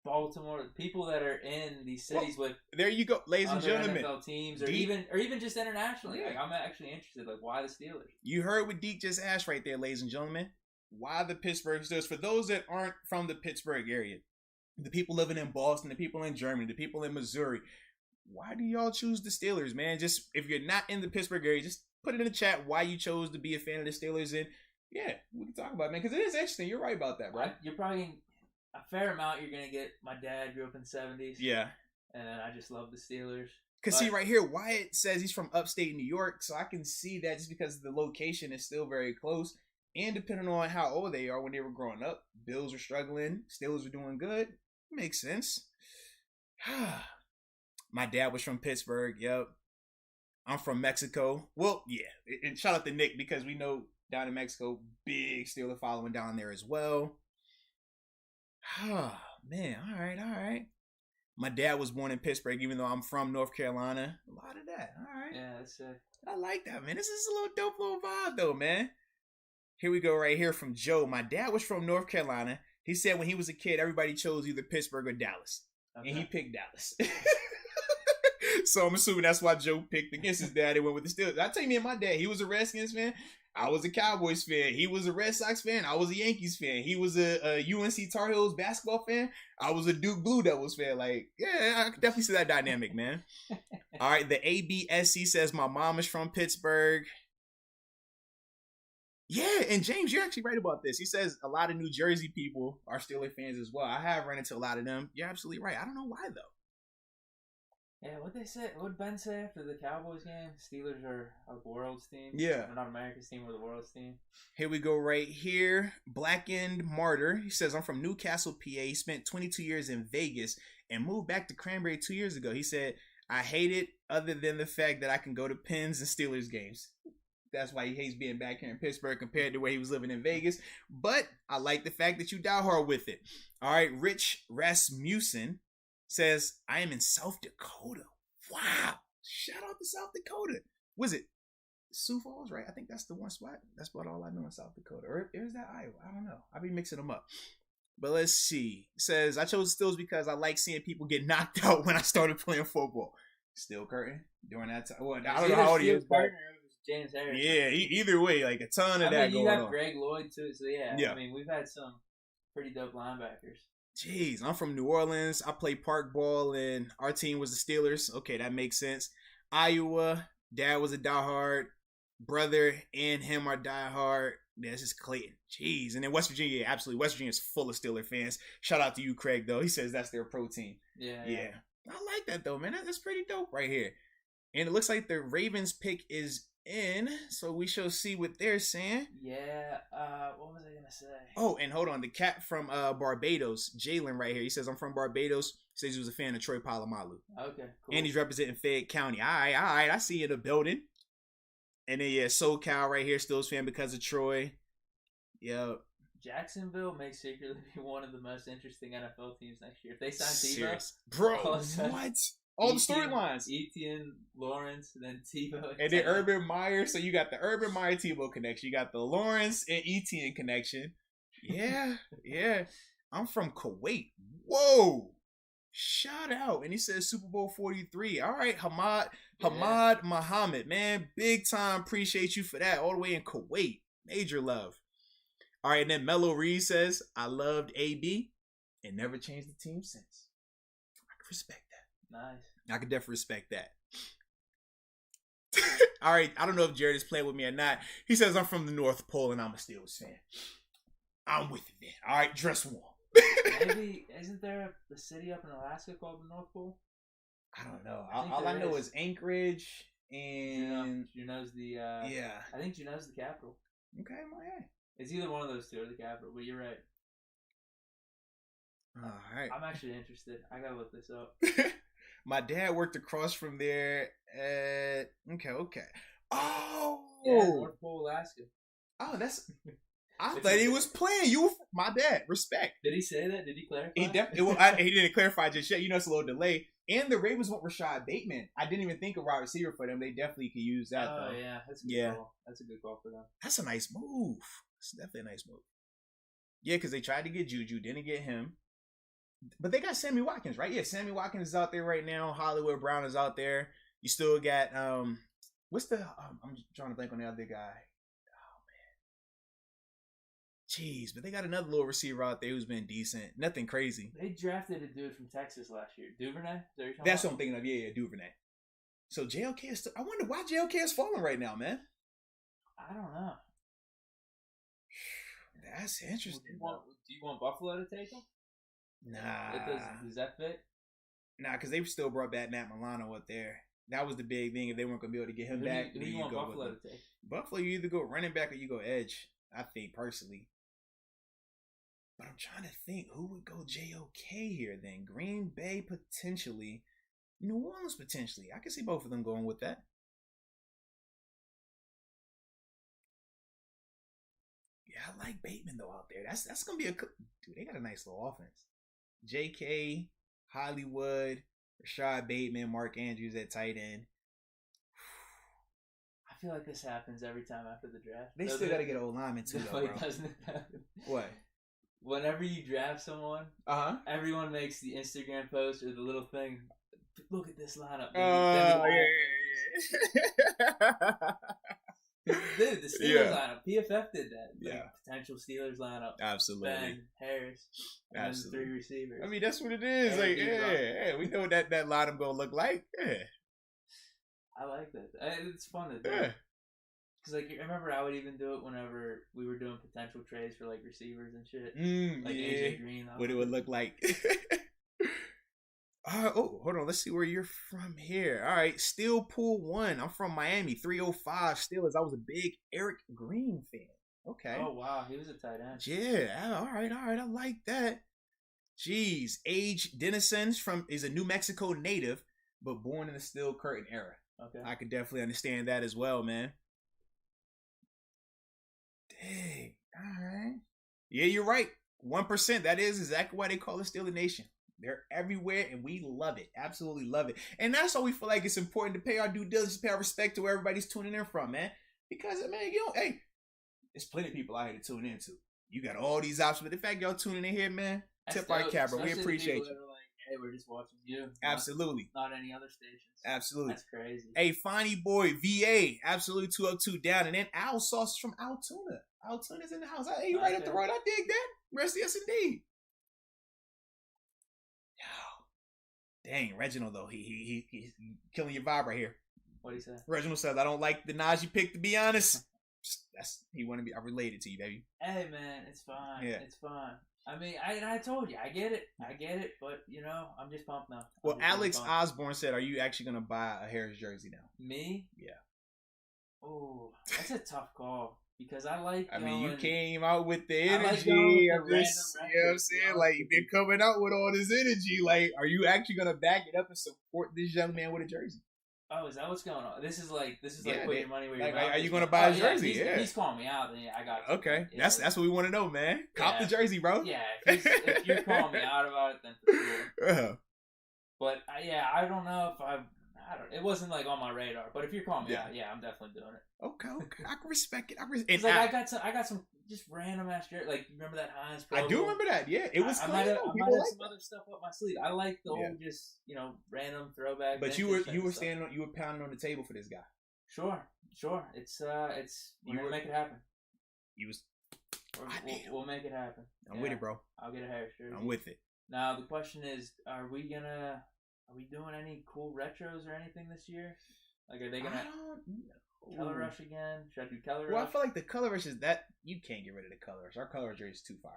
Baltimore, people that are in these cities with there you go, ladies and gentlemen, NFL teams, or even just internationally. Like, I'm actually interested. Like, why the Steelers? You heard what Deke just asked right there, ladies and gentlemen. Why the Pittsburgh Steelers? For those that aren't from the Pittsburgh area, the people living in Boston, the people in Germany, the people in Missouri, why do y'all choose the Steelers, man? Just if you're not in the Pittsburgh area, just put it in the chat why you chose to be a fan of the Steelers, and yeah, we can talk about it, man, because it is interesting. You're right about that, bro. You're probably a fair amount. You're gonna get. My dad grew up in the 70s. Yeah, and I just love the Steelers. Because see right here, Wyatt says he's from upstate New York, so I can see that just because the location is still very close, and depending on how old they are when they were growing up, Bills are struggling, Steelers are doing good. Makes sense. My dad was from Pittsburgh. Yep. I'm from Mexico. Well, yeah. And shout out to Nick because we know down in Mexico, big Steeler following down there as well. Man. All right. My dad was born in Pittsburgh, even though I'm from North Carolina. A lot of that. All right. Yeah, that's it. I like that, man. This is a little dope little vibe, though, man. Here we go right here from Joe. My dad was from North Carolina. He said when he was a kid, everybody chose either Pittsburgh or Dallas. Okay. And he picked Dallas. So I'm assuming that's why Joe picked against his dad and went with the Steelers. I tell you, me and my dad, he was a Redskins fan. I was a Cowboys fan. He was a Red Sox fan. I was a Yankees fan. He was a UNC Tar Heels basketball fan. I was a Duke Blue Devils fan. Like, yeah, I could definitely see that dynamic, man. All right, the ABSC says my mom is from Pittsburgh. Yeah, and James, you're actually right about this. He says a lot of New Jersey people are Steelers fans as well. I have run into a lot of them. You're absolutely right. I don't know why, though. Yeah, what they say? What Ben say after the Cowboys game? Steelers are the world's team. Yeah, we're not America's team. We're the world's team. Here we go, right here. Blackened Martyr. He says I'm from Newcastle, PA. He spent 22 years in Vegas and moved back to Cranberry 2 years ago. He said I hate it, other than the fact that I can go to Pens and Steelers games. That's why he hates being back here in Pittsburgh compared to where he was living in Vegas. But I like the fact that you die hard with it. All right, Rich Rasmussen says, I am in South Dakota. Wow. Shout out to South Dakota. Was it Sioux Falls, right? I think that's the one spot. That's about all I know in South Dakota. Or is that Iowa? I don't know. I'll be mixing them up. But let's see. It says, I chose the Steelers because I like seeing people get knocked out when I started playing football. Steel curtain during that time. Well, I don't know how old he is. James Harris. Yeah, either way, like a ton of that going on. You got Greg Lloyd too, so yeah. I mean, we've had some pretty dope linebackers. Jeez, I'm from New Orleans. I played park ball, and our team was the Steelers. Okay, that makes sense. Iowa, dad was a diehard. Brother and him are diehard. Yeah, this is Clayton. Jeez. And then West Virginia, absolutely. West Virginia is full of Steeler fans. Shout out to you, Craig, though. He says that's their pro team. Yeah. I like that, though, man. That's pretty dope right here. And it looks like the Ravens pick is in, so we shall see what they're saying. Yeah, what was I gonna say? Oh, and hold on, the cat from Barbados, Jalen, right here. He says I'm from Barbados. Says he was a fan of Troy Polamalu. Okay, cool. And he's representing Fayette County. All right, I see you in the building. And then SoCal right here, Steelers fan because of Troy. Yep. Jacksonville may secretly be one of the most interesting NFL teams next year. If they sign Tebow, bro, what? All the storylines. Etienne, Lawrence, and then Tebow. And then Urban Meyer. So you got the Urban Meyer Tebow connection. You got the Lawrence and Etienne connection. Yeah. I'm from Kuwait. Whoa. Shout out. And he says Super Bowl 43. All right, Hamad Muhammad. Man, big time. Appreciate you for that. All the way in Kuwait. Major love. All right, and then Mello Reed says, I loved AB and never changed the team since. I can respect that. Nice. I could definitely respect that. All right, I don't know if Jared is playing with me or not. He says I'm from the North Pole and I'm a Steelers fan. I'm with you, man. All right, dress warm. Maybe isn't there a city up in Alaska called the North Pole? I don't know. All I know is Anchorage and Juneau's the I think Juneau's the capital. Okay, man. It's either one of those two or the capital, but you're right. All right. I'm actually interested. I gotta look this up. My dad worked across from there at okay. Oh, yeah, North Pole, Alaska. Oh, that's. I thought he was playing. You, my dad. Respect. Did he say that? Did he clarify? He didn't clarify just yet. You know, it's a little delay. And the Ravens want Rashad Bateman. I didn't even think of wide receiver for them. They definitely could use that. Oh, though. Yeah, that's a good call. That's a good call for them. That's a nice move. It's definitely a nice move. Yeah, because they tried to get Juju, didn't get him. But they got Sammy Watkins, right? Yeah, Sammy Watkins is out there right now. Hollywood Brown is out there. You still got what's the I'm trying to blank on the other guy. Jeez, but they got another little receiver out there who's been decent. Nothing crazy. They drafted a dude from Texas last year. Duvernay? That's what I'm thinking of. Yeah, Duvernay. So JLK is I wonder why JLK is falling right now, man. I don't know. That's interesting. Do you want Buffalo to take him? Nah. Does that fit? Nah, because they still brought back Matt Milano up there. That was the big thing. If they weren't going to be able to get him back, who do you want Buffalo to take? Buffalo, you either go running back or you go edge, I think, personally. But I'm trying to think who would go JOK here then. Green Bay potentially. New Orleans potentially. I can see both of them going with that. Yeah, I like Bateman though out there. That's gonna be dude. They got a nice little offense. J.K. Hollywood, Rashad Bateman, Mark Andrews at tight end. I feel like this happens every time after the draft. They still got to get old linemen too, though, bro. Doesn't it happen? What? Whenever you draft someone, everyone makes the Instagram post or the little thing. Look at this lineup. Dude, the Steelers lineup. PFF did that. Yeah. Potential Steelers lineup. Absolutely. Ben, Harris, and then 3 receivers. I mean, that's what it is. Like, we know what that lineup gonna look like. Yeah. I like that. It's fun to do. Yeah. Cause like I remember I would even do it whenever we were doing potential trades for like receivers and shit. Like AJ Green. What it would look like. Hold on. Let's see where you're from here. All right. Steel Pool 1. I'm from Miami. 305 Steelers. I was a big Eric Green fan. Okay. Oh, wow. He was a tight end. Yeah. All right. I like that. Jeez. Age Denison is a New Mexico native, but born in the Steel Curtain era. Okay. I could definitely understand that as well, man. Dang. All right. Yeah, you're right. 1%. That is exactly why they call it Steeler Nation. They're everywhere, and we love it. Absolutely love it. And that's why we feel like it's important to pay our due diligence, pay our respect to where everybody's tuning in from, man. Because, man, hey, there's plenty of people out here to tune into. You got all these options, but the fact y'all tuning in here, man, tip our cap, bro. We appreciate you. That are like, hey, we're just watching you. Absolutely. Not any other stations. Absolutely. That's crazy. Hey, Fonny Boy, VA, absolutely 2 up, 2 down. And then Al Sauce from Altoona. Altoona's in the house. Hey, right up the road. I dig that. Rest, yes, indeed. Dang, Reginald though, he's killing your vibe right here. What he said? Reginald says, "I don't like the Najee pick, to be honest." He want to be. I related to you, baby. Hey man, it's fine. Yeah. It's fine. I mean, I told you, I get it, but I'm just pumped now. Well, Alex Osborne said, "Are you actually gonna buy a Harris jersey now?" Me? Yeah. Oh, that's a tough call. Because I like. I mean, you came out with the energy. You know what I'm saying? Like, you've been coming out with all this energy. Like, are you actually gonna back it up and support this young man with a jersey? Oh, is that what's going on? This is like putting your money where your mouth is. Are you gonna buy a jersey? He's calling me out. Then I got you. Okay, that's what we want to know, man. Cop the jersey, bro. Yeah, if you're calling me out about it, then for sure. But I don't know if it wasn't like on my radar, but if you're calling me out, I'm definitely doing it. Okay. I can respect it. I got some just random ass jersey. Like, remember that Heinz Pro? I do remember that. Yeah, it was. I might have some other stuff up my sleeve. I like the old just random throwback. But you were pounding on the table for this guy. Sure. It's we're gonna make it happen. We'll make it happen. I'm with it, bro. I'll get a Harris jersey. I'm with it. Now the question is, are we doing any cool retros or anything this year? Like, are they gonna Color Rush again? Should I do Color Rush? Well, I feel like the Color Rush is that you can't get rid of the Color Rush. Our Color Rush is too far.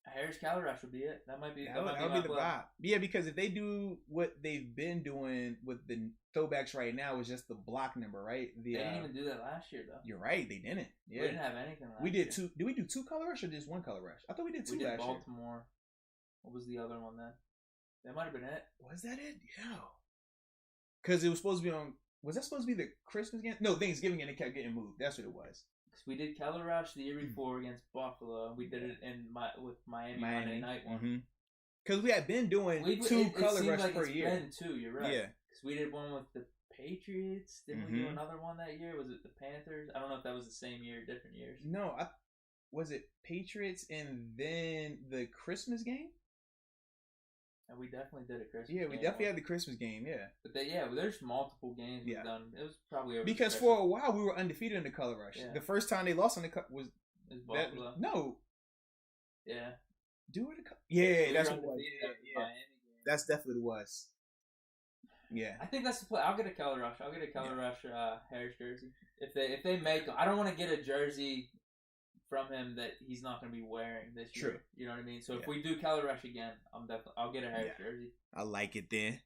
Harris Color Rush would be it. That might be. That would be the vibe. Yeah, because if they do what they've been doing with the throwbacks right now, is just the block number, right? They didn't even do that last year, though. You're right. They didn't. Yeah. We didn't have anything last year. We did two. Did we do 2 Color Rush or just 1 Color Rush? I thought we did 2 last year. We did Baltimore. Baltimore. What was the other one then? That might have been it. Was that it? Yeah. Because it was supposed to be on. Was that supposed to be the Christmas game? No, Thanksgiving, and it kept getting moved. That's what it was. Because we did Color Rush the year before against Buffalo. We did it with Miami Monday night one. Because we had been doing 2 Color Rush per year. Been 2, you're right. Yeah. Because we did one with the Patriots. Didn't we do another one that year? Was it the Panthers? I don't know if that was the same year or different years. No, was it Patriots and then the Christmas game? And we definitely did a Christmas game. Yeah, we definitely had the Christmas game, yeah. But there's multiple games we've done. It was probably over because for a while we were undefeated in the Color Rush. Yeah. The first time they lost on the Cup was It's Buffalo. No. Yeah. Do it. Yeah, that's what it was. Yeah. That's definitely what it was. Yeah. I think that's the play. I'll get a Keller Rush. Rush Harris jersey. If they make, I don't want to get a jersey from him that he's not going to be wearing this year. True. You know what I mean? So if we do Keller Rush again, I'll get a Harris jersey. I like it then.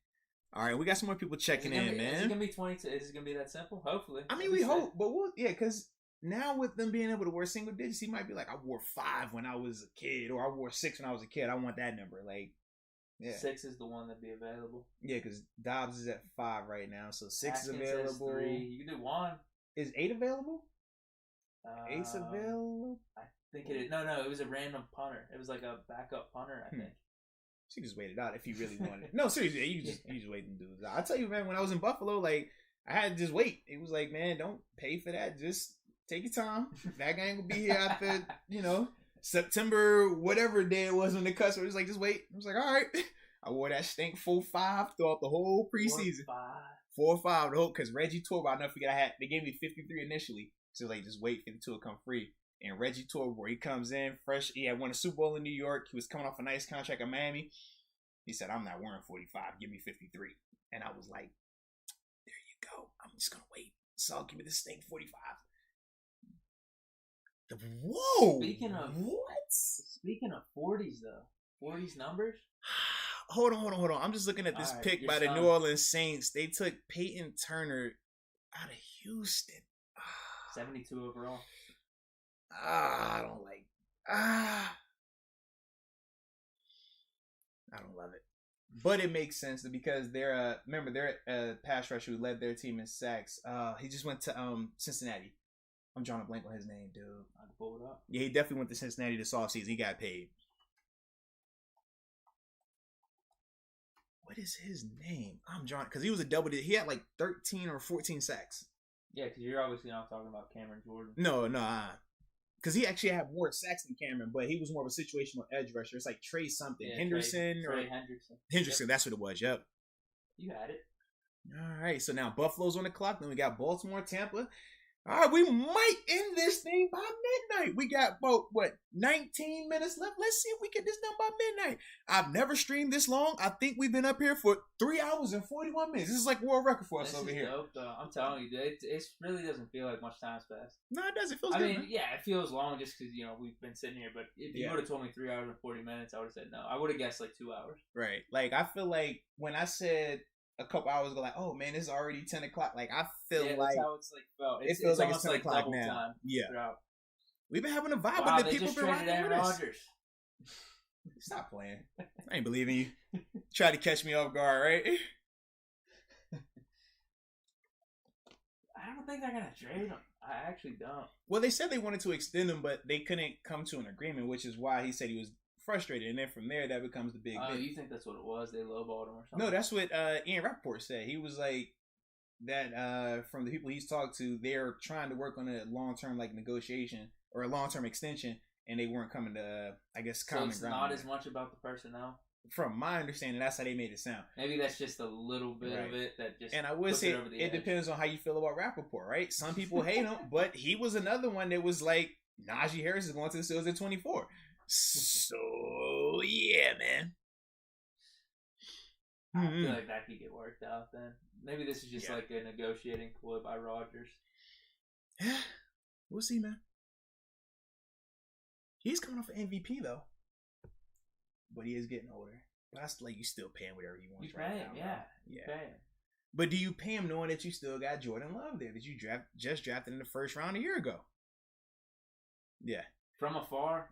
All right, we got some more people checking in, man. Is it going to be 22? Is it going to be that simple? Hopefully. I mean, we hope, but because now with them being able to wear single digits, he might be like, I wore 5 when I was a kid, or I wore 6 when I was a kid. I want that number. Like, yeah. 6 is the one that'd be available. Yeah, because Dobbs is at 5 right now, so 6 Atkins is available. 3. You can do 1. Is 8 available? 8's available? I think it is. No, it was a random punter. It was like a backup punter, I think. She just waited out if you really wanted. No, seriously, you just wait them dudes. I tell you, man, when I was in Buffalo, like I had to just wait. It was like, man, don't pay for that. Just take your time. That guy ain't gonna be here after, September, whatever day it was when the customer was like, just wait. I was like, all right. I wore that stink 4-5 throughout the whole preseason. 4-5 the whole, because Reggie tore, but I'll never forget they gave me 53 initially. So like, just wait, 52 will come free. And Reggie tore where he comes in fresh. He had won a Super Bowl in New York. He was coming off a nice contract in Miami. He said, I'm not wearing 45. Give me 53. And I was like, there you go. I'm just going to wait. So give me this thing 45. Whoa. Speaking of 40s, though. 40s numbers? Hold on. I'm just looking at this pick by the New Orleans Saints. They took Peyton Turner out of Houston. 72 overall. I don't like. I don't love it, but it makes sense because they're a pass rusher who led their team in sacks. He just went to Cincinnati. I'm drawing a blank on his name, dude. I can pull it up. Yeah, he definitely went to Cincinnati this offseason. He got paid. What is his name? I'm drawing because he was a double. He had like 13 or 14 sacks. Yeah, because you're obviously not talking about Cameron Jordan. No. Because he actually had more sacks than Cameron, but he was more of a situational edge rusher. It's like Trey something. Henderson. Hendrickson, that's what it was, yep. You had it. All right, so now Buffalo's on the clock. Then we got Baltimore, Tampa. All right, we might end this thing by midnight. We got about, 19 minutes left? Let's see if we get this done by midnight. I've never streamed this long. I think we've been up here for 3 hours and 41 minutes. This is like world record for us over here. Dope, though. I'm telling you, dude, it really doesn't feel like much time's passed. No, it does. It feels good. I mean, yeah, it feels long just because, we've been sitting here. But if you would have told me 3 hours and 40 minutes, I would have said no. I would have guessed like 2 hours. Right. Like, I feel like when I said a couple hours ago, like, oh man, it's already 10 o'clock. Like, I feel like that's how it's like felt. It feels like it's 10 like o'clock now. Time throughout. We've been having a vibe, wow, but the people been rocking with us. Stop playing. I ain't believing you. Try to catch me off guard, right? I don't think they're gonna trade him. I actually don't. Well, they said they wanted to extend him, but they couldn't come to an agreement, which is why he said he was frustrated, and then from there that becomes the big thing. You think that's what it was? They lowballed him or something? No, that's what Ian Rappaport said. He was like that from the people he's talked to, they're trying to work on a long-term negotiation or a long-term extension, and they weren't coming to I guess common ground. So it's not as much about the personnel. From my understanding, that's how they made it sound. Maybe that's just a little bit of it that just. And I would say it depends on how you feel about Rappaport, right? Some people hate him, but he was another one that was like Najee Harris is going to the Steelers at 24. So yeah, man. I feel like that could get worked out then. Maybe this is just like a negotiating ploy by Rodgers. Yeah, we'll see, man. He's coming off an MVP though, but he is getting older. But that's like you still pay him whatever he wants right now. You pay him. But do you pay him knowing that you still got Jordan Love there that you just drafted in the first round a year ago? Yeah. From afar,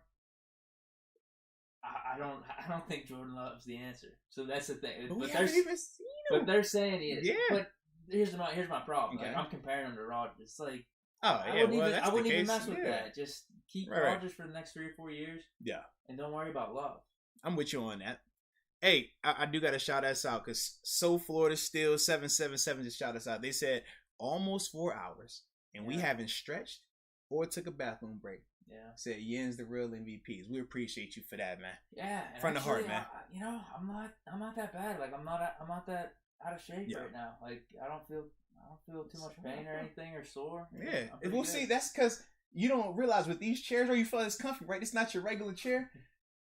I don't think Jordan Love's the answer. So that's the thing. But we haven't even seen him. But they're saying he is. Yeah. But here's my problem. Okay. Like, I'm comparing him to Rodgers. It's like I wouldn't even mess with that. Just keep Rodgers for the next 3 or 4 years. Yeah. And don't worry about Love. I'm with you on that. Hey, I do got to shout us out because So Florida Still 777 just shout us out. They said almost 4 hours and we haven't stretched or took a bathroom break. Yeah. Said Yen's the real MVPs. We appreciate you for that, man. Yeah. From the heart, man. I'm not that bad. Like I'm not that out of shape right now. Like I don't feel too much pain or anything or sore. Yeah. We'll see. That's because you don't realize with these chairs, you feel it's comfy, right? It's not your regular chair.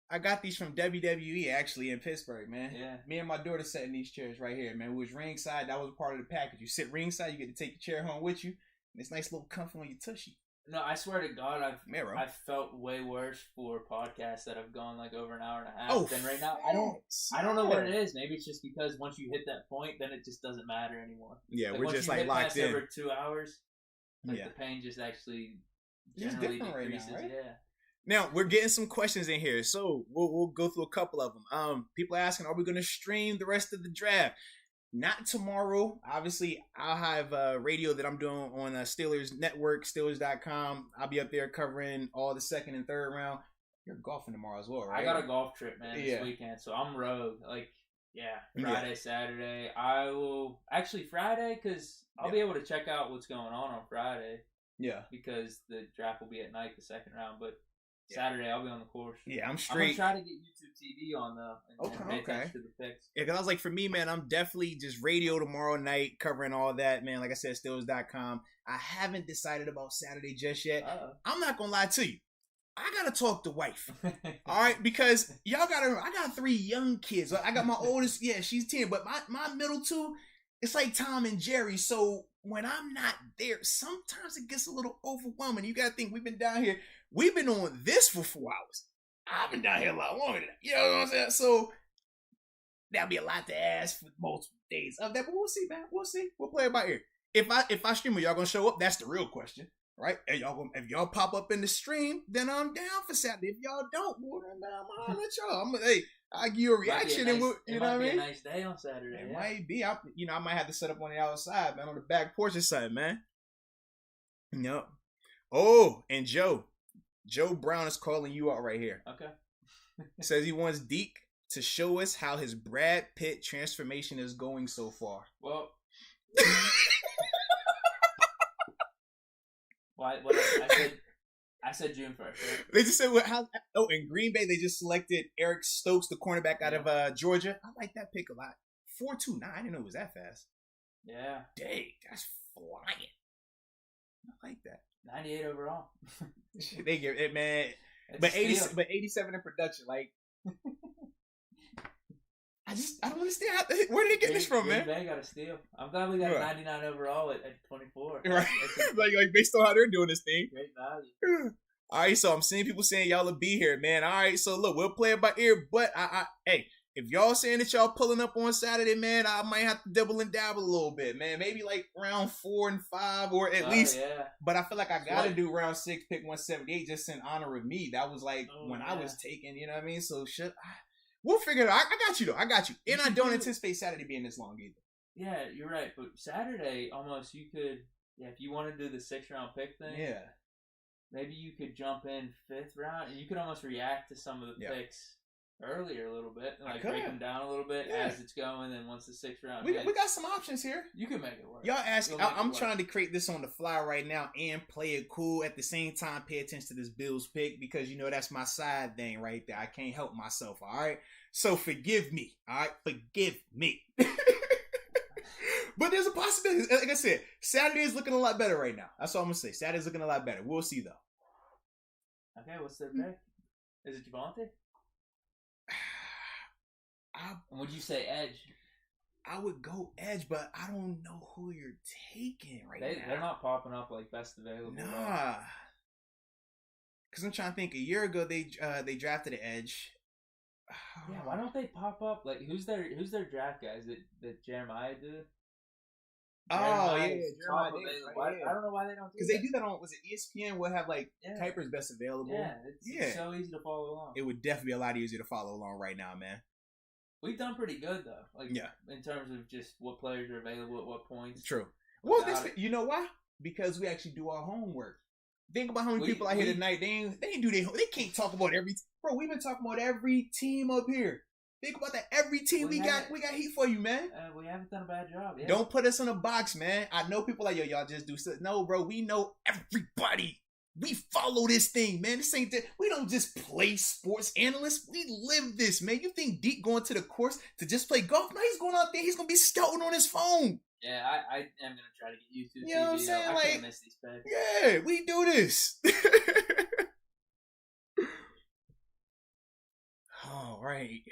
I got these from WWE actually in Pittsburgh, man. Yeah. Me and my daughter sat in these chairs right here, man. We was ringside. That was part of the package. You sit ringside, you get to take your chair home with you. And it's nice little comfort on your tushy. No, I swear to God, I've felt way worse for podcasts that have gone like over an hour and a half than right now. I don't know what it is. Maybe it's just because once you hit that point, then it just doesn't matter anymore. Yeah, like we're just like locked in. Over 2 hours, like the pain just actually generally decreases. Right now, right? Yeah. Now we're getting some questions in here, so we'll go through a couple of them. People are asking, are we going to stream the rest of the draft? Not tomorrow. Obviously, I'll have radio that I'm doing on Steelers Network, Steelers.com. I'll be up there covering all the second and third round. You're golfing tomorrow as well, right? I got a golf trip, man, this weekend, so I'm rogue. Like, Friday, Saturday. I will actually Friday because I'll be able to check out what's going on Friday. Yeah, because the draft will be at night, the second round, but. Saturday, I'll be on the course. Yeah, I'm straight. I'm gonna try to get YouTube TV on though. And pay attention to the picks. Yeah, because I was like, for me, man, I'm definitely just radio tomorrow night covering all that, man. Like I said, Steelers.com. I haven't decided about Saturday just yet. I'm not gonna lie to you. I gotta talk to wife. All right, because y'all gotta. I got 3 young kids. I got my oldest. Yeah, she's 10, but my middle 2. It's like Tom and Jerry. So when I'm not there, sometimes it gets a little overwhelming. You gotta think we've been down here. We've been on this for 4 hours. I've been down here a lot longer than that. You know what I'm saying? So that'll be a lot to ask for multiple days of that. But we'll see, man. We'll see. We'll play it by ear. If I stream, are y'all gonna show up? That's the real question, right? If y'all pop up in the stream, then I'm down for Saturday. If y'all don't, well, then I'm gonna let y'all. I'll give you a reaction, and you know what I mean? It might be a nice day on Saturday. It might be. I might have to set up on the outside, man, on the back porch or something, man. No. Oh, and Joe Brown is calling you out right here. Okay. Says he wants Deke to show us how his Brad Pitt transformation is going so far. Well, I said June 1st. Right? They just said in Green Bay they just selected Eric Stokes, the cornerback out of Georgia. I like that pick a lot. 4.29. I didn't know it was that fast. Yeah. Dang, that's flying. I like that. 98 overall. They give it, man. But 87 in production. Like, I don't understand where did they get this from, man? Green Bay got a steal. I'm glad we got 99 overall at 24. Right. like based on how they're doing this thing. Great value. All right, so I'm seeing people saying y'all will be here, man. All right, so look, we'll play it by ear. But hey, if y'all saying that y'all pulling up on Saturday, man, I might have to double and dabble a little bit, man. Maybe like round 4 and 5, or at least. Yeah. But I feel like I gotta do round 6, pick 178, just in honor of me. That was like when I was taking, you know what I mean? So we'll figure it out. I got you though. I got you. And I don't anticipate Saturday being this long either. Yeah, you're right. But Saturday, almost you could, if you want to do the 6th round pick thing. Yeah. Maybe you could jump in 5th round, and you could almost react to some of the picks earlier a little bit, like break them down a little bit as it's going, and once the 6th round we got some options here. You can make it work. Y'all ask. I'm trying to create this on the fly right now and play it cool at the same time. Pay attention to this Bills pick because that's my side thing right there. I can't help myself. All right, so forgive me. All right, forgive me. But there's a possibility. Like I said, Saturday is looking a lot better right now. That's all I'm gonna say. Saturday's looking a lot better. We'll see though. Okay, what's their pick? Is it Javonte? Would you say edge? I would go edge, but I don't know who you're taking now. They're not popping up like best available. Nah. Because I'm trying to think. A year ago, they drafted an edge. Yeah, why don't they pop up? Like, who's their draft guys that Jeremiah did? Jeremiah Right? I don't know why they don't do that. Because they do that on, was it ESPN? We'll have, like, Kuiper's best available. Yeah, it's so easy to follow along. It would definitely be a lot easier to follow along right now, man. We've done pretty good, though. Like, in terms of just what players are available at what points. True. Well, you know why? Because we actually do our homework. Think about how many people out here tonight, they ain't do their homework. They can't talk about every... Bro, we've been talking about every team up here. Think about that. Every team we got heat for you, man. We haven't done a bad job. Yeah. Don't put us in a box, man. I know people like, y'all just do stuff. No, bro, we know everybody. We follow this thing, man. This ain't that. We don't just play sports analysts. We live this, man. You think Deke going to the course to just play golf? No, he's going out there. He's going to be scouting on his phone. Yeah, I am gonna try to get YouTube You know what I'm TV. saying? I Like, can't miss these picks. yeah, we do this. All right.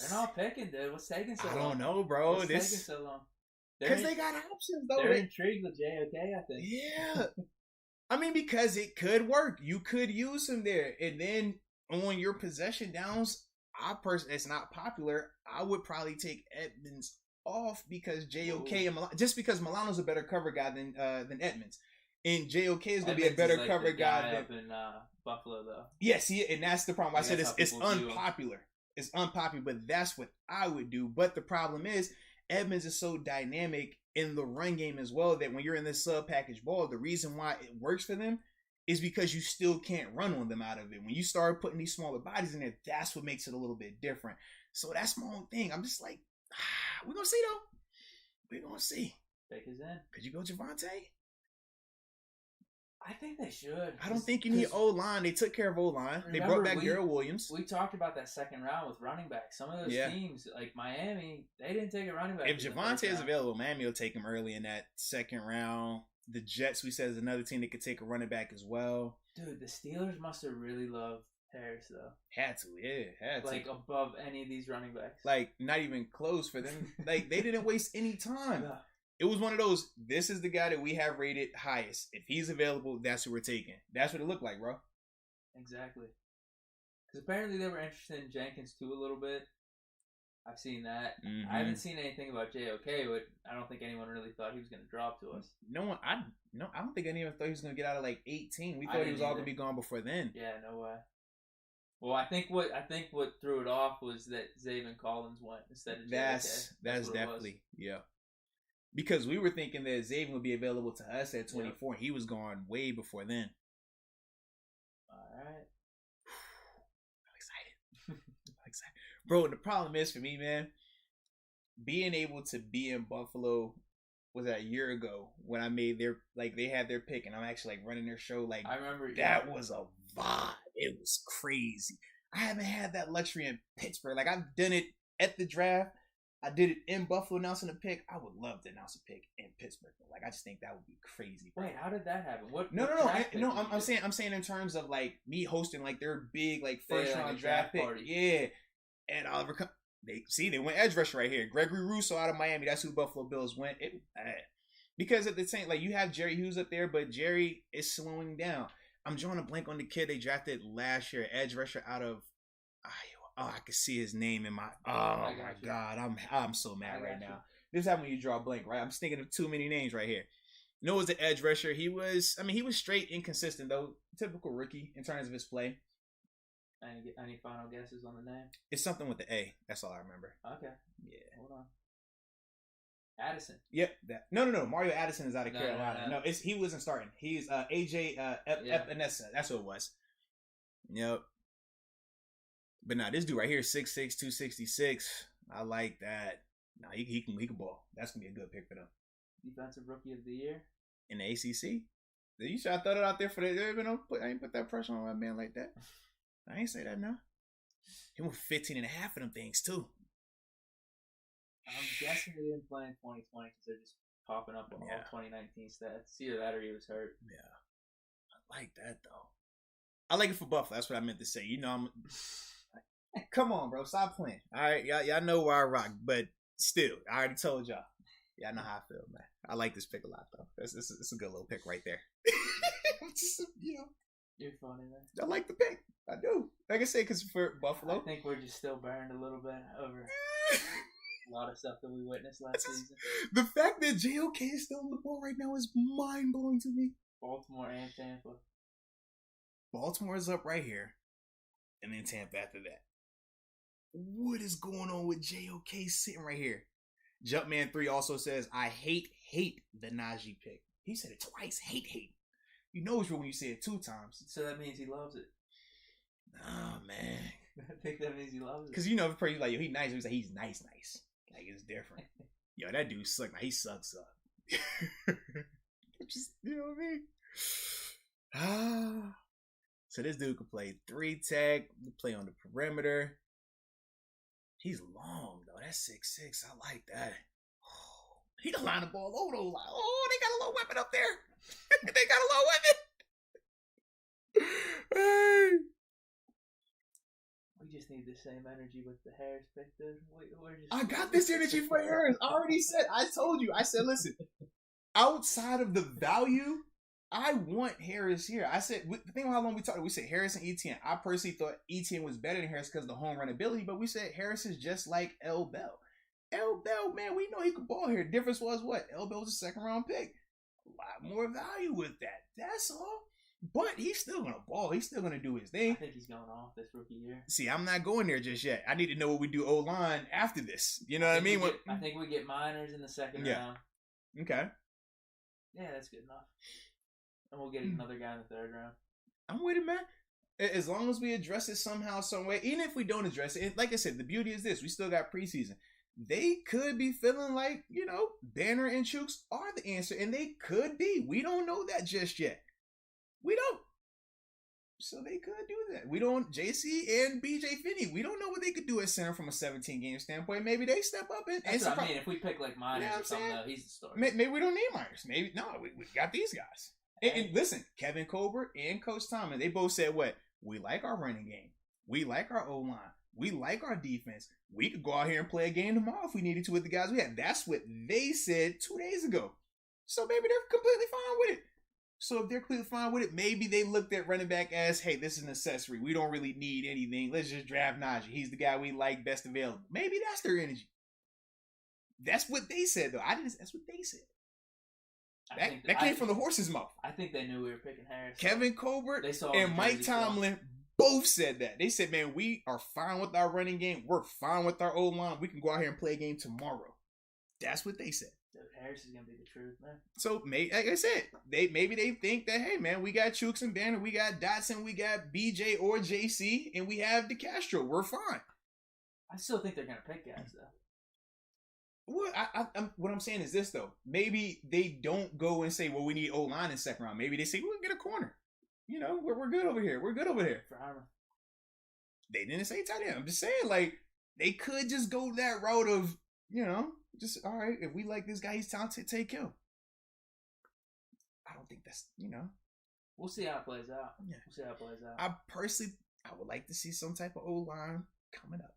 They're not picking, dude. What's taking so long? I don't know, bro. What's taking so long? Because they got options, though. They're intrigued with JOK, I think. Yeah. I mean, because it could work. You could use him there. And then on your possession downs, it's not popular. I would probably take Edmonds off because JOK and just because Milano's a better cover guy than Edmonds. And JOK is going to be a better cover guy up in Buffalo, though. Yes, and that's the problem. I said it's unpopular. It's unpopular, but that's what I would do. But the problem is Edmonds is so dynamic in the run game as well that when you're in this sub package ball, the reason why it works for them is because you still can't run on them out of it. When you start putting these smaller bodies in there, that's what makes it a little bit different. So that's my own thing. I'm just like, we're going to see, though. We're going to see. Take his in. Could you go Javante? I think they should. I don't think you need O-line. They took care of O-line. They brought back Garrett Williams. We talked about that second round with running backs. Some of those teams, like Miami, they didn't take a running back. If Javante is available, Miami will take him early in that second round. The Jets, we said, is another team that could take a running back as well. Dude, the Steelers must have really loved Harris, though. Had to. Like, above any of these running backs. Like, not even close for them. Like, they didn't waste any time. Yeah. It was one of those, this is the guy that we have rated highest. If he's available, that's who we're taking. That's what it looked like, bro. Exactly. Because apparently they were interested in Jenkins, too, a little bit. I've seen that. Mm-hmm. I haven't seen anything about JOK, but I don't think anyone really thought he was going to drop to us. I don't think anyone thought he was going to get out of, like, 18. We thought he was all going to be gone before then. Yeah, no way. Well, I think what threw it off was that Zaven Collins went instead of JOK. That's definitely, yeah. Because we were thinking that Zaven would be available to us at 24. Yep. He was gone way before then. All right. I'm excited. Bro, the problem is for me, man, being able to be in Buffalo was that a year ago when I made they had their pick and I'm actually like running their show. Like, I remember that was a vibe. It was crazy. I haven't had that luxury in Pittsburgh. Like, I've done it at the draft. I did it in Buffalo announcing a pick. I would love to announce a pick in Pittsburgh. Like, I just think that would be crazy. Bro. Wait, how did that happen? No. I'm saying in terms of like me hosting like their big like first round draft pick. Party. Yeah, and Oliver. They went edge rusher right here. Gregory Rousseau out of Miami. That's who Buffalo Bills went. Because at the same, like, you have Jerry Hughes up there, but Jerry is slowing down. I'm drawing a blank on the kid they drafted last year, edge rusher out of. I can see his name in my. Oh my God, I'm so mad right now. This is when you draw a blank, right? I'm just thinking of too many names right here. You know, it was the edge rusher. He was straight inconsistent though. Typical rookie in terms of his play. Any final guesses on the name? It's something with the A. That's all I remember. Okay. Yeah. Hold on. Addison. Yep. No. Mario Addison is out of Carolina. No, he wasn't starting. He's AJ Epinesa. That's what it was. Yep. But nah, this dude right here, 6'6", 266. I like that. Nah, he can ball. That's gonna be a good pick for them. Defensive Rookie of the Year in the ACC. You should have thrown it out there for that. I ain't put that pressure on my man like that. I ain't say that now. He went 15 and a half of them things too. I'm guessing they didn't play in 2020 because they're just popping up on all 2019 stats. Either that or he was hurt. Yeah, I like that though. I like it for Buffalo. That's what I meant to say. You know, I'm. Come on, bro. Stop playing. All right, y'all know where I rock, but still, I already told y'all. Y'all know how I feel, man. I like this pick a lot, though. It's a good little pick right there. Just, you're funny, man. I like the pick. I do. Like I said, because for Buffalo, I think we're just still burned a little bit over a lot of stuff that we witnessed last season. The fact that JOK is still on the ball right now is mind blowing to me. Baltimore and Tampa. Baltimore is up right here, and then Tampa after that. What is going on with JOK sitting right here? Jumpman3 also says, I hate the Najee pick. He said it twice. Hate. You know it's real when you say it 2 times. So that means he loves it. Oh, man. I think that means he loves it. Because you know, if like, yo, he nice. He's like, he's nice. Like, it's different. Yo, that dude suck. Like, he sucks up. Just, you know what I mean? So this dude can play 3 tech, play on the perimeter. He's long though. That's 6'6". I like that. Oh, he can line the ball over the line. Oh, they got a little weapon up there. They got a little weapon. Hey. We just need the same energy with the Harris pick, dude. I got this energy for Harris. I told you. I said, listen, outside of the value, I want Harris here. I said, the thing about how long we talked, we said Harris and Etienne. I personally thought Etienne was better than Harris because of the home run ability, but we said Harris is just like L. Bell. L. Bell, man, we know he could ball here. Difference was what? L. Bell was a second round pick. A lot more value with that. That's all. But he's still going to ball. He's still going to do his thing. I think he's going off this rookie year. See, I'm not going there just yet. I need to know what we do O-line after this. You know what I mean? I think we get Miners in the second round. Okay. Yeah, that's good enough. And we'll get another guy in the third round. I'm with it, man. As long as we address it somehow, some way. Even if we don't address it, like I said, the beauty is this. We still got preseason. They could be feeling like, Banner and Chooks are the answer. And they could be. We don't know that just yet. We don't. So they could do that. We don't. JC and BJ Finney, we don't know what they could do at center from a 17-game standpoint. Maybe they step up and. That's what I mean. If we pick like Miners or something, though, he's the story. Maybe we don't need Miners. Maybe no. We got these guys. And listen, Kevin Colbert and Coach Thomas, they both said what? We like our running game. We like our O-line. We like our defense. We could go out here and play a game tomorrow if we needed to with the guys we had. That's what they said 2 days ago. So maybe they're completely fine with it. So if they're completely fine with it, maybe they looked at running back as, hey, this is an accessory. We don't really need anything. Let's just draft Najee. He's the guy we like, best available. Maybe that's their energy. That's what they said, though. That's what they said. That came from the horse's mouth. I think they knew we were picking Harris. Kevin Colbert and Mike Tomlin both said that. They said, man, we are fine with our running game. We're fine with our O-line. We can go out here and play a game tomorrow. That's what they said. Dude, Harris is going to be the truth, man. So, like I said, maybe they think that, hey, man, we got Chooks and Banner, we got Dotson, we got BJ or JC, and we have DeCastro. We're fine. I still think they're going to pick guys, though. What I'm saying is this, though. Maybe they don't go and say, well, we need O-line in second round. Maybe they say, we'll get a corner. We're good over here. We're good over here. For Armor. They didn't say tight end. I'm just saying, like, they could just go that route of, just, all right, if we like this guy, he's talented, take him. I don't think that's, We'll see how it plays out. Yeah. We'll see how it plays out. I would like to see some type of O-line coming up.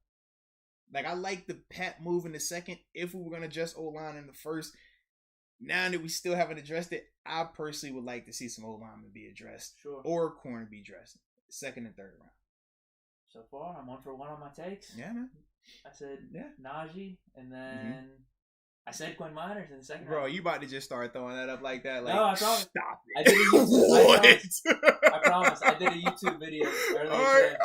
Like, I like the Pat move in the second. If we were going to adjust O-line in the first, now that we still haven't addressed it, I personally would like to see some O-line be addressed. Sure. Or corner be addressed. Second and third round. So far, I'm 1 for 1 on my takes. Yeah, man. I said Najee, and then I said Quinn Miners in the second round. Bro, you about to just start throwing that up like that? Like, no, I promise. Stop it. I did a YouTube, I promise. I did a YouTube video earlier. All right.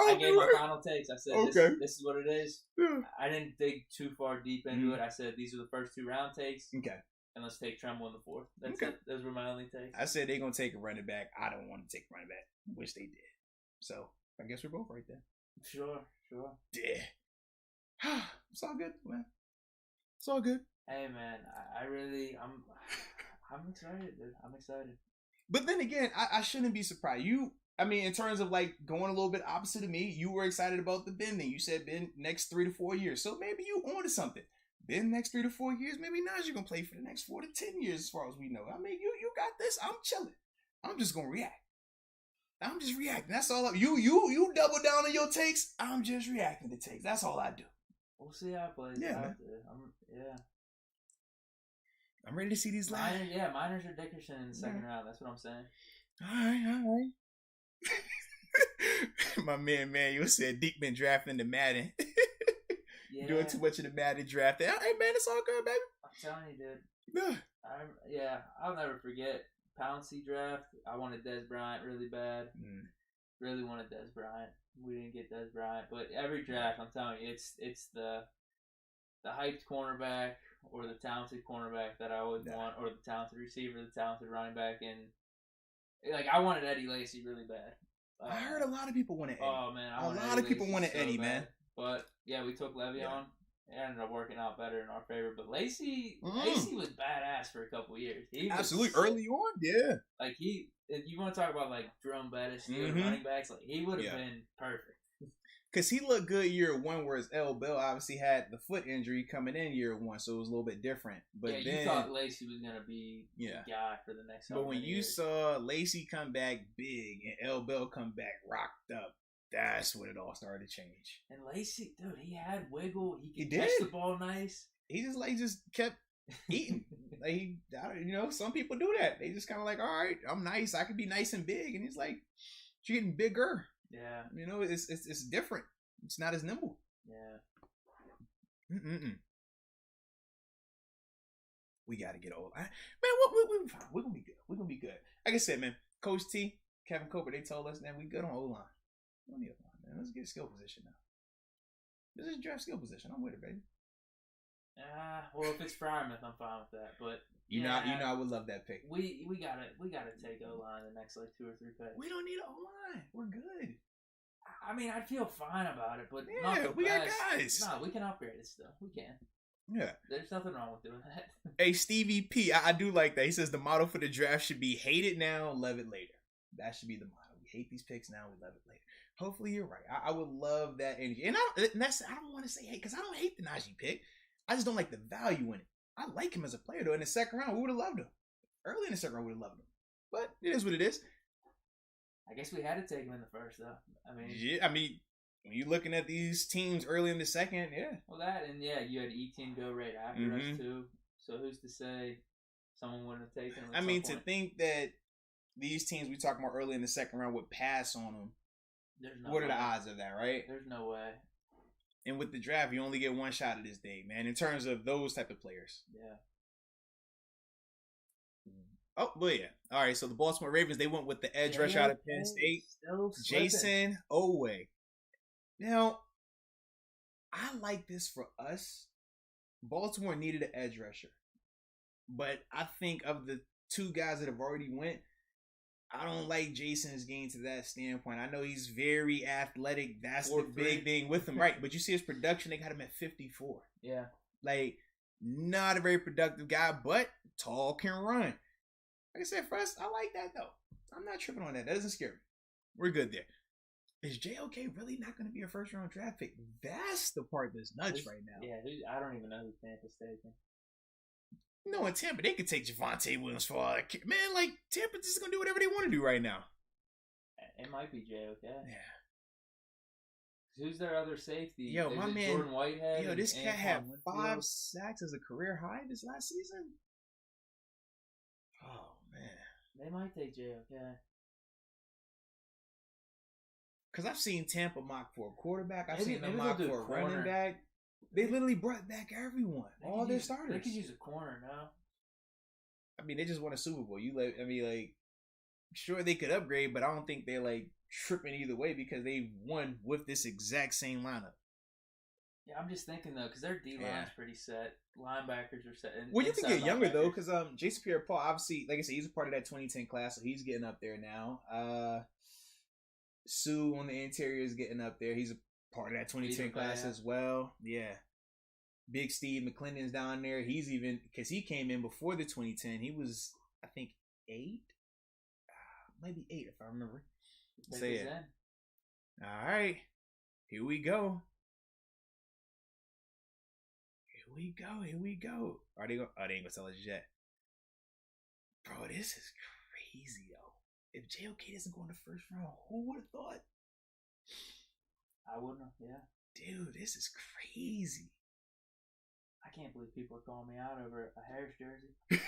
I gave my final takes. I said, this is what it is. Yeah. I didn't dig too far deep into it. I said, these are the first 2 round takes. Okay. And let's take Tremble in the 4th. That's it. Those were my only takes. I said they're going to take a running back. I don't want to take a running back, which they did. So, I guess we're both right there. Sure. Yeah. It's all good, man. It's all good. Hey, man. I'm excited, dude. I'm excited. But then again, I shouldn't be surprised. In terms of like going a little bit opposite of me, you were excited about the Ben thing. You said Ben next 3 to 4 years. So maybe you onto something. Ben next 3 to 4 years, maybe now you're going to play for the next 4 to 10 years as far as we know. I mean, you got this. I'm chilling. I'm just going to react. I'm just reacting. That's all. You double down on your takes. I'm just reacting to takes. That's all I do. We'll see how it plays out. I'm ready to see these lines. Miners or Dickerson in the second round. That's what I'm saying. All right. My man Manuel said Deke been drafting the Madden. Doing too much of the Madden draft. Hey, man, it's all good, baby. I'm telling you, dude. I'll never forget Pouncey draft. I wanted Des Bryant really bad. Really wanted Des Bryant. We didn't get Des Bryant, but every draft, I'm telling you, it's the hyped cornerback or the talented cornerback that I always want, or the talented receiver, the talented running back, and like I wanted Eddie Lacy really bad. I heard a lot of people wanted Eddie. Oh man, a lot of people wanted Eddie, man. But yeah, we took Le'Veon. It ended up working out better in our favor. But Lacy was badass for a couple years. Absolutely, early on, yeah. Like you want to talk about like Jerome Bettis, running backs, like he would have been perfect. Because he looked good year one, whereas L. Bell obviously had the foot injury coming in year one, so it was a little bit different. But yeah, you thought Lacey was going to be the guy for the next But when you saw Lacey come back big and L. Bell come back rocked up, that's when it all started to change. And Lacey, dude, he had wiggle. He could catch the ball nice. He just kept eating. Some people do that. They just kind of like, all right, I'm nice. I can be nice and big. And he's like, you're getting bigger. Yeah. It's different. It's not as nimble. Yeah. We got to get old. Man, we're going to be good. We're going to be good. Like I said, man, Coach T, Kevin Coper, they told us that we good on O-line. We don't need O-line, man. Let's get a skill position now. This is draft skill position. I'm with it, baby. Well, if it's Frymouth, I'm fine with that. But you know, I would love that pick. We gotta take O-line the next 2 or 3 picks. We don't need an O-line. We're good. I mean, I'd feel fine about it, but we got guys. No, we can upgrade it still. We can. Yeah. There's nothing wrong with doing that. Hey, Stevie P, I do like that. He says the motto for the draft should be hate it now, love it later. That should be the motto. We hate these picks now, we love it later. Hopefully you're right. I would love that energy. And I don't want to say hate, because I don't hate the Najee pick. I just don't like the value in it. I like him as a player, though. In the second round, we would have loved him. Early in the second round, we would have loved him. But it is what it is. I guess we had to take him in the first, though. When you're looking at these teams early in the second, yeah. Well, that, and you had E-Team go right after us, too. So who's to say someone wouldn't have taken him to think that these teams we talking about early in the second round would pass on them, what are the odds of that, right? There's no way. And with the draft, you only get one shot at this thing, man, in terms of those type of players. Yeah. Oh, but yeah. All right, so the Baltimore Ravens, they went with the edge rush out of Penn State, Jason Oweh. Now, I like this for us. Baltimore needed an edge rusher. But I think of the 2 guys that have already went, I don't like Jason's game to that standpoint. I know he's very athletic. That's the big thing with him, right? But you see his production, they got him at 54. Yeah. Like, not a very productive guy, but tall, can run. Like I said, for us, I like that, though. I'm not tripping on that. That doesn't scare me. We're good there. Is JOK really not going to be a first-round draft pick? That's the part that's nuts right now. Yeah, I don't even know who Tampa's taking. No, in Tampa, they could take Javonte Williams for all that. Man, like, Tampa's just going to do whatever they want to do right now. It might be JOK. Yeah. Who's their other safety? Yo, my man. Jordan Whitehead. Yo, this cat had 5 sacks as a career high this last season. Oh, man. They might take JOK. Because I've seen Tampa mock for a quarterback. I've seen them mock for a running back. They literally brought back everyone. All their starters. They could use a corner now. I mean, they just won a Super Bowl. Sure they could upgrade, but I don't think they're like tripping either way because they won with this exact same lineup. Yeah, I'm just thinking though, because their D line's pretty set. Linebackers are set. Well, you can get younger though, because Jason Pierre-Paul, obviously, like I said, he's a part of that 2010 class, so he's getting up there now. Sue on the interior is getting up there. He's a part of that 2010 class as well. Yeah. Big Steve McClendon's down there. He's even, because he came in before the 2010. He was, I think, 8? Maybe 8 if I remember. Say it. All right. Here we go. Here we go. Are they ain't gonna tell us yet. Bro, this is crazy, though. If JOK doesn't go in the first round, who would have thought? I wouldn't have, yeah. Dude, this is crazy. I can't believe people are calling me out over a Harris jersey.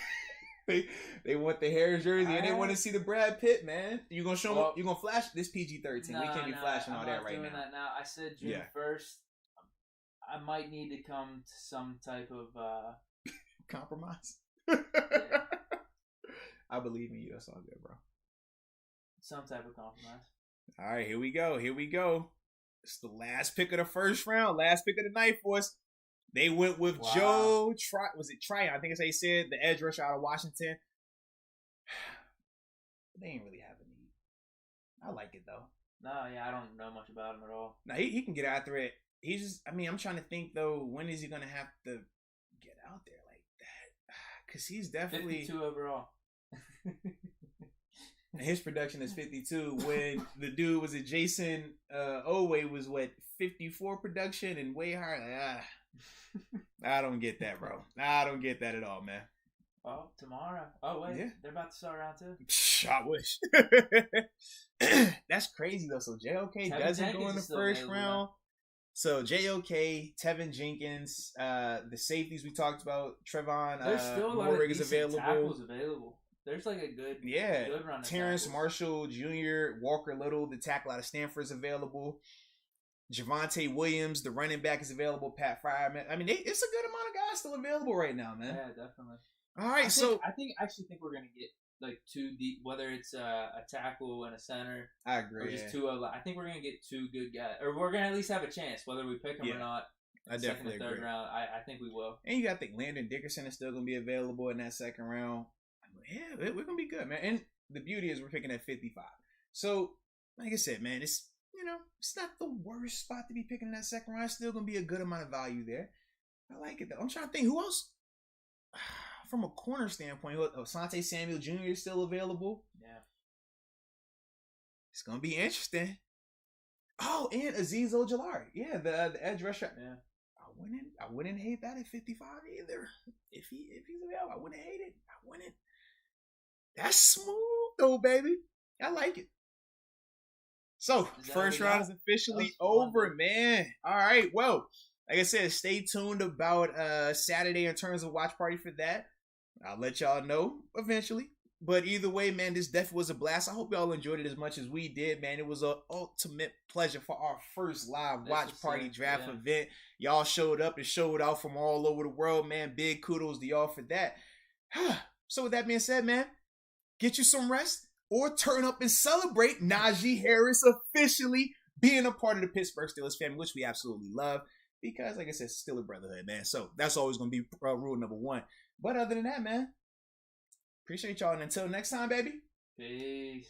they want the Harris jersey and they want to see the Brad Pitt, man. You gonna show them? You gonna flash this PG-13? We can't be flashing all that right now. That now. I said June 1st. I might need to come to some type of compromise. Yeah. I believe in you. That's all good, bro. Some type of compromise. All right, here we go. It's the last pick of the first round, last pick of the night for us. They went with Joe. Was it Tryon? I think it's how he said, the edge rusher out of Washington. They ain't really have a need. I like it though. No, yeah, I don't know much about him at all. No, he can get after it. He's just, I'm trying to think though, when is he gonna have to get out there like that? Because he's definitely 52 overall. His production is 52. When the dude was at Jason Oway was what 54 production and way higher. I don't get that, bro. I don't get that at all, man. Oh, tomorrow. Oh wait, yeah. They're about to start round 2. I wish. That's crazy though. So JOK doesn't go in the first round. Man. So JOK, Tevin Jenkins, the safeties we talked about, Trevon. There's still a lot of decent tackles available. There's like a good run. Terrence Marshall Jr., Walker Little, the tackle out of Stanford is available. Javonte Williams, the running back, is available. Pat Fryer. I mean, it's a good amount of guys still available right now, man. Yeah, definitely. All right, I actually think we're gonna get like 2 deep, whether it's a tackle and a center. I agree. Or just 2. I think we're gonna get 2 good guys, or we're gonna at least have a chance, whether we pick them or not. I definitely second or third agree. round. I think we will. And you got to think Landon Dickerson is still gonna be available in that second round. Yeah, we're gonna be good, man. And the beauty is we're picking at 55. So, like I said, man, it's it's not the worst spot to be picking in that second round. It's still gonna be a good amount of value there. I like it though. I'm trying to think who else. From a corner standpoint, Asante Samuel Jr. is still available. Yeah. It's going to be interesting. Oh, and Azeez Ojulari. Yeah, the edge rusher. Yeah. I wouldn't hate that at 55 either. If he's available, I wouldn't hate it. I wouldn't. That's smooth though, baby. I like it. So, first round is officially over, man. All right, well, like I said, stay tuned about Saturday in terms of watch party for that. I'll let y'all know eventually. But either way, man, this definitely was a blast. I hope y'all enjoyed it as much as we did, man. It was an ultimate pleasure for our first live watch party draft event. Y'all showed up and showed out from all over the world, man. Big kudos to y'all for that. So with that being said, man, get you some rest or turn up and celebrate Najee Harris officially being a part of the Pittsburgh Steelers family, which we absolutely love. Because, like I said, it's still a brotherhood, man. So that's always going to be rule number 1. But other than that, man, appreciate y'all. And until next time, baby. Peace.